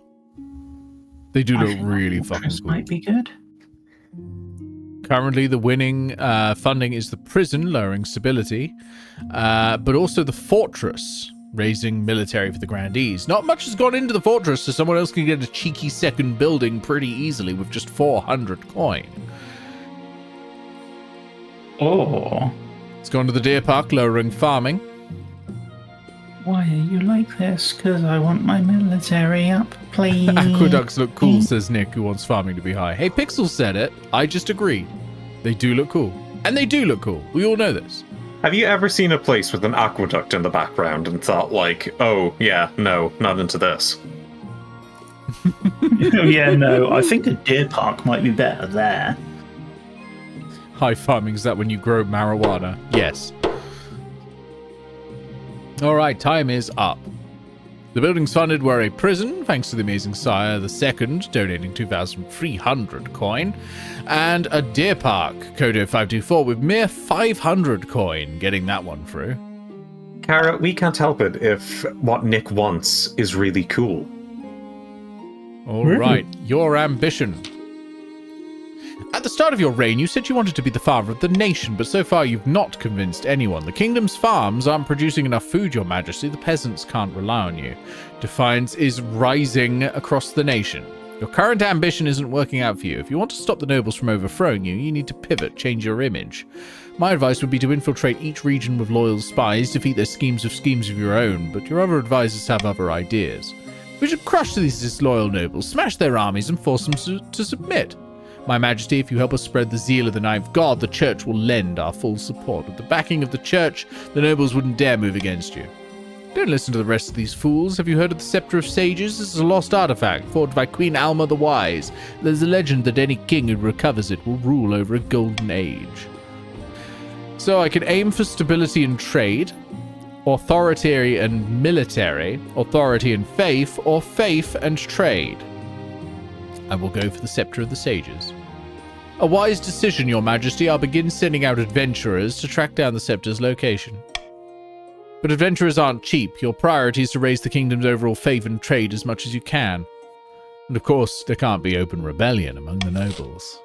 They do look really fucking This cool. might be good. Currently, the winning funding is the prison, lowering stability, but also the fortress, raising military for the grandees. Not much has gone into the fortress, so someone else can get a cheeky second building pretty easily with just 400 coin. Oh, It's gone to the deer park, lowering farming. why are you like this? Because I want my military up, please. Aqueducts look cool, says Nick, who wants farming to be high. Hey, Pixel said it. I just agree. They do look cool. And they do look cool. We all know this. Have you ever seen a place with an aqueduct in the background and thought, like, oh, yeah, no, not into this? Yeah, no, I think a deer park might be better there. High farming, is that when you grow marijuana? Yes. Alright, time is up. The buildings funded were a prison, thanks to the amazing Sire II, donating 2,300 coin, and a deer park, Kodo 524, with mere 500 coin, getting that one through. Kara, we can't help it if what Nick wants is really cool. Alright, your ambition. At the start of your reign, you said you wanted to be the father of the nation, but so far you've not convinced anyone. The kingdom's farms aren't producing enough food, your majesty. The peasants can't rely on you. Defiance is rising across the nation. Your current ambition isn't working out for you. If you want to stop the nobles from overthrowing you, you need to pivot, change your image. My advice would be to infiltrate each region with loyal spies, defeat their schemes of your own, but your other advisors have other ideas. We should crush these disloyal nobles, smash their armies, and force them to submit. My Majesty, if you help us spread the zeal of the Ninth God, the Church will lend our full support. With the backing of the Church, the nobles wouldn't dare move against you. Don't listen to the rest of these fools. Have you heard of the Scepter of Sages? This is a lost artifact, forged by Queen Alma the Wise. There's a legend that any king who recovers it will rule over a golden age. So I can aim for stability and trade, authority and military, authority and faith, or faith and trade. I will go for the Scepter of the Sages. A wise decision, your majesty. I'll begin sending out adventurers to track down the scepter's location. But adventurers aren't cheap. Your priority is to raise the kingdom's overall faith and trade as much as you can. And of course, there can't be open rebellion among the nobles.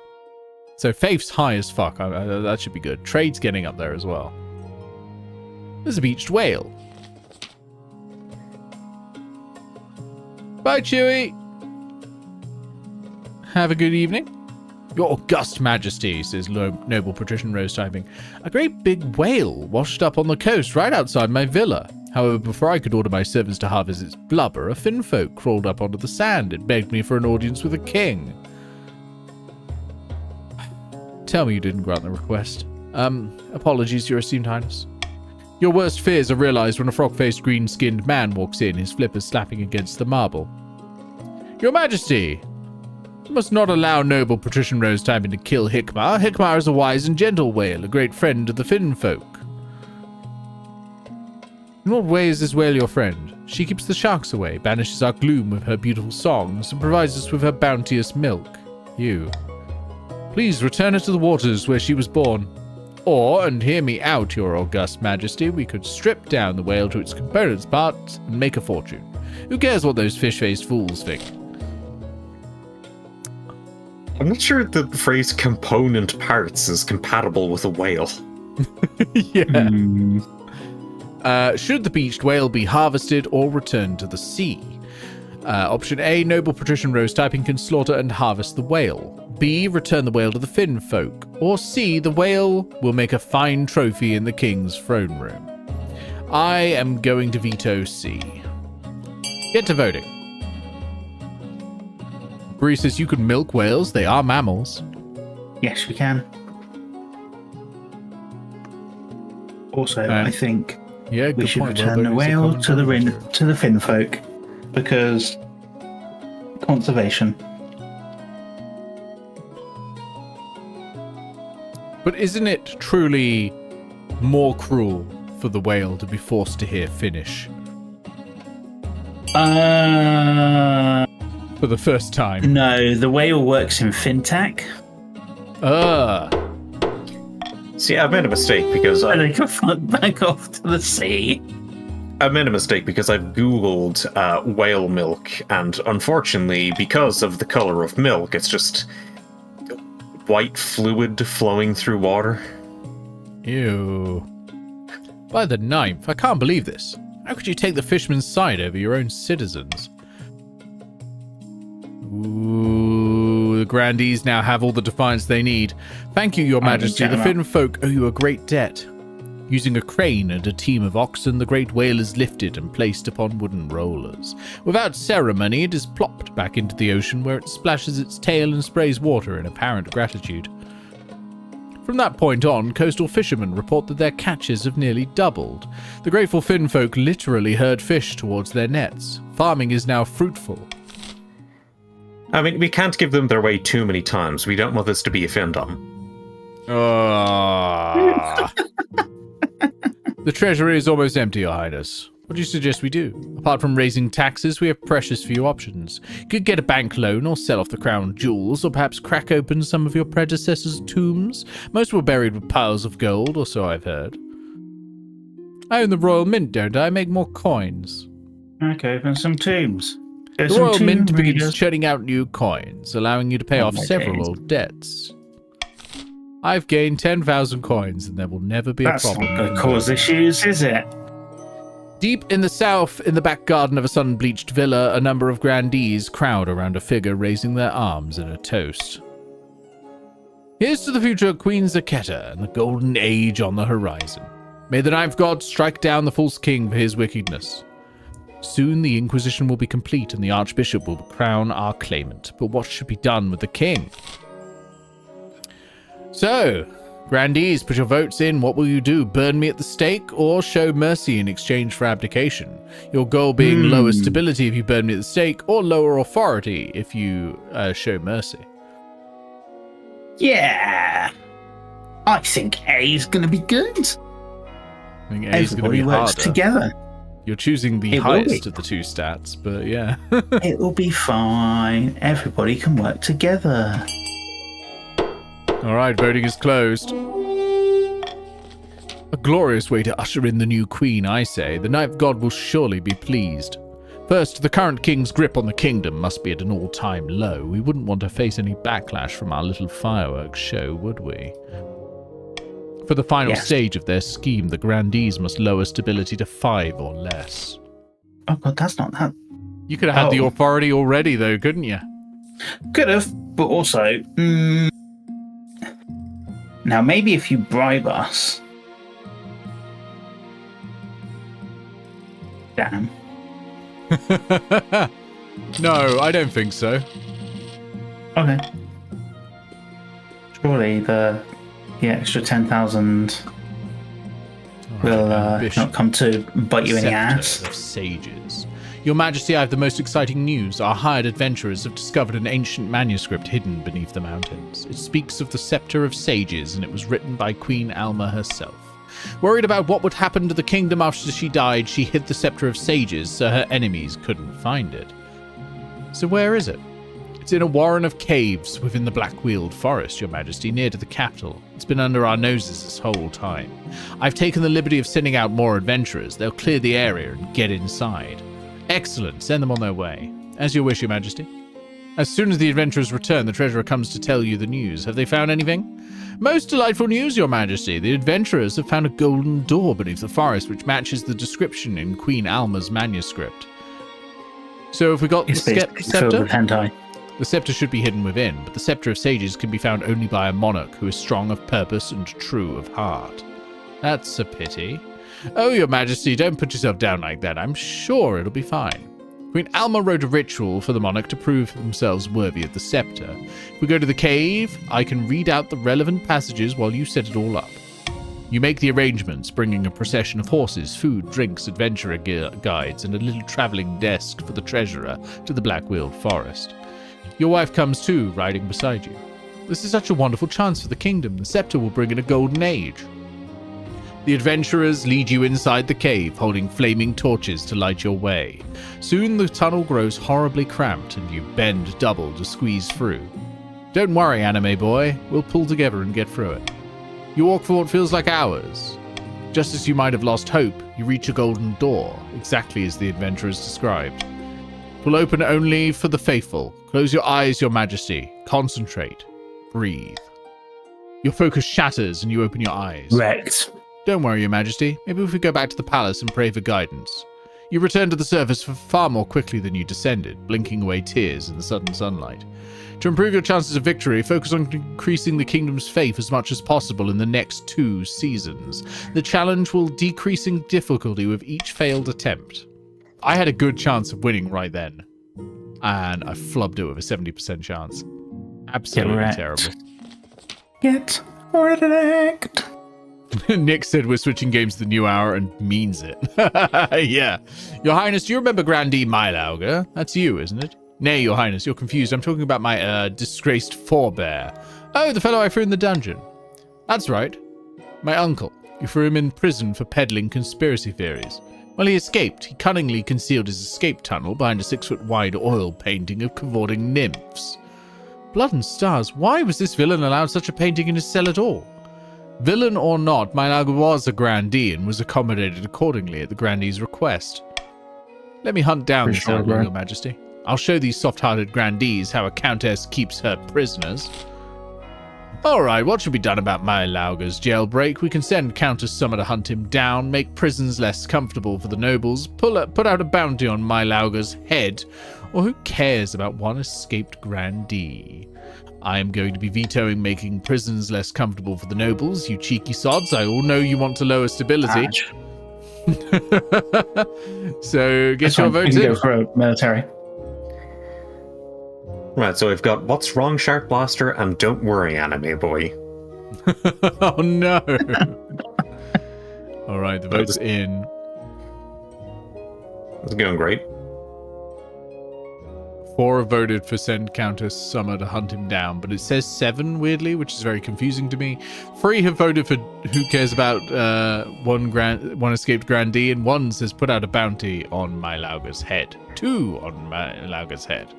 So faith's high as fuck. That should be good. Trade's getting up there as well. There's a beached whale. Bye, Chewie. Have a good evening. Your august majesty, says noble patrician Rose typing. A great big whale washed up on the coast right outside my villa. However, before I could order my servants to harvest its blubber, a finfolk crawled up onto the sand. It begged me for an audience with a king. Tell me you didn't grant the request. Apologies, your esteemed highness. Your worst fears are realized when a frog-faced, green-skinned man walks in, his flippers slapping against the marble. Your majesty! You must not allow noble patrician Rose typing to kill Hikmar. Hikmar is a wise and gentle whale, a great friend of the Finn folk. In what way is this whale your friend? She keeps the sharks away, banishes our gloom with her beautiful songs, and provides us with her bounteous milk. You. Please return her to the waters where she was born. Or, and hear me out, your august majesty, we could strip down the whale to its component parts and make a fortune. Who cares what those fish-faced fools think? I'm not sure the phrase component parts is compatible with a whale. Yeah. Should the beached whale be harvested or returned to the sea? Option A, noble patrician Rose typing can slaughter and harvest the whale. B, return the whale to the Finn folk. Or C, the whale will make a fine trophy in the king's throne room. I am going to veto C. Get to voting. Bree says you can milk whales. They are mammals. Yes, we can. Also, I think we should return the whale to the Finn folk because conservation. But isn't it truly more cruel for the whale to be forced to hear Finnish? For the first time. No, the whale works in FinTech. See, I made a mistake because And they can fuck back off to the sea. I made a mistake because I've googled whale milk, and unfortunately, because of the color of milk, it's just white fluid flowing through water. Ew. By the 9th, I can't believe this. How could you take the fisherman's side over your own citizens? Ooh, the grandees now have all the defiance they need. Thank you, your majesty. The Finn folk owe you a great debt. Using a crane and a team of oxen, the great whale is lifted and placed upon wooden rollers. Without ceremony, it is plopped back into the ocean where it splashes its tail and sprays water in apparent gratitude. From that point on, coastal fishermen report that their catches have nearly doubled. The grateful Finn folk literally herd fish towards their nets. Farming is now fruitful. I mean, we can't give them their way too many times. We don't want this to be a Findom. The treasury is almost empty, Your Highness. What do you suggest we do? Apart from raising taxes, we have precious few options. You could get a bank loan or sell off the crown jewels, or perhaps crack open some of your predecessors' tombs. Most were buried with piles of gold, or so I've heard. I own the Royal Mint, don't I? Make more coins. Okay, open some tombs. The Royal Mint begins churning out new coins, allowing you to pay off several days. old debts. I've gained 10,000 coins, and there will never be a problem. That's not going to cause issues, is it? Deep in the south, in the back garden of a sun-bleached villa, a number of grandees crowd around a figure raising their arms in a toast. Here's to the future Queen Zaketa and the golden age on the horizon. May the ninth god strike down the false king for his wickedness. Soon the Inquisition will be complete and the Archbishop will crown our claimant. But what should be done with the king? So, grandees, put your votes in. What will you do? Burn me at the stake or show mercy in exchange for abdication? Your goal being lower stability if you burn me at the stake, or lower authority if you show mercy. Yeah. I think A is going to be good. I think A is going to be Everybody works harder. together. You're choosing the It will highest be. of the two stats, but yeah. It will be fine. Everybody can work together. All right, voting is closed. A glorious way to usher in the new queen, I say. The ninth god will surely be pleased. First, the current king's grip on the kingdom must be at an all-time low. We wouldn't want to face any backlash from our little fireworks show, would we? For the final stage of their scheme, the grandees must lower stability to 5 or less. Oh god, that's not that. You could have had the authority already, though, couldn't you? Could have, but also, now maybe if you bribe us. Damn. No, I don't think so. Okay. Surely the extra 10,000 will ambition. not come to bite you in the Scepter ass. of sages. Your Majesty, I have the most exciting news. Our hired adventurers have discovered an ancient manuscript hidden beneath the mountains. It speaks of the Scepter of Sages, and it was written by Queen Alma herself. Worried about what would happen to the kingdom after she died, she hid the Scepter of Sages so her enemies couldn't find it. So where is it? It's in a warren of caves within the Black-Wheeled Forest, Your Majesty, near to the capital. It's been under our noses this whole time. I've taken the liberty of sending out more adventurers. They'll clear the area and get inside. Excellent. Send them on their way. As you wish, Your Majesty. As soon as the adventurers return, the treasurer comes to tell you the news. Have they found anything? Most delightful news, Your Majesty. The adventurers have found a golden door beneath the forest, which matches the description in Queen Alma's manuscript. So if we got It's the basically filled scepter? with hentai. The scepter should be hidden within, but the Scepter of Sages can be found only by a monarch who is strong of purpose and true of heart. That's a pity. Oh, Your Majesty, don't put yourself down like that. I'm sure it'll be fine. Queen Alma wrote a ritual for the monarch to prove themselves worthy of the scepter. If we go to the cave, I can read out the relevant passages while you set it all up. You make the arrangements, bringing a procession of horses, food, drinks, adventurer guides, and a little traveling desk for the treasurer to the Black-Wheeled Forest. Your wife comes too, riding beside you. This is such a wonderful chance for the kingdom. The scepter will bring in a golden age. The adventurers lead you inside the cave, holding flaming torches to light your way. Soon the tunnel grows horribly cramped, and you bend double to squeeze through. Don't worry, anime boy. We'll pull together and get through it. You walk for what feels like hours. Just as you might have lost hope, you reach a golden door, exactly as the adventurers described. It will open only for the faithful. Close your eyes, Your Majesty. Concentrate. Breathe. Your focus shatters and you open your eyes. Wrecked. Don't worry, Your Majesty. Maybe if we go back to the palace and pray for guidance. You return to the surface far more quickly than you descended, blinking away tears in the sudden sunlight. To improve your chances of victory, focus on increasing the kingdom's faith as much as possible in the next 2 seasons. The challenge will decrease in difficulty with each failed attempt. I had a good chance of winning right then, and I flubbed it with a 70% chance. Absolutely Correct. terrible. Get Predict. Nick said we're switching games to the new hour and means it. Yeah. Your Highness, do you remember Grandee Mylauger? That's you, isn't it? Nay, Your Highness, you're confused. I'm talking about my disgraced forebear. Oh, the fellow I threw in the dungeon. That's right. My uncle. You threw him in prison for peddling conspiracy theories. Well, he escaped. He cunningly concealed his escape tunnel behind a 6-foot-wide oil painting of cavorting nymphs. Blood and stars, why was this villain allowed such a painting in his cell at all? Villain or not, Mylauger was a Grandee and was accommodated accordingly at the Grandee's request. Let me hunt down this outlaw, Your Majesty. I'll show these soft-hearted Grandees how a countess keeps her prisoners. Alright, what should be done about Mylauger's jailbreak? We can send Countess Summer to hunt him down, make prisons less comfortable for the nobles, put out a bounty on Mylauger's head, or who cares about one escaped Grandee? I am going to be vetoing making prisons less comfortable for the nobles, you cheeky sods. I all know you want to lower stability. So get your votes in. Go for a military. Right, so we've got What's Wrong, Shark Blaster, and Don't Worry, Anime Boy. Oh no! Alright, the vote's in. It's going great. 4 have voted for send Countess Summer to hunt him down, but it says 7, weirdly, which is very confusing to me. 3 have voted for who cares about one escaped Grandee, and 1 says put out a bounty on Mylauger's head. 2 on Mylauger's head.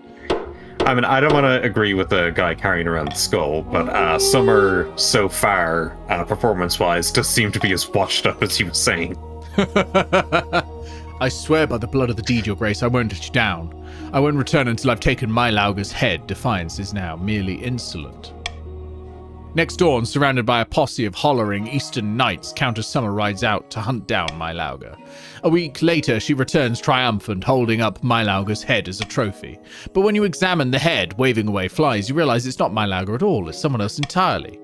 I mean, I don't want to agree with the guy carrying around the skull, but Summer, so far, performance-wise, does seem to be as washed up as he was saying. I swear by the blood of the deed, Your Grace, I won't let you down. I won't return until I've taken Mylauger's head. Defiance is now merely insolent. Next dawn, surrounded by a posse of hollering Eastern knights, Countess Summer rides out to hunt down Mylauger. A week later, she returns triumphant, holding up Mylauger's head as a trophy. But when you examine the head, waving away flies, you realize it's not Mylauger at all, it's someone else entirely.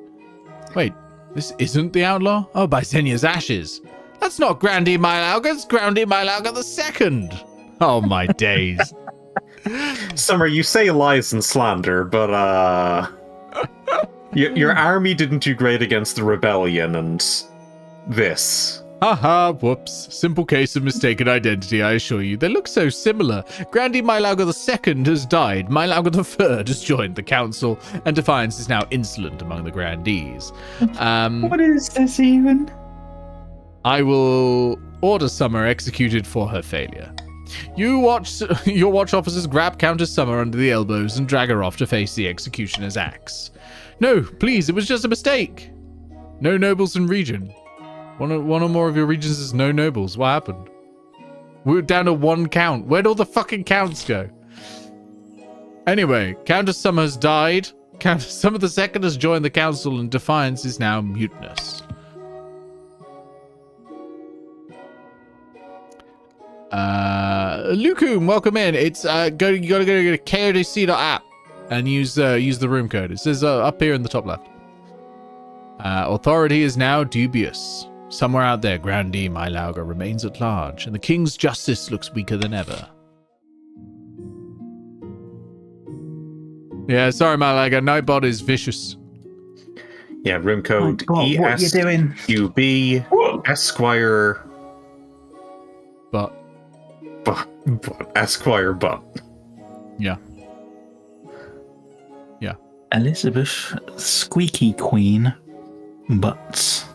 Wait, this isn't the outlaw? Oh, by Xenia's ashes. That's not Grandee Mylauger, it's Grandee Mylauger II. Oh, my days. Summer, you say lies and slander, but, your army didn't do great against the rebellion, and this. Haha, whoops. Simple case of mistaken identity, I assure you. They look so similar. Grandee Mylauger II has died, Mylauger III has joined the council, and defiance is now insolent among the Grandees. What is this even? I will order Summer executed for her failure. Your watch officers grab Countess Summer under the elbows and drag her off to face the executioner's axe. No, please, it was just a mistake. No nobles in region. One or more of your regions is no nobles. What happened? We're down to 1 count. Where'd all the fucking counts go? Anyway, Countess Summer has died. Countess Summer II has joined the council, and defiance is now mutinous. Lukum, welcome in. It's you gotta go to kodc.app and use the room code. It says up here in the top left. Authority is now dubious. Somewhere out there, Grandee Mylauger remains at large, and the king's justice looks weaker than ever. Yeah, sorry, Mylauger. Nightbot is vicious. Yeah, room code what you doing? ESQB Esquire. But Esquire, but. Yeah. Yeah. Elizabeth, squeaky queen, butts.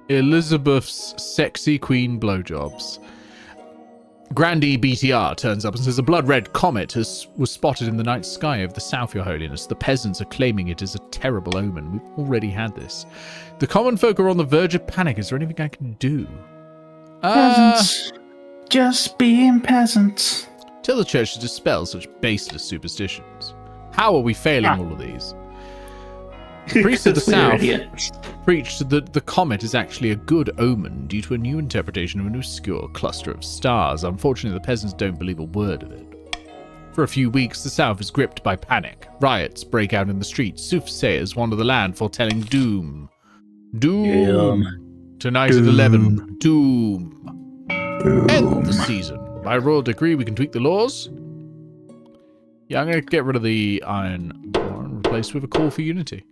Elizabeth's sexy queen blowjobs. Grandee BTR turns up and says a blood-red comet was spotted in the night sky over the south, Your Holiness. The peasants are claiming it as a terrible omen. We've already had this. The common folk are on the verge of panic. Is there anything I can do? Peasants. Just being peasants. Tell the church to dispel such baseless superstitions. How are we failing all of these? The priests of the south preached that the comet is actually a good omen due to a new interpretation of an obscure cluster of stars. Unfortunately, the peasants don't believe a word of it. For a few weeks, the south is gripped by panic. Riots break out in the streets. Soothsayers wander the land foretelling doom. Doom. Tonight at 11. Doom. End the season. By royal decree, we can tweak the laws. Yeah, I'm going to get rid of the iron. replaced with a call for unity.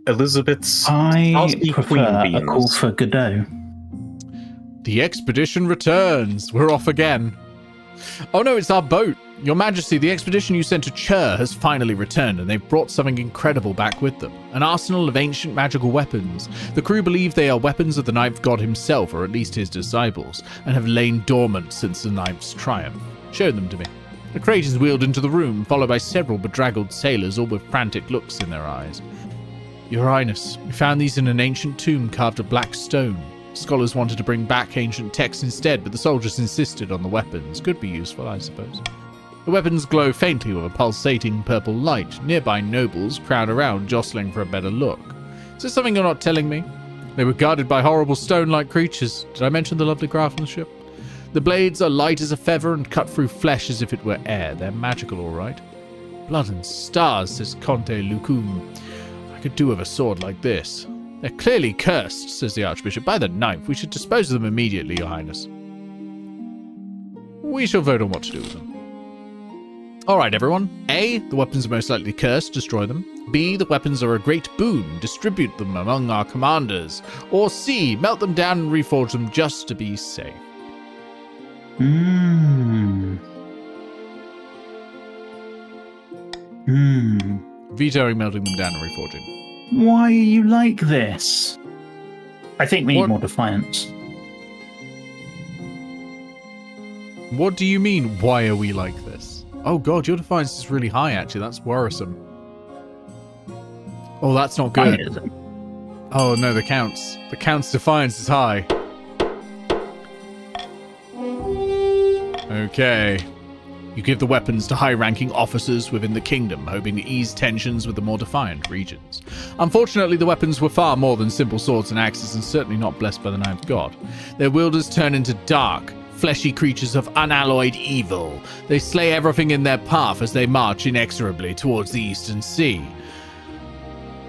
Elizabeth's I Osby prefer Queen a call Beans. for Godot. The expedition returns. We're off again. Oh no, it's our boat. Your Majesty, the expedition you sent to Chur has finally returned, and they've brought something incredible back with them. An arsenal of ancient magical weapons. The crew believe they are weapons of the Ninth God himself, or at least his disciples, and have lain dormant since the Ninth's triumph. Show them to me. The crate is wheeled into the room, followed by several bedraggled sailors, all with frantic looks in their eyes. Your Highness, we found these in an ancient tomb carved of black stone. Scholars wanted to bring back ancient texts instead, but the soldiers insisted on the weapons. Could be useful, I suppose. The weapons glow faintly with a pulsating purple light. Nearby nobles crowd around, jostling for a better look. Is there something you're not telling me? They were guarded by horrible stone-like creatures. Did I mention the lovely craftsmanship? The blades are light as a feather and cut through flesh as if it were air. They're magical, all right. Blood and stars, says Conte Lucum. I could do with a sword like this. They're clearly cursed, says the Archbishop. By the Ninth, we should dispose of them immediately, Your Highness. We shall vote on what to do with them. Alright, everyone. A, the weapons are most likely cursed. Destroy them. B, the weapons are a great boon. Distribute them among our commanders. Or C, melt them down and reforge them just to be safe. Vetoing melting them down and reforging. Why are you like this? I think we need What? more defiance. What do you mean, why are we like this? Oh god, your defiance is really high, actually. That's worrisome. Oh, that's not good. Oh no, the Count's defiance is high. Okay. You give the weapons to high-ranking officers within the kingdom, hoping to ease tensions with the more defiant regions. Unfortunately, the weapons were far more than simple swords and axes, and certainly not blessed by the Ninth God. Their wielders turn into dark, fleshy creatures of unalloyed evil. They slay everything in their path as they march inexorably towards the Eastern Sea.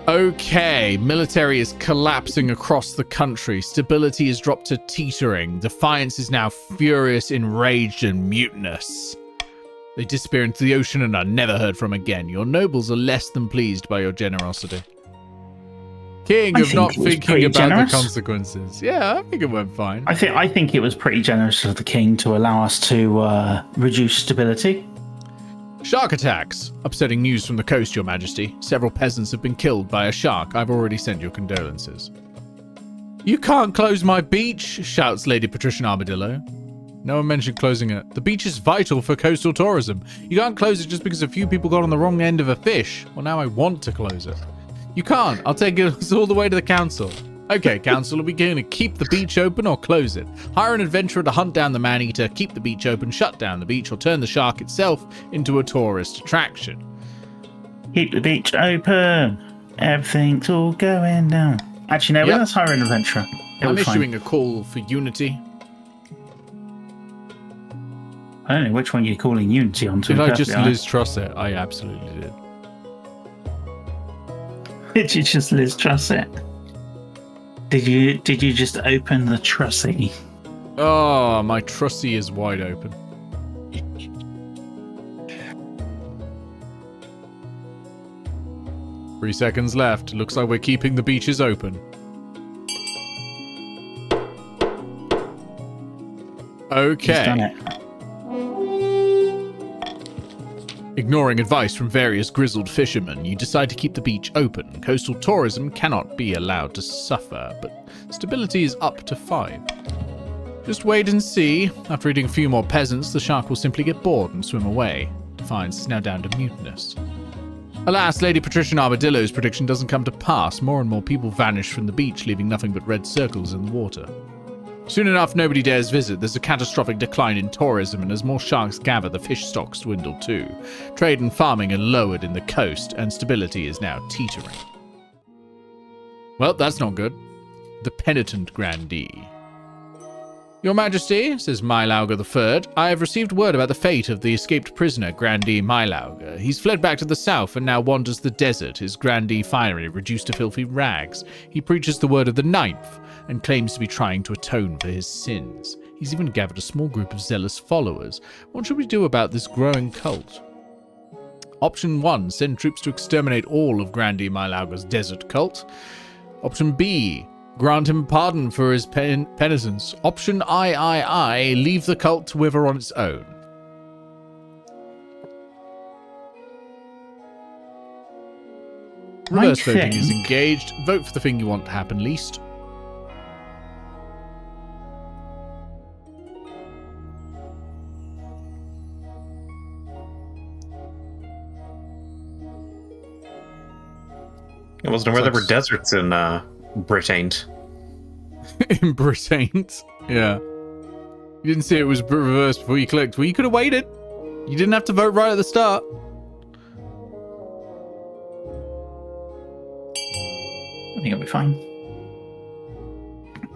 Okay, military is collapsing across the country. Stability is dropped to teetering. Defiance is now furious, enraged, and mutinous. They disappear into the ocean and are never heard from again. Your nobles are less than pleased by your generosity. King of not thinking about the consequences. Yeah, I think it went fine. I think it was pretty generous of the king to allow us to reduce stability. Shark attacks. Upsetting news from the coast, Your Majesty. Several peasants have been killed by a shark. I've already sent your condolences. You can't close my beach, shouts Lady Patrician Armadillo. No one mentioned closing it. The beach is vital for coastal tourism. You can't close it just because a few people got on the wrong end of a fish. Well, now I want to close it. You can't. I'll take it all the way to the council. Okay, council, are we going to keep the beach open or close it? Hire an adventurer to hunt down the man-eater, keep the beach open, shut down the beach, or turn the shark itself into a tourist attraction. Keep the beach open. Everything's all going down. Actually, no, let's hire an adventurer. I'm issuing a call for unity. I don't know which one you're calling unity on. Did I just Liz Truss it? I absolutely did. Did you just Liz Truss it? Did you just open the trussy? Oh, my trussy is wide open. Three seconds left. Looks like we're keeping the beaches open. Okay. He's done it. Ignoring advice from various grizzled fishermen, you decide to keep the beach open. Coastal tourism cannot be allowed to suffer, but stability is up to 5. Just wait and see. After eating a few more peasants, the shark will simply get bored and swim away. Defiance is now down to mutinous. Alas, Lady Patrician Armadillo's prediction doesn't come to pass. More and more people vanish from the beach, leaving nothing but red circles in the water. Soon enough, nobody dares visit. There's a catastrophic decline in tourism, and as more sharks gather, the fish stocks dwindle too. Trade and farming are lowered in the coast, and stability is now teetering. Well, that's not good. The penitent grandee. Your Majesty, says Mylauger III, I have received word about the fate of the escaped prisoner, Grandee Mylauger. He's fled back to the south and now wanders the desert, his grandee finery reduced to filthy rags. He preaches the word of the Ninth and claims to be trying to atone for his sins. He's even gathered a small group of zealous followers. What should we do about this growing cult? Option 1, send troops to exterminate all of Grandi Mailauga's desert cult. Option B, grant him pardon for his penitence. Option I, leave the cult to wither on its own. Reverse voting is engaged. Vote for the thing you want to happen least. I wasn't aware there were deserts in Britain. In Britain? Yeah. You didn't see it was reversed before you clicked. Well, you could have waited. You didn't have to vote right at the start. I think it'll be fine.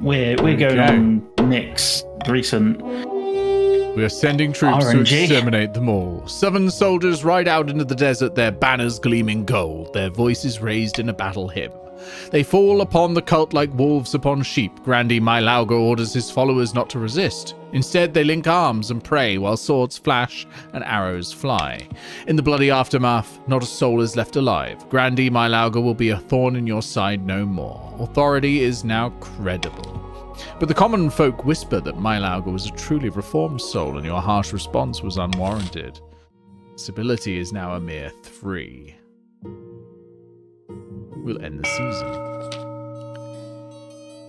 We're going on Nick's recent. We are sending troops RNG. to exterminate them all. Southern soldiers ride out into the desert, their banners gleaming gold, their voices raised in a battle hymn. They fall upon the cult like wolves upon sheep. Grandi Mailauga orders his followers not to resist. Instead, they link arms and pray while swords flash and arrows fly. In the bloody aftermath, not a soul is left alive. Grandi Mailauga will be a thorn in your side no more. Authority is now credible. But the common folk whisper that Mailauga was a truly reformed soul and your harsh response was unwarranted. Stability is now a mere 3. We'll end the season.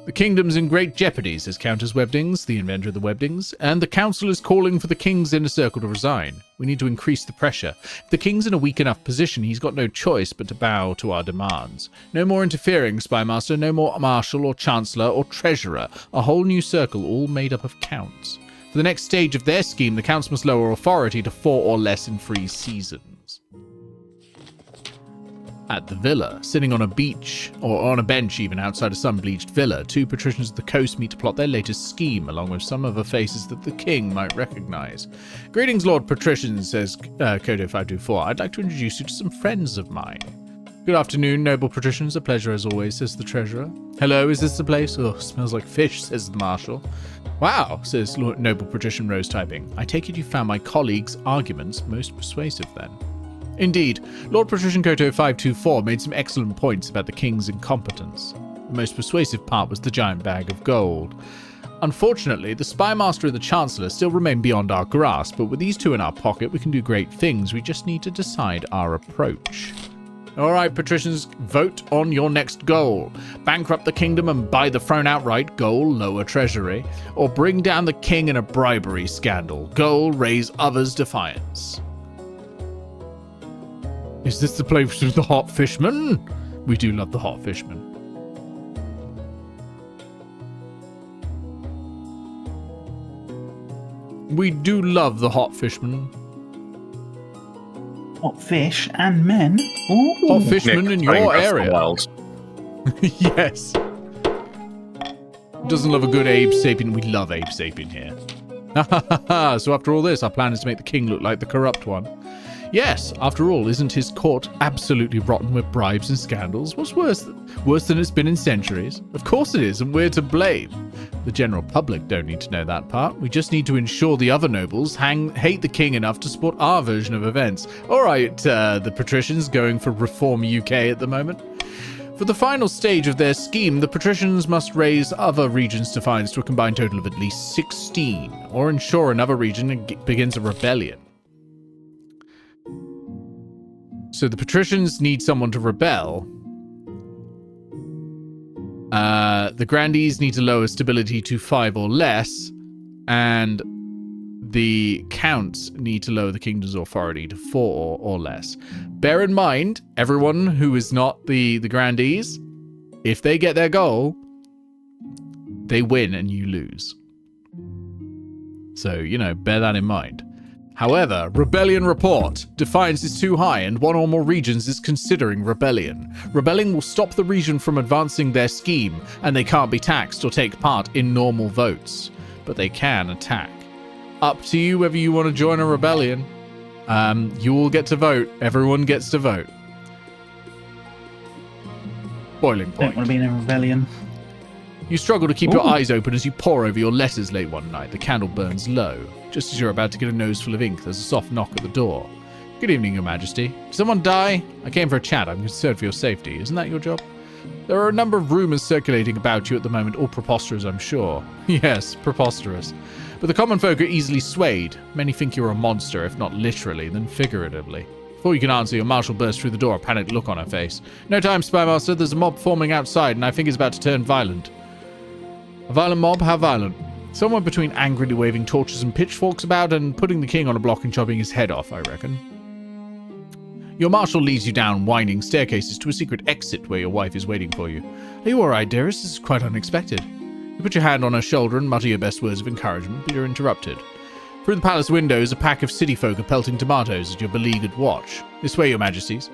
The kingdom's in great jeopardy, says Countess Webdings, the inventor of the Webdings, and the council is calling for the king's inner circle to resign. We need to increase the pressure. If the king's in a weak enough position, he's got no choice but to bow to our demands. No more interfering, Spymaster, no more marshal or chancellor or treasurer. A whole new circle, all made up of counts. For the next stage of their scheme, the counts must lower authority to 4 or less in 3 seasons. At the villa, sitting on a beach, or on a bench even outside a sun-bleached villa, 2 patricians of the coast meet to plot their latest scheme, along with some other faces that the king might recognize. Greetings, Lord Patrician, says Kodo 524. I'd like to introduce you to some friends of mine. Good afternoon, noble patricians. A pleasure as always, says the treasurer. Hello, is this the place? Oh, smells like fish, says the marshal. Wow, says noble patrician Rose typing. I take it you found my colleague's arguments most persuasive then. Indeed, Lord Patrician Koto 524 made some excellent points about the king's incompetence. The most persuasive part was the giant bag of gold. Unfortunately, the Spymaster and the Chancellor still remain beyond our grasp, but with these 2 in our pocket, we can do great things. We just need to decide our approach. All right, patricians, vote on your next goal. Bankrupt the kingdom and buy the throne outright. Goal, lower treasury. Or bring down the king in a bribery scandal. Goal, raise others' defiance. Is this the place with the hot fishman? We do love the hot fishman. We do love the hot fishman. Hot fish and men. Ooh. Hot fishman Nick, in your area. Wild. Yes. Doesn't love a good Abe Sapien. We love Abe Sapien here. So after all this, our plan is to make the king look like the corrupt one. Yes, after all, isn't his court absolutely rotten with bribes and scandals? What's worse than it's been in centuries? Of course it is, and we're to blame. The general public don't need to know that part. We just need to ensure the other nobles hate the king enough to support our version of events. All right, the patricians going for Reform UK at the moment. For the final stage of their scheme, the patricians must raise other regions' defiance to a combined total of at least 16, or ensure another region begins a rebellion. So the patricians need someone to rebel. The grandees need to lower stability to 5 or less. And the counts need to lower the kingdom's authority to 4 or less. Bear in mind, everyone who is not the grandees, if they get their goal, they win and you lose. So, bear that in mind. However, rebellion report. Defiance is too high and 1 or more regions is considering rebellion. Rebelling will stop the region from advancing their scheme, and they can't be taxed or take part in normal votes. But they can attack. Up to you whether you want to join a rebellion. You all get to vote. Everyone gets to vote. Boiling point. Don't want to be in a rebellion. You struggle to keep your eyes open as you pore over your letters late one night. The candle burns low. Just as you're about to get a nose full of ink, there's a soft knock at the door. Good evening, Your Majesty. Did someone die? I came for a chat. I'm concerned for your safety. Isn't that your job? There are a number of rumors circulating about you at the moment, all preposterous, I'm sure. Yes, preposterous. But the common folk are easily swayed. Many think you're a monster, if not literally, then figuratively. Before you can answer, your marshal burst through the door, a panicked look on her face. No time, Spymaster. There's a mob forming outside, and I think it's about to turn violent. A violent mob? How violent? Someone between angrily waving torches and pitchforks about and putting the king on a block and chopping his head off, I reckon. Your marshal leads you down winding staircases to a secret exit where your wife is waiting for you. Are you alright, dearest? This is quite unexpected. You put your hand on her shoulder and mutter your best words of encouragement, but you're interrupted. Through the palace windows, a pack of city folk are pelting tomatoes at your beleaguered watch. This way, Your Majesties.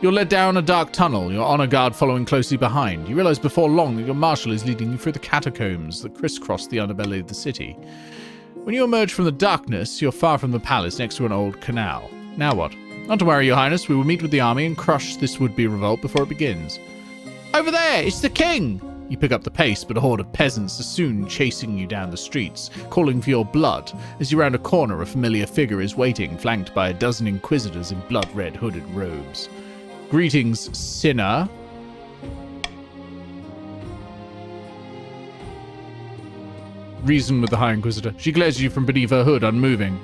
You're led down a dark tunnel, your honor guard following closely behind. You realize before long that your marshal is leading you through the catacombs that crisscross the underbelly of the city. When you emerge from the darkness, you're far from the palace next to an old canal. Now what? Not to worry, Your Highness. We will meet with the army and crush this would-be revolt before it begins. Over there! It's the king! You pick up the pace, but a horde of peasants are soon chasing you down the streets, calling for your blood. As you round a corner, a familiar figure is waiting, flanked by a dozen inquisitors in blood-red hooded robes. Greetings, sinner. Reason with the High Inquisitor. She glares at you from beneath her hood, unmoving.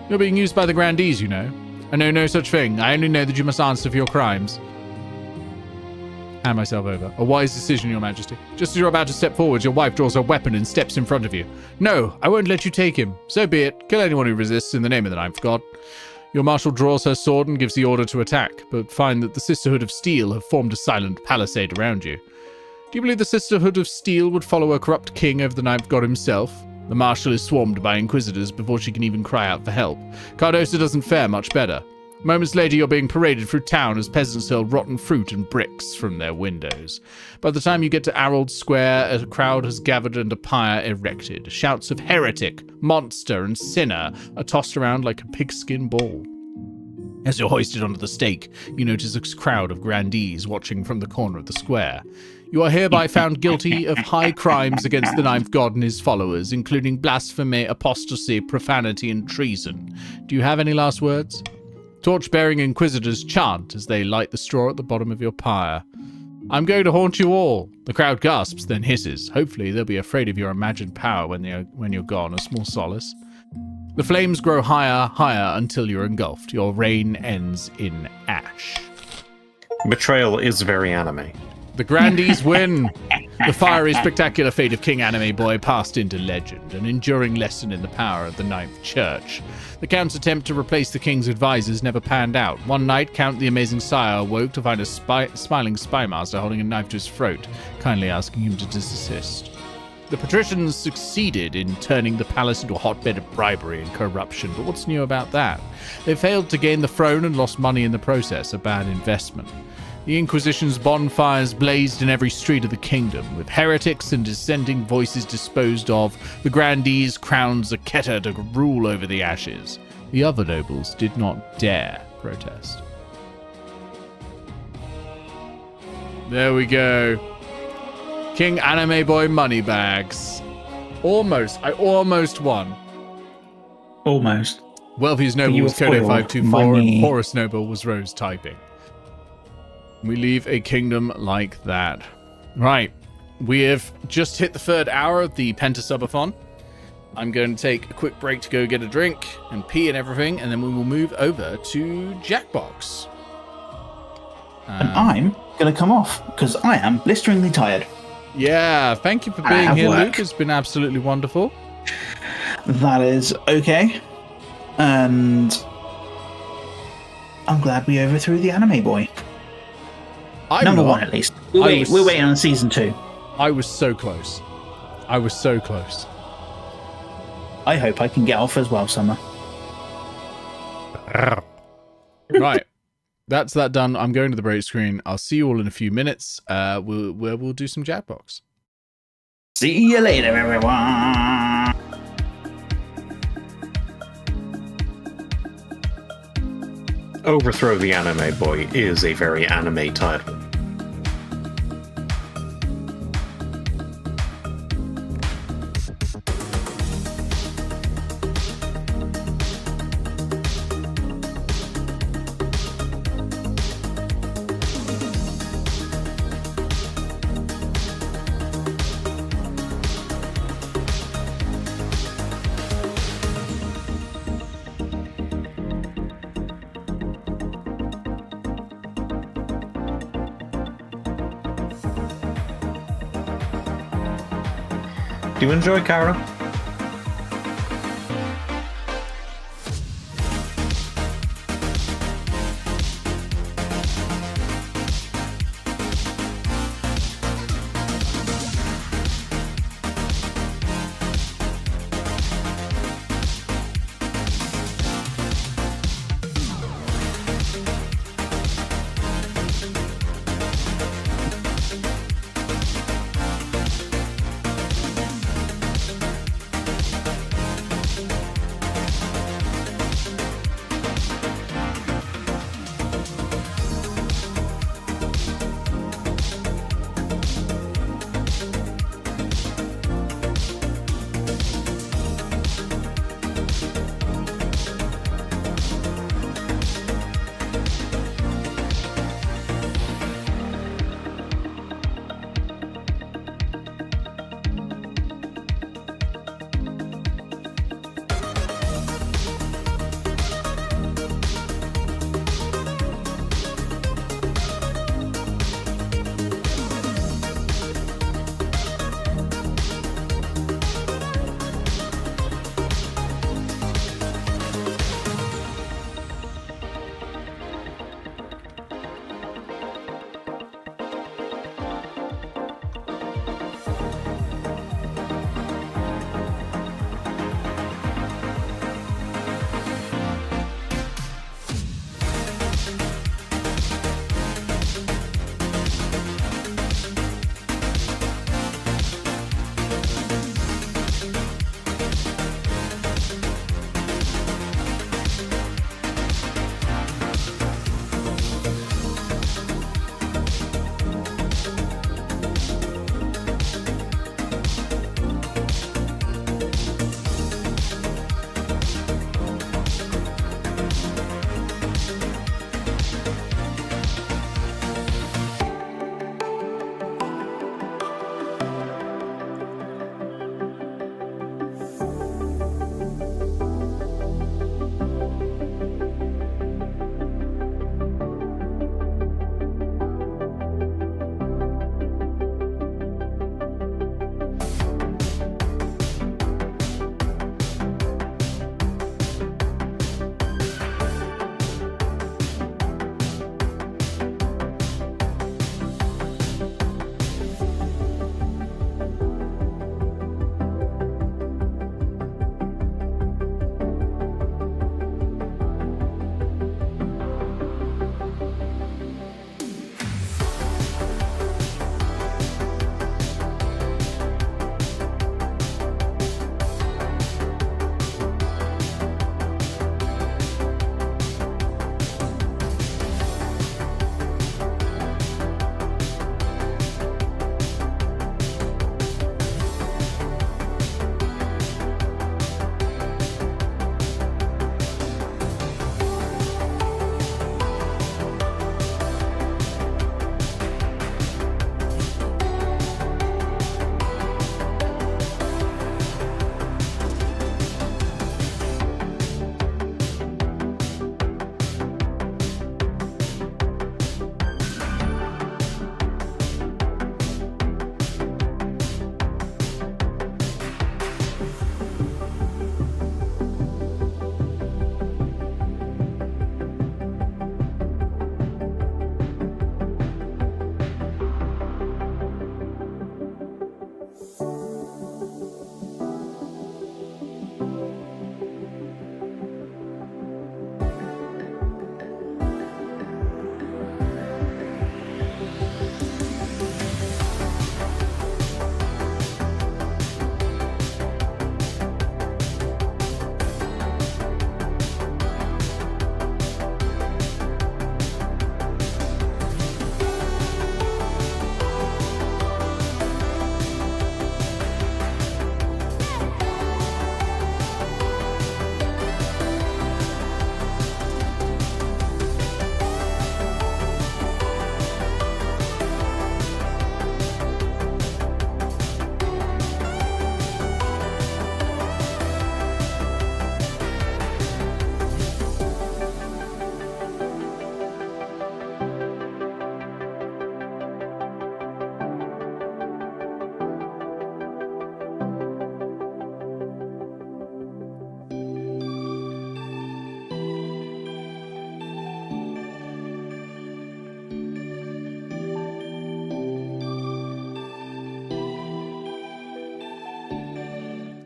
You're being used by the grandees, you know. I know no such thing. I only know that you must answer for your crimes. Hand myself over. A wise decision, Your Majesty. Just as you're about to step forward, your wife draws her weapon and steps in front of you. No, I won't let you take him. So be it. Kill anyone who resists in the name of the Ninth God. Your marshal draws her sword and gives the order to attack, but find that the Sisterhood of Steel have formed a silent palisade around you. Do you believe the Sisterhood of Steel would follow a corrupt king over the Ninth God himself? The marshal is swarmed by inquisitors before she can even cry out for help. Cardosa doesn't fare much better. Moments later, you're being paraded through town as peasants hurl rotten fruit and bricks from their windows. By the time you get to Harold Square, a crowd has gathered and a pyre erected. Shouts of heretic, monster, and sinner are tossed around like a pigskin ball. As you're hoisted onto the stake, you notice a crowd of grandees watching from the corner of the square. You are hereby found guilty of high crimes against the Ninth God and his followers, including blasphemy, apostasy, profanity, and treason. Do you have any last words? Torch-bearing inquisitors chant as they light the straw at the bottom of your pyre. I'm going to haunt you all. The crowd gasps, then hisses. Hopefully they'll be afraid of your imagined power when you're gone, a small solace. The flames grow higher until you're engulfed. Your reign ends in ash. Betrayal is very anime. The grandees win. The fiery, spectacular fate of King Anime Boy passed into legend, an enduring lesson in the power of the Ninth Church. The Count's attempt to replace the King's advisors never panned out. One night, Count the Amazing Sire awoke to find a smiling spymaster holding a knife to his throat, kindly asking him to desist. The patricians succeeded in turning the palace into a hotbed of bribery and corruption, but what's new about that? They failed to gain the throne and lost money in the process, a bad investment. The Inquisition's bonfires blazed in every street of the kingdom, with heretics and dissenting voices disposed of. The grandees crowned Zaketa to rule over the ashes. The other nobles did not dare protest. There we go. King Anime Boy Moneybags. I almost won. Almost. Wealthiest noble You was were Code foiled. 524 and Money. poorest noble was Rose typing. We leave a kingdom like that. Right. We have just hit the third hour of the PENTASUBATHON. I'm going to take a quick break to go get a drink and pee and everything, and then we will move over to Jackbox. And I'm going to come off because I am blisteringly tired. Yeah, thank you for I being have here, work. Luke. It's been absolutely wonderful. That is okay. And I'm glad we overthrew the Anime Boy. I'm Number not. one, at least. We're waiting on season 2. I was so close. I was so close. I hope I can get off as well, Summer. Right. That's that done. I'm going to the break screen. I'll see you all in a few minutes. We'll do some Jackbox. See you later, everyone. Overthrow the Anime Boy is a very anime title. Do you enjoy Kara?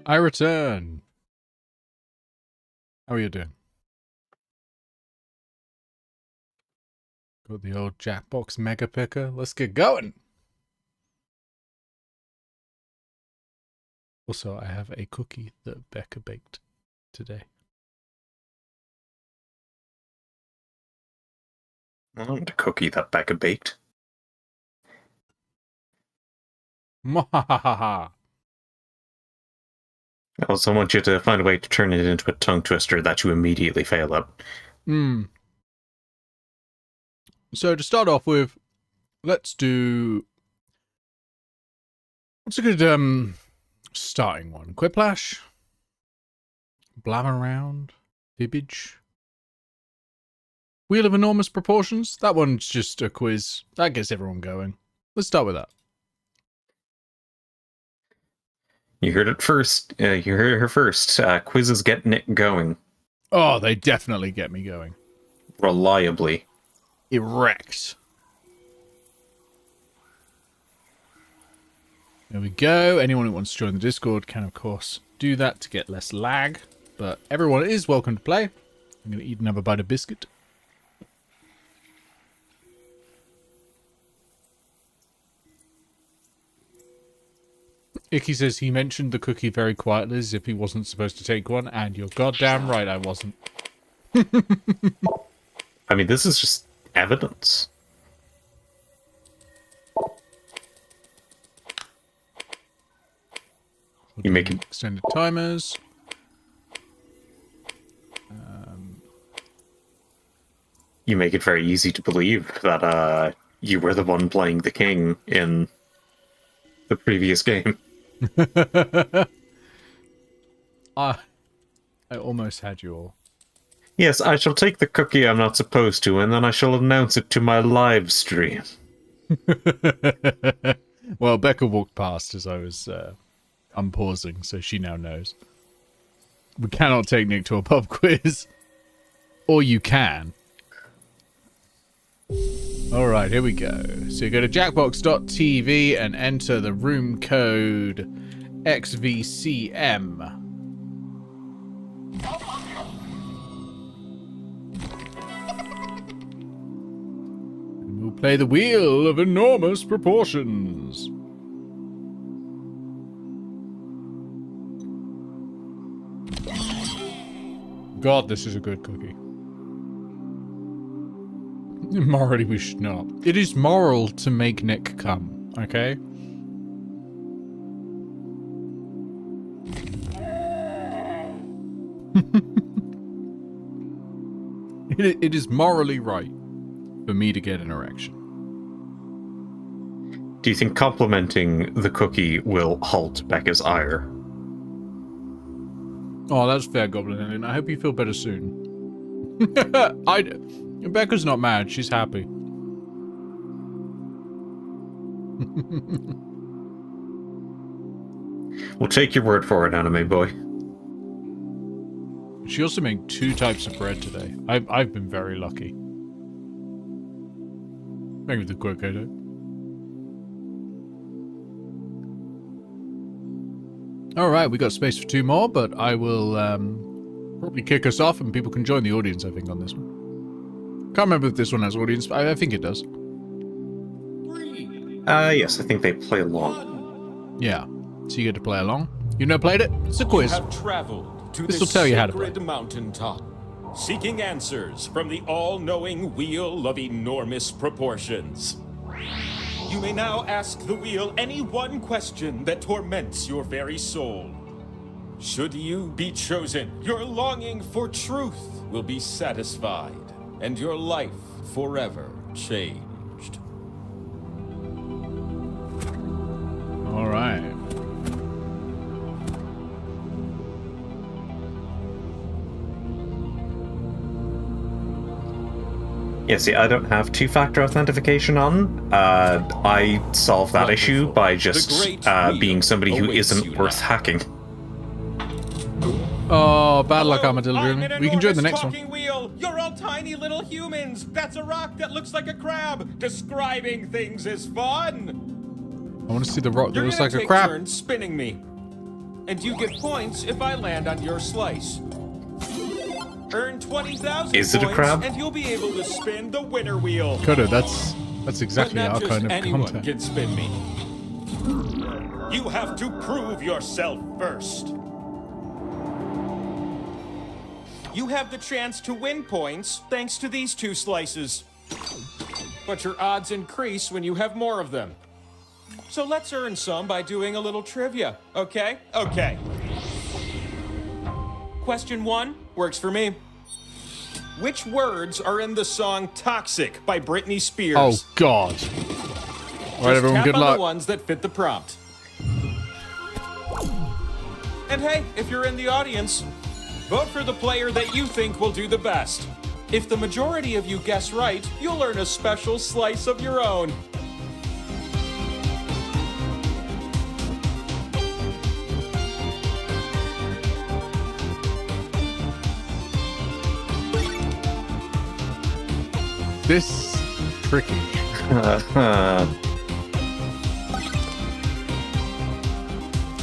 I return. How are you doing? Got the old Jackbox Mega Picker. Let's get going. Also, I have a cookie that Becca baked today. I want a cookie that Becca baked. Mwahaha. I also want you to find a way to turn it into a tongue twister that you immediately fail at. So to start off with, let's do... What's a good starting one? Quiplash? Blabber around? Fibbage? Wheel of enormous proportions? That one's just a quiz. That gets everyone going. Let's start with that. You heard it first. You heard her first. Quizzes get Nick going. Oh, they definitely get me going. Reliably. Erect. There we go. Anyone who wants to join the Discord can, of course, do that to get less lag. But everyone is welcome to play. I'm going to eat another bite of biscuit. Icky says he mentioned the cookie very quietly as if he wasn't supposed to take one, and you're goddamn right I wasn't. I mean, this is just evidence. You make it... Extended timers. You make it very easy to believe that you were the one playing the king in the previous game. I almost had you all. Yes, I shall take the cookie I'm not supposed to, and then I shall announce it to my live stream. Well, Becca walked past as I was unpausing, so she now knows. We cannot take Nick to a pub quiz. Or you can. Alright, here we go. So you go to jackbox.tv and enter the room code XVCM. And we'll play the Wheel of Enormous Proportions. God, this is a good cookie. Morally, we should not. It is moral to make Nick come, okay? It is morally right for me to get an erection. Do you think complimenting the cookie will halt Becca's ire? Oh, that's fair, Goblin Alien. I hope you feel better soon. Becca's not mad. She's happy. We'll take your word for it, anime boy. She also made 2 types of bread today. I've been very lucky. Maybe the quick edit. Alright, we got space for 2 more, but I will probably kick us off and people can join the audience, I think, on this one. Can't remember if this one has audience, but I think it does. Yes, I think they play along. Yeah, so you get to play along. You've never played it? It's a quiz. You have traveled to This will tell you how to play. sacred mountaintop, seeking answers from the all-knowing wheel of enormous proportions. You may now ask the wheel any one question that torments your very soul. Should you be chosen, your longing for truth will be satisfied, and your life forever changed. All right. Yeah, see, I don't have 2-factor authentication on. I solve that issue by just being somebody who isn't worth hacking. Oh, bad luck, Hello, Armadillo. I'm an We can join the enormous next one. talking wheel. You're all tiny little humans. That's a rock that looks like a crab. Describing things is fun. I want to see the rock that You're looks gonna like a take crab. turns spinning me. and you get points if I land on your slice. Earn 20,000 Is it a points, crab? and you'll be able to spin the winner wheel. Kodo, that's exactly But not our just kind of anyone content. can spin me. You have to prove yourself first. You have the chance to win points thanks to these 2 slices. But your odds increase when you have more of them. So let's earn some by doing a little trivia, okay? Okay. Question 1 works for me. Which words are in the song Toxic by Britney Spears? Oh, God. All right, Just everyone, tap good on luck. the ones that fit the prompt. And hey, if you're in the audience, vote for the player that you think will do the best. If the majority of you guess right, you'll earn a special slice of your own. This tricky.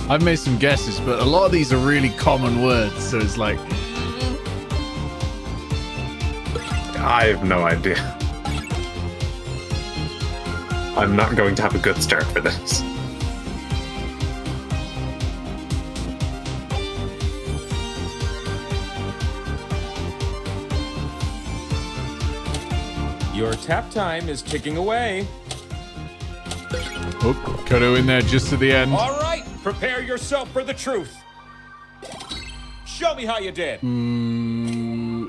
I've made some guesses, but a lot of these are really common words, so it's like, I have no idea. I'm not going to have a good start for this. Your tap time is ticking away. oh, Kodo in there just to the end. All right, prepare yourself for the truth. Show me how you did.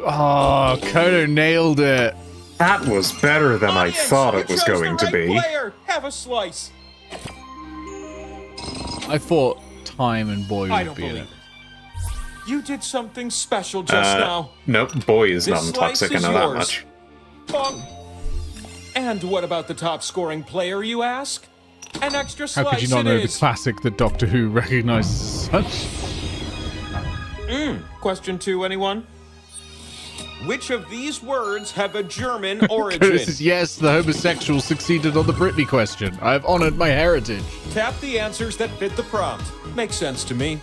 Oh, Kodo nailed it. That was better than I Audience, thought you it was chose going the to right be. Player. Have a slice. I thought time and boy I would don't be in believe it. it. You did something special just now. Nope, boy is This non-toxic, I slice know is that yours. much. Bonk. And what about the top scoring player, you ask? An extra How slice could you not it know the is. classic that Doctor Who recognizes as such? Question 2, anyone? Which of these words have a German Kodo origin? says, yes, the homosexual succeeded on the Britney question. I have honored my heritage. Tap the answers that fit the prompt. Makes sense to me.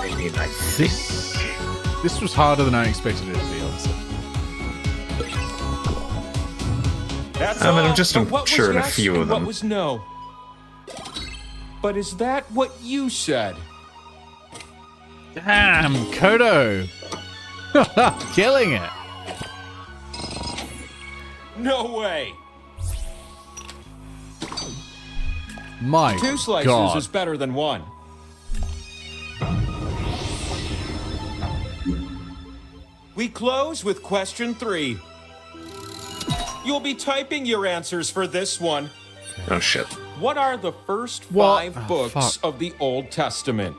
I mean, I think... This was harder than I expected it to be, honestly. That's I mean, I'm all. just But what was unsure in a yes few and of them. What was no? But is that what you said? Damn, Kodo! Killing it. No way. My 2 slices God. is better than 1. We close with question 3. You'll be typing your answers for this one. Oh, shit. What are the first What? 5 Oh, books fuck. of the Old Testament?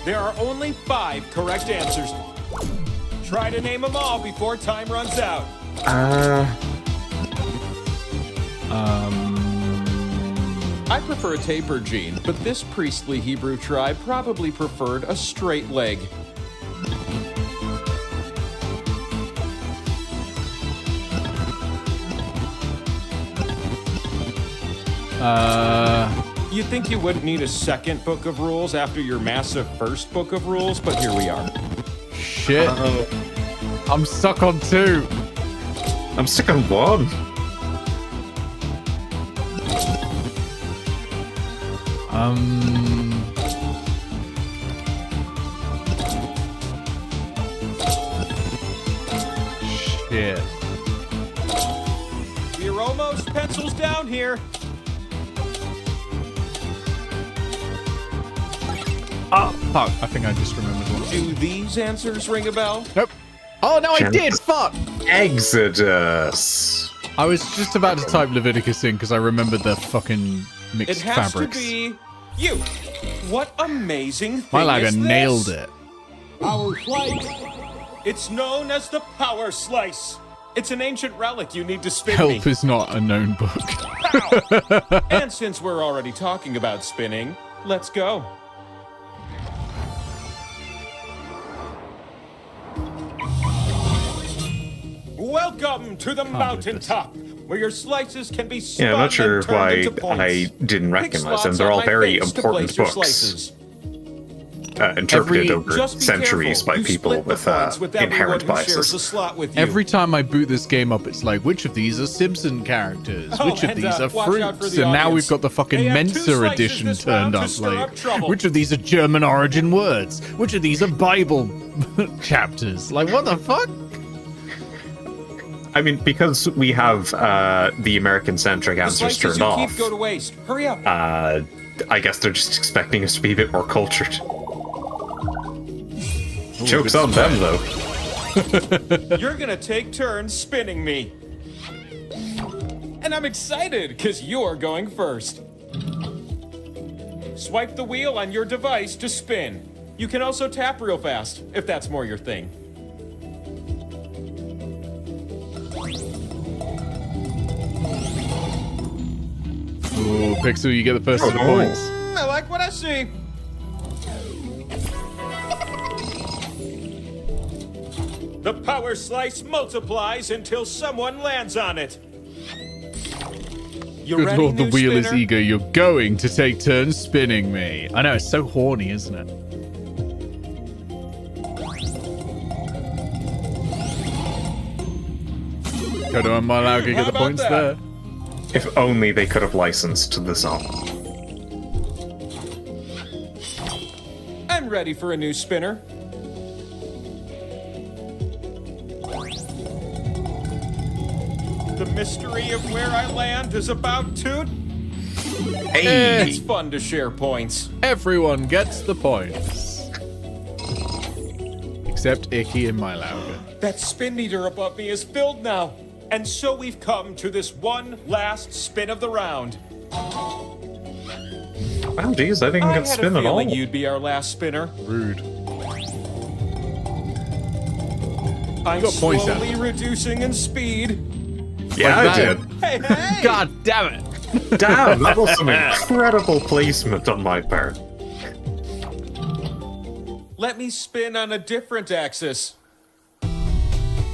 There are only 5 correct answers. Try to name them all before time runs out. I prefer a taper gene, but this priestly Hebrew tribe probably preferred a straight leg. You'd think you wouldn't need a second book of rules after your massive first book of rules, but here we are. Shit. I'm stuck on 2. I'm stuck on 1. Shit. We're almost pencils down here. Oh, fuck. I think I just remembered one. Do these answers ring a bell? Nope. Oh, no, I Gen- did. Fuck. Exodus. I was just about to type Leviticus in because I remembered the fucking It mixed has fabrics. to be you. What amazing thing My lagger is this? nailed it. Power slice. It's known as the power slice. It's an ancient relic you need to spin me. Help is not a known book. Pow! And since we're already talking about spinning, let's go. Welcome to the mountaintop, where your slices can be spun Yeah, I'm not sure and turned why into points. I didn't Pick recognize them. slots They're on all my very face to important place your books, slices. interpreted over Just be centuries careful. by You people split the with points with everyone inherent who shares a biases. slot with you. Every time I boot this game up, it's like, which of these are Simpson characters? Oh, Which of and, these are watch out for fruits? the And now we've audience. got the fucking They have two Mensa slices edition this turned round to up. stir Like, up trouble. which of these are German origin words? Which of these are Bible chapters? Like, what the fuck? I mean, because we have the American-centric The answers slices turned you off, keep go to waste. Hurry up. I guess they're just expecting us to be a bit more cultured. Joke's on them, though. You're gonna take turns spinning me. And I'm excited, because you're going first. Swipe the wheel on your device to spin. You can also tap real fast, if that's more your thing. Oh, Pixel, you get the first of the points. I like what I see. The power slice multiplies until someone lands on it. You Good ready, lord, the new wheel is spinner? eager. You're going to take turns spinning me. I know, it's so horny, isn't it? Go to Malaga, How get the about points that? there. If only they could have licensed the song. I'm ready for a new spinner. The mystery of where I land is about to... Hey! It's fun to share points. Everyone gets the points. Except Icky and Malaga. That spin meter above me is filled now. And so we've come to this one last spin of the round. Wow, geez, I didn't I get had spin a at all. feeling you'd be our last spinner. Rude. I'm got points, slowly reducing in speed. Yeah, Like I that. did. Hey, hey! God damn it! Damn, that was some incredible placement on my part. Let me spin on a different axis.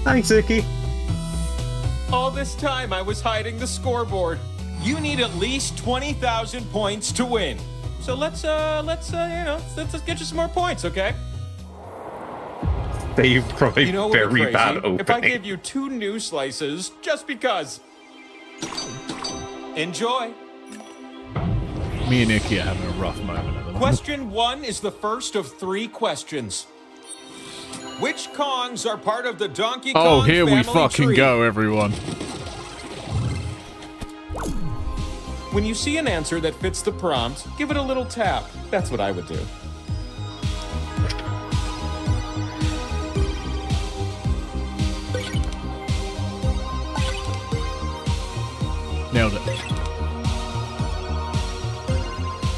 Thanks, Icky. All this time I was hiding the scoreboard. You need at least 20,000 points to win. So let's get you some more points, okay? They probably You know what would be very crazy? bad opening. If I gave you 2 new slices, just because. Enjoy. Me and Icky are having a rough moment at the moment. Question 1 is the first of 3 questions. Which Kongs are part of the Donkey Kong Oh, here we family fucking tree? go, everyone. When you see an answer that fits the prompt, give it a little tap. That's what I would do. Nailed it. I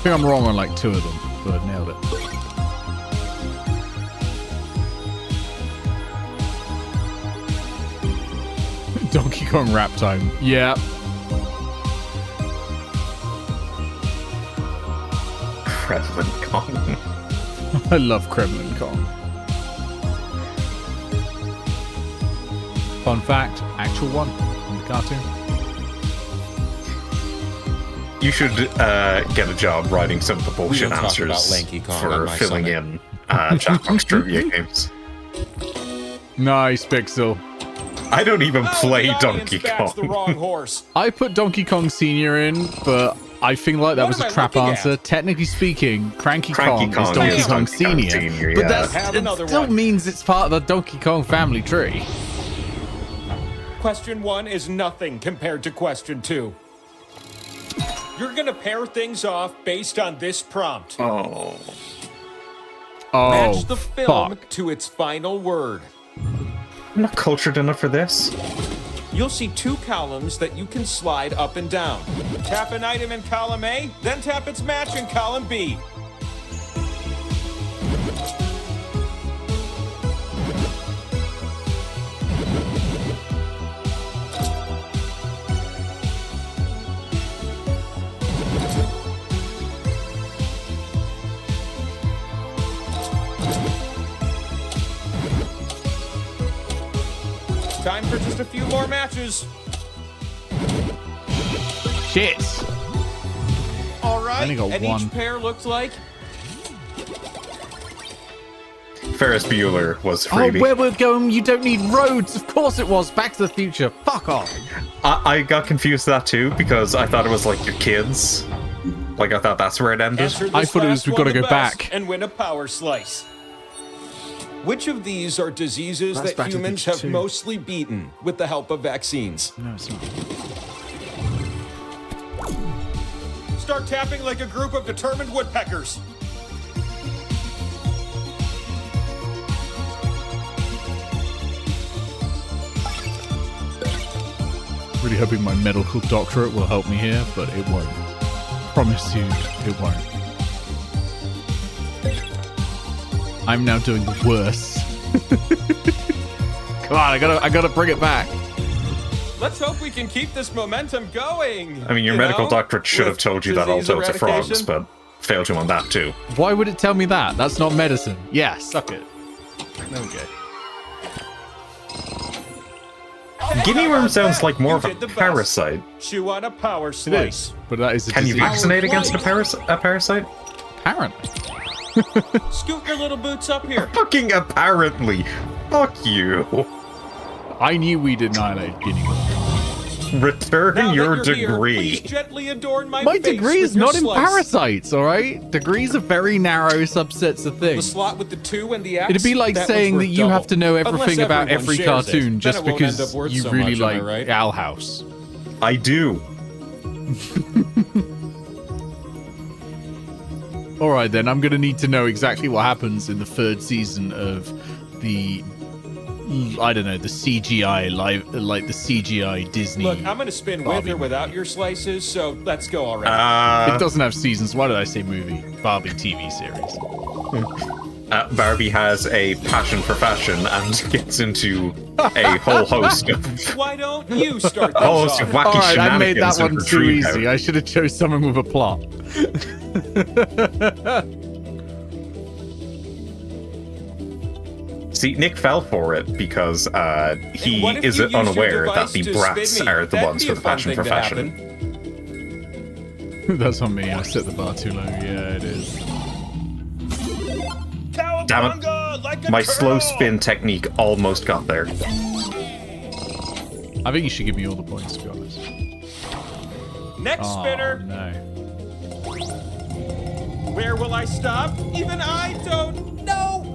think I'm wrong on like 2 of them, but nailed it. Donkey Kong rap time. Yeah. Kremlin Kong. I love Kremlin Kong. Fun fact, actual one in the cartoon. You should get a job writing some of the bullshit don't talk answers about Lanky Kong for on my filling summit. in Jackbox trivia games. Nice, Pixel. I don't even Oh, play the audience Donkey backs the Kong. wrong horse. I put Donkey Kong Senior in, but I think like that What was am a I trap looking answer. at? Technically speaking, Cranky Cranky Kong is Kong Donkey is Kong Donkey Kong Senior, Senior, but yeah. that's, Have it another still one. means it's part of the Donkey Kong family tree. Question 1 is nothing compared to question 2. You're gonna pair things off based on this prompt. Oh. Oh, Match the film fuck. to its final word. I'm not cultured enough for this. You'll see 2 columns that you can slide up and down. Tap an item in column A, then tap its match in column B. Time for just a few more matches. Shit. All right, only got and one. each pair looks like... Ferris Bueller was Oh, freebie. where we're going, you don't need roads. Of course it was. Back to the Future. Fuck off. I got confused with that too because I thought it was like your kids. Like I thought that's where it ended. Answer I this thought it was last we've one gotta the go best back. and win a power slice. Which of these are diseases That's that Back to the humans Future have 2. mostly beaten with the help of vaccines? No, it's not. Start tapping like a group of determined woodpeckers. Really hoping my medical doctorate will help me here, but it won't. Promise you, it won't. I'm now doing worse. Come on, I gotta bring it back. Let's hope we can keep this momentum going. I mean, your you medical know, doctorate should have with told you that all disease toads are frogs, eradication. but failed you on that too. Why would it tell me that? That's not medicine. Yeah, suck it. There we go. Guinea worm sounds like more You of a did the best. parasite. Chew on a power It slice. is, but that is a Can you disease. vaccinate against a parasite? Apparently. Scoot your little boots up here. Fucking apparently. Fuck you. I knew we'd annihilated guinea worms. Return Now that your you're here, degree. please gently adorn my My face degree with is your not in slice. parasites, alright? Degrees are very narrow subsets of The things. slot with the 2 and the X. It'd be like that saying one's that worth you double. have to know Unless everything about everyone every shares cartoon then just it won't because end up worth you so really much, am I like right? Owl House. I do. Alright then, I'm gonna need to know exactly what happens in the 3rd season of the... I don't know, the CGI live, like the CGI Disney. Look, I'm gonna spin with Barbie or without your slices, so let's go already. It doesn't have seasons. Why did I say movie? Barbie TV series. Barbie has a passion for fashion and gets into a whole host of Why don't you start this whole host off? of wacky Alright, I made that shenanigans one with too Retreat easy. House. I should have chose someone with a plot. See, Nick fell for it because he What if is you use your unaware that device the to brats spin me? are the That'd ones be a with a fun passion thing for to fashion. happen. That's on me. I set the bar too low. Yeah, it is. Damn it. Like a My slow turtle. spin technique almost got there. I think you should give me all the points, to be honest. Next Oh, spinner. no. Where will I stop? Even I don't know.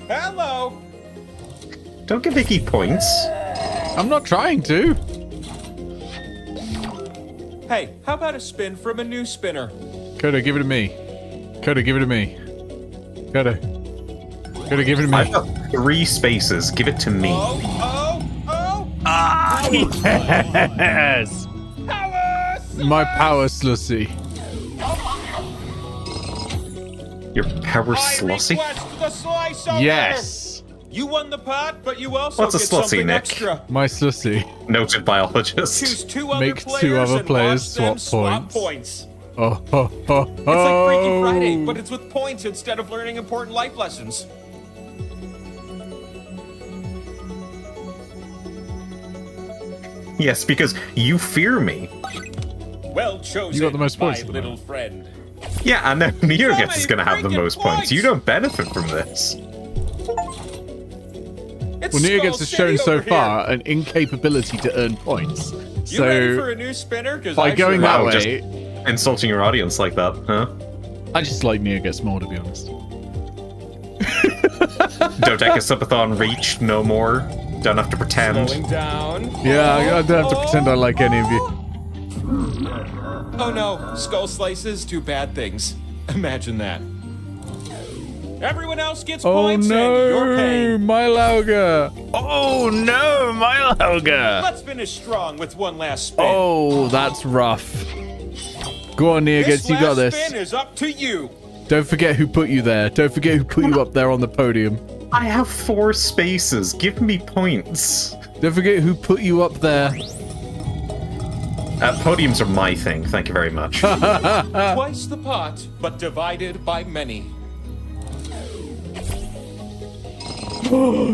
Hello. Don't give Vicky points. I'm not trying to. Hey, how about a spin from a new spinner? Coda, give it to me. Coda, give it to me. Coda. Coda, give it to I've me. got 3 spaces. Give it to me. Oh, oh, oh. Yes! Power My power slussy. Your power I slussy? request the slice over. Yes! You won the pot, but you also What's a get slussy, something Nick? extra. My slussy. Noted biologist. Choose 2 other Make players two other and players watch them swap swap points. Oh, oh, oh, It's like Freaky oh. Friday, but it's with points instead of learning important life lessons. Yes, because you fear me. Well chosen, You got the most points my at the little moment. friend. Yeah, and then Neo So gets is many going to have the freaking most points. points! You don't benefit from this. It's Well, Nia Skull gets has City shown so over here. far an incapability to earn points. You ready for So, a new spinner? 'Cause by I going sure that Wow, am. just- way, Insulting your audience like that, huh? I just like Nia gets more, to be honest. Dodecasubathon reached no more. Don't have to pretend. Slowing down. Yeah, I don't have to pretend I like any of you. Oh no, skull slices do bad things. Imagine that. Everyone else gets Oh points and you're no, paying. my Lauga. Oh no, my Lauga. Let's finish strong with one last spin. Oh, that's rough. Go on, Nia this gets you got last this. spin is up to you. Don't forget who put you there. Don't forget who put you up there on the podium. I have 4 spaces. Give me points. Don't forget who put you up there. Podiums are my thing. Thank you very much. Twice the pot, but divided by many.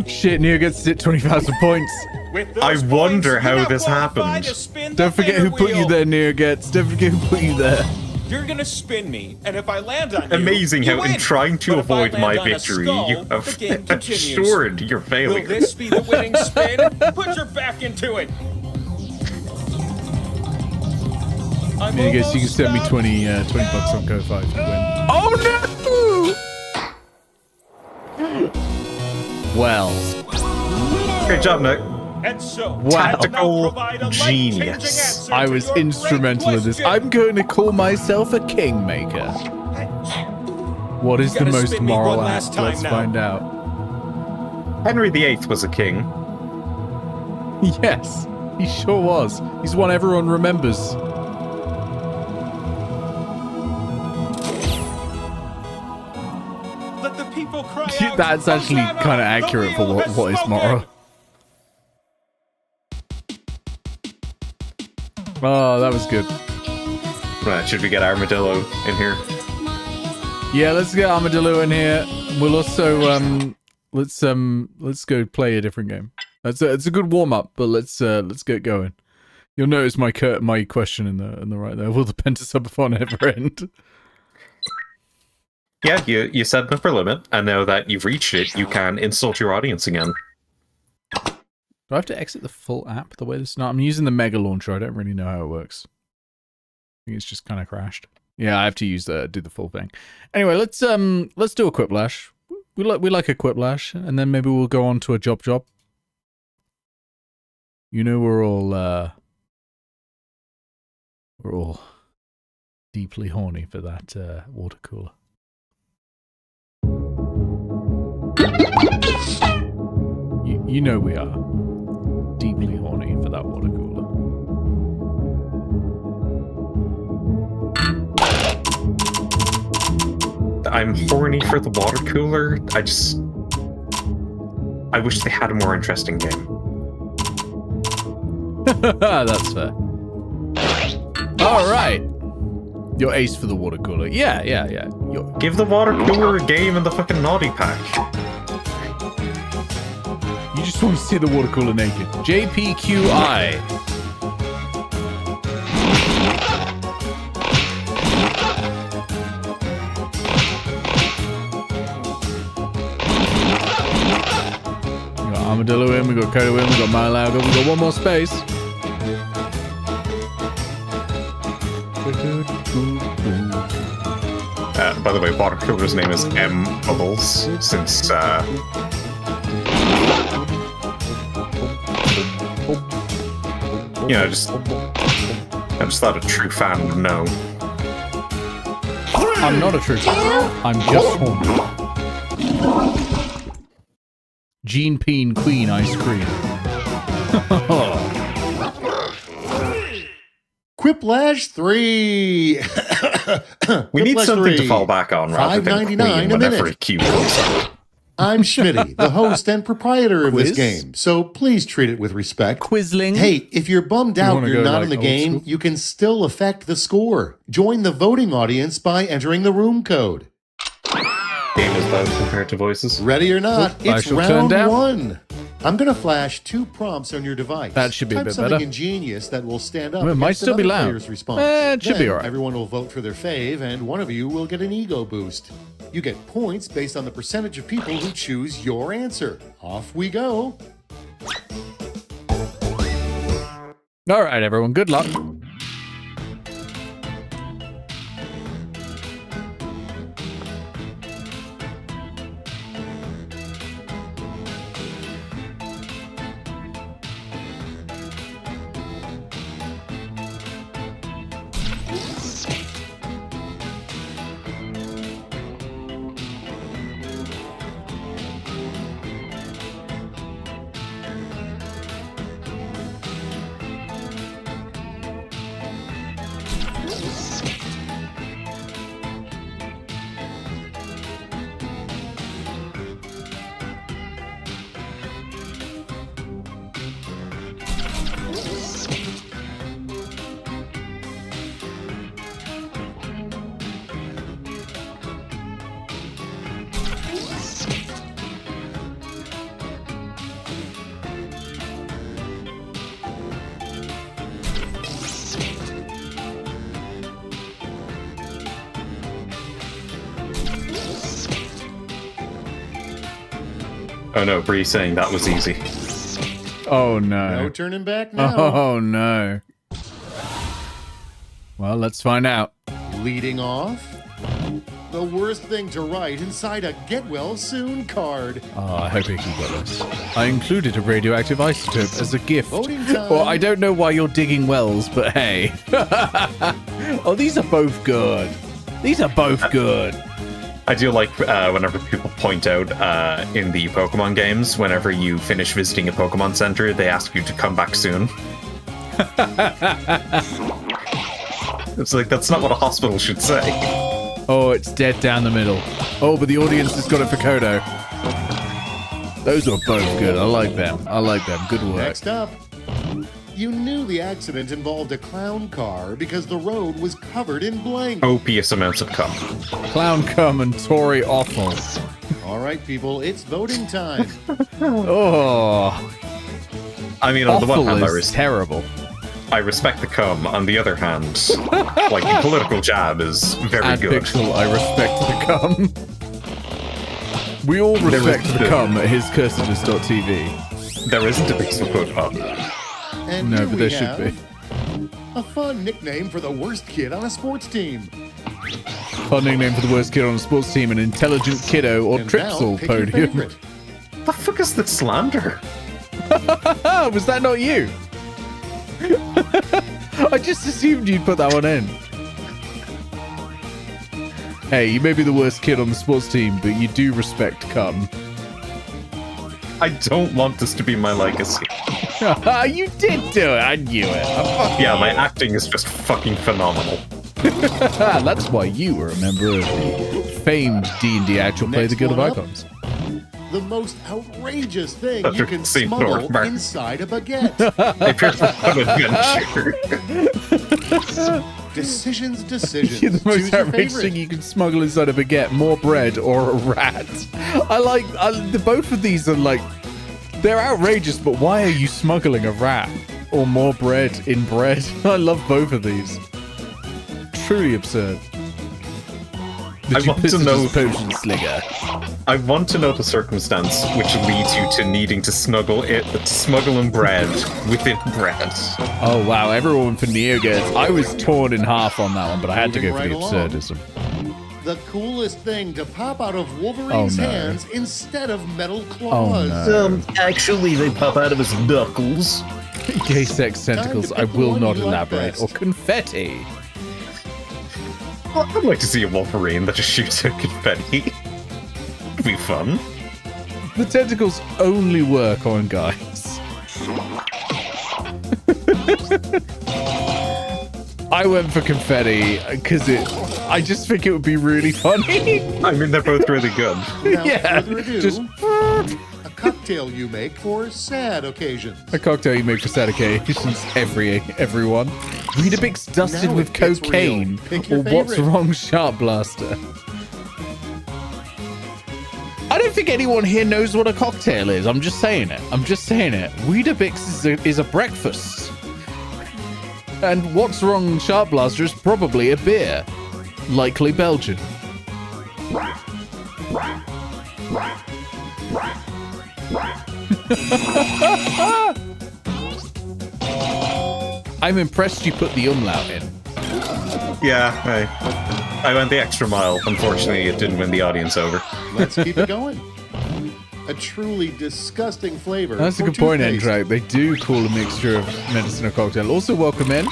Shit, Neo gets it 20,000 points. With those I points, wonder you how now this qualify happened. to spin the Don't forget who thinner put you wheel. there, Neo gets. Don't forget who put you there. You're gonna spin me, and if I land on you, Amazing you how in win. trying to But if I avoid land my on a victory, skull, you have the game continues. assured your Will failure. this be the winning spin? Put your back into it. I'm Neo gets, you can almost send me stopped. 20 bucks on Ko-Fi if you win. Oh no! Well, Great job, Nick. And so, Wow. tactical Genius. I was instrumental in this. I'm going to call myself a kingmaker. What is the gotta most spin me moral one act? last time Let's now. find out. Henry VIII was a king. Yes, he sure was. He's one everyone remembers. Let the people cry out, That's actually "Hosanna, kind of the accurate for wheel what has is spoken." moral. Oh, that was good. Right, should we get Armadillo in here? Yeah, let's get Armadillo in here. We'll also let's go play a different game. It's a good warm up, but let's get going. You'll notice my question in the right there. Will the Pentasubathon ever end? Yeah, you set an upper limit, and now that you've reached it, you can insult your audience again. Do I have to exit the full app the way this is not? I'm using the Mega Launcher. I don't really know how it works. I think it's just kind of crashed. Yeah, I have to do the full thing. Anyway, let's do a Quiplash. We like a Quiplash, and then maybe we'll go on to a job. You know, we're all deeply horny for that water cooler. You know we are deeply horny for that water cooler. I'm horny for the water cooler. I wish they had a more interesting game. That's fair. All right. You're ace for the water cooler. Yeah. Give the water cooler a game in the fucking naughty pack. You just want to see the water cooler naked. JPQI. We got Armadillo in, we got Kodo in, we got Malaga, we got one more space. By the way, water cooler's name is M Bubbles, since I just thought a true fan would know. I'm not a true fan. I'm just horny. Gene Peen Queen ice cream. Quiplash 3. We need Quiplash something 3. to fall back on rather than Queen $5.99 a whenever minute. a cue comes up. I'm Schmitty, the host and proprietor of this Quiz? game, so please treat it with respect. Quizling. Hey, if you're bummed You out wanna you're go, not like, in the old game, school? you can still affect the score. Join the voting audience by entering the room code. Game is bad compared to voices. Ready or not, I it's shall turn round down. 1. I'm going to flash 2 prompts on your device. That should be a Type bit something better. ingenious that will stand up Well, it might against still be another loud. player's response. It should be Then all right. Everyone will vote for their fave, and one of you will get an ego boost. You get points based on the percentage of people who choose your answer. Off we go. All right, everyone. Good luck. Oh no, Bree's saying that was easy. Oh No no. turning back now. Oh no. Well, let's find out. Leading off, the worst thing to write inside a get well soon card. Oh, I hope Icky got this. I included a radioactive isotope as a gift. Voting time. Well, I don't know why you're digging wells, but hey. Oh, these are both good. These are both good. I do like whenever people point out in the Pokemon games, whenever you finish visiting a Pokemon Center, they ask you to come back soon. It's like, that's not what a hospital should say. Oh, it's dead down the middle. Oh, but the audience has got it for Kodo. Those are both good. I like them. I like them. Good work. Next up, you knew the accident involved a clown car because the road was covered in blank. Copious amounts of cum. Clown cum and Tory awful. All right, people, it's voting time. Oh, I mean, on the one awful hand, is terrible. I respect the cum. On the other hand, like, the political jab is very And good. Pixel, I respect the cum. We all respect the cum at hiscursedness.tv. There isn't a Pixel quote up. And No, here but we there should have be. a fun nickname for the worst kid on a sports team. Fun nickname for the worst kid on a sports team, an intelligent kiddo or And now, Tripsel pick your podium. favorite. The fuck is this slander? Was that not you? I just assumed you'd put that one in. Hey, you may be the worst kid on the sports team, but you do respect cum. I don't want this to be my legacy. You did do it. I knew it. Yeah, my acting is just fucking phenomenal. That's why you were a member of the famed D&D actual play Next The Guild of one up. Icons. The most outrageous thing That's you your can scene smuggle door, Mark. inside a baguette. A pure adventure. Decisions. The most Choose your outrageous thing favorite. you can smuggle inside a baguette, more bread or a rat. Both of these are like, they're outrageous, but why are you smuggling a rat or more bread in bread? I love both of these. Truly absurd. The I want to duplicitous know- potion slinger. I want to know the circumstance which leads you to needing to smuggle in bread within bread. Oh wow, everyone for NeoGates. I was torn in half on that one, but I had to go for the Moving right along. absurdism. The coolest thing to pop out of Wolverine's Oh, no. hands instead of metal claws. no. Actually, they pop out of his knuckles. Gay sex tentacles, I pick the will one not you like elaborate. best. Or confetti. Well, I'd like to see a Wolverine that just shoots out confetti. It'd be fun. The tentacles only work on guys. I went for confetti because I just think it would be really funny. I mean, they're both really good. Now, Yeah, further ado, just- a cocktail you make for sad occasions. A cocktail you make for sad occasions, everyone. Weetabix dusted Now with it gets cocaine. real. Pick your Or what's favorite. wrong, Sharp Blaster? I don't think anyone here knows what a cocktail is. I'm just saying it. Weetabix is a breakfast. And what's wrong, Sharp Blaster is probably a beer. Likely Belgian. I'm impressed you put the umlaut in. Yeah, I went the extra mile. Unfortunately, it didn't win the audience over. Let's keep it going. A truly disgusting flavor. That's a for good point, toothpaste. N-Track. They do call a mixture of medicine a cocktail. Also, welcome in.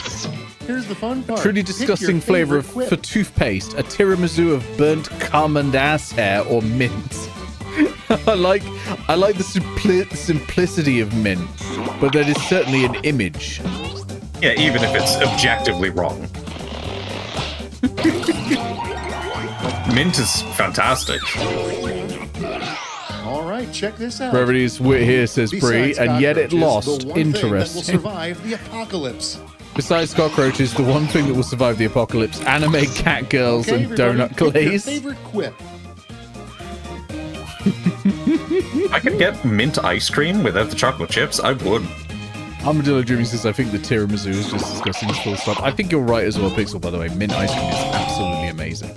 Here's the fun part. Truly Pick disgusting your flavor favorite for quip. toothpaste. A tiramisu of burnt almond ass hair or mint. I like the simplicity of mint, but that is certainly an image. Yeah, even if it's objectively wrong. Mint is fantastic. All right, check this out. Brevity's wit here, says Bree, Besides and yet it cockroaches, lost. the one thing that will Interesting. survive the apocalypse. Besides cockroaches, the one thing that will survive the apocalypse: anime cat girls Okay, and everybody, donut pick your glaze. favorite quip. I could get mint ice cream without the chocolate chips. I would. Armadillo Dreaming says, I think the tiramisu is just disgusting, full stop. I think you're right as well, Pixel, by the way. Mint ice cream is absolutely amazing.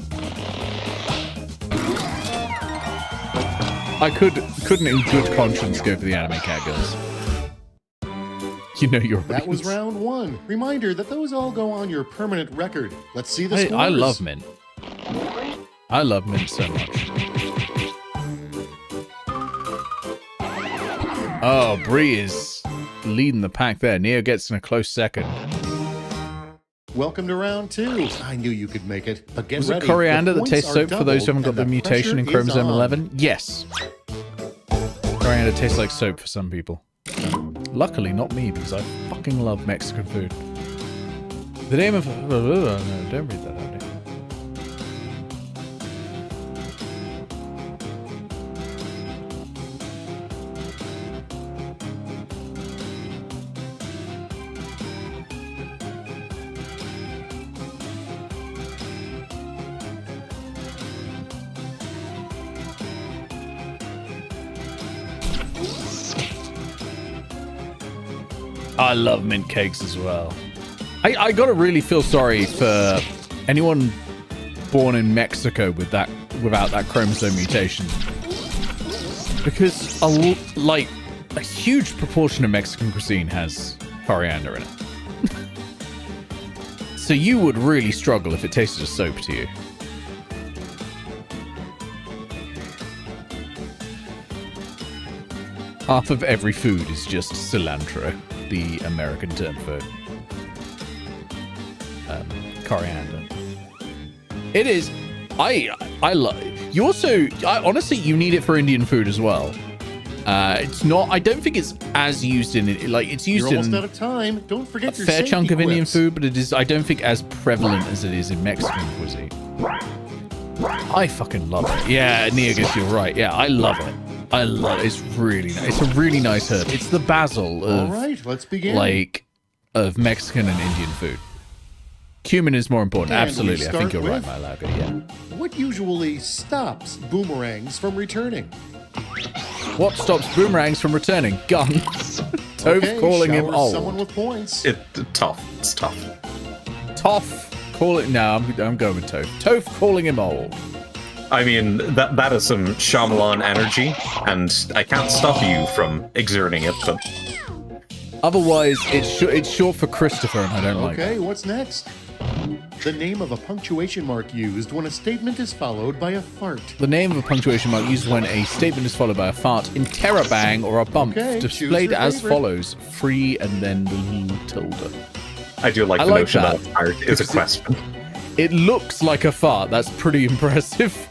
I couldn't in good conscience go for the anime cat girls. You know your That was audience. round 1. Reminder that those all go on your permanent record. Let's see the scores. I love Mint. I love Mint so much. Oh, Bree is leading the pack there. Neo gets in a close second. Welcome to round 2. I knew you could make it, but get Was ready. it coriander The that tastes points are soap for those who haven't got doubled, the and mutation in pressure is chromosome on. 11? Yes. Coriander tastes like soap for some people. Luckily, not me, because I fucking love Mexican food. The name of... No, don't read that out. I love mint cakes as well. I gotta really feel sorry for anyone born in Mexico without that chromosome mutation, because a huge proportion of Mexican cuisine has coriander in it. So you would really struggle if it tasted of soap to you. Half of every food is just cilantro, the American term for coriander. It is. I love. You also, honestly, you need it for Indian food as well. It's not. I don't think it's as used in it. Like it's used You're almost in out of time. Don't forget a your fair safety chunk of Indian quips. food, but it is. I don't think as prevalent as it is in Mexican cuisine. I fucking love it. Yeah, Neogus, you're right. Yeah, I love it. I love it. It's really nice. It's a really nice herb. It's the basil All of right, let's begin. of Mexican and Indian food. Cumin is more important. And we Absolutely. I think start you're right, with- my Lago. Yeah. What usually stops boomerangs from returning? What stops boomerangs from returning? Guns. Toph Okay, calling him shower old. Someone with points. It's tough. Toph calling. No, I'm going with Toph. Toph calling him old. I mean, that is some Shyamalan energy, and I can't stop you from exerting it, but Otherwise, it's short for Christopher, and I don't like Okay, it. what's next? The name of a punctuation mark used when a statement is followed by a fart. The name of a punctuation mark used when a statement is followed by a fart, interrobang, or a bump, Okay, choose displayed your as favorite. follows: free and then the tilde. I do like I the like notion that. that art is a question. It looks like a fart. That's pretty impressive.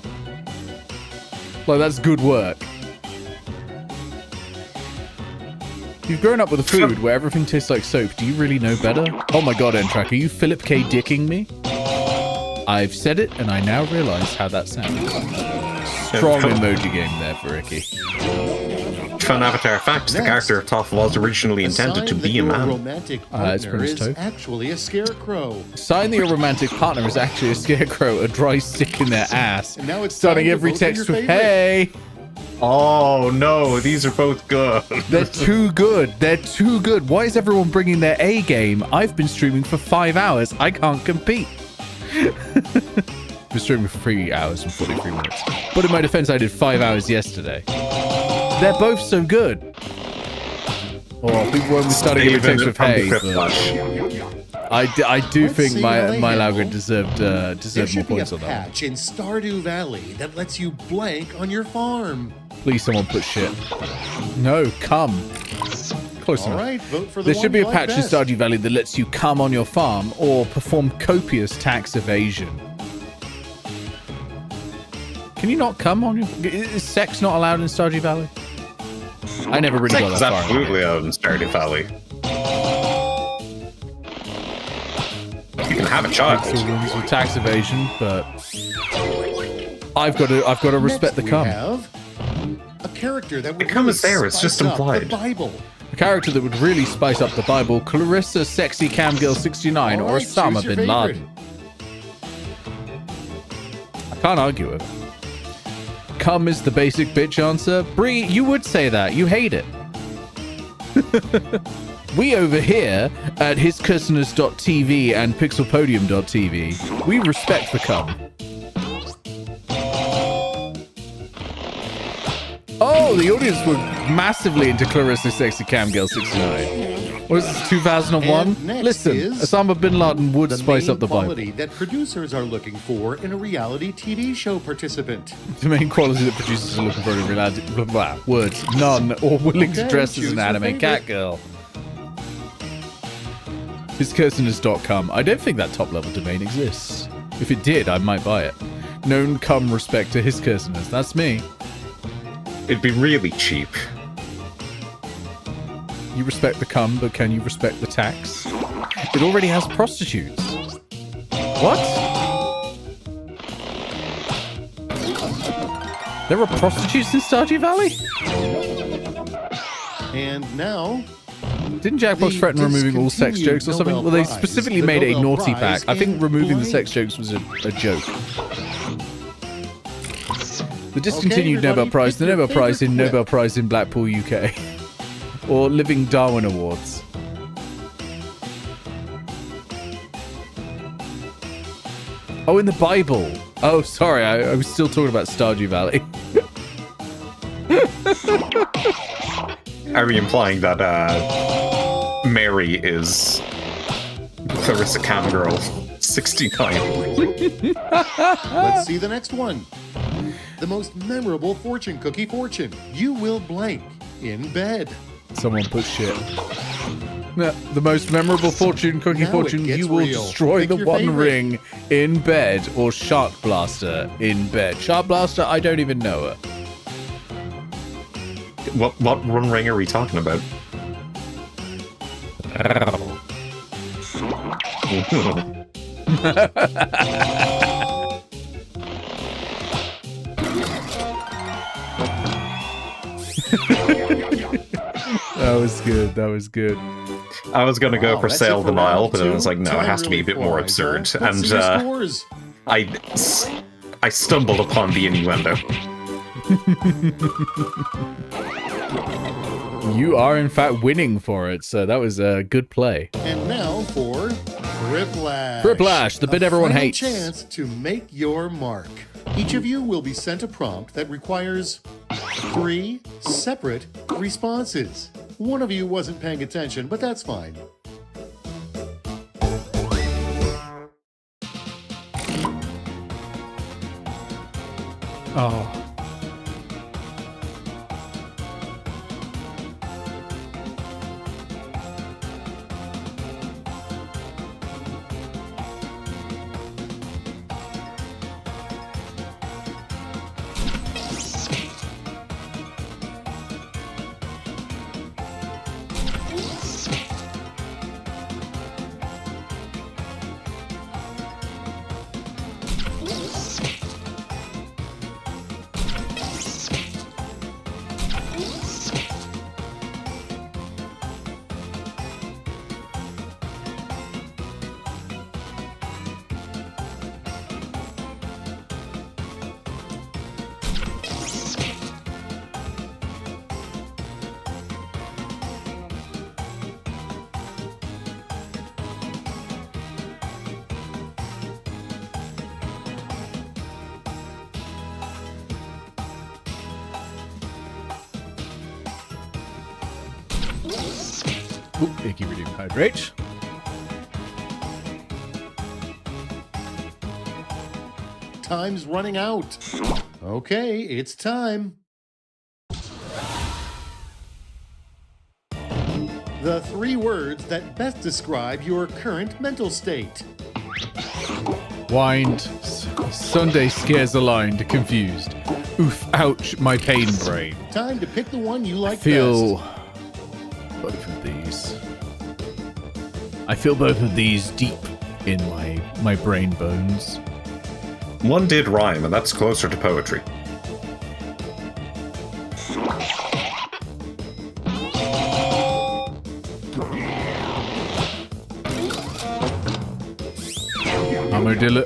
Like, that's good work. You've grown up with a food where everything tastes like soap. Do you really know better? Oh my god, N-Track, are you Philip K. Dicking me? I've said it, and I now realize how that sounds. Strong emoji game there for Ricky. Fun avatar facts: the Next. character of Toph was originally intended sign to that be a your man. romantic It's partner Prince is Toph. actually a scarecrow. Sign that your romantic partner is actually a scarecrow, a dry stick in their ass. And now it's starting time to every vote for text your with favorite. "Hey." Oh no, these are both good. They're too good. They're too good. Why is everyone bringing their A game? I've been streaming for 5 hours. I can't compete. Been streaming for 3 hours and 43 minutes. But in my defense, I did 5 hours yesterday. They're both so good. Or people won't be starting every text with "Hey." But I do Let's think see my how they Lauga handle. deserved There more should be a points on that. patch in Stardew Valley that lets you blank on your farm. Please, someone put shit. No, come. Close All enough. right, vote for the There one should be you a like patch in best. Stardew Valley that lets you come on your farm or perform copious tax evasion. Can you not come on your... Is sex not allowed in Stardew Valley? I never really got Sex that is far. absolutely out in Stardew Valley. You can have a child. Rooms with tax evasion, but I've got to respect Next the we cum. have a character that would The cum is really there, it's just spice up implied. The Bible. A character that would really spice up the Bible: Clarissa, Sexy Camgirl 69, All or right, Osama choose your bin favorite. Laden. I can't argue with it. Cum is the basic bitch answer. Bree, you would say that. You hate it. We over here at hiscursoners.tv and pixelpodium.tv, we respect the cum. Oh, the audience were massively into Clarissa Sexy Cam Girl 69. What is this, 2001? And next Listen, is Osama bin Laden would the spice main up the Bible. quality that producers are looking for in a reality TV show participant. The main quality that producers are looking for in reality. Blah, blah, words. None. Or willing to Okay, dress as choose an your anime cat favorite. girl. Hiscursoners.com. I don't think that top level domain exists. If it did, I might buy it. Known cum respect to Hiscursoners. That's me. It'd be really cheap. You respect the cum, but can you respect the tax? It already has prostitutes. What? There are prostitutes in Stardew Valley? And now, Didn't Jackbox The threaten removing all sex discontinued jokes or something? Nobel Well, they Prize. specifically The made a Nobel naughty Prize pack. I think in removing the sex blank. jokes was a joke. The discontinued Okay, Nobel everybody, Prize, pick the your Nobel Prize favorite in clip. Nobel Prize in Blackpool, UK. Or Living Darwin Awards. Oh, in the Bible. Oh, sorry, I was still talking about Stardew Valley. Are we implying that Mary is Clarissa Camgirl 69? let's see the next one. The most memorable fortune cookie fortune. You will blank in bed. Someone put shit. No, the most memorable fortune cookie Now it fortune, gets you will real. destroy Pick the your one favorite. ring in bed or Shark Blaster in bed. Shark Blaster, I don't even know her. What one ring are we talking about? That was good. That was good. I was gonna go Wow, for that's sale it for denial, round but then I two. was like, no, it Time has to be a really bit more flies, huh? absurd. Let's And see your scores. I stumbled upon the innuendo. You are, in fact, winning for it, so that was a good play. And now for Friplash. Friplash, the bit A everyone final hates. chance to make your mark. Each of you will be sent a prompt that requires 3 separate responses. One of you wasn't paying attention, but that's fine. Oh. Oop, Icky Redeem Hydrate. Time's running out. Okay, it's time. The 3 words that best describe your current mental state. Whined. Sunday scares aligned. Confused. Oof, ouch, my pain brain. Time to pick the one you like Feel best. both of these. I feel both of these deep in my brain bones. One did rhyme, and that's closer to poetry.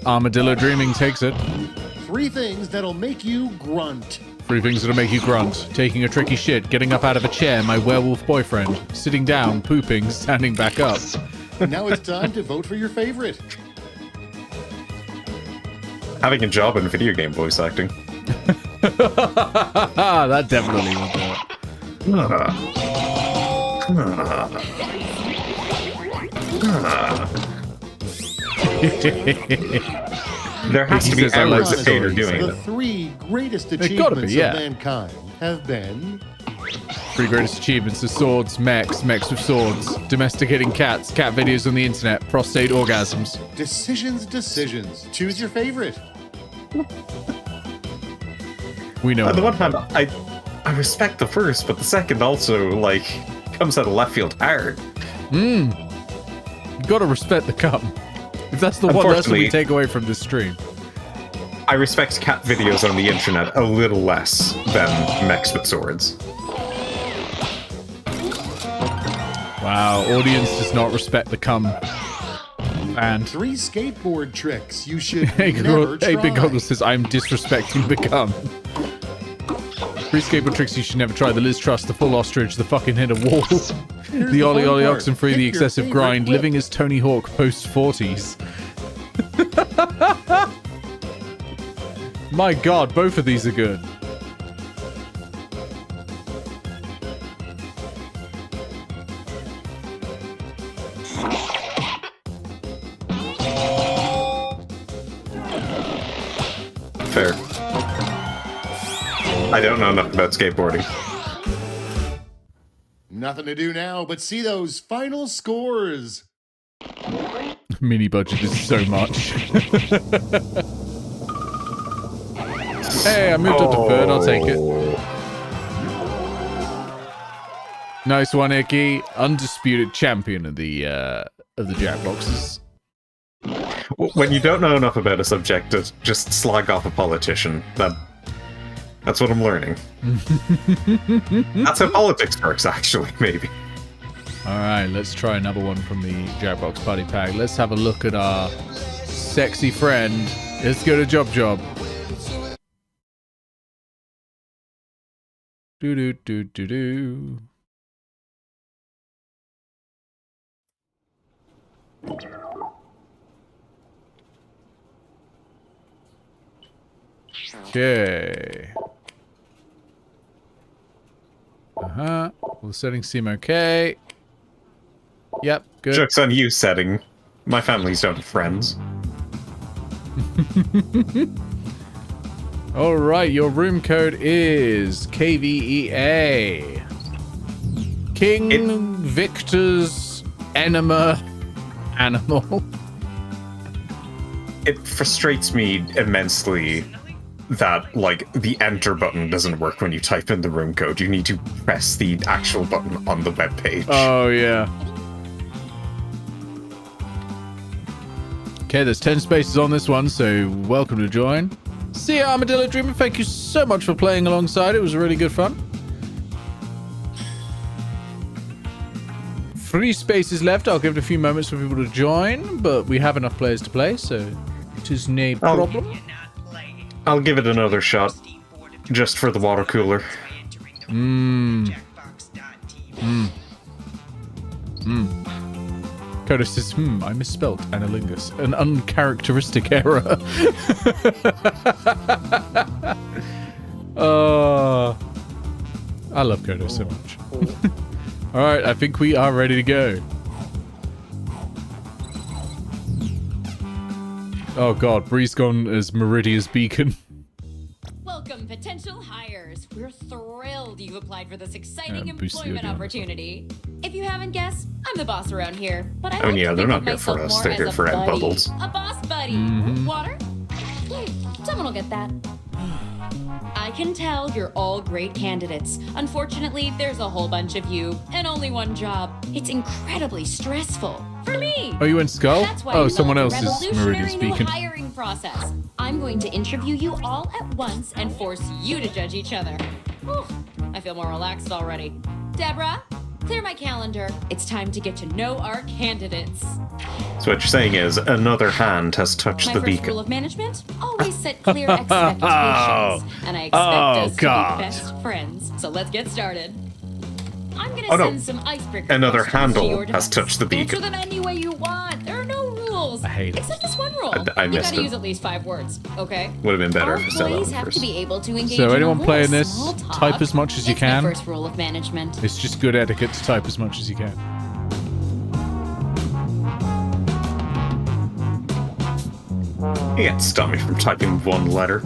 Armadillo Dreaming takes it. 3 things that'll make you grunt. 3 things that'll make you grunt. Taking a tricky shit, getting up out of a chair, my werewolf boyfriend, sitting down, pooping, standing back up. Now it's time to vote for your favorite. Having a job in video game voice acting. That definitely will do it. There has to be says, I like hours of Tater stories. doing The it. 3 greatest gotta be, achievements yeah. of mankind have been 3 greatest achievements are swords, mechs with swords, domesticating cats, cat videos on the internet, prostate orgasms. decisions. Choose your favorite. We know. On the that. one hand, I respect the first, but the second also, like, comes out of left field hard. You gotta respect the cum. If that's the one, that's what we Unfortunately- take away from this stream. I respect cat videos on the internet a little less than mechs with swords. Wow, audience does not respect the cum. And 3 skateboard tricks you should hey, never try. Big Goggle says, I'm disrespecting the cum. 3 skateboard tricks you should never try. The Liz Truss, the full ostrich, the fucking hit a wall. Here's The Ollie fun Ollie part. Oxen Free, Pick the your excessive favorite grind, whip. living as Tony Hawk post 40s. My god, both of these are good. Fair. I don't know enough about skateboarding. Nothing to do now but see those final scores. Mini budget is so much. Hey, I moved up to third. I'll take it. Nice one, Icky. Undisputed champion of the Jackboxes. When you don't know enough about a subject to just slag off a politician, that's what I'm learning. That's how politics works, actually, maybe. All right, let's try another one from the Jackbox Party Pack. Let's have a look at our sexy friend. Let's go to Job. Do. Okay. All the settings seem okay. Yep, good. Joke's on you, setting. My families don't have friends. All right, your room code is KVEA. King Victor's Enema Animal. It frustrates me immensely that, like, the enter button doesn't work when you type in the room code. You need to press the actual button on the web page. Oh, yeah. Okay, there's 10 spaces on this one, so welcome to join. See ya, Armadillo Dreamer. Thank you so much for playing alongside. It was really good fun. 3 spaces left. I'll give it a few moments for people to join, but we have enough players to play, so it is no problem. I'll give it another shot, just for the water cooler. Coda says, I misspelt analingus. An uncharacteristic error. I love Coda so much. Alright, I think we are ready to go. Oh god, Bree's gone as Meridia's beacon. Welcome, potential hires. We're thrilled you've applied for this exciting boost the employment audio. opportunity. If you haven't guessed, I'm the boss around here. But I Oh, like yeah, to they're think not of here for myself us, more they're as here a for Ed buddy. Bubbles. A boss buddy. Water? Someone will get that. I can tell you're all great candidates. Unfortunately, there's a whole bunch of you and only one job. It's incredibly stressful. For me! Oh, you went Skull? That's why Oh, I someone built else a is revolutionary Meridia's new beacon. hiring process. I'm going to interview you all at once and force you to judge each other. Whew, I feel more relaxed already. Deborah, clear my calendar. It's time to get to know our candidates. So what you're saying is, another hand has touched My the first beacon. rule of management: always set clear expectations. And I expect us God. to be best friends. So let's get started. I'm gonna Oh, no. send some icebreaker Another questions to handle your has desk. touched the beacon. Answer them any way you want. There are no rules. rules. I hate it. Except this one rule. I You missed gotta it. use at least 5 words, okay? Would have been better Our if I said that employees one have first. to be able to engage So in anyone a playing little this, small talk. type as much as you It's my can. first rule of management. It's just good etiquette to type as much as you can. You can't stop me from typing one letter.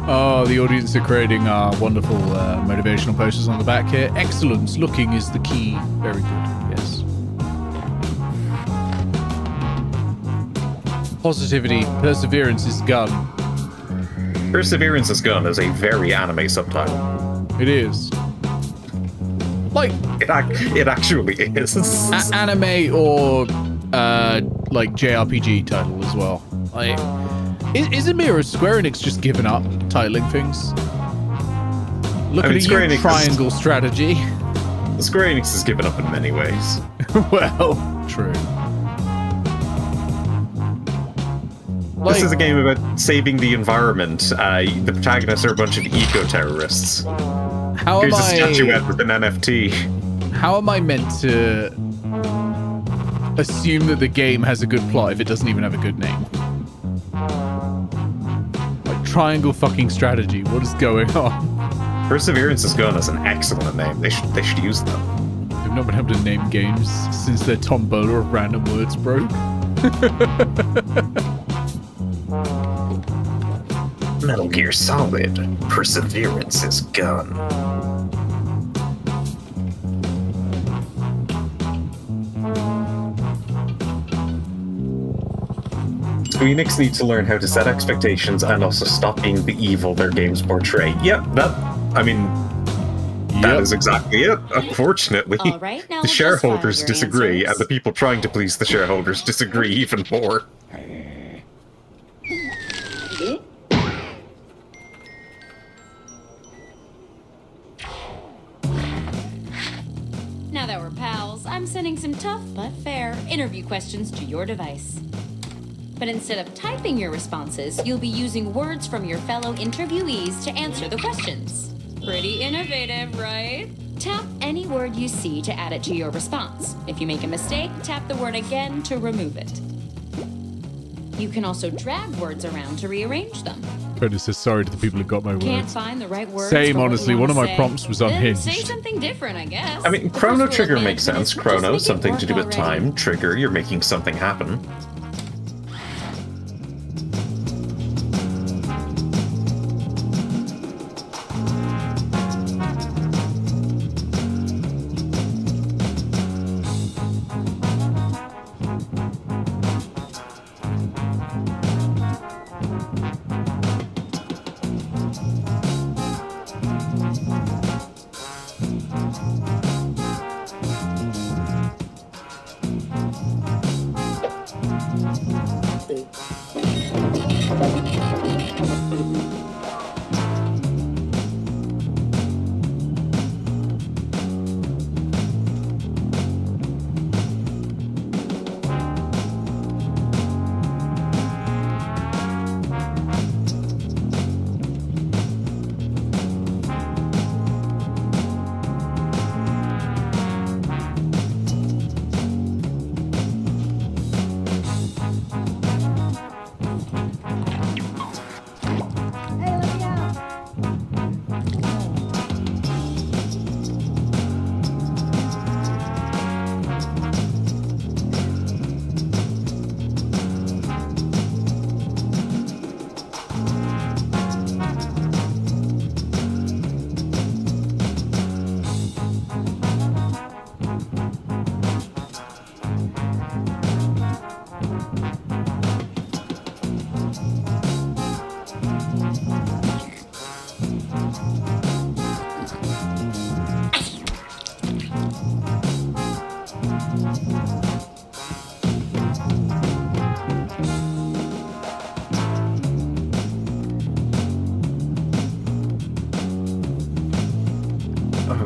Oh, the audience are creating wonderful motivational posters on the back here. Excellence looking is the key. Very good. Yes. Positivity, perseverance is gun. Perseverance is Gun is a very anime subtitle. It is. Like It actually is. anime or like JRPG title as well. Like, is it me or has Square Enix just given up titling things? Look I mean, at Square you, Enix is- triangle strategy. Square Enix has given up in many ways. Well, true. This is a game about saving the environment. The protagonists are a bunch of eco-terrorists. How Here's am a statuette with an NFT. How am I meant to assume that the game has a good plot if it doesn't even have a good name? Like triangle fucking strategy. What is going on? Perseverance is Gun is an excellent name. They should use that. They've not been able to name games since their tombola of random words broke. Metal Gear Solid. Perseverance is Gun. Squeenix need to learn how to set expectations and also stop being the evil their games portray. Yep, that is exactly it. Unfortunately, All right, now the just file shareholders your disagree, answers. and the people trying to please the shareholders disagree even more. Now that we're pals, I'm sending some tough but fair interview questions to your device. But instead of typing your responses, you'll be using words from your fellow interviewees to answer the questions. Pretty innovative, right? Tap any word you see to add it to your response. If you make a mistake, tap the word again to remove it. You can also drag words around to rearrange them. Cody says sorry to the people who got my Can't words. find the right words. Same, for what honestly, you one of wanna my say? prompts was Then unhinged. say something different, I guess. I mean, The Chrono first rule of Trigger makes management sense. is Chrono, just make it something work to do with already. time. Trigger, you're making something happen.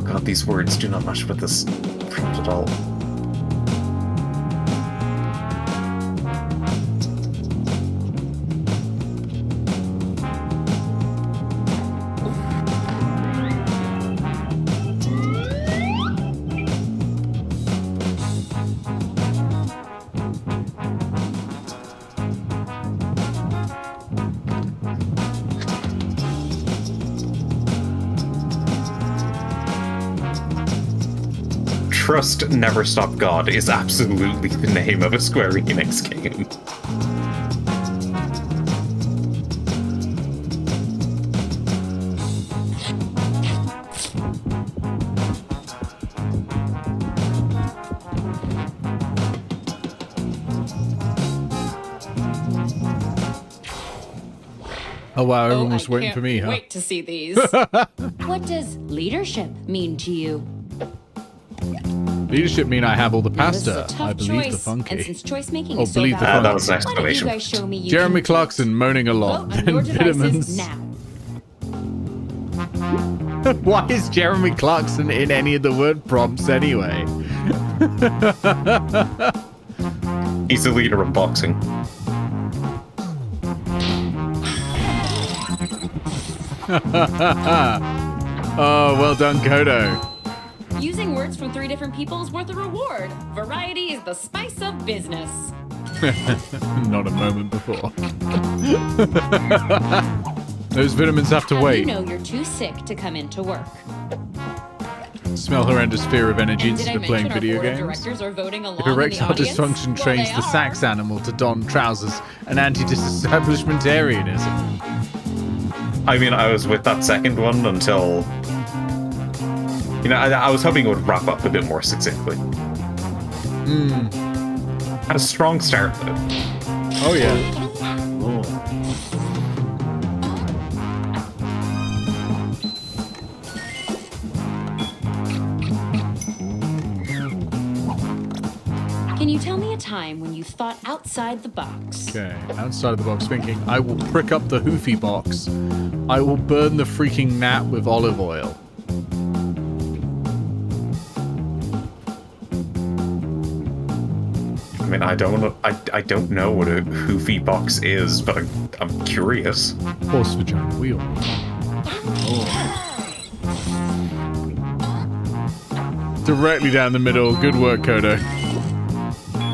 god, these words do not match with this prompt at all. Trust Never Stop God is absolutely the name of a Square Enix game. Oh wow, everyone I was waiting can't for me, huh? Wait to see these. What does leadership mean to you? Leadership mean I have all the Now, this is a pasta. tough I believe the choice, funky. And since choice making Oh, is so believe the valuable, that was an why don't you exclamation. guys show me you Jeremy can Clarkson moaning a lot. vote on your Then devices vitamins. now. Why is Jeremy Clarkson in any of the word prompts anyway? He's the leader of boxing. Oh, well done, Kodo. Using words from 3 different people is worth a reward. Variety is the spice of business. Not a moment before. Those vitamins have to How do wait. you know you're too sick to come into work? Smell horrendous fear of energy And did I instead of playing mention our video board of games. directors are voting along If in the erectile audience? dysfunction Well, trains they the are. sax animal to don trousers and anti-disestablishmentarianism. I mean, I was with that second one until... You know, I was hoping it would wrap up a bit more succinctly. Had a strong start, though. Oh yeah. Can you tell me a time when you thought outside the box? Okay, outside of the box thinking, I will prick up the hoofy box. I will burn the freaking gnat with olive oil. I mean, I don't know what a hoofy box is, but I'm curious. Horse vagina wheel. Directly down the middle. Good work, Kodo.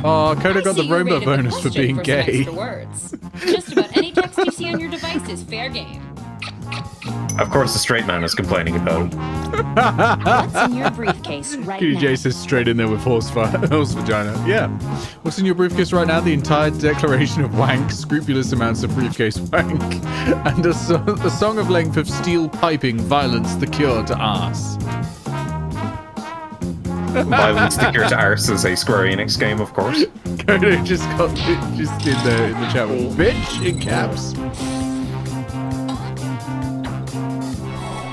Oh, Kodo I got the see you're rainbow rated the bonus for question being some gay. extra words. Just about any text you see on your device is fair game. Of course, the straight man is complaining about it. What's in your briefcase right now? QJ says straight in there with horse vagina. Yeah. What's in your briefcase right now? The entire declaration of wank, scrupulous amounts of briefcase wank, and a song of length of steel piping, violence, the cure to arse. Violence the Cure to Arse is a Square Enix game, of course. Kodo just got just in the chat room. Bitch in caps.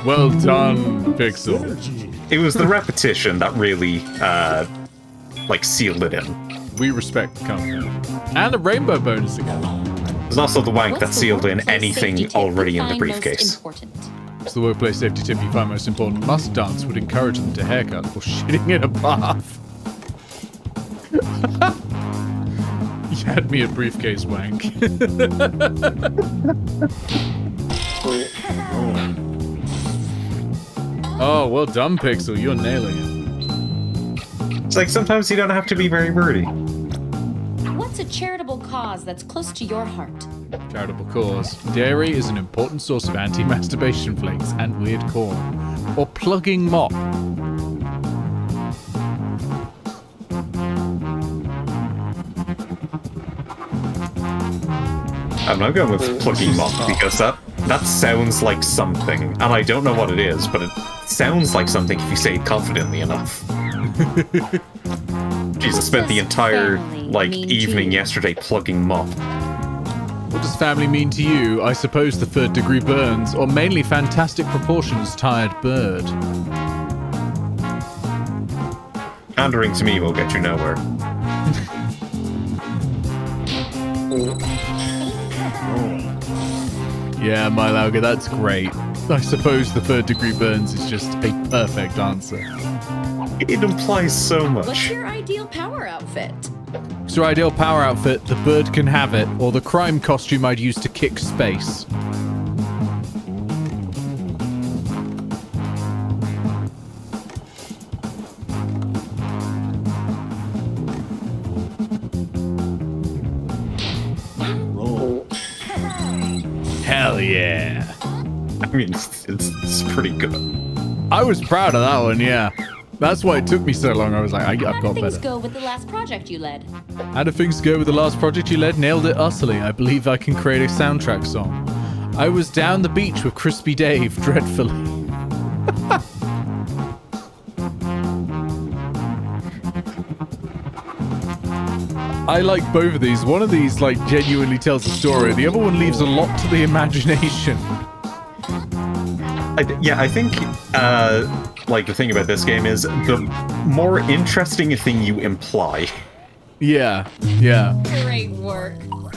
Well done, Pixel. It was the repetition that really, sealed it in. We respect the company. And a rainbow bonus again. There's also the wank What's that the sealed in workplace anything safety tip already you in the find most briefcase. important? It's the workplace safety tip you find most important. Must dance would encourage them to haircut or shitting in a bath. You had me at briefcase wank. Oh, well done, Pixel. You're nailing it. It's like sometimes you don't have to be very wordy. What's a charitable cause that's close to your heart? Charitable cause. Dairy is an important source of anti-masturbation flakes and weird corn. Or plugging mop. I'm not going with plugging mop because that sounds like something, and I don't know what it is, but it sounds like something if you say it confidently enough. Jesus, spent the entire evening yesterday plugging mop. What does family mean to you? I suppose the third degree burns, or mainly fantastic proportions tired bird. Pandering to me will get you nowhere. Yeah, my Lauga, that's great. I suppose the third-degree burns is just a perfect answer. It implies so What's much. your ideal power outfit? So ideal power outfit, the bird can have it, or the crime costume I'd use to kick space. Hell yeah. I mean, it's pretty good. I was proud of that one, yeah. That's why it took me so long. I was like, I've How got did things better. go with the last project you led? How do things go with the last project you led? Nailed it utterly. I believe I can create a soundtrack song. I was down the beach with Crispy Dave, dreadfully. I like both of these. One of these, like, genuinely tells a story. The other one leaves a lot to the imagination. I think, like, the thing about this game is the more interesting a thing you imply. Yeah, yeah. Great work.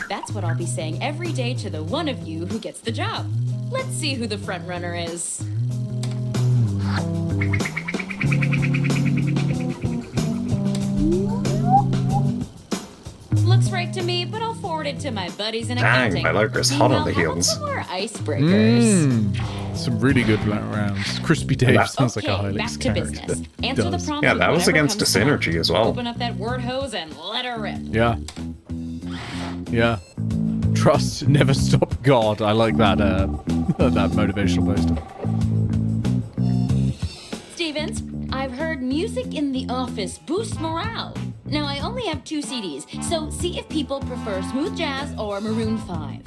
That's what I'll be saying every day to the one of you who gets the job. Let's see who the front runner is. Looks right to me, but I'll forward it to my buddies in accounting. Dang, my lurker's hot on the Meanwhile, heels. how about some more icebreakers? Some really good rounds. Crispy Dave sounds like a Okay, Hilux back to character. business. Answer the Does. prompt. Yeah, with that was whatever against comes to mind. Disynergy as well. Open up that word hose and let her rip. Yeah. Yeah. Trust, never stop God. I like that that motivational poster. Stevens, I've heard music in the office boosts morale. Now, I only have 2 CDs, so see if people prefer smooth jazz or Maroon 5.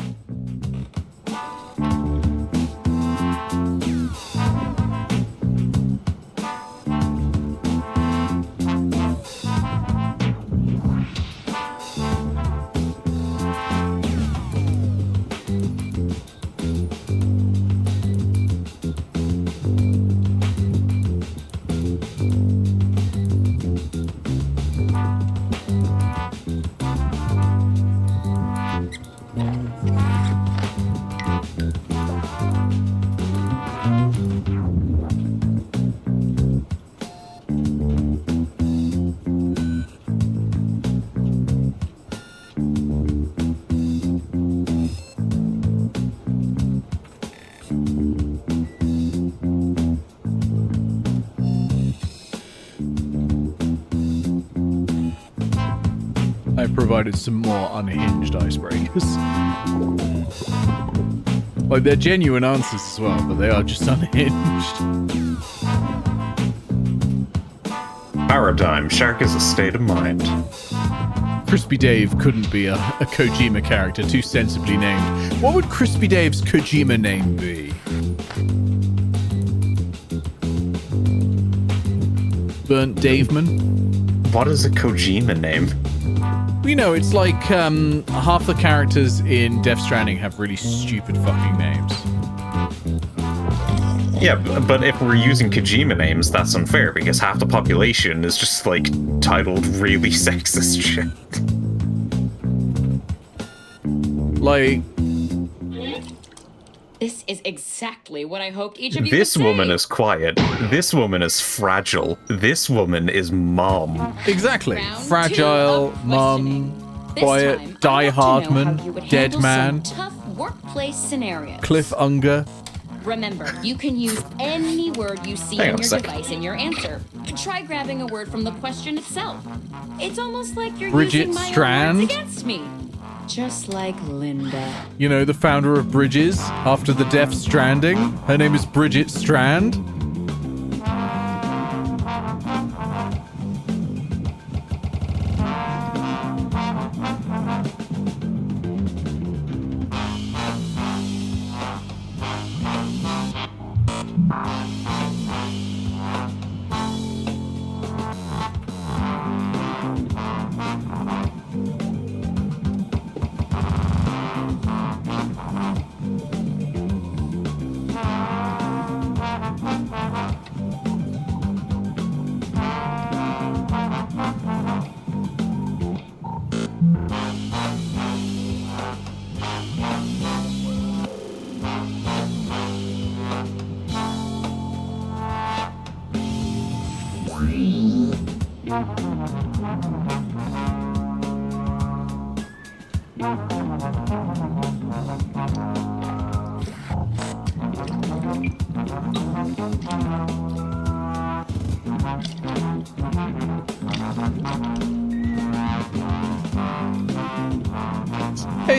I provided some more unhinged icebreakers. Like, they're genuine answers as well, but they are just unhinged. Paradigm. Shark is a state of mind. Crispy Dave couldn't be a Kojima character, too sensibly named. What would Crispy Dave's Kojima name be? Burnt Daveman? What is a Kojima name? You know, it's like half the characters in Death Stranding have really stupid fucking names. Yeah, but if we're using Kojima names, that's unfair because half the population is just like titled really sexist shit. Like, This is exactly what I hoped each of you This would say. woman is quiet. This woman is fragile. This woman is mom. exactly. Round Fragile, 2 of mum, questioning. This quiet, time, Die I'd like to know how Hardman, you would Dead handle Man, some tough workplace scenarios. Cliff Unger. Remember, you can use any word you see Hang on on a your sec. device in your answer. Try grabbing a word from the question itself. It's almost like you're Bridget using my own Strand? words against me. Just like Linda. You know, the founder of Bridges after the Death Stranding. Her name is Bridget Strand. Hey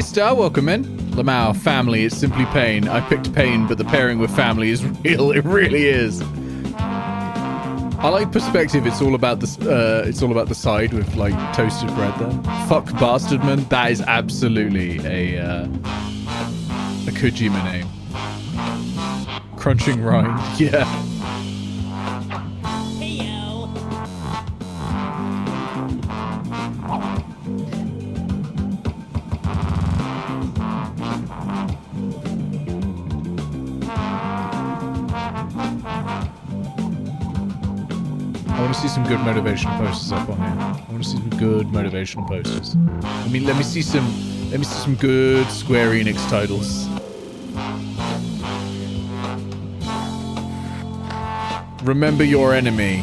Star, welcome in. Lamau, family, it's simply pain. I picked pain, but the pairing with family is real. It really is. I like perspective. It's all about the side with like toasted bread there. Fuck Bastardman. That is absolutely a Kojima name. Crunching rind. Yeah. I want to see some good motivational posters up on here. I want to see some good motivational posters. Let me see some good Square Enix titles. Remember your enemy.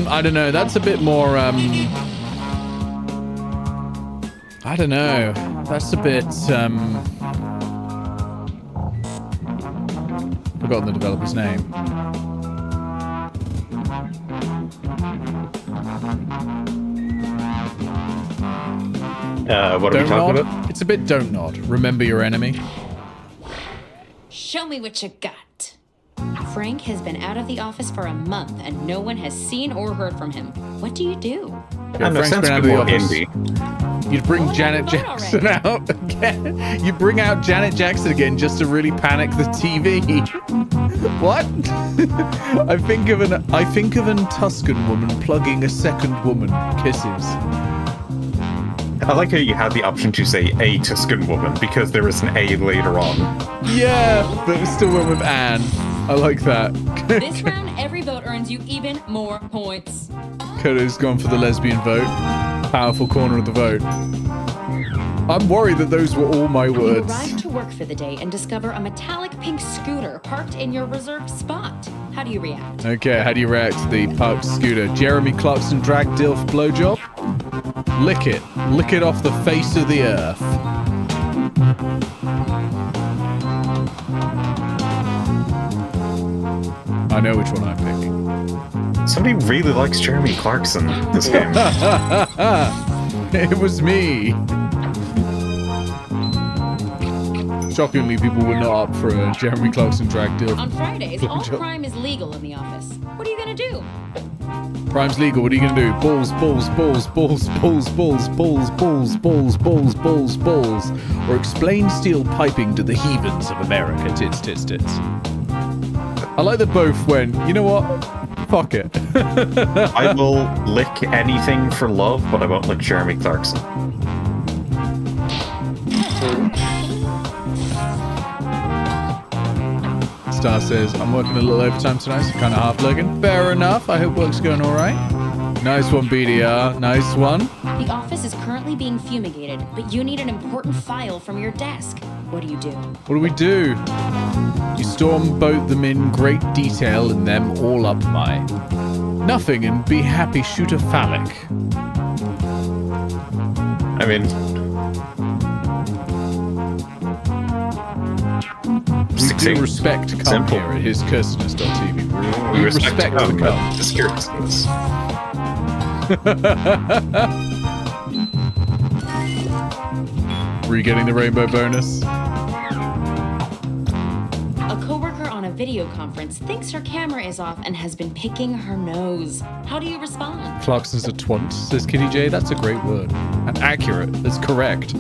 I don't know. That's a bit more. I don't know. That's a bit. Forgotten the developer's name. What are we talking about? It's a bit don't nod. Remember your enemy. Show me what you got. Frank has been out of the office for a month and no one has seen or heard from him. What do you do? I know, sounds a bit more indie. You'd bring Janet Jackson out again. You bring out Janet Jackson again just to really panic the TV. What? I think of an Tuscan woman plugging a second woman. Kisses. I like how you had the option to say a Tuscan woman because there is an A later on. Yeah, but it still went with Anne. I like that. This round, every vote earns you even more points. Kodo's gone for the lesbian vote. Powerful corner of the vote. I'm worried that those were all my You words. arrive to work for the day and discover a metallic pink scooter parked in your reserved spot. How do you react? Okay, how do you react to the parked scooter? Jeremy Clarkson drag dilf blowjob? Lick it. Lick it off the face of the earth. I know which one I'm picking. Somebody really likes Jeremy Clarkson this game. It was me. Shockingly, people were not up for a Jeremy Clarkson drag deal. On Fridays, all crime is legal in the office. What are you gonna do? Crime's legal. What are you gonna do? Balls, balls, balls, balls, balls, balls, balls, balls, balls, balls, balls, balls, or explain steel piping to the heathens of America. Tits, tits, tits. I like that both went. You know what? Fuck it. I will lick anything for love, but I won't lick Jeremy Clarkson. Star says, I'm working a little overtime tonight, so kind of half looking. Fair enough. I hope work's going all right. Nice one, BDR. Nice one. The office is currently being fumigated, but you need an important file from your desk. What do you do? What do we do? You stormboat them in great detail and them all up my nothing and be happy shoot a phallic. I mean, we do respect cum Simple. here at his cursedness.tv. We respect the cum, cum. but just cursedness. Were you getting the rainbow bonus? A coworker on a video conference thinks her camera is off and has been picking her nose. How do you respond? Clarkson's a twant, says Kitty J. That's a great word. And accurate. That's correct.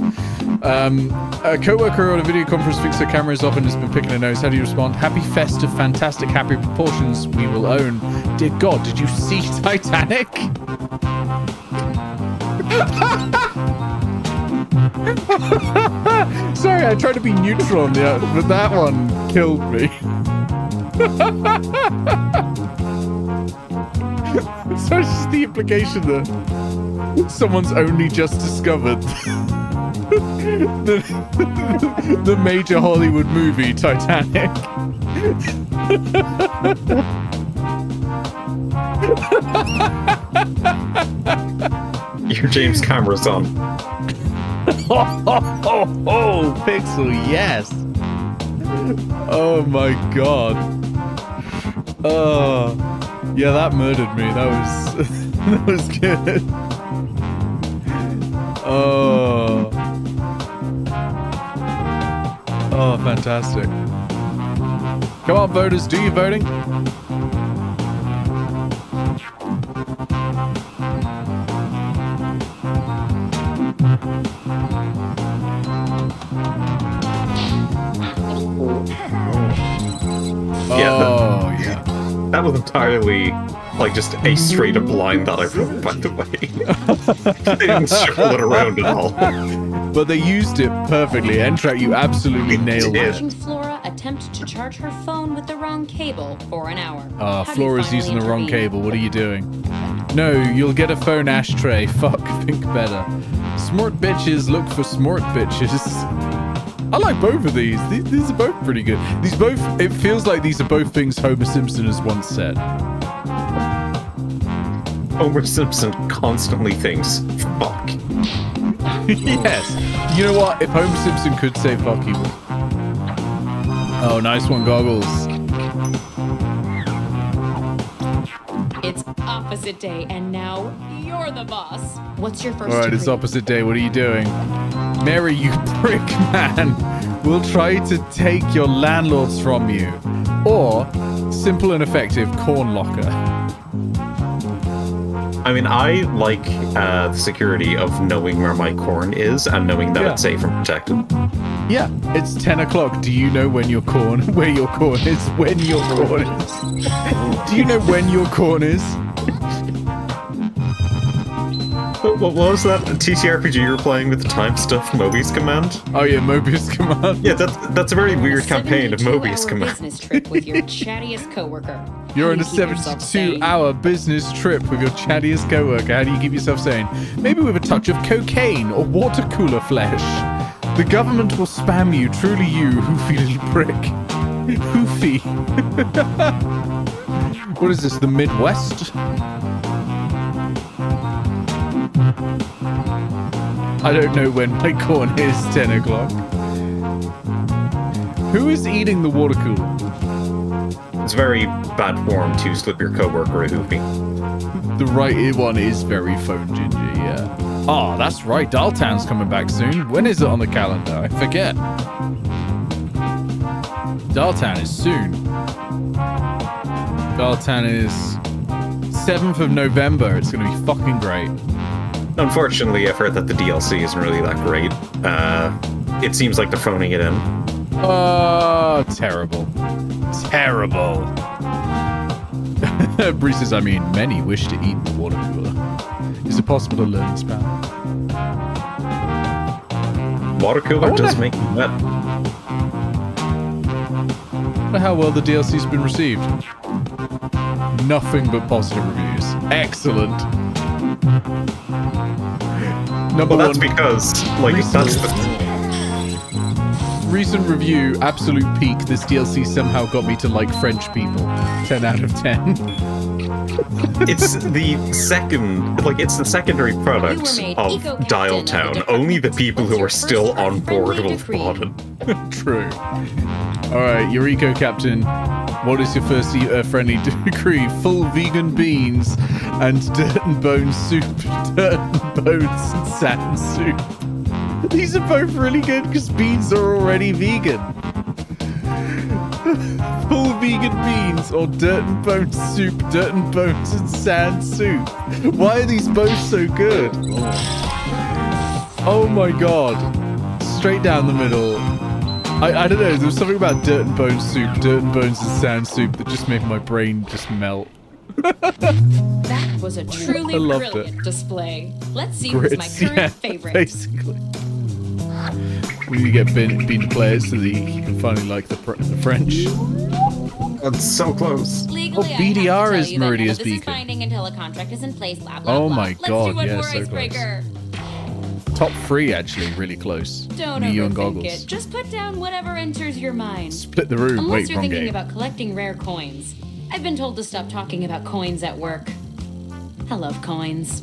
A co-worker on a video conference thinks her camera is off and has been picking her nose. How do you respond? Happy festive, fantastic, happy proportions we will own. Dear God, did you see Titanic? Sorry, I tried to be neutral on the but that one killed me. So it's just the implication that someone's only just discovered the major Hollywood movie Titanic. Your James Cameron's on. Oh, Pixel, yes. Oh my god. Oh, yeah, that murdered me. That was that was good. Oh, oh, fantastic. Come on, voters, do your voting. Oh, yeah. That was entirely like just a straight up line that I wrote, by the way. They didn't shuffle it around at all. But they used it perfectly. N-Track, you absolutely nailed it. Watching Flora attempt to charge her phone with the wrong cable for an hour. How do you Flora's finally using the wrong intervene? cable. What are you doing? No, you'll get a phone ashtray. Fuck, think better. Smart bitches look for smart bitches. I like both of these. These are both pretty good. These both, it feels like these are both things Homer Simpson has once said. Homer Simpson constantly thinks, fuck. Yes. You know what? If Homer Simpson could say fuck, he would. Oh, nice one, Goggles. It's opposite day, and now you're the boss. What's your first All right, it's degree? opposite day. What are you doing? Mary, you prick man. We'll try to take your landlords from you. Or, simple and effective, corn locker. I mean, I like the security of knowing where my corn is and knowing that Yeah. it's safe and protected. Yeah, it's 10 o'clock. Do you know when your corn, where your corn is, when your corn is? Do you know when your corn is? What was that TTRPG you were playing with the time stuff Mobius command? Oh yeah, Mobius command. Yeah, that's a very weird campaign of 72-hour Mobius command. business trip with your chattiest coworker. You're How on do a you keep yourself sane? 72-hour business trip with your chattiest coworker. How do you keep yourself sane? Maybe with a touch of cocaine or water cooler flesh. The government will spam you, truly you, hoofy little prick. Hoofy. What is this, the Midwest? I don't know when my corn is 10 o'clock. Who is eating the water cooler? It's very bad form to slip your coworker a hoopy. The right one is very phone gingy, yeah. Oh, that's right. Daltown's coming back soon. When is it on the calendar? I forget. Daltown is soon. Daltown is 7th of November. It's going to be fucking great. Unfortunately, I've heard that the DLC isn't really that great. It seems like they're phoning it in. Oh, terrible. Terrible. Bruce says, I mean, many wish to eat the water cooler. Is it possible to learn spell? Water cooler wonder- does make you wet. I wonder how well the DLC's been received. Nothing but positive reviews. Excellent. Number Well, that's one, because, like, that's the... recent review, absolute peak. This DLC somehow got me to like French people. 10 out of 10. It's the second, like, it's the secondary product You were made of eco-captain Dial of the Town. Department. Only the people What's who your are still first on board unfriendly will have decree? bought it. True. Alright, Eureka Captain. What is your first friendly decree? Full vegan beans and dirt and bone soup. Dirt and bones and satin soup. These are both really good because beans are already vegan. Full vegan beans or dirt and bone soup, dirt and bones and sand soup. Why are these both so good? Oh my god. Straight down the middle. I don't know, there was something about dirt and bones soup, dirt and bones and sand soup that just made my brain just melt. That was a truly I loved it. brilliant display. Let's see who's my Grits, current yeah, favorite. basically. We need to get Bean to play it so that he can finally like the French. That's so close. Legally, Oh, I have to BDR tell is you that none Meridia's of this is beacon. binding until a contract is in place. Blah blah Oh blah. my Let's God, do one yeah, more so close. icebreaker. Top 3 actually, really close. Don't Me, you, and overthink Goggles. it. Just put down whatever enters your mind. Split the room. Unless Wait, you're wrong thinking game. about collecting rare coins. I've been told to stop talking about coins at work. I love coins.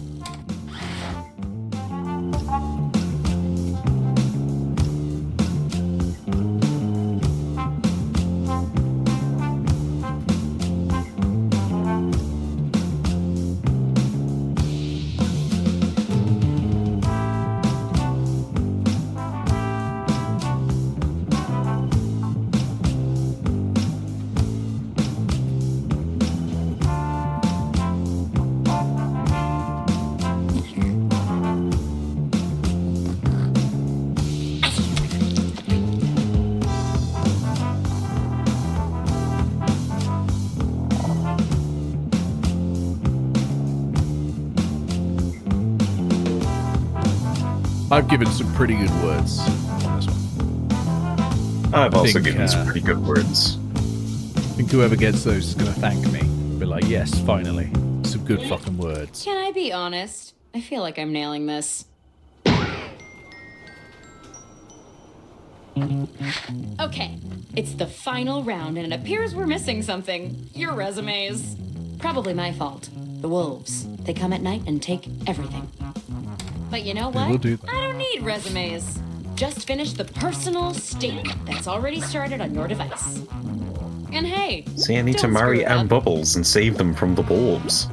I've given some pretty good words on this one. I've also think, given some pretty good words. I think whoever gets those is going to thank me. Be like, yes, finally. Some good fucking words. Can I be honest? I feel like I'm nailing this. Okay, it's the final round, and it appears we're missing something. Your resumes. Probably my fault. The wolves. They come at night and take everything. But you know what? will do that. I don't need resumes. Just finish the personal statement that's already started on your device. And hey, See, I need to don't marry screw it Ann up. Bubbles and save them from the wolves.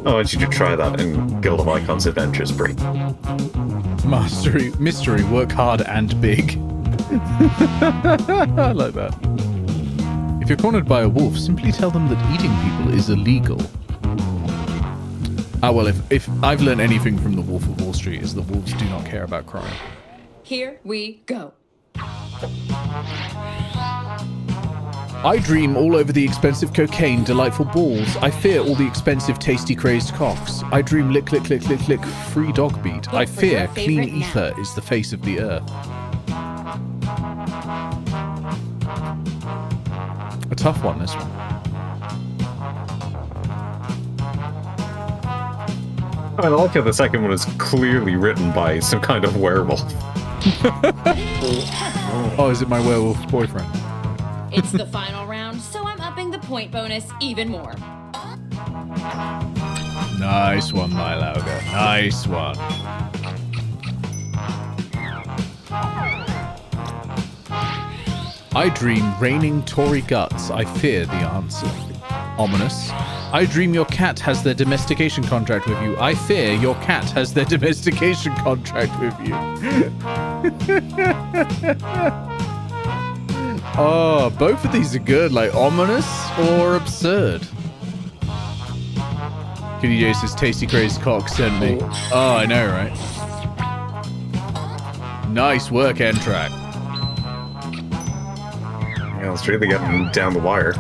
I want you to try that in Guild of Icons Adventures, Brie. Mystery, work hard and big. I like that. If you're cornered by a wolf, simply tell them that eating people is illegal. Ah, well, if I've learned anything from The Wolf of Wall Street, is that wolves do not care about crime. Here we go. I dream all over the expensive cocaine, delightful balls. I fear all the expensive, tasty, crazed cocks. I dream lick, lick, lick, lick, lick, free dog beat. I for fear your clean favorite ether is the face of the earth. A tough one, this one. I like how the second one is clearly written by some kind of werewolf. Oh, is it my werewolf boyfriend? It's the final round, so I'm upping the point bonus even more. Nice one, my Lauga. Nice one. I dream raining Tory guts. I fear the answer. Ominous. I dream your cat has their domestication contract with you. I fear your cat has their domestication contract with you. Oh, both of these are good. Like ominous or absurd. Kitty J says Tasty Crazed Cock sent me. Oh, I know, right? Nice work, N-Track. Yeah, it's really getting down the wire.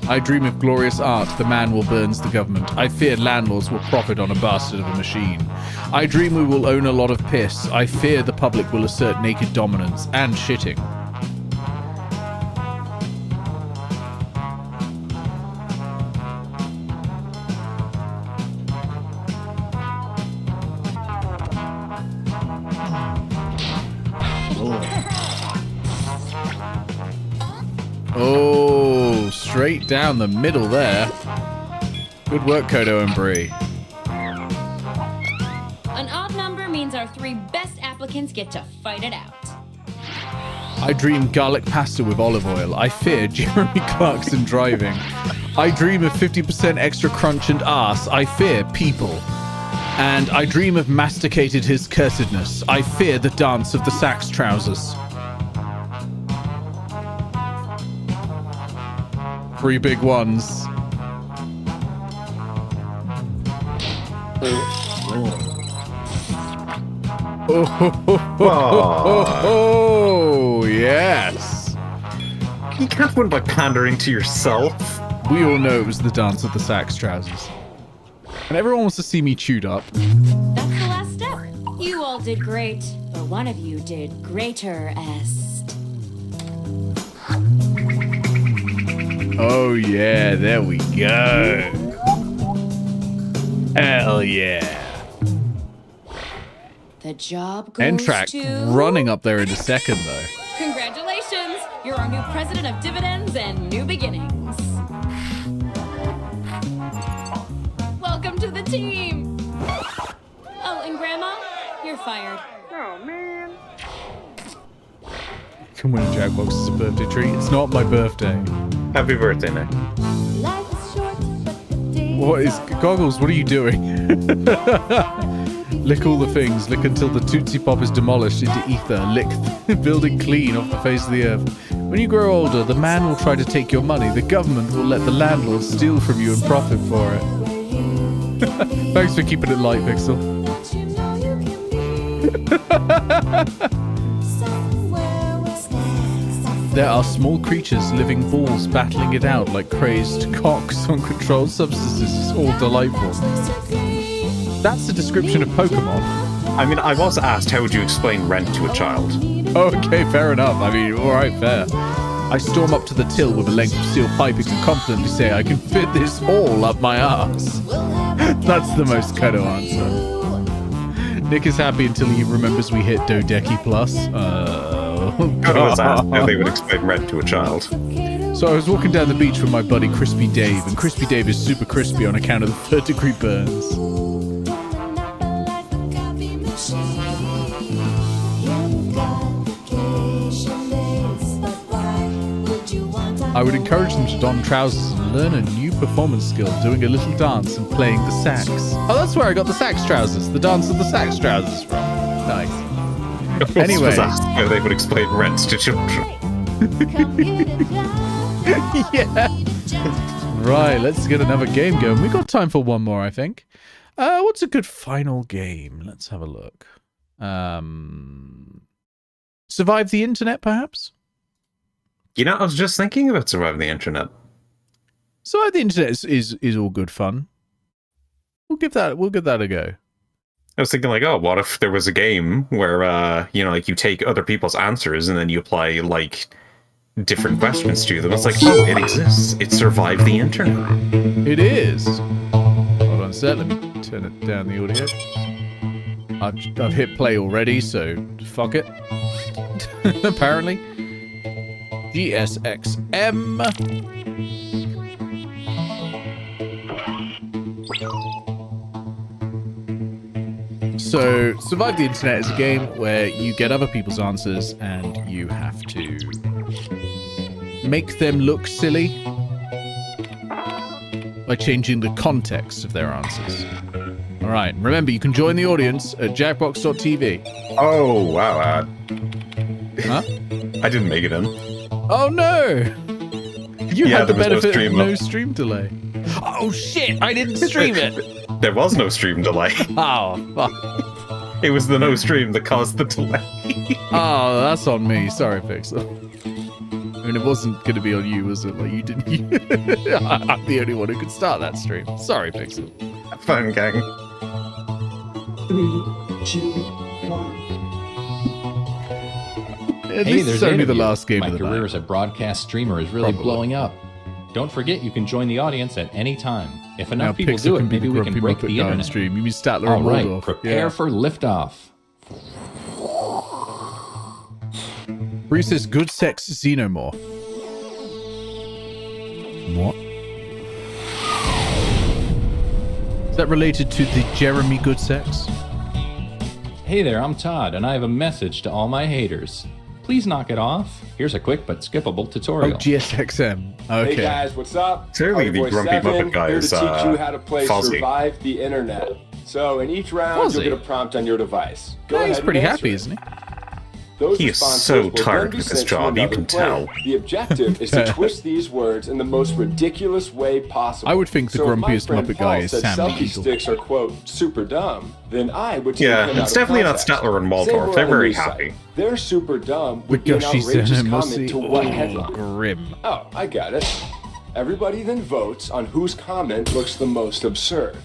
I dream of glorious art, the man will burns the government. I fear landlords will profit on a bastard of a machine. I dream we will own a lot of piss. I fear the public will assert naked dominance and shitting. Oh, straight down the middle there. Good work, Kodo and Bree. An odd number means our 3 best applicants get to fight it out. I dream garlic pasta with olive oil. I fear Jeremy Clarkson driving. I dream of 50% extra crunch and arse. I fear people. And I dream of masticated his cursedness. I fear the dance of the sax trousers. 3 big ones. Oh, yes. You can't win by pandering to yourself. We all know it was the dance of the sax trousers. And everyone wants to see me chewed up. That's the last step. You all did great, but one of you did greater-est. Oh, yeah, there we go. Hell yeah. The job goes N-Track to... running up there in a second, though. Congratulations! You're our new president of dividends and new beginnings. Welcome to the team! Oh, and Grandma, you're fired. Can win a Jackbox as a birthday treat. It's not my birthday. Happy birthday, Nick. Life is short, but the day What is... Goggles, what are you doing? Lick all the things. Lick until the Tootsie Pop is demolished into ether. Lick the building clean off the face of the earth. When you grow older, the man will try to take your money. The government will let the landlord steal from you and profit for it. Thanks for keeping it light, Pixel. There are small creatures, living balls, battling it out like crazed cocks on controlled substances. It's all delightful. That's the description of Pokemon. I mean, I was asked how would you explain rent to a child? Okay, fair enough. I mean, alright, fair. I storm up to the till with a length of steel piping and confidently say I can fit this all up my ass. That's the most Kodo answer. Nick is happy until he remembers we hit Dodeki Plus. I was asked how they would explain rent to a child. So I was walking down the beach with my buddy Crispy Dave, and Crispy Dave is super crispy on account of the third-degree burns. I would encourage them to don trousers and learn a new performance skill, doing a little dance and playing the sax. Oh, that's where I got the sax trousers, the dance of the sax trousers from. Nice. Anyway. Was asked how they would explain rent to children. Yeah. Right, let's get another game going. We got time for one more, I think. What's a good final game? Let's have a look. Survive the internet, perhaps? You know, I was just thinking about surviving the internet. Survive the internet is all good fun. We'll give that a go. I was thinking, like, oh, what if there was a game where, you know, like, you take other people's answers and then you apply, like, different questions to them. It's like, oh, it exists. It survived the internet. It is. Hold on a sec. Let me turn it down the audio. I've hit play already, so fuck it. Apparently. GSXM. So, Survive the Internet is a game where you get other people's answers and you have to make them look silly by changing the context of their answers. Alright, remember, you can join the audience at jackbox.tv. Oh, wow. Huh? I didn't make it in. Oh no! You had the benefit of no up. stream delay. Oh shit, I didn't stream it! There was no stream delay. Oh, fuck. It was the no stream that caused the delay. Oh, that's on me. Sorry, Pixel. mean, it wasn't going to be on you, was it? Like, you didn't... I'm the only one who could start that stream. Sorry, Pixel. Fun gang. 3, 2, 1. At least it's only the last game My of the career night. as a broadcast streamer is really Probably. blowing up. Don't forget, you can join the audience at any time. If Now enough people Pixel do it, can be maybe the we can grumpy break Muppet the guy on internet. stream. You mean Statler All and right, Waldorf. prepare Yeah. for liftoff. Bruce says, good sex, xenomorph. What? Is that related to the Jeremy Good Sex? Hey there, I'm Todd, and I have a message to all my haters. Please knock it off. Here's a quick but skippable Oh, tutorial. GSXM. Okay. Hey guys, what's up? Clearly I'm the your boy grumpy Seven, Muppet guy here is, to teach you how to play Fozzie. Survive the Internet. So in each round, Fozzie? you'll get a prompt on your device. Go Yeah, ahead he's and pretty answer happy, it. isn't he? Those He is responses so will then tired be with his sent to job, you another can player. tell. The objective is to twist these words in the most ridiculous way possible. I would think the so if my grumpiest friend Muppet Paul guy is said Sam the selfie Eagle. sticks are, quote, super dumb, then I would take Yeah, him it's out definitely of not context. Statler and Say Waldorf. we're They're on a very news happy. site. They're super dumb The would be an gushy outrageous comment cinemussy. to one headline. Grim. Oh, I got it. Everybody then votes on whose comment looks the most absurd.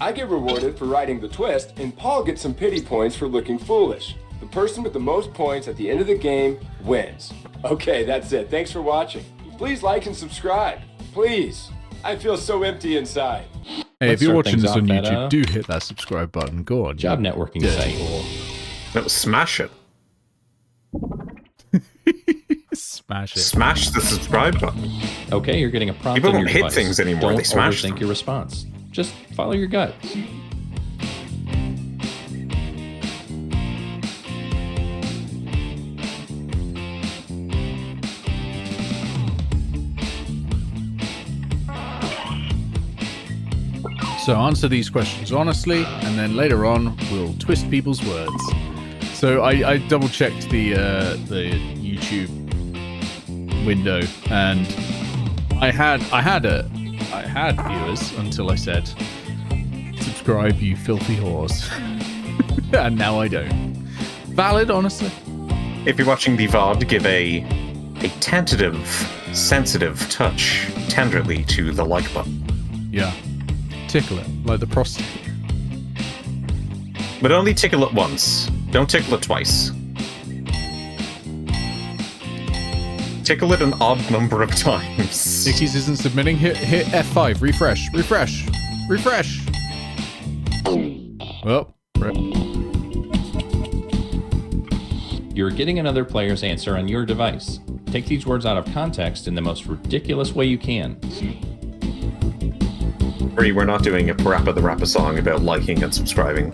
I get rewarded for writing the twist, and Paul gets some pity points for looking foolish. The person with the most points at the end of the game wins. Okay, that's it. Thanks for watching. Please like and subscribe. Please. I feel so empty inside. Hey, Let's if you're start watching things this on off at, YouTube, do hit that subscribe button. Go on. Job you networking dirty site. whore. No, smash it. Smash it. Smash the subscribe button. Okay, you're getting a prompt People on your don't hit device. things anymore, Don't they smash overthink them. your response. Just follow your gut. So answer these questions honestly, and then later on we'll twist people's words. So I double checked the YouTube window, and I had viewers until I said, "Subscribe, you filthy whores," and now I don't. Valid, honestly. If you're watching the VOD, give a tentative, sensitive touch tenderly to the like button. Yeah, tickle it like the prostate. But only tickle it once. Don't tickle it twice. Tickle it an odd number of times. Ickies isn't submitting. Hit F5. Refresh. Well, rip. You're getting another player's answer on your device. Take these words out of context in the most ridiculous way you can. We're not doing a Parappa the Rapper song about liking and subscribing.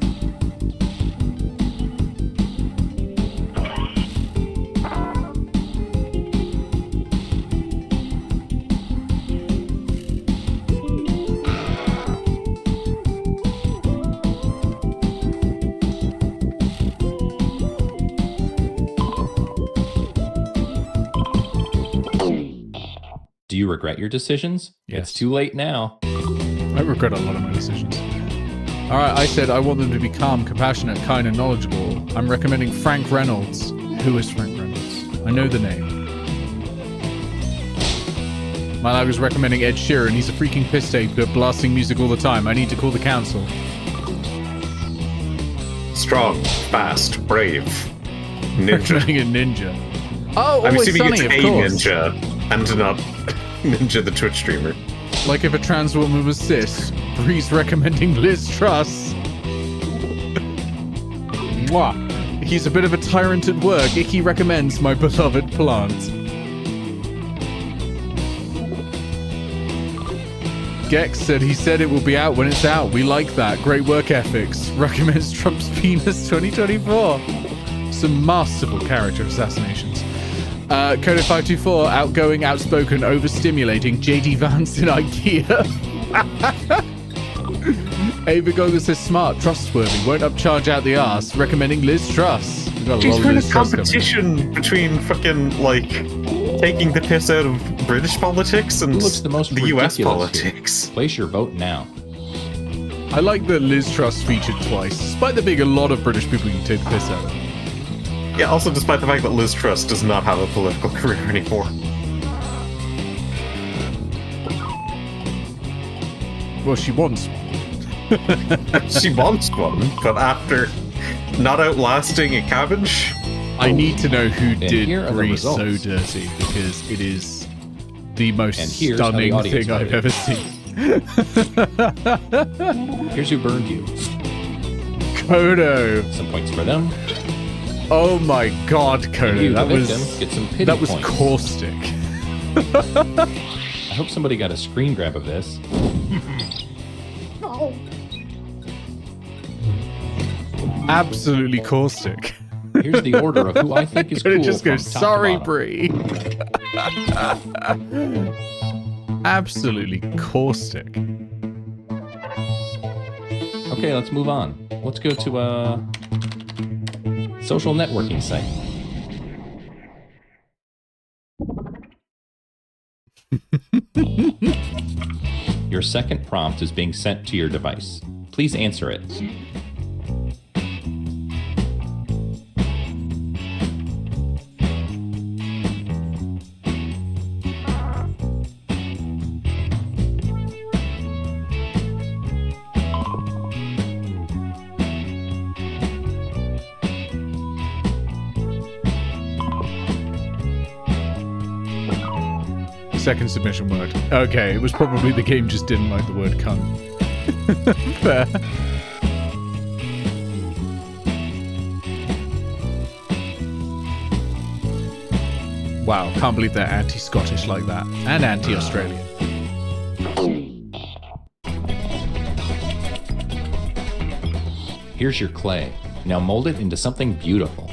Do you regret your decisions? Yes. It's too late now. I regret a lot of my decisions. Alright, I said I want them to be calm, compassionate, kind, and knowledgeable. I'm recommending Frank Reynolds. Who is Frank Reynolds? I know the name. My lad was recommending Ed Sheeran. He's a freaking piss take, but blasting music all the time. I need to call the council. Strong, fast, brave, ninja. Recommending a ninja. Oh, I'm Always assuming Sunny, it's of a course. ninja, and not Ninja the Twitch streamer. Like if a trans woman was cis, Bree's recommending Liz Truss. Mwah. He's a bit of a tyrant at work. Icky recommends my beloved plant. Gex said he said it will be out when it's out. We like that. Great work ethics. Recommends Trump's penis 2024. Some masterful character assassinations. Coda524, outgoing, outspoken, overstimulating, JD Vance in IKEA. Ava Goga says smart, trustworthy, won't upcharge out the arse, recommending Liz Truss. We've got a She's lot of kind Liz of Truss coming. competition between fucking, like, taking the piss out of British politics and Who looks the most the US ridiculous here? politics. Place your vote now. I like that Liz Truss featured twice, despite there being a lot of British people you take the piss out of. Yeah, also despite the fact that Liz Truss does not have a political career anymore. Well, she wants one. She wants one, but after not outlasting a cabbage... I need to know who did here are the Grease so results. dirty, because it is the most And here's how the stunning audience thing I've voted. ever seen. Here's who burned you. Kodo. Some points for them. Oh my god, And Kodo. you, the That victim, was get some pity that was points. caustic. I hope somebody got a screen grab of this. Absolutely caustic. Here's the order of who I think is cool Kodo just from goes, top to sorry, bottom." Bree. Absolutely caustic. Okay, let's move on. Let's go to a social networking site. Your second prompt is being sent to your device. Please answer it. Second submission word. Okay, it was probably the game just didn't like the word cunt. Fair. Wow, can't believe they're anti-Scottish like that. And anti-Australian. Here's your clay. Now mold it into something beautiful.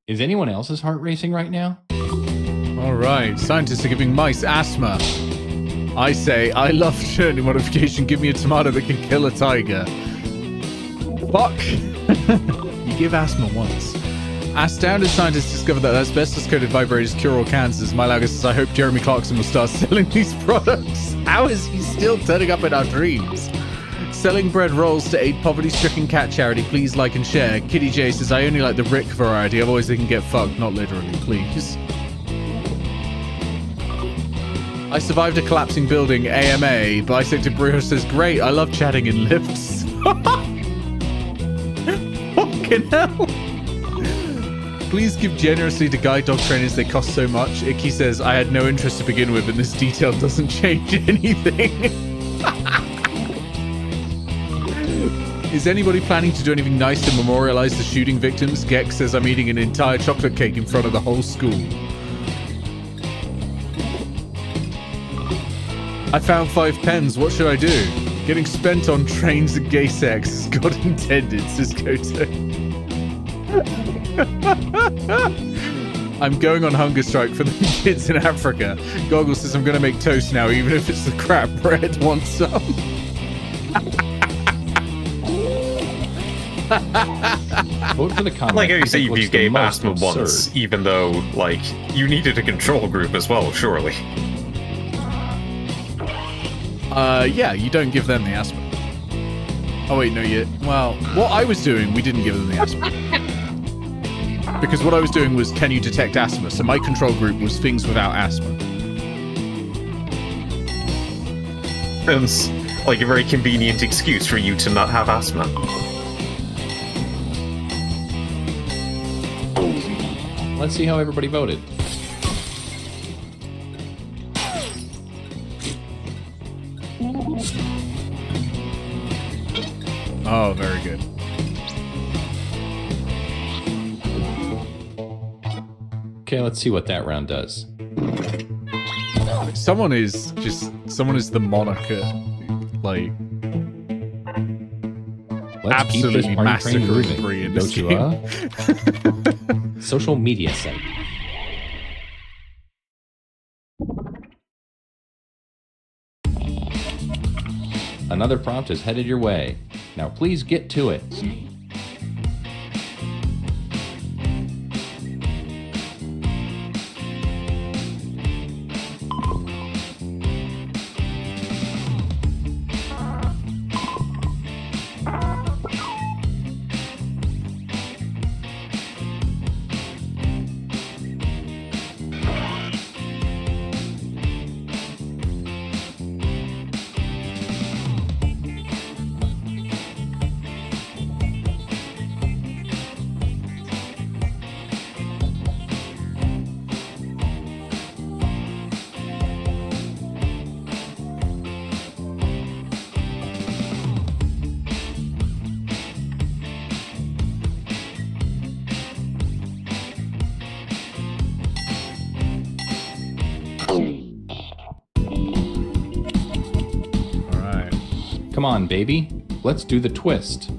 Is anyone else's heart racing right now? Alright, scientists are giving mice asthma. I say, I love journey modification, give me a tomato that can kill a tiger. Fuck! You give asthma once. Astounded scientists discovered that asbestos-coated vibrators cure all cancers. Mylaga says, I hope Jeremy Clarkson will start selling these products. How is he still turning up in our dreams? Selling bread rolls to aid poverty-stricken cat charity. Please like and share. Kitty J says, I only like the Rick variety. Otherwise they can get fucked. Not literally, please. I survived a collapsing building. AMA. Bisected Brewer says, great. I love chatting in lifts. Fucking hell. Please give generously to guide dog trainers. They cost so much. Icky says, I had no interest to begin with, and this detail doesn't change anything. Is anybody planning to do anything nice to memorialize the shooting victims? Gex says, I'm eating an entire chocolate cake in front of the whole school. I found 5 pens. What should I do? Getting spent on trains and gay sex is God intended, says Koto. I'm going on hunger strike for the kids in Africa. Goggle says, I'm going to make toast now, even if it's the crap bread. Want some? Vote for the comment. Like how you say that you looks the gave most asthma absurd. once, even though, like, you needed a control group as well, surely. Yeah, you don't give them the asthma. Oh wait, no, you. Well, what I was doing, we didn't give them the asthma. Because what I was doing was, can you detect asthma? So my control group was things without asthma. Sounds like a very convenient excuse for you to not have asthma. Let's see how everybody voted. Oh, very good. Okay, let's see what that round does. Someone is the moniker, like, Let's keep this absolutely party train massacring moving. Bree in Go this to game. social media site. Another prompt is headed your way. Now please get to it. Alright. Come on, baby. Let's do the twist.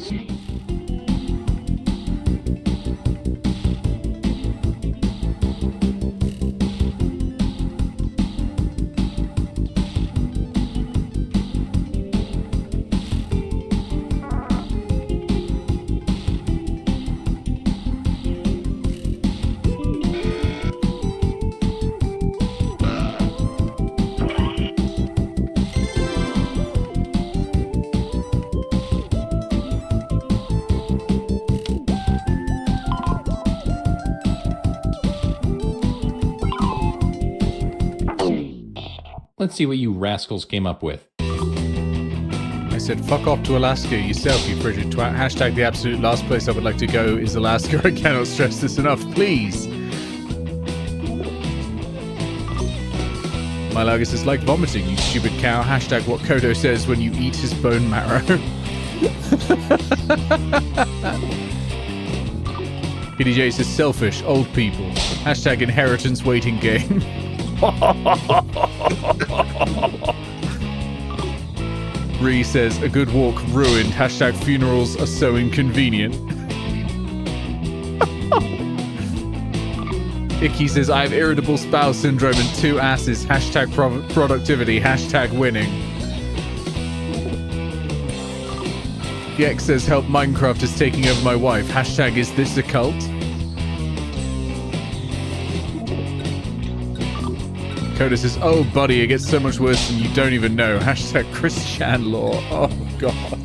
Let's see what you rascals came up with. I said, fuck off to Alaska yourself, you frigid twat. Hashtag the absolute last place I would like to go is Alaska. I cannot stress this enough, please. My Lagus is like vomiting, you stupid cow. Hashtag what Kodo says when you eat his bone marrow. PDJ says selfish, old people. Hashtag inheritance waiting game. Ree says a good walk ruined. Hashtag funerals are so inconvenient. Icky says I have irritable spouse syndrome and 2 asses. Hashtag productivity. Hashtag winning. Gex says help Minecraft is taking over my wife. Hashtag is this a cult? Coda says, oh buddy, it gets so much worse than you don't even know. Hashtag Christian law. Oh god.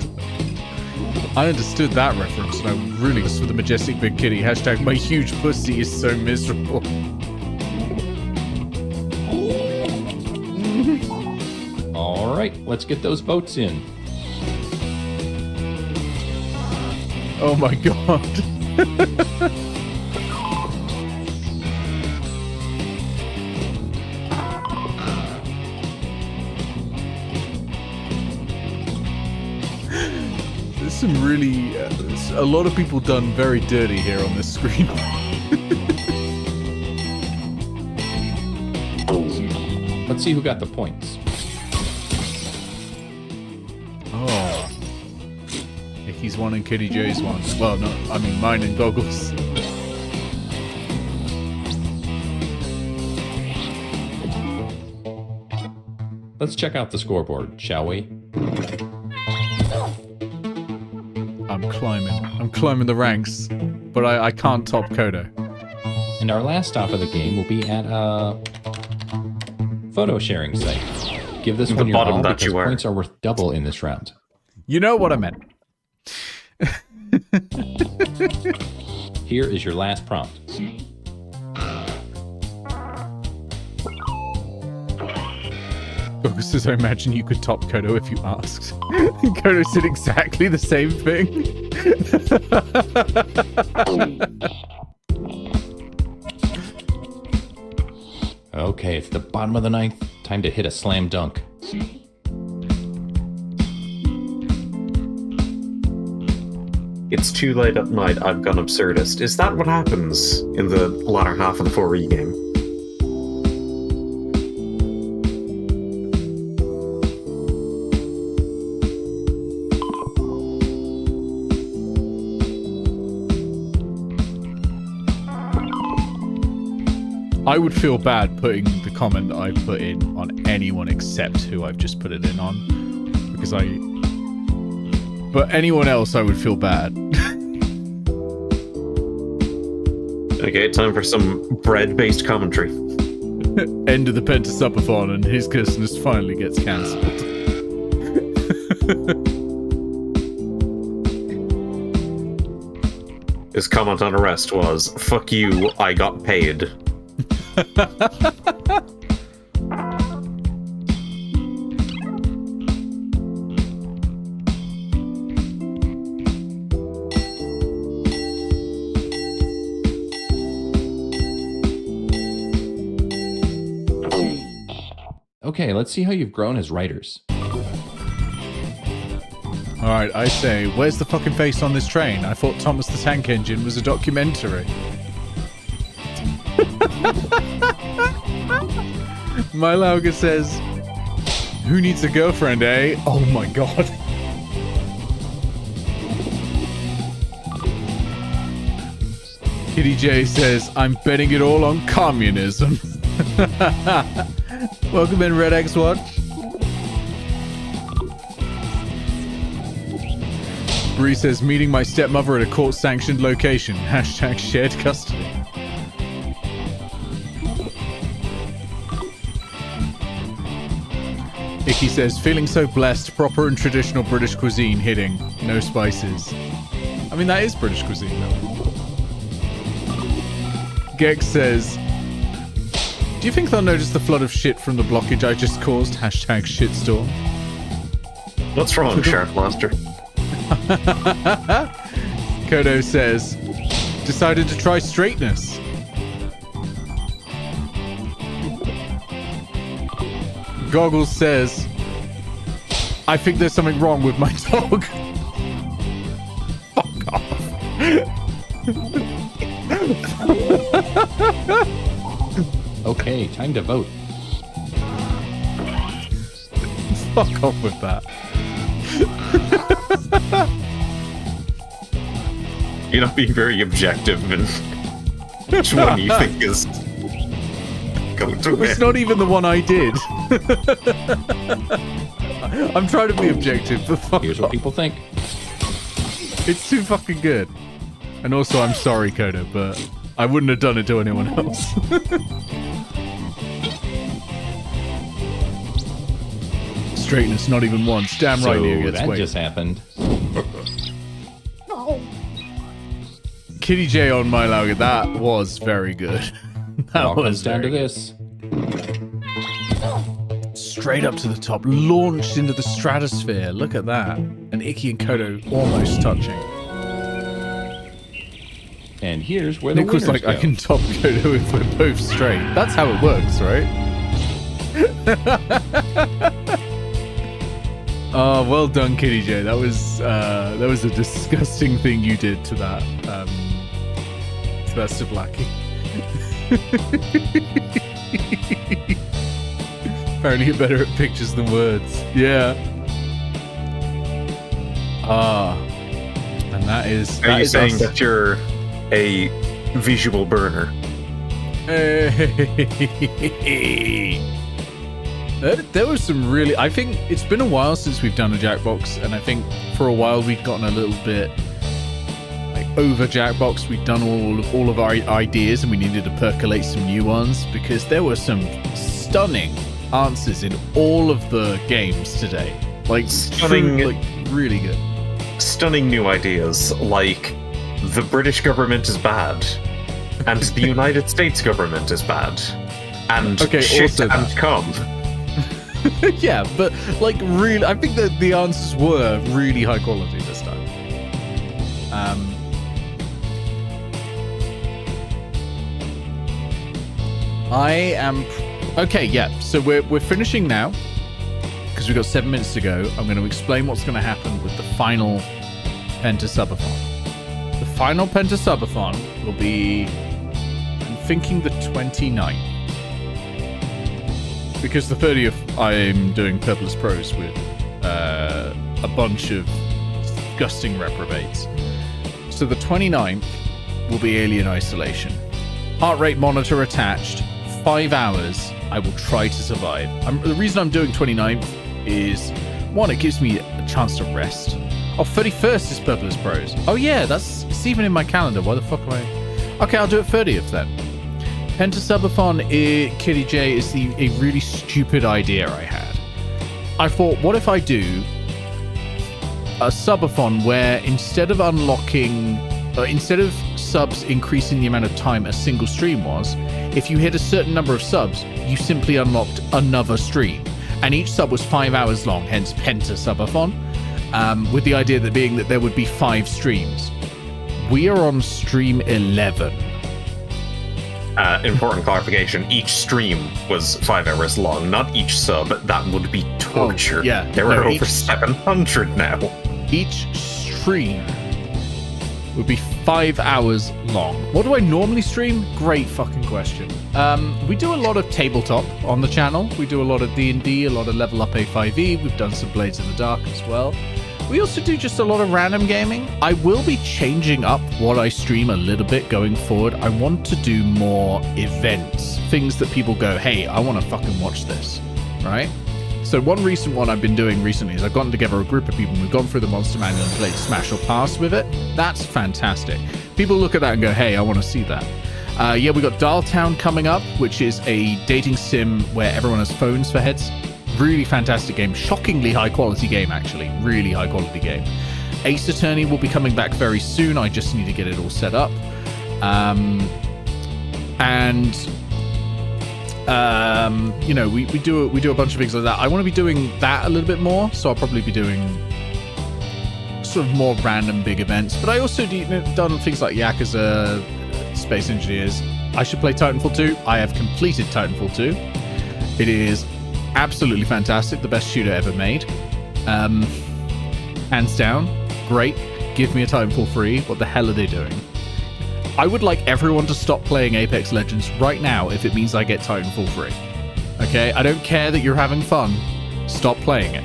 I understood that reference and I really was for the majestic big kitty. Hashtag my huge pussy is so miserable. Alright, let's get those votes in. Oh my god. There's some really, a lot of people done very dirty here on this screen. Let's see who got the points. Oh. Icky's one and Kitty J's one. Well, no, I mean mine and Goggles. Let's check out the scoreboard, shall we? I'm climbing the ranks, but I can't top Kodo. And our last stop of the game will be at a photo sharing site. Give this one your all because points are worth double in this round. You know what I meant. Here is your last prompt. Goggles says, I imagine you could top Kodo if you asked. Kodo said exactly the same thing. Okay, it's the bottom of the ninth. Time to hit a slam dunk. It's too late at night, I've gone absurdist. Is that what happens in the latter half of the 4E game? I would feel bad putting the comment that I put in on anyone except who I've just put it in on. Because but anyone else I would feel bad. Okay, time for some bread-based commentary. End of the Pentasubathon and his Christmas finally gets cancelled. His comment on arrest was, "Fuck you, I got paid." Okay, let's see how you've grown as writers. Alright, I say, where's the fucking face on this train? I thought Thomas the Tank Engine was a documentary. Mylauga says, who needs a girlfriend, eh? Oh my god. Kitty J says, I'm betting it all on communism. Welcome in, Red X Watch. Bree says, meeting my stepmother at a court-sanctioned location. Hashtag shared custody. Icky says, feeling so blessed, proper and traditional British cuisine hitting. No spices. I mean, that is British cuisine, though. Gex says, do you think they'll notice the flood of shit from the blockage I just caused? Hashtag shitstorm. What's wrong, Shark Monster? Kodo says, decided to try straightness. Goggles says, I think there's something wrong with my dog. Fuck off. Okay, time to vote. Fuck off with that. You're not being very objective in which one you think is going to win. It's not even the one I did. I'm trying to be objective, but fuck Here's off. what people think. It's too fucking good. And also, I'm sorry, Kodo, but I wouldn't have done it to anyone else. Straightness, not even once. Damn right, Neo gets that weight. just happened. Kitty J on Mylauga, that was very good. That All was comes down to very this. straight up to the top, launched into the stratosphere. Look at that. And Icky and Kodo almost touching. And here's where the Nick was winners like, I go. can top Kodo if we're both straight. That's how it works, right? Oh, well done, Kitty J. That was a disgusting thing you did to that Savlaki. Apparently you're better at pictures than words. Yeah. And that is. Are you saying that you're a visual burner? Hey. There was some really. I think it's been a while since we've done a Jackbox, and I think for a while we'd gotten a little bit like over Jackbox. We'd done all of our ideas, and we needed to percolate some new ones because there were some stunning answers in all of the games today. Like Stunning, like really good. Stunning new ideas, like the British government is bad, and the United States government is bad, and Okay, shit also and that. cum. Yeah, but like really, I think that the answers were really high quality this time. I am okay. Yeah, so we're finishing now because we've got 7 minutes to go. I'm going to explain what's going to happen with the final Pentasubathon. final Pentasubathon will be, I'm thinking the 29th. Because the 30th, I'm doing Purpless Pros with a bunch of disgusting reprobates. So the 29th will be Alien Isolation. Heart rate monitor attached. 5 hours. I will try to survive. The reason I'm doing 29th is, one, it gives me a chance to rest. Oh, 31st is Purpless Pros. Oh yeah, it's even in my calendar. Why the fuck am I... Okay, I'll do it 30th then. Pentasubathon, Kitty J, is a really stupid idea I had. I thought, what if I do a subathon where instead of subs increasing the amount of time a single stream was, if you hit a certain number of subs, you simply unlocked another stream. And each sub was 5 hours long, hence Pentasubathon, with the idea that being that there would be 5 streams. We are on stream 11. Important clarification, each stream was 5 hours long, not each sub. That would be torture. Oh, yeah. There are over 700 now. Each stream would be 5 hours long. What do I normally stream? Great fucking question. We do a lot of tabletop on the channel. We do a lot of D&D, a lot of Level Up A5E. We've done some Blades in the Dark as well. We also do just a lot of random gaming. I will be changing up what I stream a little bit going forward. I want to do more events, things that people go, hey, I want to fucking watch this, right? So one recent one I've been doing recently is I've gotten together a group of people and we've gone through the Monster Manual and played Smash or Pass with it. That's fantastic. People look at that and go, hey, I want to see that. Yeah, we got Dial Town coming up, which is a dating sim where everyone has phones for heads. Really fantastic game. Shockingly high quality game, actually. Really high quality game. Ace Attorney will be coming back very soon. I just need to get it all set up. You know, we do a bunch of things like that. I want to be doing that a little bit more, so I'll probably be doing sort of more random big events. But I also done things like Yakuza, Space Engineers. I should play Titanfall 2. I have completed Titanfall 2. It is absolutely fantastic. The best shooter ever made. Hands down. Great. Give me a Titanfall 3. What the hell are they doing? I would like everyone to stop playing Apex Legends right now if it means I get Titanfall 3. Okay? I don't care that you're having fun. Stop playing it.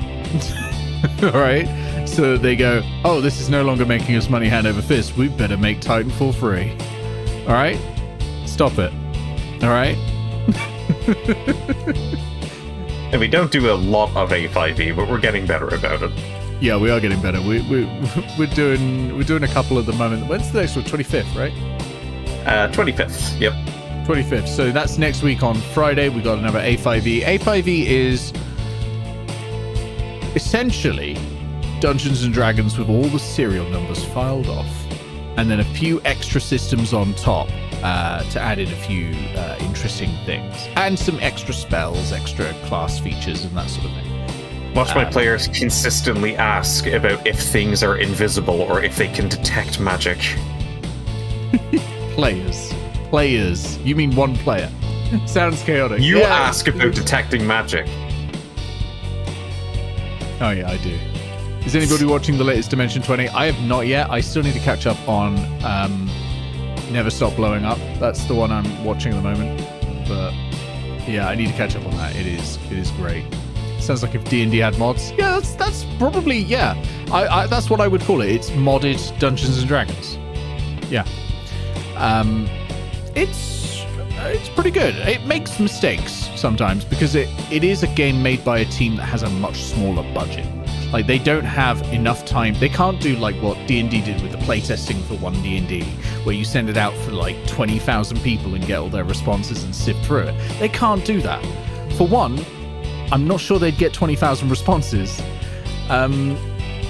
Alright? So they go, oh, this is no longer making us money hand over fist. We better make Titanfall 3. Alright? Stop it. Alright? And we don't do a lot of A5E, but we're getting better about it. Yeah, we are getting better. We're doing a couple at the moment. When's the next one? 25th, right? 25th. Yep. 25th. So that's next week on Friday. We got another A5E. A5E is essentially Dungeons and Dragons with all the serial numbers filed off, and then a few extra systems on top to add in a few interesting things, and some extra spells, extra class features, and that sort of thing. Watch my players consistently ask about if things are invisible or if they can detect magic. Players. You mean one player? Sounds chaotic. You ask about detecting magic. Oh yeah, I do. Is anybody watching the latest Dimension 20? I have not yet. I still need to catch up on Never Stop Blowing Up. That's the one I'm watching at the moment. But yeah, I need to catch up on that. It is great. Sounds like if D&D had mods. Yeah, that's probably, yeah. I that's what I would call it. It's modded Dungeons and Dragons. Yeah. It's pretty good. It makes mistakes sometimes because it is a game made by a team that has a much smaller budget. Like, they don't have enough time. They can't do like what D&D did with the playtesting for one D&D, where you send it out for like 20,000 people and get all their responses and sift through it. They can't do that. For one, I'm not sure they'd get 20,000 responses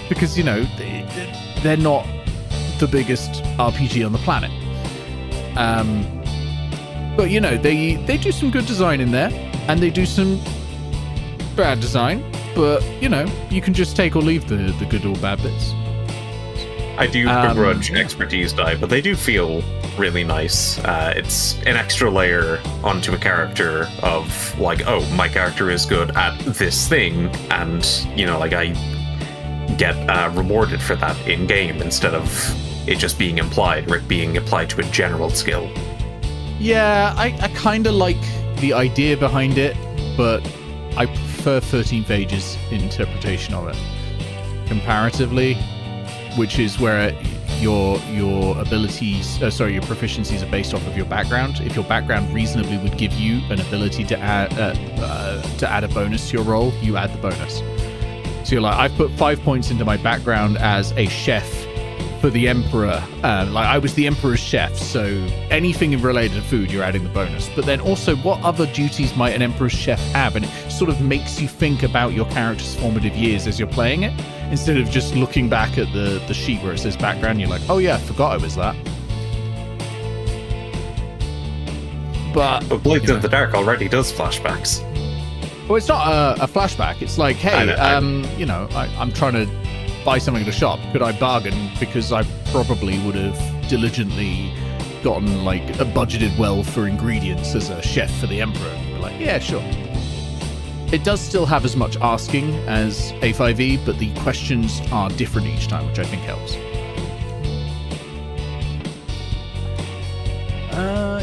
because, you know, they're not the biggest RPG on the planet. But, you know, they do some good design in there, and they do some bad design. But, you know, you can just take or leave the good or bad bits. I do begrudge expertise die, but they do feel really nice. It's an extra layer onto a character of, like, oh, my character is good at this thing, and, you know, like, I get rewarded for that in-game instead of it just being implied, or it being applied to a general skill. Yeah, I kind of like the idea behind it, but I prefer 13th Age's interpretation of it comparatively, which is where your abilities, your proficiencies are based off of your background. If your background reasonably would give you an ability to add a bonus to your roll, you add the bonus. So you're like, I've put 5 points into my background as a chef for the Emperor. Like I was the Emperor's chef, so anything related to food, you're adding the bonus. But then also, what other duties might an Emperor's chef have? And it sort of makes you think about your character's formative years as you're playing it, instead of just looking back at the sheet where it says background. You're like, oh yeah, I forgot I was that. But Blades of the Dark already does flashbacks. Well, it's not a flashback. It's like, hey, I'm trying to buy something at a shop. Could I bargain? Because I probably would have diligently gotten like a budgeted well for ingredients as a chef for the Emperor. Be like, yeah, sure. It does still have as much asking as A5e, but the questions are different each time, which I think helps.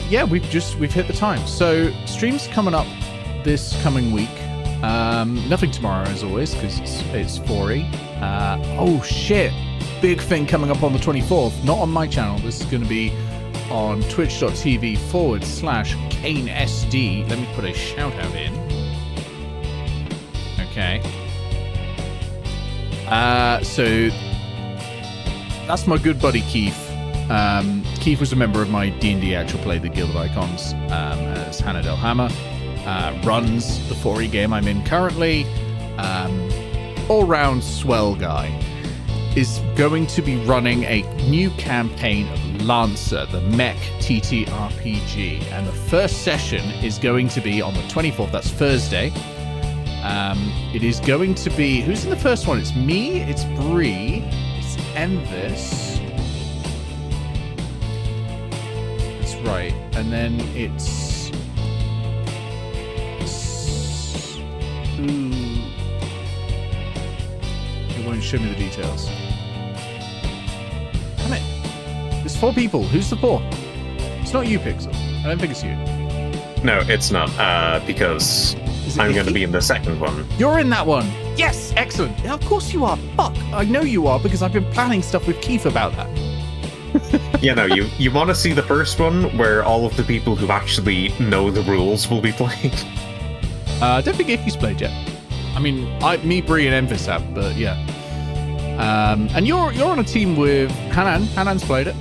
Yeah, we've hit the time. So streams coming up this coming week. Nothing tomorrow as always because it's 4E. Oh shit! Big thing coming up on the 24th. Not on my channel. This is going to be on twitch.tv/KaneSD. Let me put a shout out in. Okay. So that's my good buddy Keith. Keith was a member of my D&D actual play, the Guild of Icons, as Hannah Delhammer. Runs the 4E game I'm in currently. All-round swell guy. Is going to be running a new campaign of Lancer, the mech TTRPG. And the first session is going to be on the 24th. That's Thursday. It is going to be... Who's in the first one? It's me, it's Bree, it's Envis. That's right. And then it's... It won't show me the details. Damn it. There's 4 people. Who's the 4? It's not you, Pixel. I don't think it's you. No, it's not, because I'm going to be in the second one. You're in that one! Yes! Excellent! Yeah, of course you are! Fuck! I know you are because I've been planning stuff with Keith about that. Yeah, no, you want to see the first one where all of the people who actually know the rules will be playing? I don't think Icky's played yet. I mean, me, Bree, and Envis have, but yeah. And you're on a team with Hanan. Hanan's played it.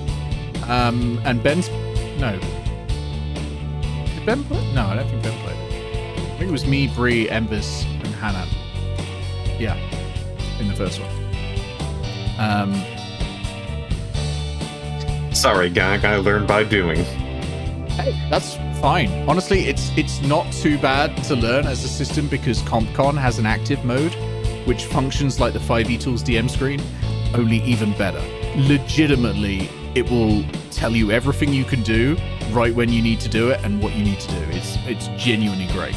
And Ben's... No. Did Ben play it? No, I don't think Ben played it. I think it was me, Bree, Envis, and Hanan. Yeah. In the first one. Sorry, gang, I learned by doing. Hey, that's fine. Honestly, it's not too bad to learn as a system because CompCon has an active mode, which functions like the 5e Tools DM screen, only even better. Legitimately, it will tell you everything you can do right when you need to do it and what you need to do. It's genuinely great.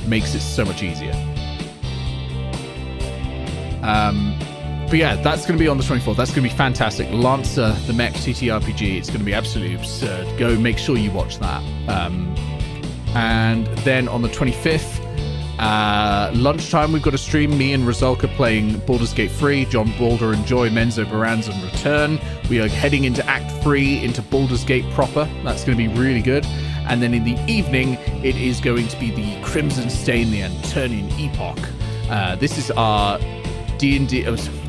Makes it so much easier. But yeah, that's going to be on the 24th. That's going to be fantastic. Lancer, the mech TTRPG. It's going to be absolutely absurd. Go make sure you watch that. And then on the 25th, lunchtime, we've got a stream. Me and Rizalka playing Baldur's Gate 3. John Balder and Joy Menzo Baranzan return. We are heading into Act 3, into Baldur's Gate proper. That's going to be really good. And then in the evening, it is going to be the Crimson Stain, the Anturnian Epoch. This is our D&D...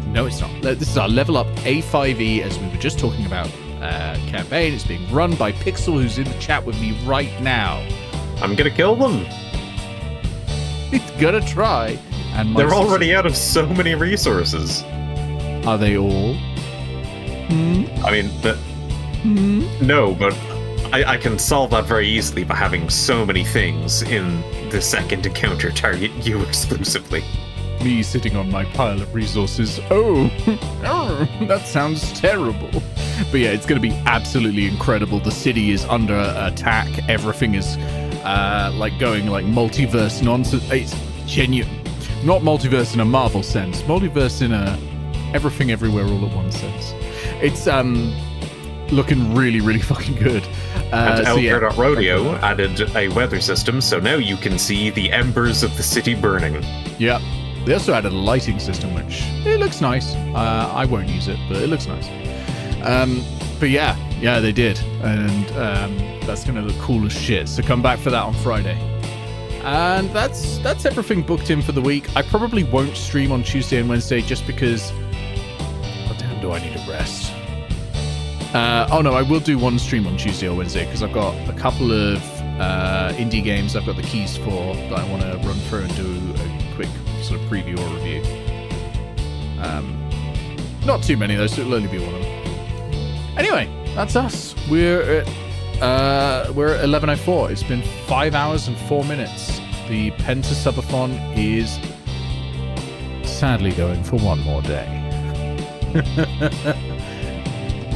no, it's not. This is our Level Up A5E, as we were just talking about, campaign. It's being run by Pixel, who's in the chat with me right now. I'm going to kill them. He's going to try. And they're already out of so many resources. Are they all? I mean, no, but I can solve that very easily by having so many things in the second encounter target you exclusively. Me sitting on my pile of resources. Oh, that sounds terrible. But yeah, it's going to be absolutely incredible. The city is under attack. Everything is like going like multiverse nonsense. It's genuine. Not multiverse in a Marvel sense. Multiverse in a everything everywhere all at once sense. It's looking really, really fucking good. And so Rodeo added a weather system, so now you can see the embers of the city burning. Yeah. They also added a lighting system, which it looks nice. I won't use it, but it looks nice. But yeah, they did, and that's gonna look cool as shit. So come back for that on Friday. And that's everything booked in for the week. I probably won't stream on Tuesday and Wednesday just because. Oh damn, do I need a rest? Oh no, I will do one stream on Tuesday or Wednesday because I've got a couple of indie games I've got the keys for that I want to run through and do a quick sort of preview or review. Not too many though, so it'll only be one of them. Anyway, that's us. We're at 11:04. It's been 5 hours and 4 minutes. The PENTASUBATHon is sadly going for one more day.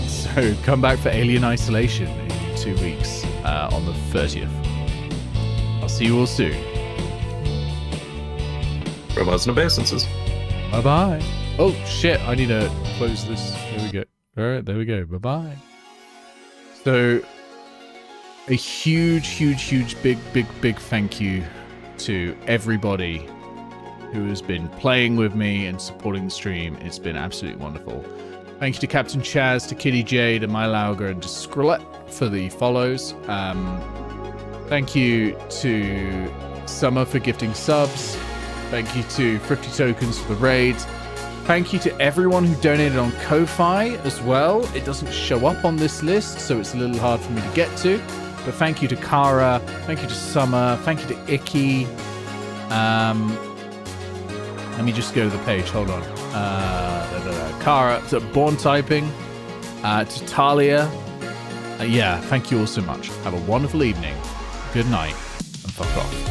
So come back for Alien Isolation in 2 weeks on the 30th. I'll see you all soon. Robots and obeisances. Bye-bye. Oh, shit. I need to close this. There we go. All right, there we go. Bye-bye. So, a huge, big thank you to everybody who has been playing with me and supporting the stream. It's been absolutely wonderful. Thank you to Captain Chaz, to Kitty J, to Mylauger, and to Skrullet for the follows. Thank you to Summer for gifting subs. Thank you to Thrifty Tokens for the raids. Thank you to everyone who donated on Ko-Fi as well. It doesn't show up on this list, so it's a little hard for me to get to. But thank you to Kara. Thank you to Summer. Thank you to Icky. Let me just go to the page. Hold on. Kara, to Born Typing, to Talia. Yeah, thank you all so much. Have a wonderful evening. Good night, and fuck off.